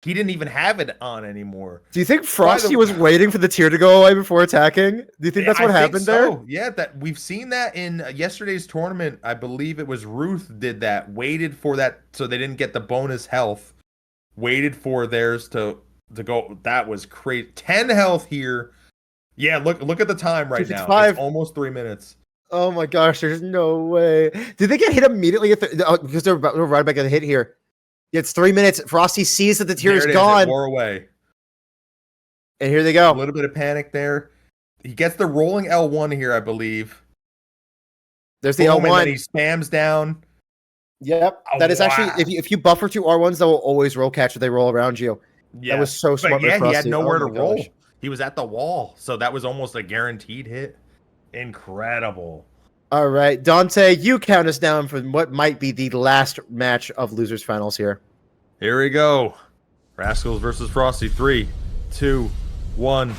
he didn't even have it on anymore. Do you think Frosty was waiting for the tier to go away before attacking? Do you think that's what happened there? Yeah, that we've seen that in yesterday's tournament. I believe it was Ruth did that. Waited for that so they didn't get the bonus health. Waited for theirs to go. That was crazy. 10 health here. Yeah, look at the time right now. It's almost 3 minutes. Oh my gosh, there's no way. Did they get hit immediately because they're right back at the hit here? It's 3 minutes. Frosty sees that the tier is gone. It wore away. And here they go. A little bit of panic there. He gets the rolling L1 here, I believe. There's the L1. And then he spams down. Yep. That is actually, if you buffer two R1s, they will always roll catch if they roll around you. Yeah. That was so smart. But yeah, he had nowhere to roll. He was at the wall, so that was almost a guaranteed hit. Incredible. All right, Dante, you count us down for what might be the last match of Losers Finals here. Here we go. Rascals versus Frosty. 3, 2, 1.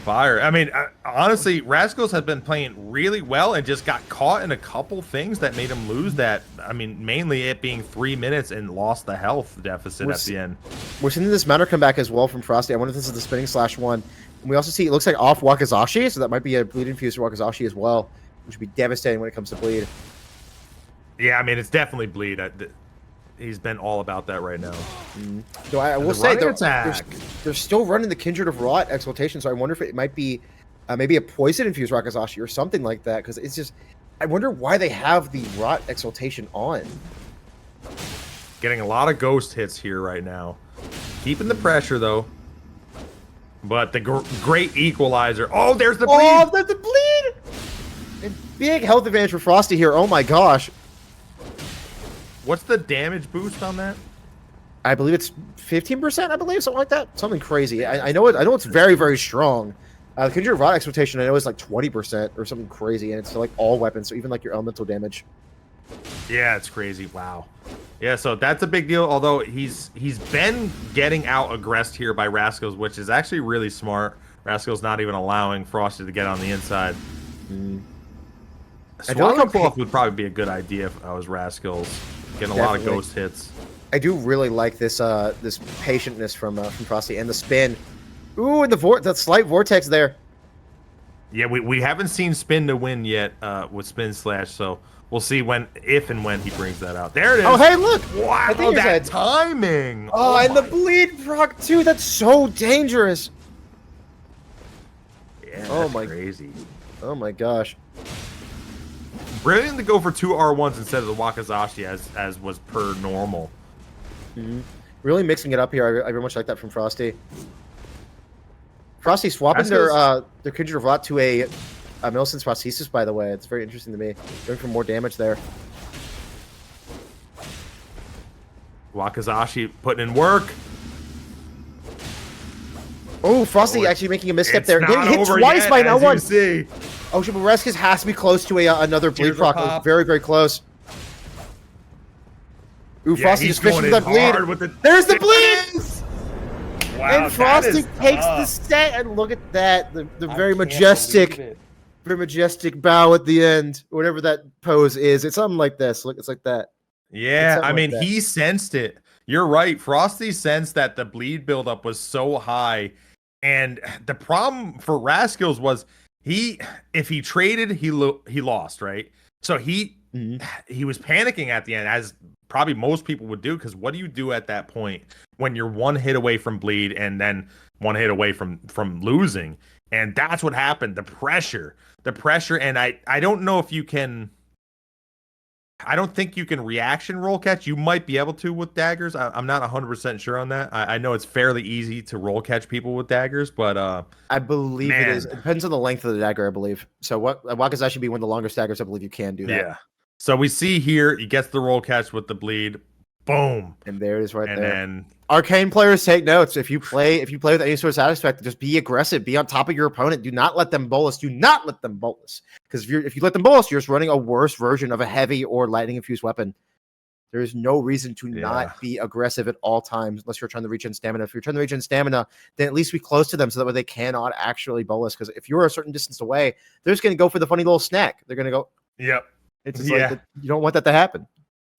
Fire. I mean, honestly, Rascals have been playing really well and just got caught in a couple things that made them lose that. I mean, mainly it being 3 minutes and lost the health deficit at the end. We're seeing this Mounder come back as well from Frosty. I wonder if this is the spinning /1. And we also see it looks like off Wakazashi, so that might be a bleed infused for Wakazashi as well, which would be devastating when it comes to bleed. Yeah, I mean, it's definitely bleed. He's been all about that right now. So I will say they're still running the Kindred of Rot Exaltation, so I wonder if it might be maybe a poison infused Wakazashi or something like that, because it's just, I wonder why they have the Rot Exaltation on. Getting a lot of ghost hits here right now. Keeping the pressure, though. But the great equalizer. Oh, there's the bleed! Oh, there's the bleed! And big health advantage for Frosty here. Oh my gosh. What's the damage boost on that? I believe it's 15%, I believe, something like that. Something crazy. I know it's very, very strong. The Kindred of Rot Exaltation, I know, is like 20% or something crazy, and it's like all weapons, so even like your elemental damage. Yeah, it's crazy. Wow. Yeah, so that's a big deal, although he's been getting out aggressed here by Rascals, which is actually really smart. Rascals not even allowing Frosty to get on the inside. Swallow Cloth would probably be a good idea if I was Rascals. Getting a lot of ghost hits. I do really like this this patientness from Frosty and the spin. Ooh, and that slight vortex there. Yeah, we haven't seen spin to win yet with spin slash, so we'll see if and when he brings that out. There it is. Oh, hey, look! Wow, that timing! Oh, and the bleed proc too. That's so dangerous. Yeah, that's crazy. Oh my gosh. Brilliant to go for 2 R1s instead of the Wakazashi as was per normal. Really mixing it up here. I very much like that from Frosty. Frosty swapping their Kindred of Rot to a Millicent's Prosthesis, by the way. It's very interesting to me. Going for more damage there. Wakazashi putting in work. Oh, Frosty actually making a misstep there. Getting hit twice by no one. Oh, shit, but Rascals has to be close to another bleed proc. Very, very close. Ooh, Frosty just fishing that bleed. There's the bleed! Wow, and Frosty takes the set, and look at that. The very majestic bow at the end. Whatever that pose is. It's something like this. Look, it's like that. Yeah, I mean, he sensed it. You're right. Frosty sensed that the bleed buildup was so high. And the problem for Rascals was if he traded, he lost, right? So he was panicking at the end, as probably most people would do, because what do you do at that point when you're 1 hit away from bleed and then 1 hit away from losing? And that's what happened. The pressure, and I don't know if you can. I don't think you can reaction roll catch. You might be able to with daggers. I'm not 100% sure on that. I know it's fairly easy to roll catch people with daggers, but I believe it is. It depends on the length of the dagger, I believe. So Wakazashi should be one of the longest daggers. I believe you can do that. Yeah. So we see here he gets the roll catch with the bleed. Boom. And there it is right there. And Arcane players, take notes. If you play with any sort of satisfaction, just be aggressive. Be on top of your opponent. Do not let them bolus. Do not let them bolus. Because if you let them bolus, you're just running a worse version of a heavy or lightning infused weapon. There is no reason to not be aggressive at all times unless you're trying to regen stamina. If you're trying to regen stamina, then at least be close to them so that way they cannot actually bolus. Because if you're a certain distance away, they're just going to go for the funny little snack. They're going to go. Yep. It's just like you don't want that to happen.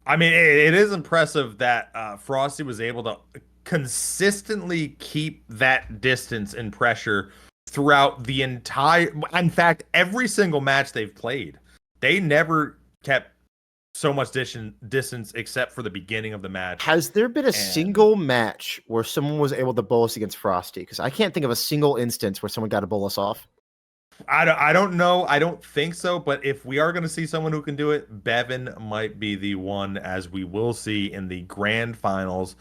I mean, it is impressive that Frosty was able to consistently keep that distance and pressure throughout the entire. In fact, every single match they've played, they never kept so much distance except for the beginning of the match. Has there been a single match where someone was able to bolus against Frosty? Because I can't think of a single instance where someone got a bolus off. I don't know. I don't think so. But if we are going to see someone who can do it, Beven might be the one, as we will see in the grand finals.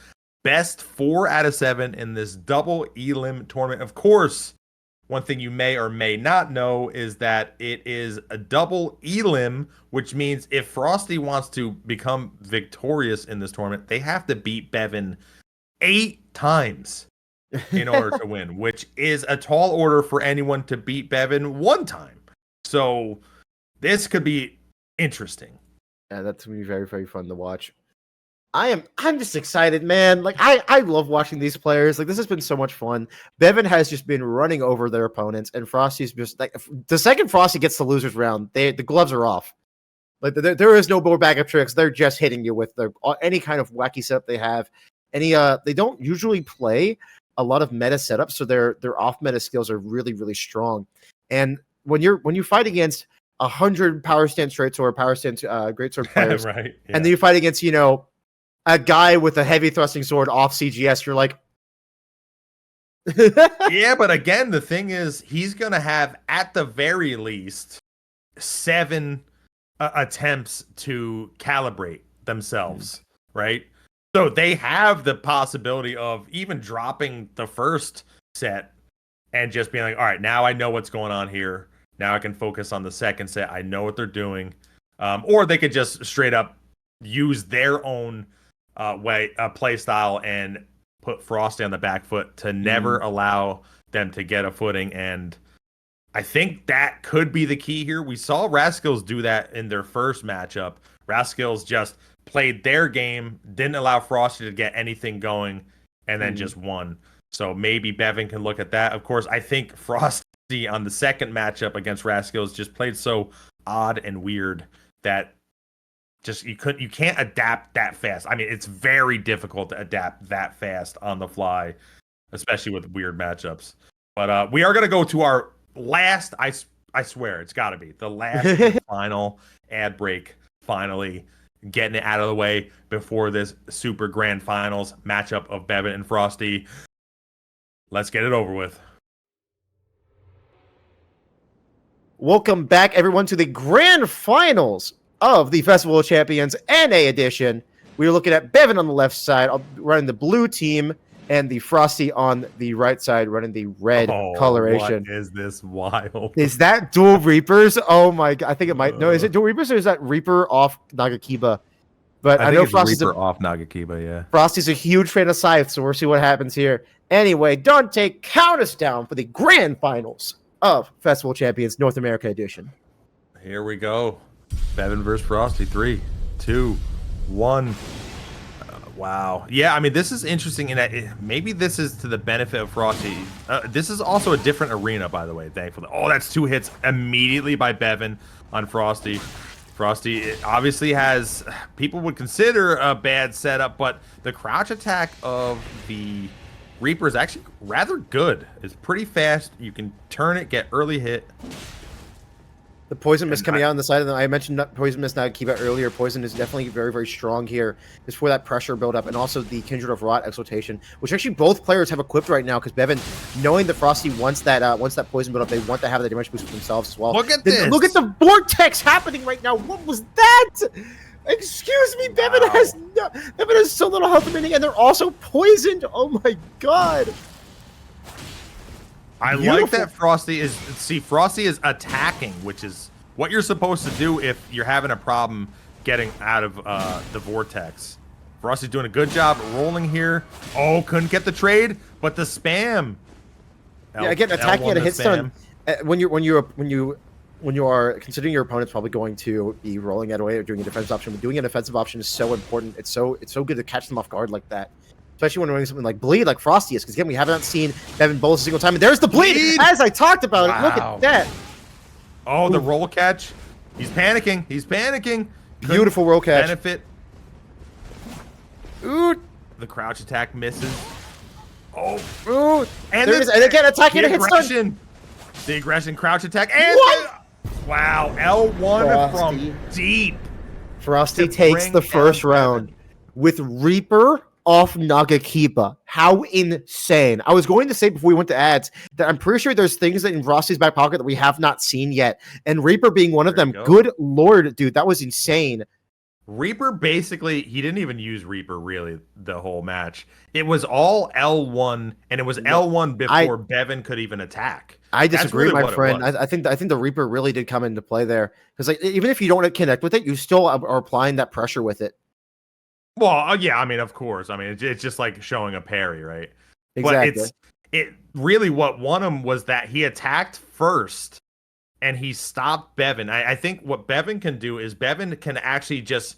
Best 4 out of 7 in this double elim tournament. Of course, one thing you may or may not know is that it is a double elim, which means if Frosty wants to become victorious in this tournament, they have to beat Beven 8 times. In order to win, which is a tall order for anyone to beat Beven 1 time. So this could be interesting. Yeah, that's going to be very, very fun to watch. I'm just excited, man. Like I love watching these players. Like this has been so much fun. Beven has just been running over their opponents, and Frosty's just like the second Frosty gets the losers round, the gloves are off. Like there is no more backup tricks. They're just hitting you with any kind of wacky setup they have. They don't usually play a lot of meta setups, so their off meta skills are really really strong. And when you fight against 100 power stance straight sword, power stance greatsword players, right? Yeah. and then you fight against a guy with a heavy thrusting sword off CGS, you're like, yeah, but again, the thing is, he's gonna have at the very least 7 attempts to calibrate themselves, right? So they have the possibility of even dropping the first set and just being like, all right, now I know what's going on here. Now I can focus on the second set. I know what they're doing. Or they could just straight up use their own play style and put Frosty on the back foot to never allow them to get a footing. And I think that could be the key here. We saw Rascals do that in their first matchup. Rascals just played their game, didn't allow Frosty to get anything going, and then just won. So maybe Beven can look at that. Of course, I think Frosty on the second matchup against Rascals just played so odd and weird that just you can't adapt that fast. I mean, it's very difficult to adapt that fast on the fly, especially with weird matchups. But we are going to go to our last, I swear, it's got to be the last and final ad break, finally getting it out of the way before this super grand finals matchup of Beven and Frosty. Let's get it over with. welcome back, everyone, to the grand finals of the Festival of Champions NA edition. We are looking at Beven on the left side, running the blue team, and the Frosty on the right side, running the red coloration. What is this wild? Is that dual Reapers? Oh my god! I think it might. No, is it dual Reapers or is that Reaper off Nagakiba? But I know Frosty's Reaper off Nagakiba. Yeah, Frosty's a huge fan of Scythe, so we'll see what happens here. Anyway, Dante, count us down for the grand finals of Festival Champions North America edition. Here we go. Beven versus Frosty. 3, 2, 1. Wow. Yeah, I mean, this is interesting in that maybe this is to the benefit of Frosty. This is also a different arena, by the way, thankfully. Oh, that's 2 hits immediately by Beven on Frosty. Frosty obviously has, people would consider a bad setup, but the crouch attack of the Reaper is actually rather good. It's pretty fast. You can turn it, get early hit. The Poison Mist coming out on the side of them. I mentioned Poison Mist now keep it earlier. Poison is definitely very, very strong here. Just for that pressure buildup, and also the Kindred of Rot exaltation, which actually both players have equipped right now, because Beven, knowing that Frosty wants that poison buildup, they want to have the damage boost for themselves as well. Look at this! Look at the vortex happening right now. What was that? Excuse me, Beven has so little health remaining, and they're also poisoned. Oh my god! I like that Frosty is attacking, which is what you're supposed to do if you're having a problem getting out of the vortex. Frosty's doing a good job rolling here. Oh, couldn't get the trade, but the spam. Yeah, again, attacking at a hit stun. When you are considering your opponent's probably going to be rolling it away or doing a defensive option, but doing an offensive option is so important. It's so good to catch them off guard like that. Especially when we're doing something like bleed, like Frosty is, because again, we haven't seen Beven bowl a single time. And there's the bleed, as I talked about it. Look at that. Oh, the roll catch. He's panicking. He's panicking. Beautiful roll catch. Benefit. Ooh. The crouch attack misses. Oh. Ooh. And again, attacking a hit stun. The aggression crouch attack. And wow, L1 from deep. Frosty takes the first round with Reaper off Nagakiba. How insane. I was going to say before we went to ads that I'm pretty sure there's things that in Frosty's back pocket that we have not seen yet, and Reaper being one of them. Good lord, dude, that was insane. Reaper basically, he didn't even use Reaper really the whole match. It was all L1, and it was L1 before Beven could even attack. I disagree, my friend. I think the Reaper really did come into play there, because like even if you don't connect with it, you still are applying that pressure with it. Well, yeah, I mean, of course. I mean, it's just like showing a parry, right? Exactly. But it really what won him was that he attacked first and he stopped Beven. I think what Beven can do is Beven can actually just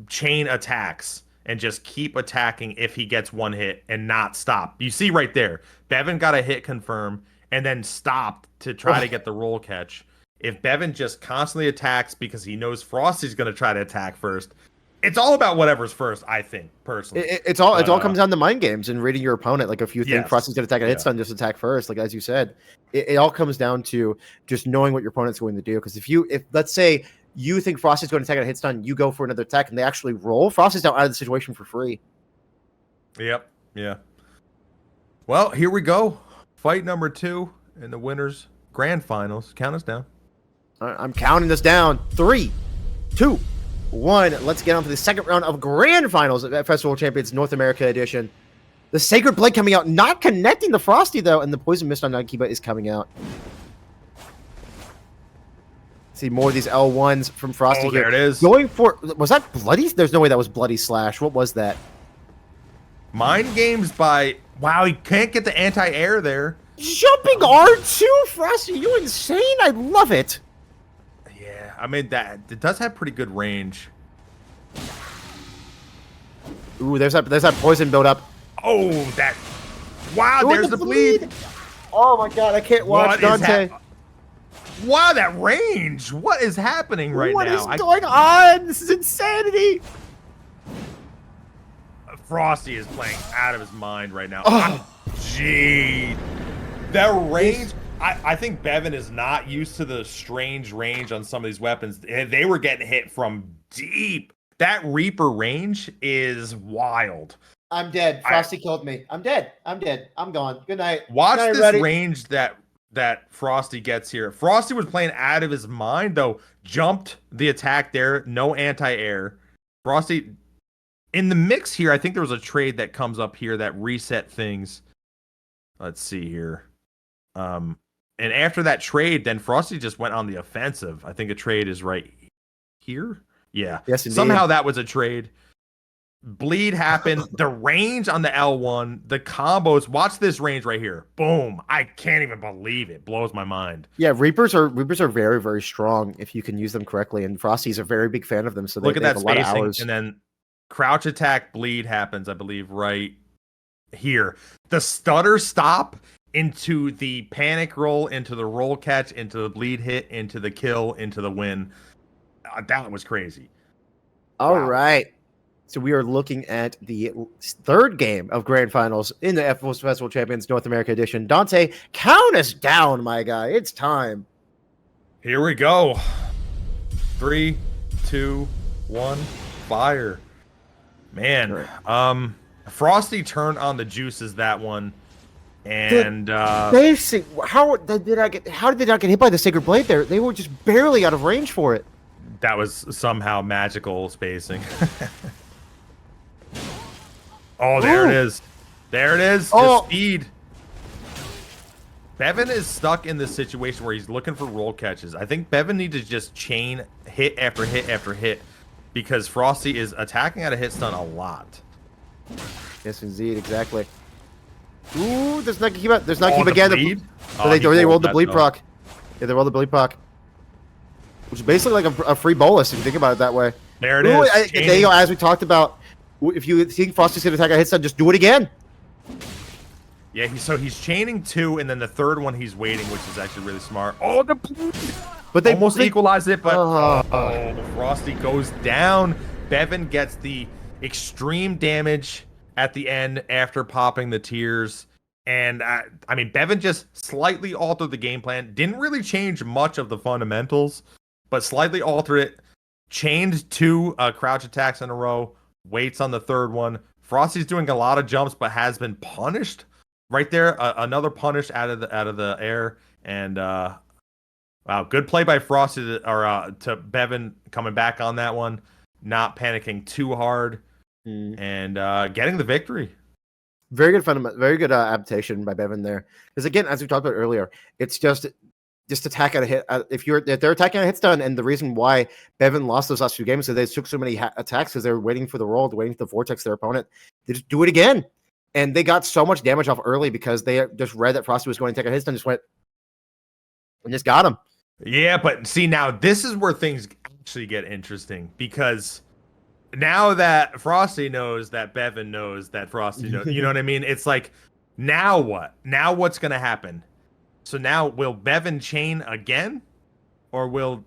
chain attacks and just keep attacking if he gets one hit and not stop. You see right there, Beven got a hit confirm and then stopped to try to get the roll catch. If Beven just constantly attacks because he knows Frosty's going to try to attack first, it's all about whatever's first, I think, personally. It all comes down to mind games and reading your opponent. Like if you think Frosty's going to attack a hit stun, just attack first. Like as you said, it all comes down to just knowing what your opponent's going to do. Because if let's say you think Frosty's going to attack a hit stun, you go for another attack and they actually roll, Frosty's now out of the situation for free. Yep. Yeah. Well, here we go. Fight number 2 in the winners grand finals. Count us down. I'm counting this down. 3, 2, 1. Let's get on to the second round of grand finals at Festival Champions North America edition. The Sacred Blade coming out, not connecting the Frosty though, and the Poison Mist on DarikiP is coming out. See more of these L1s from Frosty here. There it is. Going for, was that Bloody? There's no way that was Bloody Slash. What was that? Mind games by, wow, he can't get the anti-air there. Jumping R2, Frosty, you insane? I love it. Yeah, I mean, it does have pretty good range. Ooh, there's that poison buildup. Oh, that, wow, Ooh, there's the bleed. Oh my god, I can't watch Dante. Wow, that range! What is happening right now? What is going on? This is insanity! Frosty is playing out of his mind right now. Oh. Gee. That range, I think Beven is not used to the strange range on some of these weapons. They were getting hit from deep. That Reaper range is wild. I'm dead. Frosty killed me. I'm dead. I'm dead. I'm gone. Good night. Watch Good night, this buddy. range that Frosty gets here. Frosty was playing out of his mind, though. Jumped the attack there. No anti-air. Frosty, in the mix here, I think there was a trade that comes up here that reset things. Let's see here. And after that trade, then Frosty just went on the offensive. I think a trade is right here. Yeah. Yes, indeed. Somehow that was a trade. Bleed happened. The range on the L1, the combos. Watch this range right here. Boom. I can't even believe it. Blows my mind. Yeah, Reapers are very, very strong if you can use them correctly, and Frosty's a very big fan of them. So look at they that have a lot of spacing, hours. and then crouch attack bleed happens, I believe, right here. The stutter stop into the panic roll, into the roll catch, into the bleed hit, into the kill, into the win. That was crazy. All right. So we are looking at the third game of Grand Finals in the Festival Champions North America Edition. Dante, count us down, my guy. It's time. Here we go. 3, 2, 1, fire. Man, Frosty turned on the juices that one, and basic. How did they not get hit by the Sacred Blade there? They were just barely out of range for it. That was somehow magical spacing. Oh, there it is. There it is. The speed. Beven is stuck in this situation where he's looking for roll catches. I think Beven needs to just chain hit after hit after hit because Frosty is attacking at a hit stun a lot. Yes, indeed. Exactly. Ooh, there's not keep. There's not keep the again. bleed? They rolled the bleed proc. Yeah, they rolled the bleed proc. Which is basically like a free bolus if you think about it that way. There it is. There you go. As we talked about, if you think Frosty's going to attack a hit stun, just do it again. Yeah, he's chaining 2, and then the third one he's waiting, which is actually really smart. Oh, but they almost equalized it, but Frosty goes down. Beven gets the extreme damage at the end after popping the tears. And, I mean, Beven just slightly altered the game plan. Didn't really change much of the fundamentals, but slightly altered it. Chained 2 crouch attacks in a row. Waits on the third one. Frosty's doing a lot of jumps, but has been punished. Right there, another punish out of the air. And, wow, good play by Frosty to Beven coming back on that one. Not panicking too hard. And getting the victory. Very good very good adaptation by Beven there. Because again, as we talked about earlier, it's just attack at a hit. If they're attacking a hit stun, and the reason why Beven lost those last 2 games is they took so many attacks because they were waiting for the roll, waiting for the vortex their opponent. They just do it again, and they got so much damage off early because they just read that Frosty was going to take a hit stun, just went and just got him. Yeah, but see now this is where things actually get interesting because now that Frosty knows that Beven knows that Frosty knows, you know what I mean? It's like, now what? Now what's going to happen? So now will Beven chain again? Or will,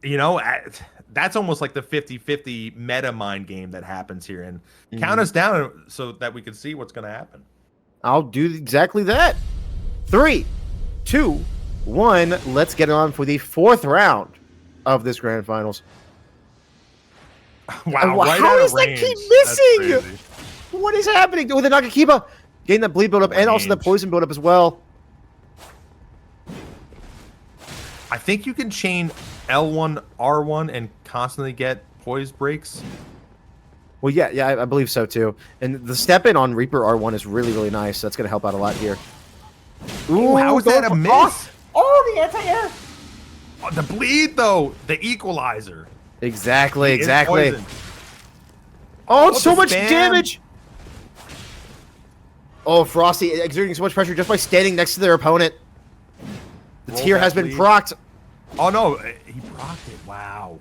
that's almost like the 50-50 meta mind game that happens here. And count us down so that we can see what's going to happen. I'll do exactly that. 3, 2, 1. Let's get on for the 4th round of this grand finals. Wow, right how out does of that range. keep That's missing? crazy. What is happening? Oh, the Nagakiba getting that bleed buildup and also the poison buildup as well. I think you can chain L1, R1 and constantly get poise breaks. Well, yeah, I believe so too. And the step in on Reaper R1 is really, really nice. That's going to help out a lot here. Ooh, how is that a miss? Oh, the anti-air. Oh, the bleed, though. The equalizer. Exactly, He is exactly. poisoned. Oh, so the much spam. damage. Oh, Frosty exerting so much pressure just by standing next to their opponent. The Roll tier that has been bleed. procced. Oh, no. He procced it. Wow.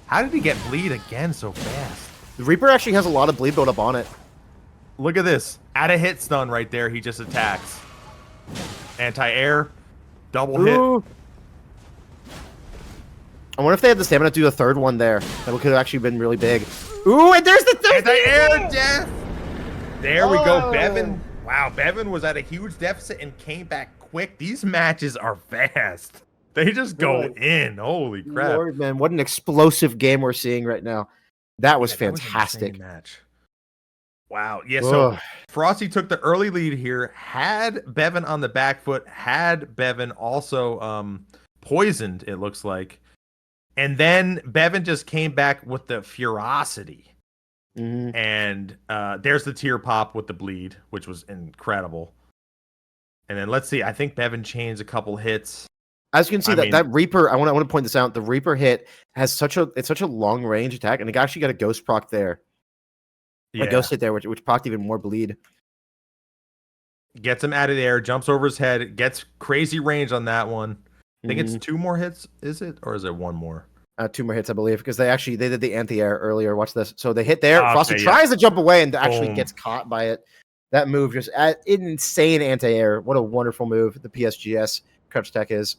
How did he get bleed again so fast? The Reaper actually has a lot of bleed buildup on it. Look at this. At a hit stun right there, he just attacks. Anti-air. Double hit. Ooh. I wonder if they had the stamina to do a third one there. That could have actually been really big. Ooh, and there's the Anti-air death. There we go. Oh. Beven. Wow, Beven was at a huge deficit and came back quick. These matches are fast. They just go Good in. Holy crap. Lord, man, what an explosive game we're seeing right now. That was Yeah, that was an fantastic. insane match. Wow. Yeah, so Ugh. Frosty took the early lead here, had Beven on the back foot, had Beven also poisoned, it looks like. And then Beven just came back with the ferocity. Mhm. And there's the tier pop with the bleed, which was incredible. And then let's see, I think Beven chains a couple hits. As you can see, I mean- that Reaper, I want to point this out. The Reaper hit has such a long range attack, and it actually got a ghost proc there. Yeah. A ghost hit there, which procced even more bleed. Gets him out of there, jumps over his head, gets crazy range on that one. I think it's 2 more hits, is it? Or is it 1 more? 2 more hits, I believe, because they did the anti-air earlier. Watch this. So they hit there. Okay, Frosty yeah. tries to jump away and actually Boom. gets caught by it. That move just insane anti-air. What a wonderful move the PSGS Crouch Tech is.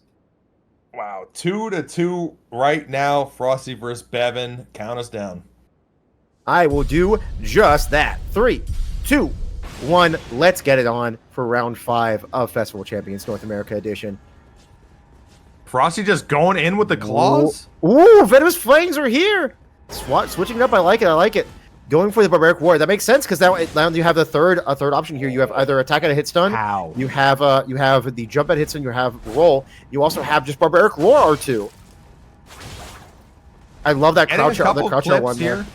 Wow, 2-2 right now. Frosty versus Beven. Count us down. I will do just that. 3, 2, 1. Let's get it on for round 5 of Festival Champions North America Edition. Frosty just going in with the claws. Ooh, Venomous Flames are here. Switching it up. I like it. Going for the Barbaric War. That makes sense because now you have a third option here. You have either attack at a hit stun. How? You have the jump at hit stun. You have roll. You also have just Barbaric Roar R2. I love that Getting a crouch out. The couple crouch out clips one here.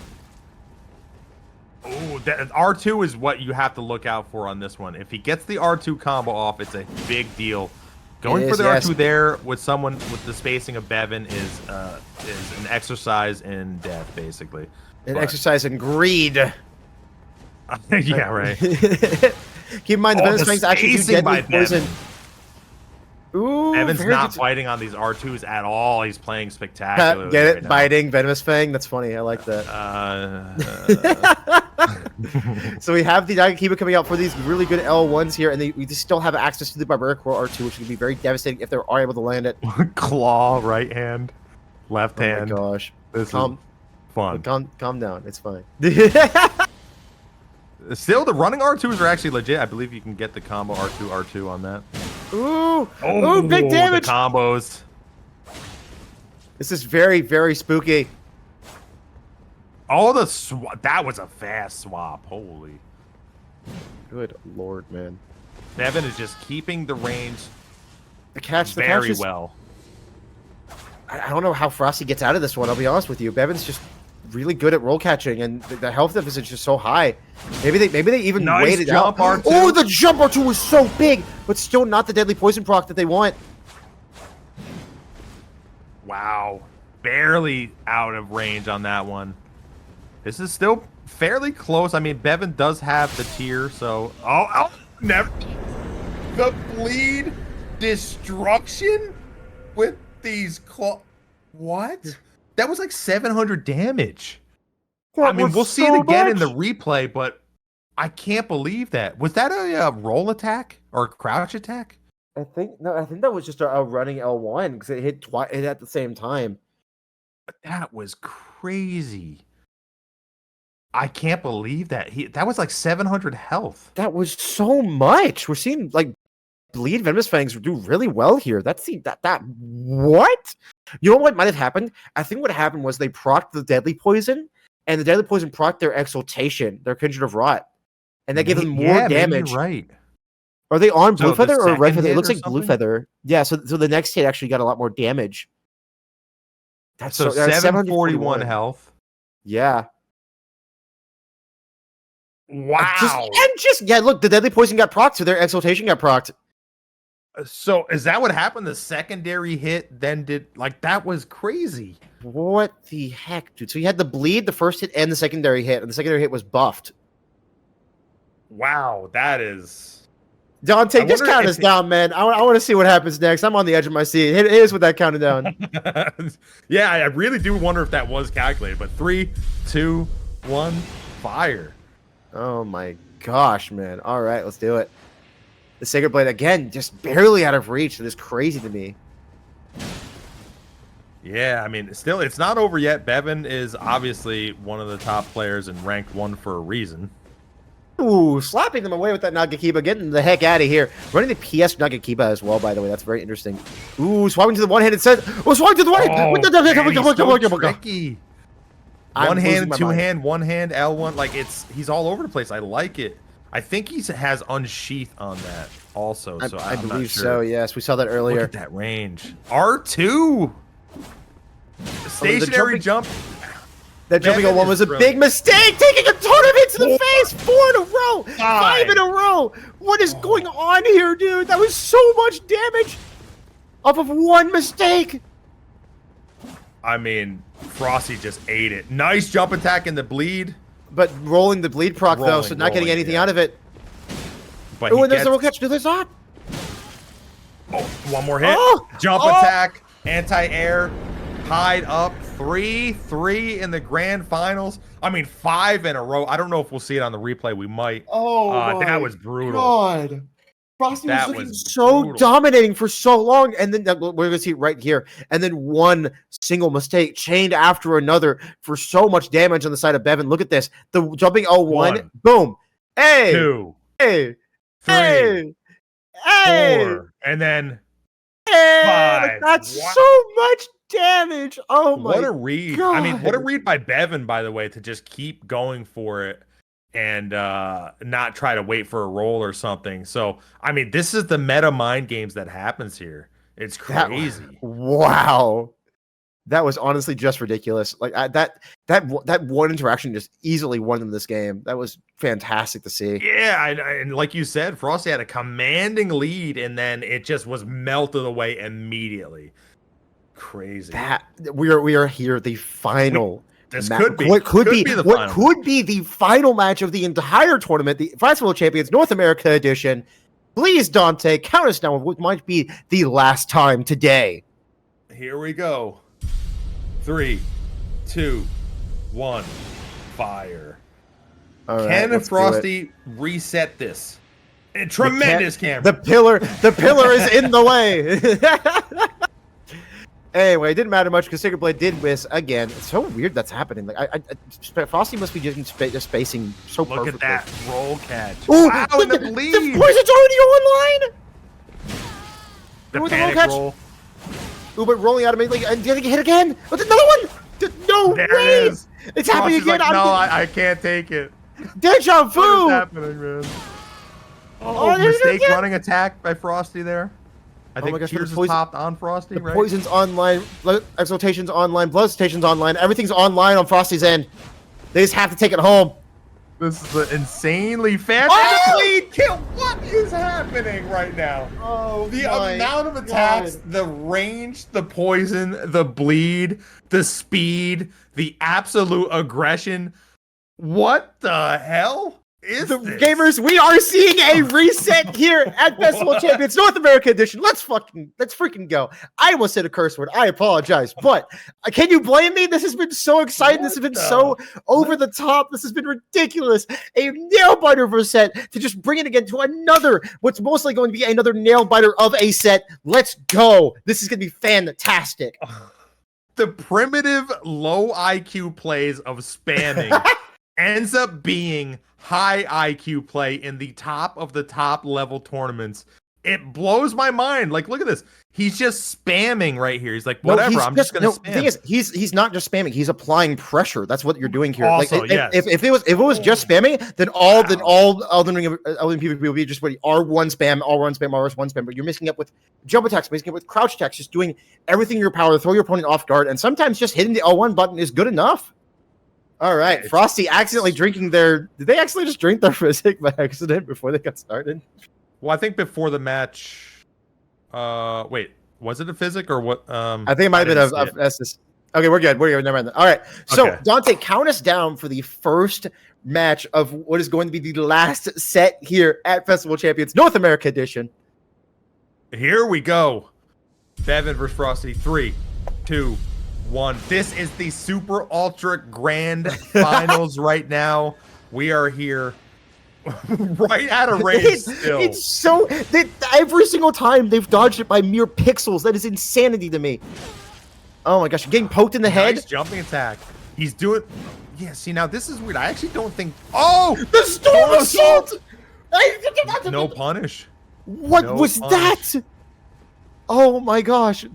there. Ooh, R2 is what you have to look out for on this one. If he gets the R2 combo off, it's a big deal. Going It for is, the yes. R2 there with someone with the spacing of Beven is an exercise in death, basically. An But- exercise in greed. Yeah, right. Keep in mind the Oh, Venomous the Flames actually do spacing by deadly poison. Beven. Ooh, Evan's very not good- fighting on these R2s at all. He's playing spectacularly. Get it? right now. Biting Venomous Fang. That's funny. I like that. So we have the DarikiP coming out for these really good L1s here, and we just still have access to the Barbaric Roar R2, which can be very devastating if they are able to land it. Claw, right hand, left Oh hand. my gosh. This Calm, is fun. calm down. It's fine. Still, the running R2s are actually legit. I believe you can get the combo R2 on that. Ooh, big damage. The combos. This is very, very spooky. Oh, that was a fast swap. Holy. Good lord, man. Beven is just keeping the range The catch very is, well. I don't know how Frosty gets out of this one. I'll be honest with you. Bevan's just really good at roll catching, and the health deficit is just so high. Maybe they even Nice waited jump, out. R2. Oh, the jump R2 was so big, but still not the deadly poison proc that they want. Wow. Barely out of range on that one. This is still fairly close. I mean, Beven does have the tier, so... Oh, never... The bleed destruction with these claw... What? That was like 700 damage. I mean, we'll see it again in the replay, but I can't believe that. Was that a roll attack or a crouch attack? I think that was just a running L1 because it hit twice at the same time. That was crazy. I can't believe that. That was like 700 health. That was so much. We're seeing like Bleed Venomous Fangs do really well here. That what? You know what might have happened? I think what happened was they procced the deadly poison, and the deadly poison procced their exaltation, their Kindred of Rot, and that gave them more damage. You're right. Are they on Blue Feather or Red Feather? It looks like something? Blue Feather. Yeah, so the next hit actually got a lot more damage. That's so 741 health. Yeah. Wow. Look, the deadly poison got procced, so their exaltation got procced. So is that what happened? The secondary hit then did that was crazy. What the heck, dude? So you had the bleed, the first hit, and the secondary hit, and the secondary hit was buffed. Wow, that is Dante, just count us down, man. I want to see what happens next. I'm on the edge of my seat. Hit us with that counting down. Yeah, I really do wonder if that was calculated. But 3, 2, 1, fire. Oh my gosh, man. All right, let's do it. The Sacred Blade, again, just barely out of reach. It is crazy to me. Yeah, I mean, still, it's not over yet. Beven is obviously one of the top players and ranked 1 for a reason. Ooh, slapping them away with that Nagakiba, getting the heck out of here. Running the PS Nagakiba as well, by the way. That's very interesting. Ooh, swapping to the one-handed set. Oh, swapping to the one-handed. Tricky. One hand, two hand, one hand, L1. He's all over the place. I like it. I think he has unsheath on that also. So I believe not sure. so. Yes, we saw that earlier. Look at that range. R2. Stationary jump. That jumping on one was a big mistake, taking a ton of hits to the face. 4 in a row, 5 in a row. What is going on here, dude? That was so much damage off of one mistake. I mean, Frosty just ate it. Nice jump attack in the bleed. But rolling the bleed proc, though, so not getting anything out of it. But and there's the roll catch. No, there's not. Oh, one more hit. Jump attack, anti-air, tied up. 3-3 in the grand finals. I mean, 5 in a row. I don't know if we'll see it on the replay. We might. That was brutal. God. Frosty was looking so dominating for so long, and then we're going to see it right here. And then one single mistake chained after another for so much damage on the side of Beven. Look at this. The jumping L1. Boom. Hey. 2. Hey. 3. Hey. 4. And then 5. That's so much damage. Oh my What a read. God. I mean, what a read by Beven, by the way, to just keep going for it and not try to wait for a roll or something. So, I mean, this is the meta mind games that happens here. It's crazy. Wow. That was honestly just ridiculous. Like that one interaction just easily won them this game. That was fantastic to see. Yeah, and like you said, Frosty had a commanding lead, and then it just was melted away immediately. Crazy. That we are here. The final. Could be the final match of the entire tournament, the Festival of Champions North America edition. Please, Dante, count us down with what might be the last time today. Here we go. 3, 2, 1, fire. All right, Can Frosty reset this? And tremendous camera. The pillar is in the way. Anyway, it didn't matter much because Sacred Blade did miss again. It's so weird that's happening. Like, Frosty must be just spacing so perfectly. Look at that roll catch. Ooh, wow, the bleed. The poison's already online. The panic roll. Ooh, but rolling out immediately and getting hit again. But another one. No there way. It is. It's happening again. Like, no, I can't take it. Deja vu. What is happening, man? Oh, mistake running attack by Frosty there. I think Cheers is popped on Frosty, right? Poison's online, Exaltation's online, Bloodstation's online, everything's online on Frosty's end. They just have to take it home. This is an insanely fast bleed kill. What is happening right now? Oh, the amount of attacks, the range, the poison, the bleed, the speed, the absolute aggression. What the hell? is The this? gamers, we are seeing a reset here at Festival Champions North America Edition. Let's freaking go. I almost said a curse word. I apologize, but can you blame me? This has been so exciting. This has been so over the top. This has been ridiculous. A nail biter of a set to just bring it again to another, what's mostly going to be another nail biter of a set. Let's go. This is going to be fantastic. The primitive low IQ plays of spamming ends up being high IQ play in the top of the top level tournaments. It blows my mind. Like, look at this. He's just spamming right here. He's like, whatever, I'm just gonna spam. The thing is, he's not just spamming, he's applying pressure. That's what you're doing here. Also, like yes. if it was just spamming, then all Elden PvP would be just what R1 spam, R1 spam, R1 spam, but you're mixing up with jump attacks, mixing up with crouch attacks, just doing everything in your power to throw your opponent off guard, and sometimes just hitting the L1 button is good enough. All right, Frosty accidentally drinking their... Did they actually just drink their physic by accident before they got started? Well, I think before the match... wait, was it a physic or what? I think it might have been a Estus. Okay, we're good. Never mind. All right, so Okay. Dante, count us down for the first match of what is going to be the last set here at Festival Champions North America Edition. Here we go. Beven versus Frosty. 3, 2, 1. This is the Super Ultra Grand Finals right now. We are here right out of range still. It's so... every single time they've dodged it by mere pixels. That is insanity to me. Oh my gosh, you're getting poked in the head. Nice jumping attack. He's doing... Yeah, see, now this is weird. I actually don't think... Oh! The Storm Assault! No punish. What No was punish. that? Oh my gosh.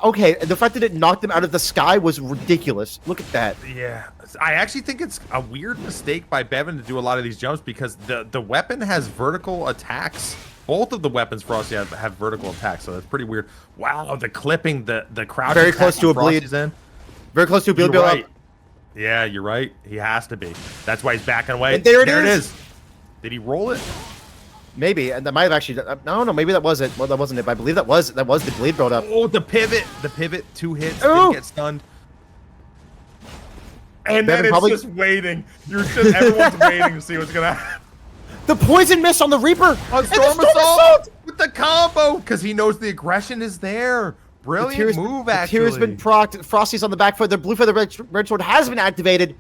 Okay, the fact that it knocked them out of the sky was ridiculous. Look at that. Yeah, I actually think it's a weird mistake by Beven to do a lot of these jumps because the weapon has vertical attacks. Both of the weapons Frosty have vertical attacks, so that's pretty weird. Wow, the clipping, the crouch. Very close to a bleed. Very close to a bleed build up. Yeah, you're right. He has to be. That's why he's backing away. And there it is. Did he roll it? Maybe, and that might have actually. No, maybe that was it. Well, that wasn't it. But I believe that was the bleed build up. Oh, the pivot, 2 hits, didn't get stunned. And then it's just waiting. Everyone's waiting to see what's gonna happen. The poison mist on the Reaper. On Storm Assault with the combo, because he knows the aggression is there. Brilliant move, actually. The tear's been procced. Frosty's on the back foot. The blue feather red sword has been activated.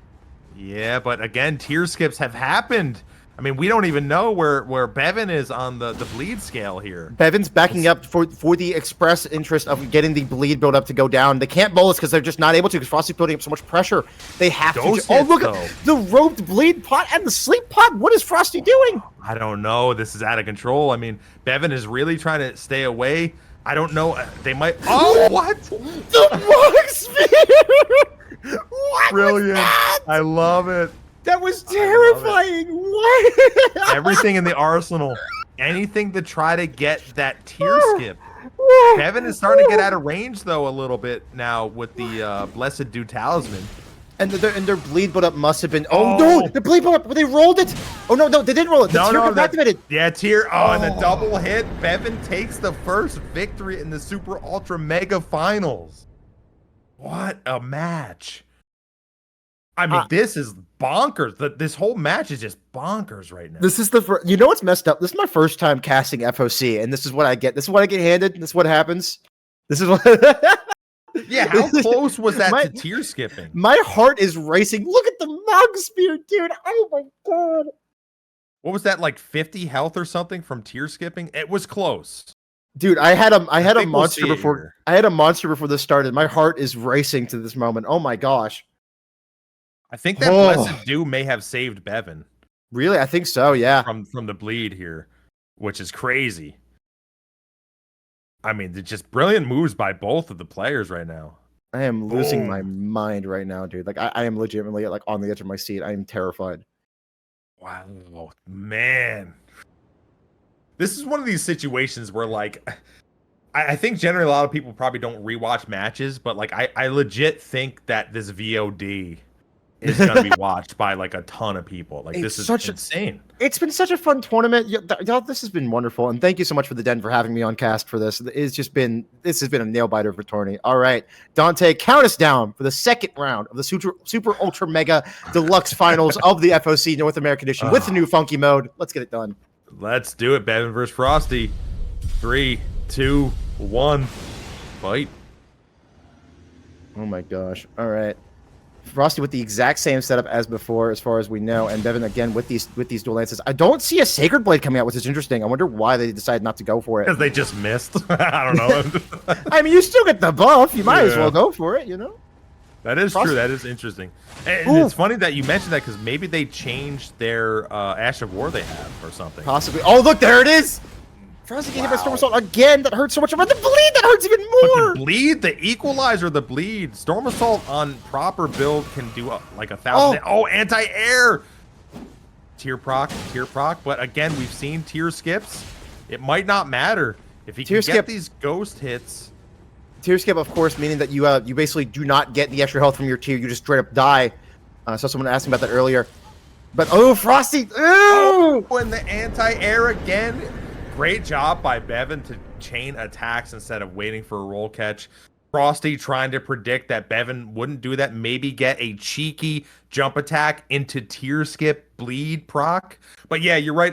Yeah, but again, tier skips have happened. I mean, we don't even know where Beven is on the bleed scale here. Beven's backing up for the express interest of getting the bleed build up to go down. They can't bolus because they're just not able to because Frosty's building up so much pressure. They have to. Oh, look at the roped bleed pot and the sleep pot. What is Frosty doing? I don't know. This is out of control. I mean, Beven is really trying to stay away. I don't know. They might. Oh, what? The Rock Sphere! What? Brilliant. I love it. That was terrifying. What? Everything in the arsenal. Anything to try to get that tier skip. Beven is starting to get out of range, though, a little bit now with the Blessed Dew Talisman. And their bleed build up must have been. Oh, no! The bleed build up. They rolled it. Oh, no, they didn't roll it. The tier got activated. Yeah, tier. Oh, and the double hit. Beven takes the first victory in the Super Ultra Mega Finals. What a match. I mean, this is bonkers. This whole match is just bonkers right now. This is you know what's messed up? This is my first time casting FOC, and this is what I get. This is what I get handed. This is what happens. This is what. Yeah, how close was that to tier skipping? My heart is racing. Look at the Mog Spear, dude. Oh my god. What was that, like 50 health or something from tier skipping? It was close. Dude, I had a monster before. I had a monster before this started. My heart is racing to this moment. Oh my gosh. I think that Blessed Dew may have saved Beven. Really? I think so, yeah. From the bleed here, which is crazy. I mean, it's just brilliant moves by both of the players right now. I am losing my mind right now, dude. Like I am legitimately like on the edge of my seat. I am terrified. Wow, man. This is one of these situations where, like, I think generally a lot of people probably don't rewatch matches, but like I legit think that this VOD is going to be watched by like a ton of people. Like this is insane. It's been such a fun tournament. Y'all, this has been wonderful, and thank you so much for the Den for having me on cast for this. This has been a nail biter for tourney. All right, Dante, count us down for the second round of the Super Ultra Mega Deluxe Finals of the FOC North American Edition with the new funky mode. Let's get it done. Let's do it. Beven versus Frosty. 3, 2, 1, fight. Oh my gosh! All right. Frosty with the exact same setup as before, as far as we know, and Beven again with these dual lances. I don't see a Sacred Blade coming out, which is interesting. I wonder why they decided not to go for it. Because they just missed. I don't know. I mean, you still get the buff. You might as well go for it, you know? That is true. That is interesting. And it's funny that you mentioned that because maybe they changed their Ash of War they have or something. Possibly. Oh, look, there it is. Frosty getting hit by Storm Assault again. That hurts so much. But the bleed, that hurts even more. But the bleed, the equalizer, the bleed. Storm Assault on proper build can do like 1,000. Oh, anti-air. Tier proc. But again, we've seen tier skips. It might not matter if he can get these ghost hits. Tier skip, of course, meaning that you basically do not get the extra health from your tier. You just straight up die. So someone asked me about that earlier. But Frosty. Ooh! Oh, and the anti-air again. Great job by Beven to chain attacks instead of waiting for a roll catch. Frosty trying to predict that Beven wouldn't do that. Maybe get a cheeky jump attack into tier skip bleed proc. But yeah, you're right.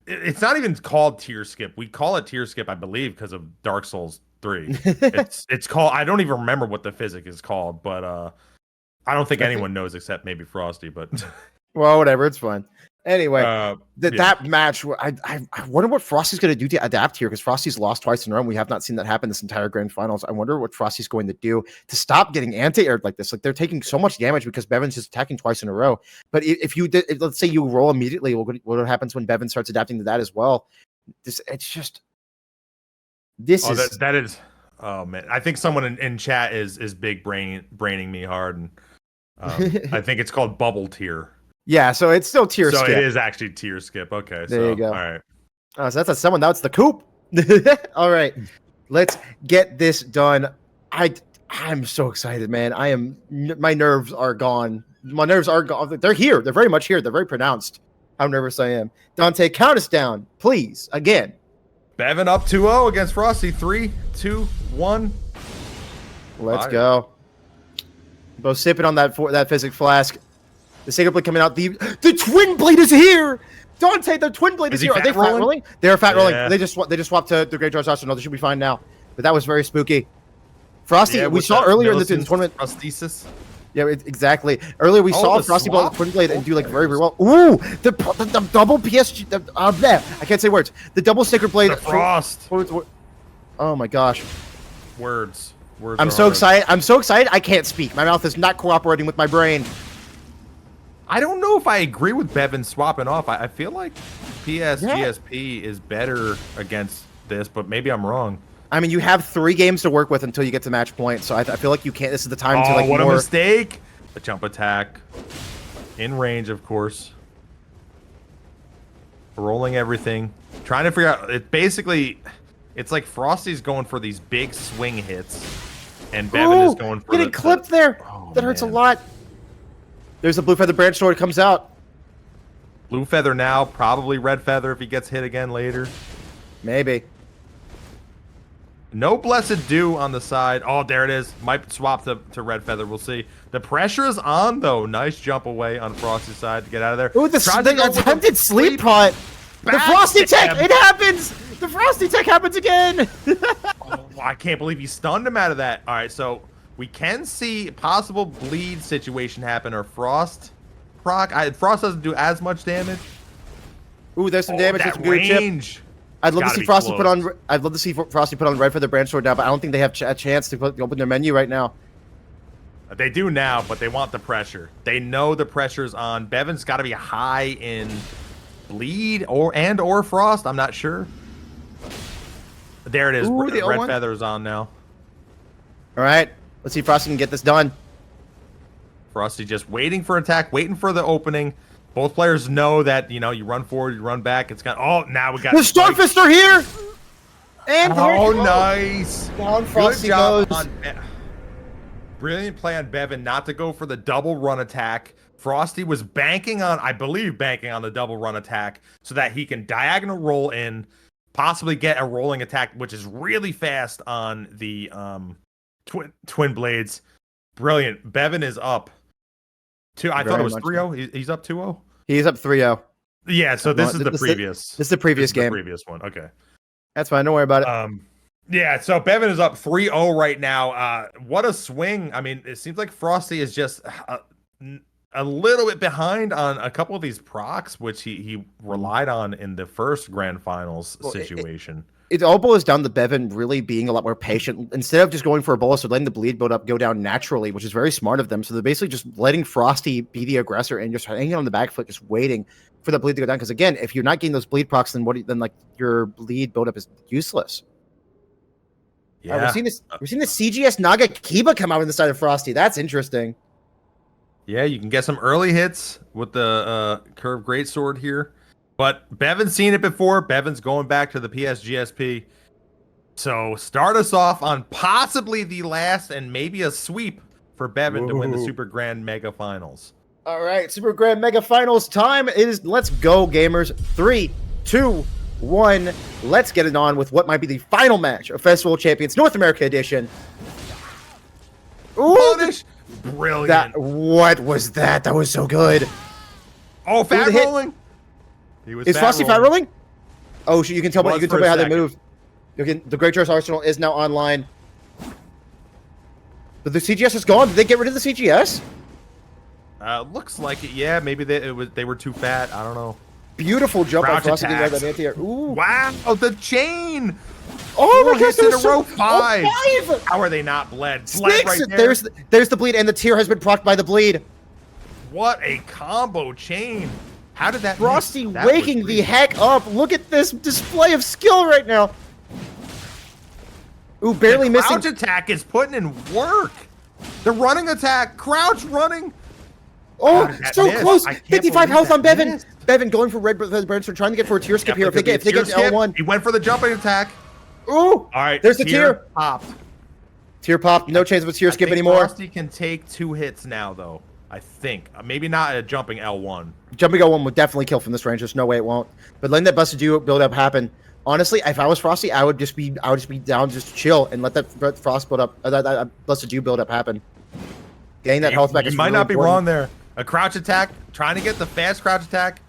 It's not even called tier skip. We call it tier skip, I believe, because of Dark Souls 3. It's called. I don't even remember what the physic is called, but I don't think anyone knows except maybe Frosty. But well, whatever. It's fine. Anyway, that match, I wonder what Frosty's going to do to adapt here, because Frosty's lost twice in a row. We have not seen that happen this entire grand finals. I wonder what Frosty's going to do to stop getting anti-aired like this. Like, they're taking so much damage because Beven's just attacking twice in a row. But if you did, let's say you roll immediately, what happens when Beven starts adapting to that as well? That is. Oh man, I think someone in chat is big braining me hard, and I think it's called bubble tier. Yeah, so it's still tier skip. So it is actually tier skip. Okay, there you go. All right. So that's someone. That's the coop. All right, let's get this done. I'm so excited, man. My nerves are gone. My nerves are gone. They're here. They're very much here. They're very pronounced. How nervous I am. Dante, count us down, please. Again. Beven up 2-0 against Frosty. 3, 2, 1. Let's go. Both sipping on that physic flask. The Sacred Blade coming out. The Twin Blade is here. Dante, the Twin Blade is here. Are they fat rolling? They are fat rolling. They just swapped to the Great Jar's Arsenal. They should be fine now. But that was very spooky. Frosty, we saw earlier in the tournament. Prosthesis. Yeah, exactly. Earlier we saw Frosty blow the Twin Blade and do like very well. Ooh, the double PSG. I can't say words. The double Sacred Blade. The Frost. Oh my gosh. Words. I'm so excited. I can't speak. My mouth is not cooperating with my brain. I don't know if I agree with Beven swapping off. I feel like GSP is better against this, but maybe I'm wrong. I mean, you have 3 games to work with until you get to match point, so I feel like you can't. This is the time to like. What a mistake! A jump attack, in range, of course. Rolling everything, trying to figure out. It's like Frosty's going for these big swing hits, and Beven is going for getting clipped there. That hurts a lot. There's a Blue Feather Branch Sword comes out. Blue Feather now, probably Red Feather if he gets hit again later. Maybe. No Blessed Dew on the side. Oh, there it is. Might swap to Red Feather. We'll see. The pressure is on, though. Nice jump away on Frosty's side to get out of there. Ooh, the attempted sleep pot. The Frosty tech. It happens. The Frosty tech happens again. I can't believe he stunned him out of that. All right, so we can see possible bleed situation happen or Frost proc. Frost doesn't do as much damage. Ooh, there's some damage. That range. I'd love to see Frosty put on. I'd love to see Frosty put on Red Feather Branch Sword now, but I don't think they have a chance to open their menu right now. They do now, but they want the pressure. They know the pressure's on. Beven's got to be high in bleed or Frost. I'm not sure. There it is. Ooh, Red Feather's on now. All right, let's see if Frosty can get this done. Frosty just waiting for attack, waiting for the opening. Both players know that, you run forward, you run back. It's got. Oh, now we got. The Starfist are here. And nice. Down Frosty goes. Brilliant play on Beven not to go for the double run attack. Frosty was banking on, I believe, banking on the double run attack so that he can diagonal roll in, possibly get a rolling attack, which is really fast on the twin blades. Brilliant. Beven is up. I thought it was 3-0. He's up 2-0. He's up 3-0. Yeah, so this is the previous. This is the previous game. The previous one. Okay. That's fine. Don't worry about it. Yeah, so Beven is up 3-0 right now. What a swing. I mean, it seems like Frosty is just a little bit behind on a couple of these procs, which he relied on in the first grand finals situation. It all boils down to Beven really being a lot more patient. Instead of just going for a bolus or letting the bleed build up go down naturally, which is very smart of them. So they're basically just letting Frosty be the aggressor and just hanging on the back foot, just waiting for the bleed to go down. Because again, if you're not getting those bleed procs, then like your bleed build up is useless. Yeah, we're seeing the CGS Naga Kiba come out on the side of Frosty. That's interesting. Yeah, you can get some early hits with the curved greatsword here. But Beven's seen it before. Beven's going back to the PSGSP. So start us off on possibly the last and maybe a sweep for Beven to win the Super Grand Mega Finals. All right, Super Grand Mega Finals time is let's go, gamers. 3, 2, 1. Let's get it on with what might be the final match of Festival of Champions North America Edition. Ooh, Punish! Brilliant. What was that? That was so good. Oh, fat rolling. Is Frosty fat rolling? Oh, you can tell me. You can tell me how they move. The Great Charge Arsenal is now online. But the CGS is gone. Did they get rid of the CGS? Looks like it. Yeah, maybe they were too fat. I don't know. Beautiful jump by Frosty. Ooh. Wow, the chain. Oh my gosh, in a row 5. How are they not bled? Bled right there. There's the bleed, and the tier has been procced by the bleed. What a combo chain. How did that Frosty waking the heck up. Look at this display of skill right now. Ooh, barely missing. Crouch attack is putting in work. The running attack, crouch running. Oh, so close. 55 health on Beven. Beven going for red burns. We're trying to get for a tier skip here. If they get L1. He went for the jumping attack. Ooh. All right. There's the tier. Popped. Tier popped. No chance of a tier skip anymore. Frosty can take 2 hits now, though. I think. Maybe not a jumping L1. Jumping L1 would definitely kill from this range. There's no way it won't. But letting that busted you build up happen. Honestly, if I was Frosty, I would just be down, just chill and let that frost build up, that busted you build up happen. Getting that health back is you might really not be important. wrong there. A crouch attack, trying to get the fast crouch attack.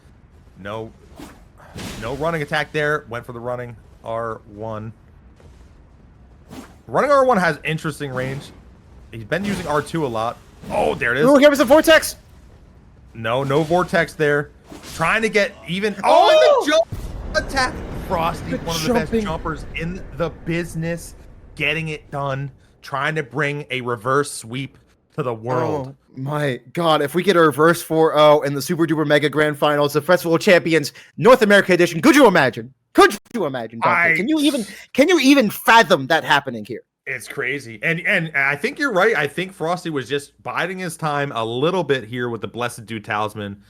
No running attack there. Went for the running R1. Running R1 has interesting range. He's been using R2 a lot. Oh, there it is. Ooh, here was the vortex. No vortex there. Trying to get even. Oh, the jump attack. Frosty, one of the best jumpers in the business. Getting it done. Trying to bring a reverse sweep to the world. Oh my God. If we get a reverse 4-0 in the Super Duper Mega Grand Finals, the Festival of Champions North America Edition, could you imagine? Could you imagine? Can you even fathom that happening here? It's crazy. And I think you're right. I think Frosty was just biding his time a little bit here with the Blessed Dew Talisman.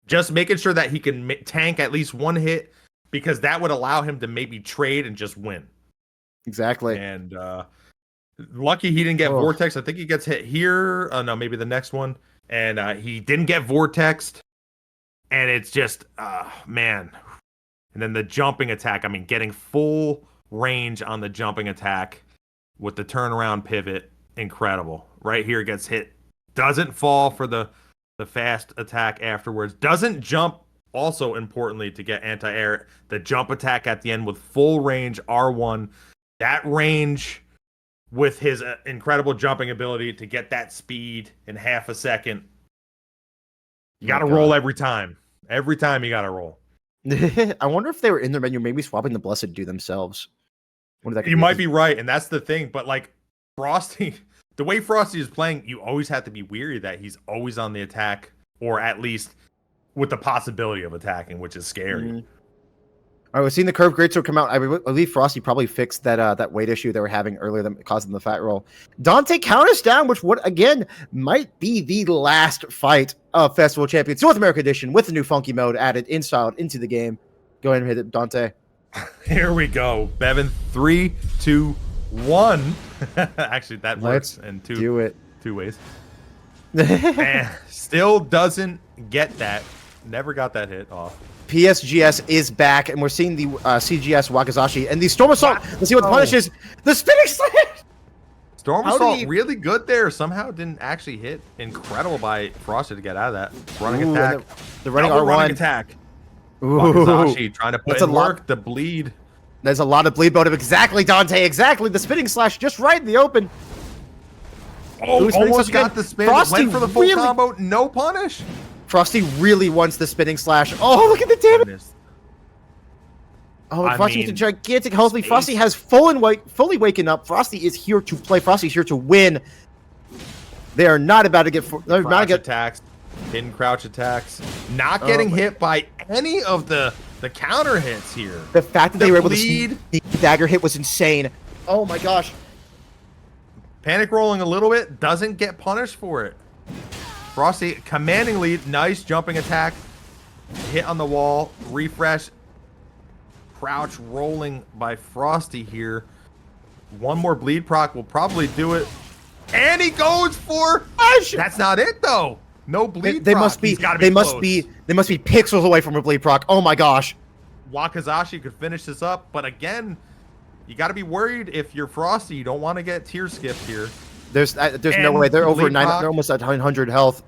Just making sure that he can tank at least 1 hit, because that would allow him to maybe trade and just win. Exactly. And lucky he didn't get Vortex. I think he gets hit here. No, maybe the next one. And he didn't get Vortexed. And it's just, man. And then the jumping attack. I mean, getting full range on the jumping attack with the turnaround pivot. Incredible. Right here gets hit. Doesn't fall for the fast attack afterwards. Doesn't jump. Also, importantly, to get anti-air, the jump attack at the end with full range R1. That range with his incredible jumping ability to get that speed in half a second. You got to roll every time. Every time you got to roll. I wonder if they were in their menu, maybe swapping the Blessed Dew themselves. You might be right, and that's the thing. But like Frosty, the way Frosty is playing, you always have to be weary that he's always on the attack, or at least with the possibility of attacking, which is scary. Mm-hmm. All right, we've seen the curved greatsword come out. I believe Frosty probably fixed that weight issue they were having earlier that causing the fat roll. Dante counters down, which again might be the last fight of Festival Champions North America Edition with the new funky mode added installed into the game. Go ahead and hit it, Dante. Here we go, Beven. 3, 2, 1. Actually, that works. And 2. Do it. two ways. And still doesn't get that. Never got that hit off. PSGS is back, and we're seeing the CGS Wakizashi and the Storm Assault. Let's see what the punish is. The spinning slash. Storm Assault really good there. Somehow didn't actually hit. Incredible by Frosty to get out of that. Running attack. The running R1. Running attack. Wakizashi trying to put in work. The bleed. There's a lot of bleed motive. Exactly, Dante. Exactly. The spinning slash just right in the open. Oh, almost got the spin. Frosty went for the full combo. No punish. Frosty really wants the spinning slash. Oh, look at the damage. Oh, Frosty with a gigantic health lead. Frosty has fully waken up. Frosty is here to play. Frosty's here to win. They are not about to get... Crouch attacks. Hidden crouch attacks. Not getting hit by any of the counter hits here. The fact that they were able to see the dagger hit was insane. Oh my gosh. Panic rolling a little bit. Doesn't get punished for it. Frosty commanding lead. Nice jumping attack. Hit on the wall. Refresh. Crouch rolling by Frosty here. One more bleed proc will probably do it. And he goes for... That's not it though. No bleed they proc. Must be they must be pixels away from a bleed proc. Oh my gosh. Wakizashi could finish this up, but again, you got to be worried if you're Frosty. You don't want to get tier skipped here. There's no way. They're over 9. They're almost at 900 health.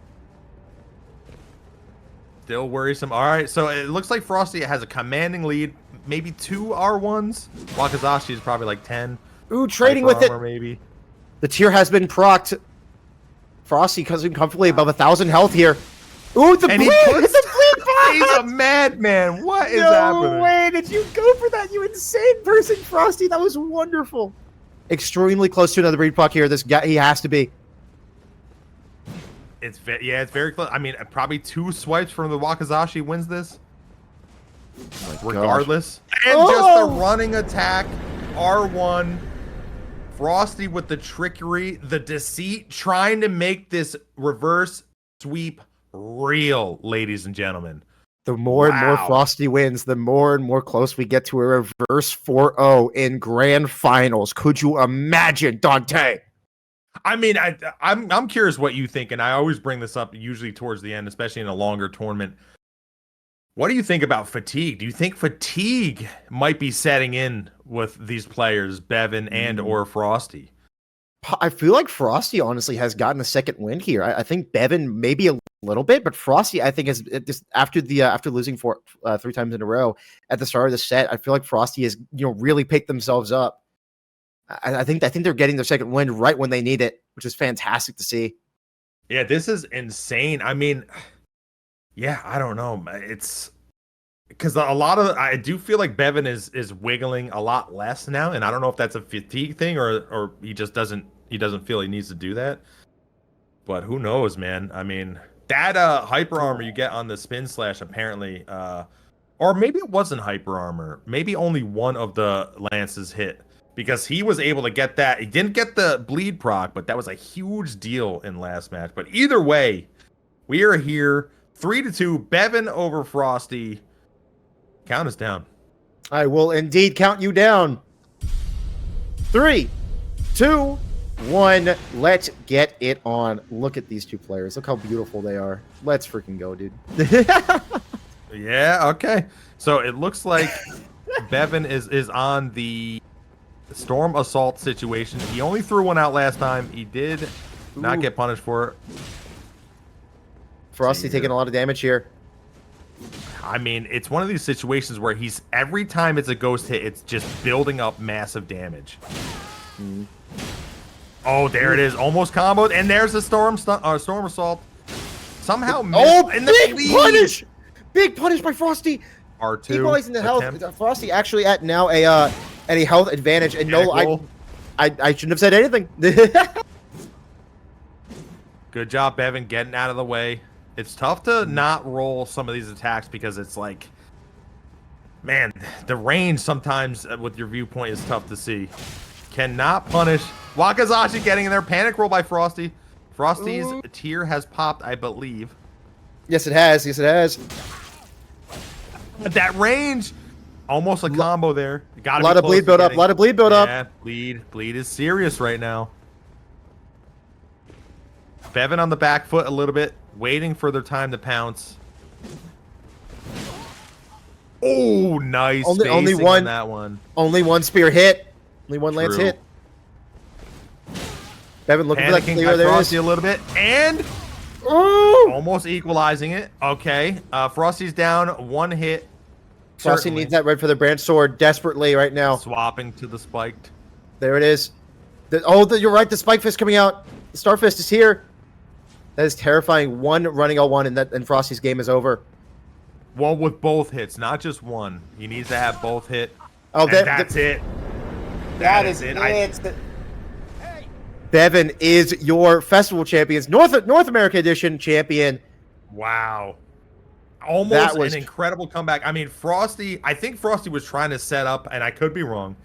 Still worrisome. All right, so it looks like Frosty has a commanding lead. Maybe 2 R1s. Wakizashi is probably like 10. Ooh, trading with it. Maybe. The tier has been procced. Frosty coming comfortably above 1,000 health here. Ooh, the bleed! The bleed! He's a madman. What is happening? No way did you go for that, you insane person, Frosty. That was wonderful. Extremely close to another bleed proc here. This guy, he has to be. It's very close. I mean, probably 2 swipes from the Wakizashi wins this. Regardless. And just the running attack. R1. Frosty with the trickery, the deceit, trying to make this reverse sweep real, ladies and gentlemen. The more and more Frosty wins, the more and more close we get to a reverse 4-0 in grand finals. Could you imagine, Dante? I mean, I'm curious what you think, and I always bring this up usually towards the end, especially in a longer tournament. What do you think about fatigue? Do you think fatigue might be setting in with these players, Beven and or Frosty? I feel like Frosty honestly has gotten a second win here. I think Beven maybe a little bit, but Frosty I think is just after losing 3 times in a row at the start of the set. I feel like Frosty has really picked themselves up. I think they're getting their second win right when they need it, which is fantastic to see. Yeah, this is insane. I mean, yeah, I don't know. It's because I do feel like Beven is wiggling a lot less now, and I don't know if that's a fatigue thing or he just doesn't feel he needs to do that. But who knows, man? I mean, that hyper armor you get on the spin slash apparently, or maybe it wasn't hyper armor. Maybe only one of the lances hit because he was able to get that. He didn't get the bleed proc, but that was a huge deal in last match. But either way, we are here 3-2. Beven over Frosty. Count us down. I will indeed count you down. 3, 2, 1. Let's get it on. Look at these two players. Look how beautiful they are. Let's freaking go, dude. Yeah, okay. So it looks like Beven is on the Storm Assault situation. He only threw one out last time. He did not get punished for it. Frosty taking a lot of damage here. I mean, it's one of these situations where every time it's a ghost hit, it's just building up massive damage. Oh, there it is. Almost comboed. And there's the Storm Assault. Somehow big punish! Big punish by Frosty. R2. Equalizing the health. Frosty actually at now a health advantage. And no, I shouldn't have said anything. Good job, Beven, getting out of the way. It's tough to not roll some of these attacks because it's like, man, the range sometimes with your viewpoint is tough to see. Cannot punish. Wakizashi getting in there. Panic roll by Frosty. Frosty's tier has popped, I believe. Yes, it has. Yes, it has. That range, almost a combo there. A lot of bleed build up. A lot of bleed build up. Yeah, bleed is serious right now. Beven on the back foot a little bit, waiting for their time to pounce. Oh, nice Only spacing on that one. Only one spear hit. Only one lance True. hit. Beven looking for that Panicking clear by there. Frosty a little bit, and Ooh! almost equalizing it. Okay, Frosty's down, one hit. Frosty Certainly. needs that red for the branch sword desperately right now. Swapping to the spiked. There it is. You're right. The spike fist coming out. The star fist is here. That is terrifying. One running L1 and Frosty's game is over. One with both hits, not just one. He needs to have both hit. Oh, That's it. That is it. Beven is your festival champions, North America edition champion. Wow. Almost was an incredible comeback. I mean, Frosty, I think Frosty was trying to set up, and I could be wrong.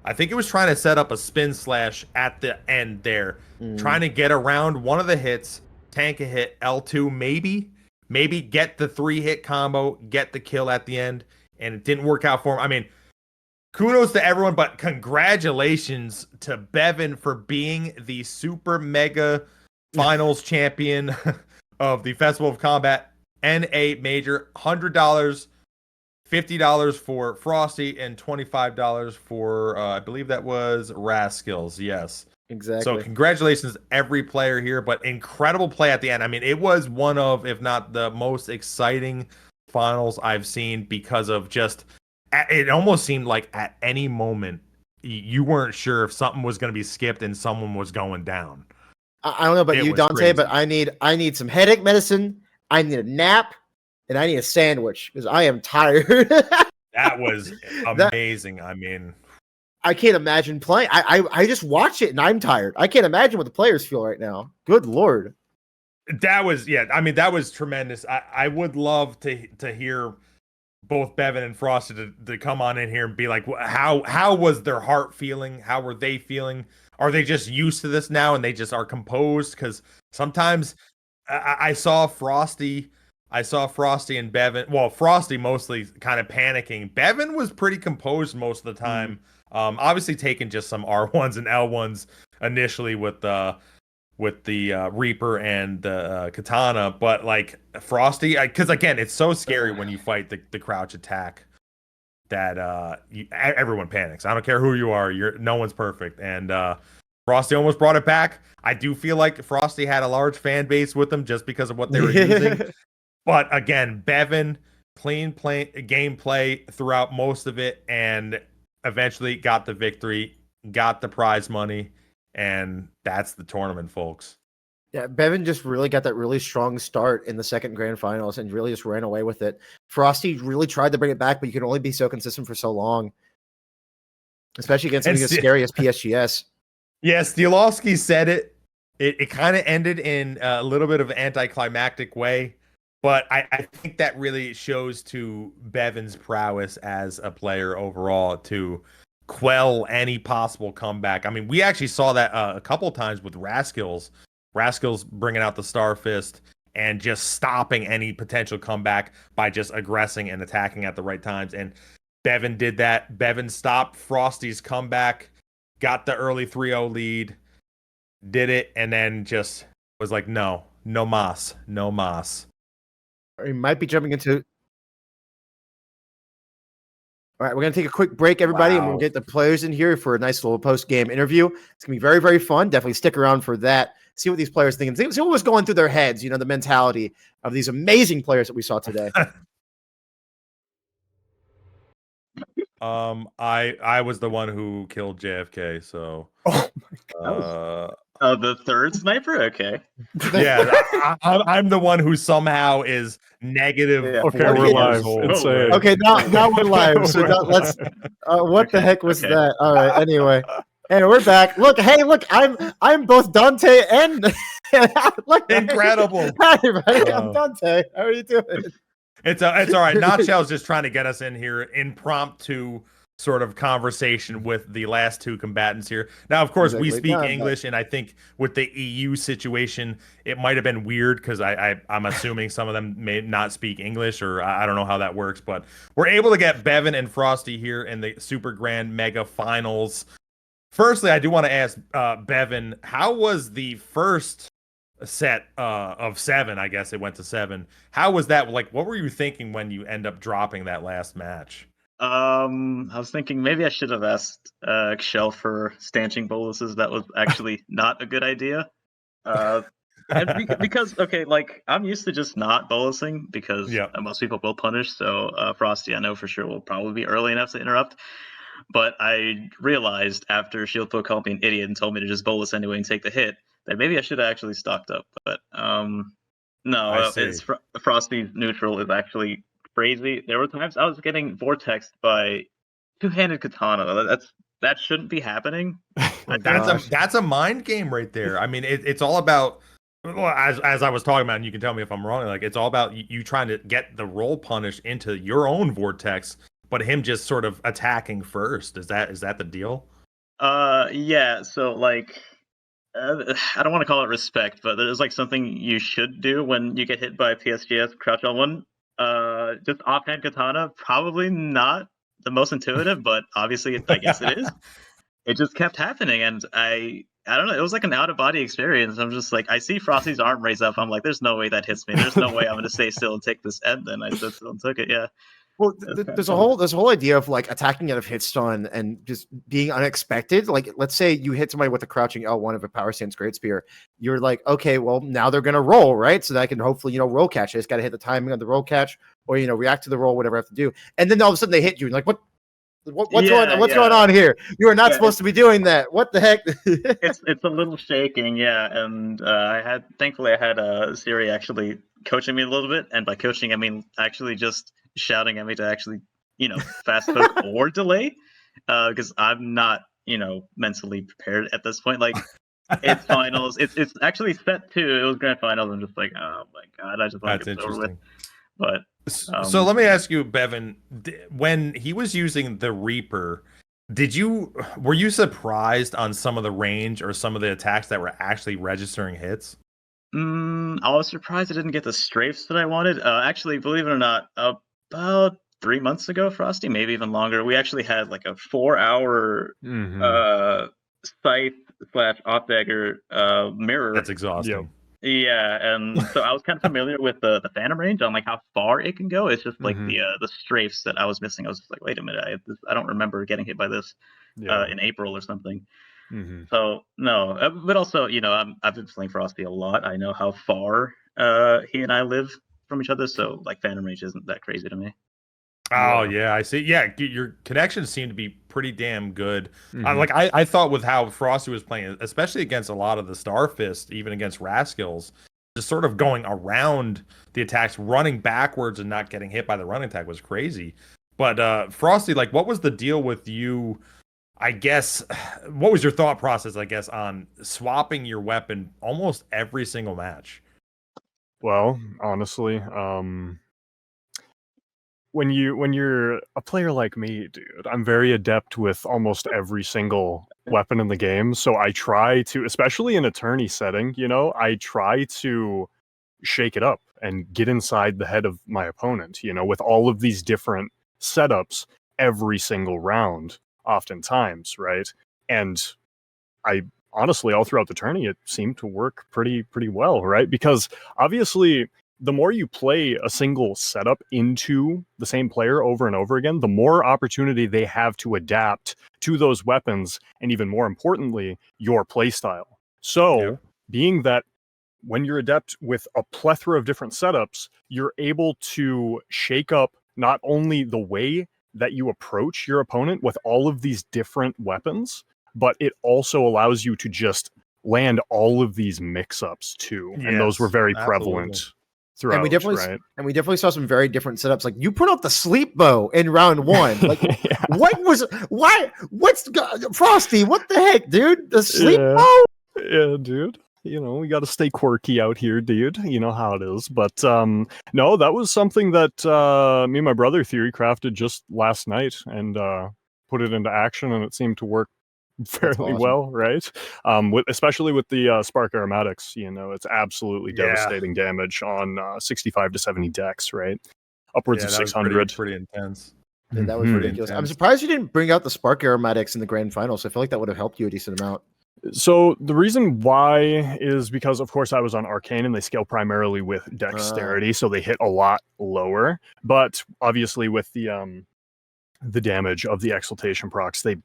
I think it was trying to set up a spin slash at the end there. Trying to get around one of the hits, tank a hit, L2, maybe get the 3-hit combo, get the kill at the end, and it didn't work out for him. I mean, kudos to everyone, but congratulations to Beven for being the super mega finals champion of the Festival of Combat NA Major. $100, $50 for Frosty, and $25 for, I believe that was Raskills. Yes. Exactly. So congratulations every player here, but incredible play at the end. I mean, it was one of, if not the most exciting finals I've seen because of just, it almost seemed like at any moment you weren't sure if something was going to be skipped and someone was going down. I don't know about you, Dante, crazy. but I need some headache medicine. I need a nap, and I need a sandwich because I am tired. That was amazing. I mean, I can't imagine playing. I just watch it and I'm tired. I can't imagine what the players feel right now. Good Lord. That was, yeah, I mean, that was tremendous. I would love to hear both Beven and Frosty to come on in here and be like, how was their heart feeling? How were they feeling? Are they just used to this now and they just are composed? Because sometimes I saw Frosty and Beven. Well, Frosty mostly kind of panicking. Beven was pretty composed most of the time. Obviously taking just some R1s and L1s initially with the Reaper and the Katana, but like Frosty, because again, it's so scary when you fight the crouch attack that everyone panics. I don't care who you are, no one's perfect, and Frosty almost brought it back. I do feel like Frosty had a large fan base with them just because of what they were using. But again, Beven, clean gameplay throughout most of it, and eventually got the victory, got the prize money, and that's the tournament, folks. Yeah, Beven just really got that really strong start in the second grand finals and really just ran away with it. Frosty really tried to bring it back, but you can only be so consistent for so long, especially against something as scary as PSGS. Yeah, Stilovsky said it. It kind of ended in a little bit of an anticlimactic way, but I think that really shows to Beven's prowess as a player overall to quell any possible comeback. I mean, we actually saw that a couple times with Raskills bringing out the Star Fist and just stopping any potential comeback by just aggressing and attacking at the right times. And Beven did that. Beven stopped Frosty's comeback, got the early 3-0 lead, did it, and then just was like, no mas. We might be jumping into... All right, we're going to take a quick break, everybody, and we'll get the players in here for a nice little post-game interview. It's going to be very, very fun. Definitely stick around for that. See what these players think and see what was going through their heads, the mentality of these amazing players that we saw today. I was the one who killed JFK, so... Oh, my God. The third sniper? Okay. Yeah, I'm the one who somehow is negative. Yeah. Okay, we're live. Okay, now we're live. So let's. What the heck was that? All right. Anyway, we're back. Look, I'm both Dante and look. Incredible. Hi, everybody. I'm Dante. How are you doing? It's all right. Notshell's just trying to get us in here impromptu sort of conversation with the last two combatants here. Now, of course, we speak English, and I think with the EU situation, it might have been weird because I'm assuming some of them may not speak English, or I don't know how that works, but we're able to get Beven and Frosty here in the Super Grand Mega Finals. Firstly, I do want to ask Beven, how was the first set of 7. I guess it went to 7. How was that? Like, what were you thinking when you end up dropping that last match? I was thinking maybe I should have asked Shell for stanching boluses. That was actually not a good idea. Because okay, like I'm used to just not bolusing because Yeah. most people will punish. So Frosty, I know for sure will probably be early enough to interrupt. But I realized after Shieldpo called me an idiot and told me to just bolus anyway and take the hit that maybe I should have actually stocked up. But no, I see. it's Frosty's neutral is actually crazy. There were times I was getting vortexed by two-handed katana. That shouldn't be happening. That's a mind game right there. I mean, it's all about, well, as I was talking about, and you can tell me if I'm wrong. Like, it's all about you trying to get the roll punish into your own vortex, but him just sort of attacking first. Is that the deal? Yeah. So like, I don't want to call it respect, but there's like something you should do when you get hit by PSGS Crouch L1. Just offhand katana, probably not the most intuitive, but obviously I guess it is. It just kept happening, and I don't know. It was like an out of body experience. I'm just like, I see Frosty's arm raise up. I'm like, there's no way that hits me. There's no way I'm gonna stay still and take this end. Then I stood still and took it. Yeah. Well, there's a whole idea of like attacking out of hit stun and just being unexpected. Like, let's say you hit somebody with a crouching L1 of a power stance great spear. You're like, okay, well now they're gonna roll, right? So that I can hopefully roll catch. I just got to hit the timing of the roll catch, or react to the roll, whatever I have to do. And then all of a sudden they hit you, and like, what's going on here? You are not supposed to be doing that. What the heck? it's a little shaking, yeah. And thankfully I had Siri actually coaching me a little bit, and by coaching I mean actually just shouting at me to actually fast hook or delay, because I'm not mentally prepared at this point. Like, it's finals. It's actually set to. It was grand finals. I'm just like, oh my god, I just want to get this over with. But so let me ask you, Beven, when he was using the Reaper, were you surprised on some of the range or some of the attacks that were actually registering hits? I was surprised I didn't get the strafes that I wanted. Actually, believe it or not, about 3 months ago, Frosty, maybe even longer, we actually had like a 4-hour scythe / off dagger mirror. That's exhausting. Yep. Yeah, and so I was kind of familiar with the Phantom range on like how far it can go. It's just like the strafes that I was missing. I was just like, wait a minute, I don't remember getting hit by this in April or something. So no, but also I've been playing Frosty a lot. I know how far he and I live from each other, so like Phantom range isn't that crazy to me. Oh yeah, I see. Yeah, your connections seem to be pretty damn good. Like I thought with how Frosty was playing, especially against a lot of the Starfist, even against Raskills, just sort of going around the attacks, running backwards and not getting hit by the running attack was crazy. But Frosty, like, what was the deal with you? I guess, what was your thought process, I guess, on swapping your weapon almost every single match? Well, honestly, when you're a player like me, dude, I'm very adept with almost every single weapon in the game. So I try to, especially in a tourney setting, I try to shake it up and get inside the head of my opponent, with all of these different setups every single round, oftentimes, right? And I honestly, all throughout the tourney, it seemed to work pretty well, right? Because obviously, the more you play a single setup into the same player over and over again, the more opportunity they have to adapt to those weapons, and even more importantly, your playstyle. So, being that when you're adept with a plethora of different setups, you're able to shake up not only the way that you approach your opponent with all of these different weapons, but it also allows you to just land all of these mix-ups too. And those were very prevalent throughout, and we definitely saw some very different setups. Like, you put out the sleep bow in round 1. Like, what's Frosty? What the heck, dude? The sleep bow? Yeah, dude. We got to stay quirky out here, dude. You know how it is. But no, that was something that me and my brother theory crafted just last night and put it into action, and it seemed to work fairly well, right? Especially with the Spark Aromatics, it's absolutely devastating damage on 65 to 70 decks, right? Upwards of 600. Pretty intense. Yeah, that was ridiculous. I'm surprised you didn't bring out the Spark Aromatics in the grand finals. I feel like that would have helped you a decent amount. So the reason why is because, of course, I was on Arcane and they scale primarily with dexterity, so they hit a lot lower. But obviously, with the damage of the exaltation procs, they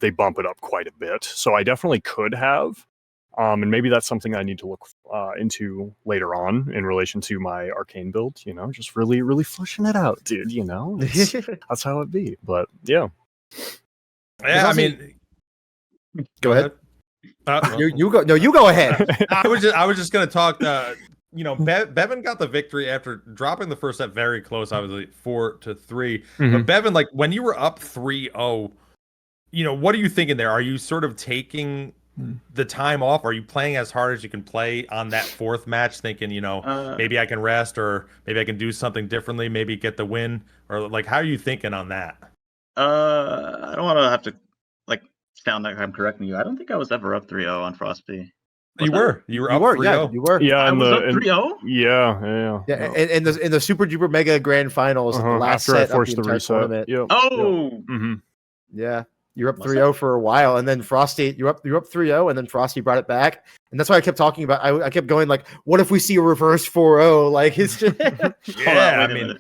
bump it up quite a bit. So I definitely could have, and maybe that's something I need to look into later on in relation to my Arcane build. You know, just really fleshing it out, dude. You know, that's how it be. But yeah, Yeah, I mean, Go ahead. Well, You go. No, you go ahead. I was just gonna talk. Beven got the victory after dropping the first set very close. I was like 4-3. But Beven, like when you were up 3-0, what are you thinking there? Are you sort of taking the time off? Are you playing as hard as you can play on that fourth match, thinking, maybe I can rest, or maybe I can do something differently, maybe get the win, or like how are you thinking on that? I don't want to have to sound like I'm correcting you. I don't think I was ever up 3-0 on Frosty. You were up 3-0. Yeah, you were. I was up 3-0? Yeah. In the Super Duper Mega Grand Finals, in the last after set I forced of the entire tournament. Yep. Oh! Yeah. You're up 3-0 for a while, and then Frosty, you're up 3-0, and then Frosty brought it back, and that's why I kept talking about. I kept going like, what if we see a reverse 4-0? Like it's just...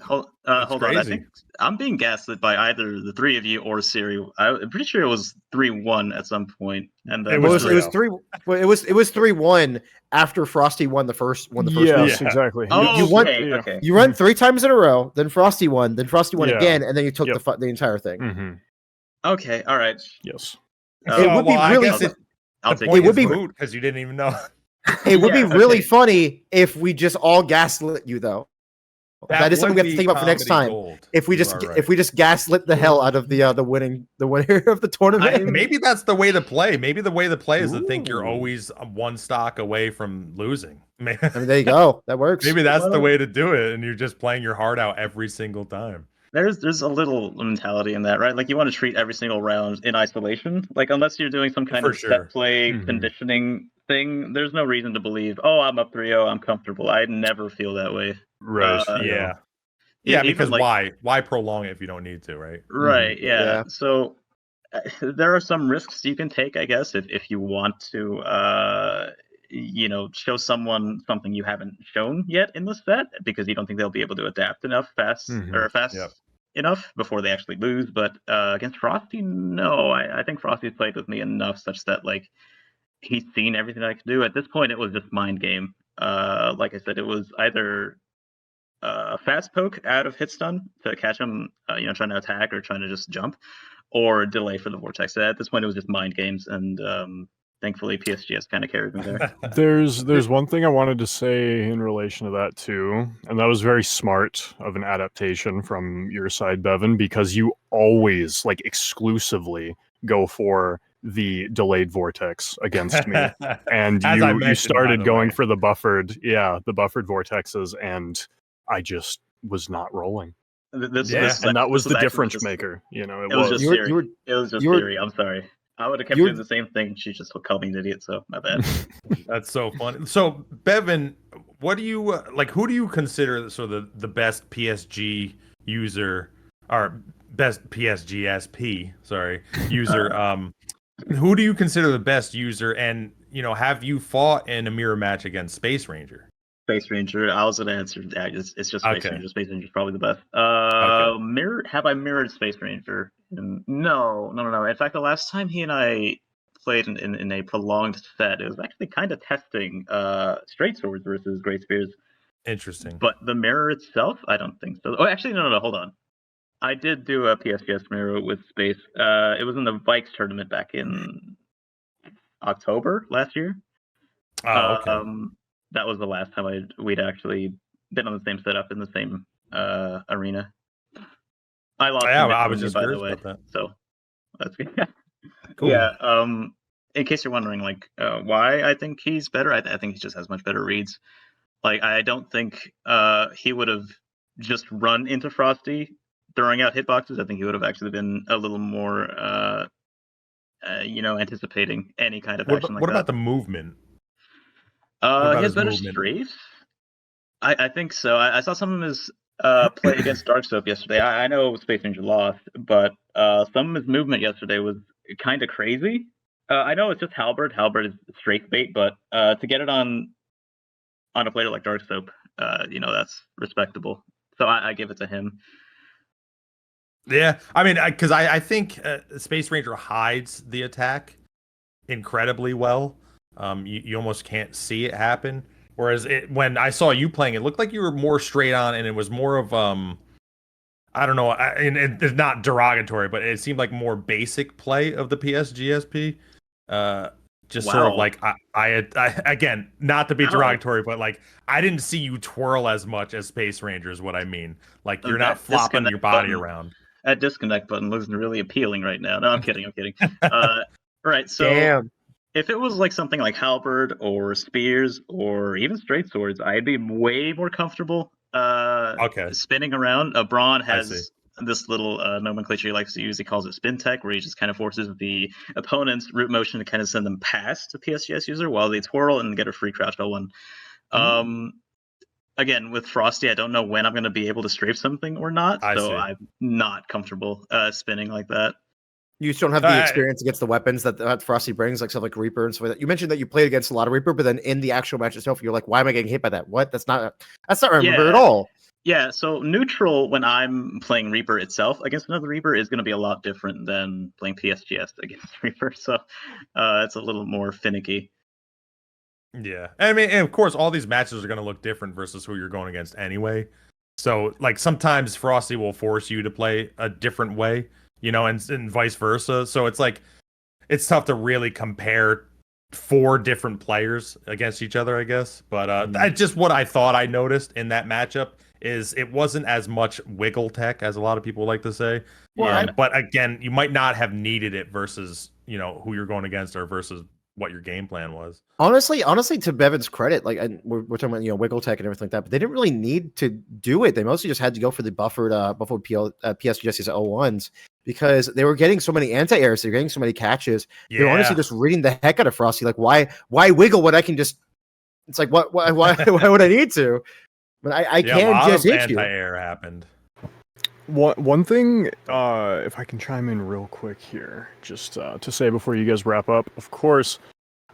Hold on. I think I'm being gaslit by either the three of you or Siri. I'm pretty sure it was 3-1 at some point, and then it was 3-1 after Frosty won the first. Yes, exactly. Oh, you won. Okay. You won 3 times in a row. Then Frosty won. Then Frosty won again, and then you took the entire thing. Okay, all right. Yes. It would be really. It would be because you didn't even know. It would be really funny if we just all gaslit you, though. That is something we have to think about for next time. Gold. If we just gaslit the hell out of the winner of the tournament. Maybe that's the way to play. Maybe the way to play is to think you're always one stock away from losing. I mean, there you go. That works. Maybe that's the way to do it, and you're just playing your heart out every single time. There's a little mentality in that, right? Like you want to treat every single round in isolation. Like unless you're doing some kind of set play conditioning thing, there's no reason to believe, oh, I'm up 3-0, I'm comfortable. I never feel that way. Right. Yeah, because why prolong it if you don't need to, right? Right. Yeah. So there are some risks you can take, I guess, if you want to show someone something you haven't shown yet in the set because you don't think they'll be able to adapt enough fast enough before they actually lose. But against Frosty, no. I think Frosty's played with me enough such that like he's seen everything I can do. At this point, it was just mind game. Like I said, it was either a fast poke out of hit stun to catch him, trying to attack or trying to just jump, or delay for the vortex. At this point, it was just mind games, and thankfully PSGS kind of carried me there. There's one thing I wanted to say in relation to that too, and that was very smart of an adaptation from your side, Beven, because you always exclusively go for the delayed vortex against me, and you started going for the buffered vortexes, and I just was not rolling. And that was the difference maker. It was just Siri. It was just Siri. I'm sorry. I would have kept doing the same thing. She just called me an idiot, so my bad. That's so funny. So, Beven, what do you who do you consider sort of the best PSG user, or best PSGSP, user? Who do you consider the best user? And have you fought in a mirror match against Space Ranger? Space Ranger. I was gonna answer that. It's just Space Ranger. Space Ranger's probably the best. Have I mirrored Space Ranger? No. In fact, the last time he and I played in a prolonged set, it was actually kind of testing straight swords versus great spears. Interesting. But the mirror itself, I don't think so. Oh, actually, no. Hold on. I did do a PSGS mirror with Space. It was in the Vikes tournament back in October last year. Oh, okay. That was the last time we'd actually been on the same setup in the same arena. I lost. Yeah, I was just by the way. About that. So that's good. Cool. Yeah. In case you're wondering, why I think he's better, I think he just has much better reads. I don't think he would have just run into Frosty throwing out hitboxes. I think he would have actually been a little more, anticipating any kind of action like that. What about the movement? He has better strafe. I think so. I saw some of his play against Darksoap yesterday. I know Space Ranger lost, but some of his movement yesterday was kind of crazy. I know it's just Halberd. Halberd is straight bait, but to get it on a player like Dark Soap, that's respectable. So I give it to him. Yeah, I mean, because I think Space Ranger hides the attack incredibly well. You almost can't see it happen. Whereas when I saw you playing, it looked like you were more straight on, and it was more of I don't know, and it's not derogatory, but it seemed like more basic play of the PSGSP. Just sort of Wow. like I again, not to be Wow. derogatory, but like I didn't see you twirl as much as Space Ranger is what I mean. Like you're That not flopping your body disconnect around. That disconnect button looks really appealing right now. No, I'm kidding. Right. So Damn. if it was like something like Halberd or Spears or even Straight Swords, I'd be way more comfortable Okay. spinning around. Braun I see. has this little nomenclature he likes to use. He calls it spin tech, where he just kind of forces the opponent's root motion to kind of send them past the PSGS user while they twirl and get a free crouch L1. Again, with Frosty, I don't know when I'm going to be able to strafe something or not, I so see. I'm not comfortable spinning like that. You just don't have the experience against the weapons that Frosty brings, like stuff like Reaper and stuff like that. You mentioned that you played against a lot of Reaper, but then in the actual match itself, you're like, why am I getting hit by that? What? That's not Reaper at all. Yeah, so neutral when I'm playing Reaper itself against another Reaper is going to be a lot different than playing PSGS against Reaper, so it's a little more finicky. Yeah, I mean, and of course, all these matches are going to look different versus who you're going against anyway. So, like, sometimes Frosty will force you to play a different way, and vice versa. So it's like, it's tough to really compare 4 different players against each other, I guess. But just what I thought I noticed in that matchup is it wasn't as much wiggle tech as a lot of people like to say. Yeah. But again, you might not have needed it versus, who you're going against or versus what your game plan was. Honestly, to Bevan's credit, like, and we're talking about wiggle tech and everything like that, but they didn't really need to do it. They mostly just had to go for the buffered PSGS's 01s because they were getting so many anti-airs, they're getting so many catches. Yeah. They're honestly just reading the heck out of Frosty. Like, why wiggle when I can just? It's like why would I need to? But I can't just hit you. Anti-air happened. One thing, if I can chime in real quick here, just to say before you guys wrap up, of course,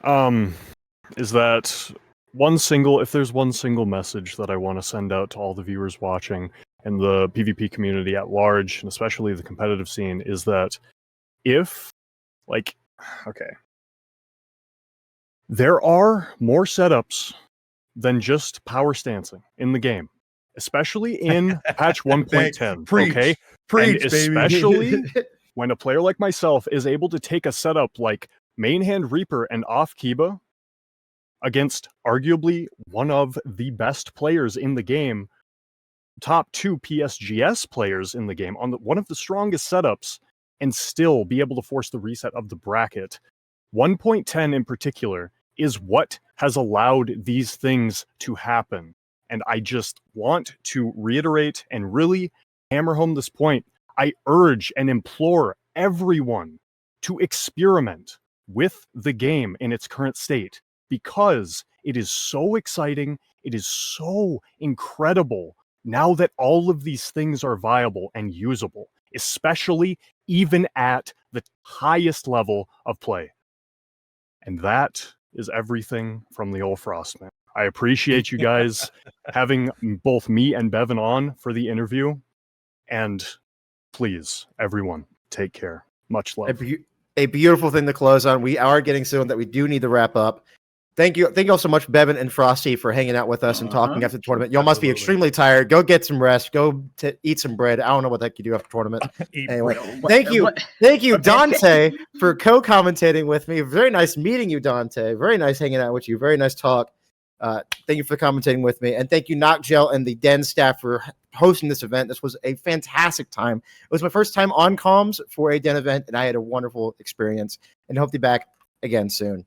is that if there's one single message that I want to send out to all the viewers watching and the PvP community at large, and especially the competitive scene, is that there are more setups than just power stancing in the game. Especially in patch 1.10, okay? Preach, and especially when a player like myself is able to take a setup like main hand Reaper and off Kiba against arguably one of the best players in the game, top 2 PSGS players in the game, on one of the strongest setups, and still be able to force the reset of the bracket. 1.10 in particular is what has allowed these things to happen. And I just want to reiterate and really hammer home this point. I urge and implore everyone to experiment with the game in its current state because it is so exciting. It is so incredible now that all of these things are viable and usable, especially even at the highest level of play. And that is everything from the old Frostman. I appreciate you guys having both me and Beven on for the interview. And please, everyone, take care. Much love. A beautiful thing to close on. We are getting soon that we do need to wrap up. Thank you all so much, Beven and Frosty, for hanging out with us and talking after the tournament. Y'all must be extremely tired. Go get some rest. Go eat some bread. I don't know what the heck you do after tournament. Anyway, thank you, Dante, for co-commentating with me. Very nice meeting you, Dante. Very nice hanging out with you. Very nice talk. Thank you for commentating with me. And thank you, Knockgel and the Den staff for hosting this event. This was a fantastic time. It was my first time on comms for a Den event, and I had a wonderful experience. And hope to be back again soon.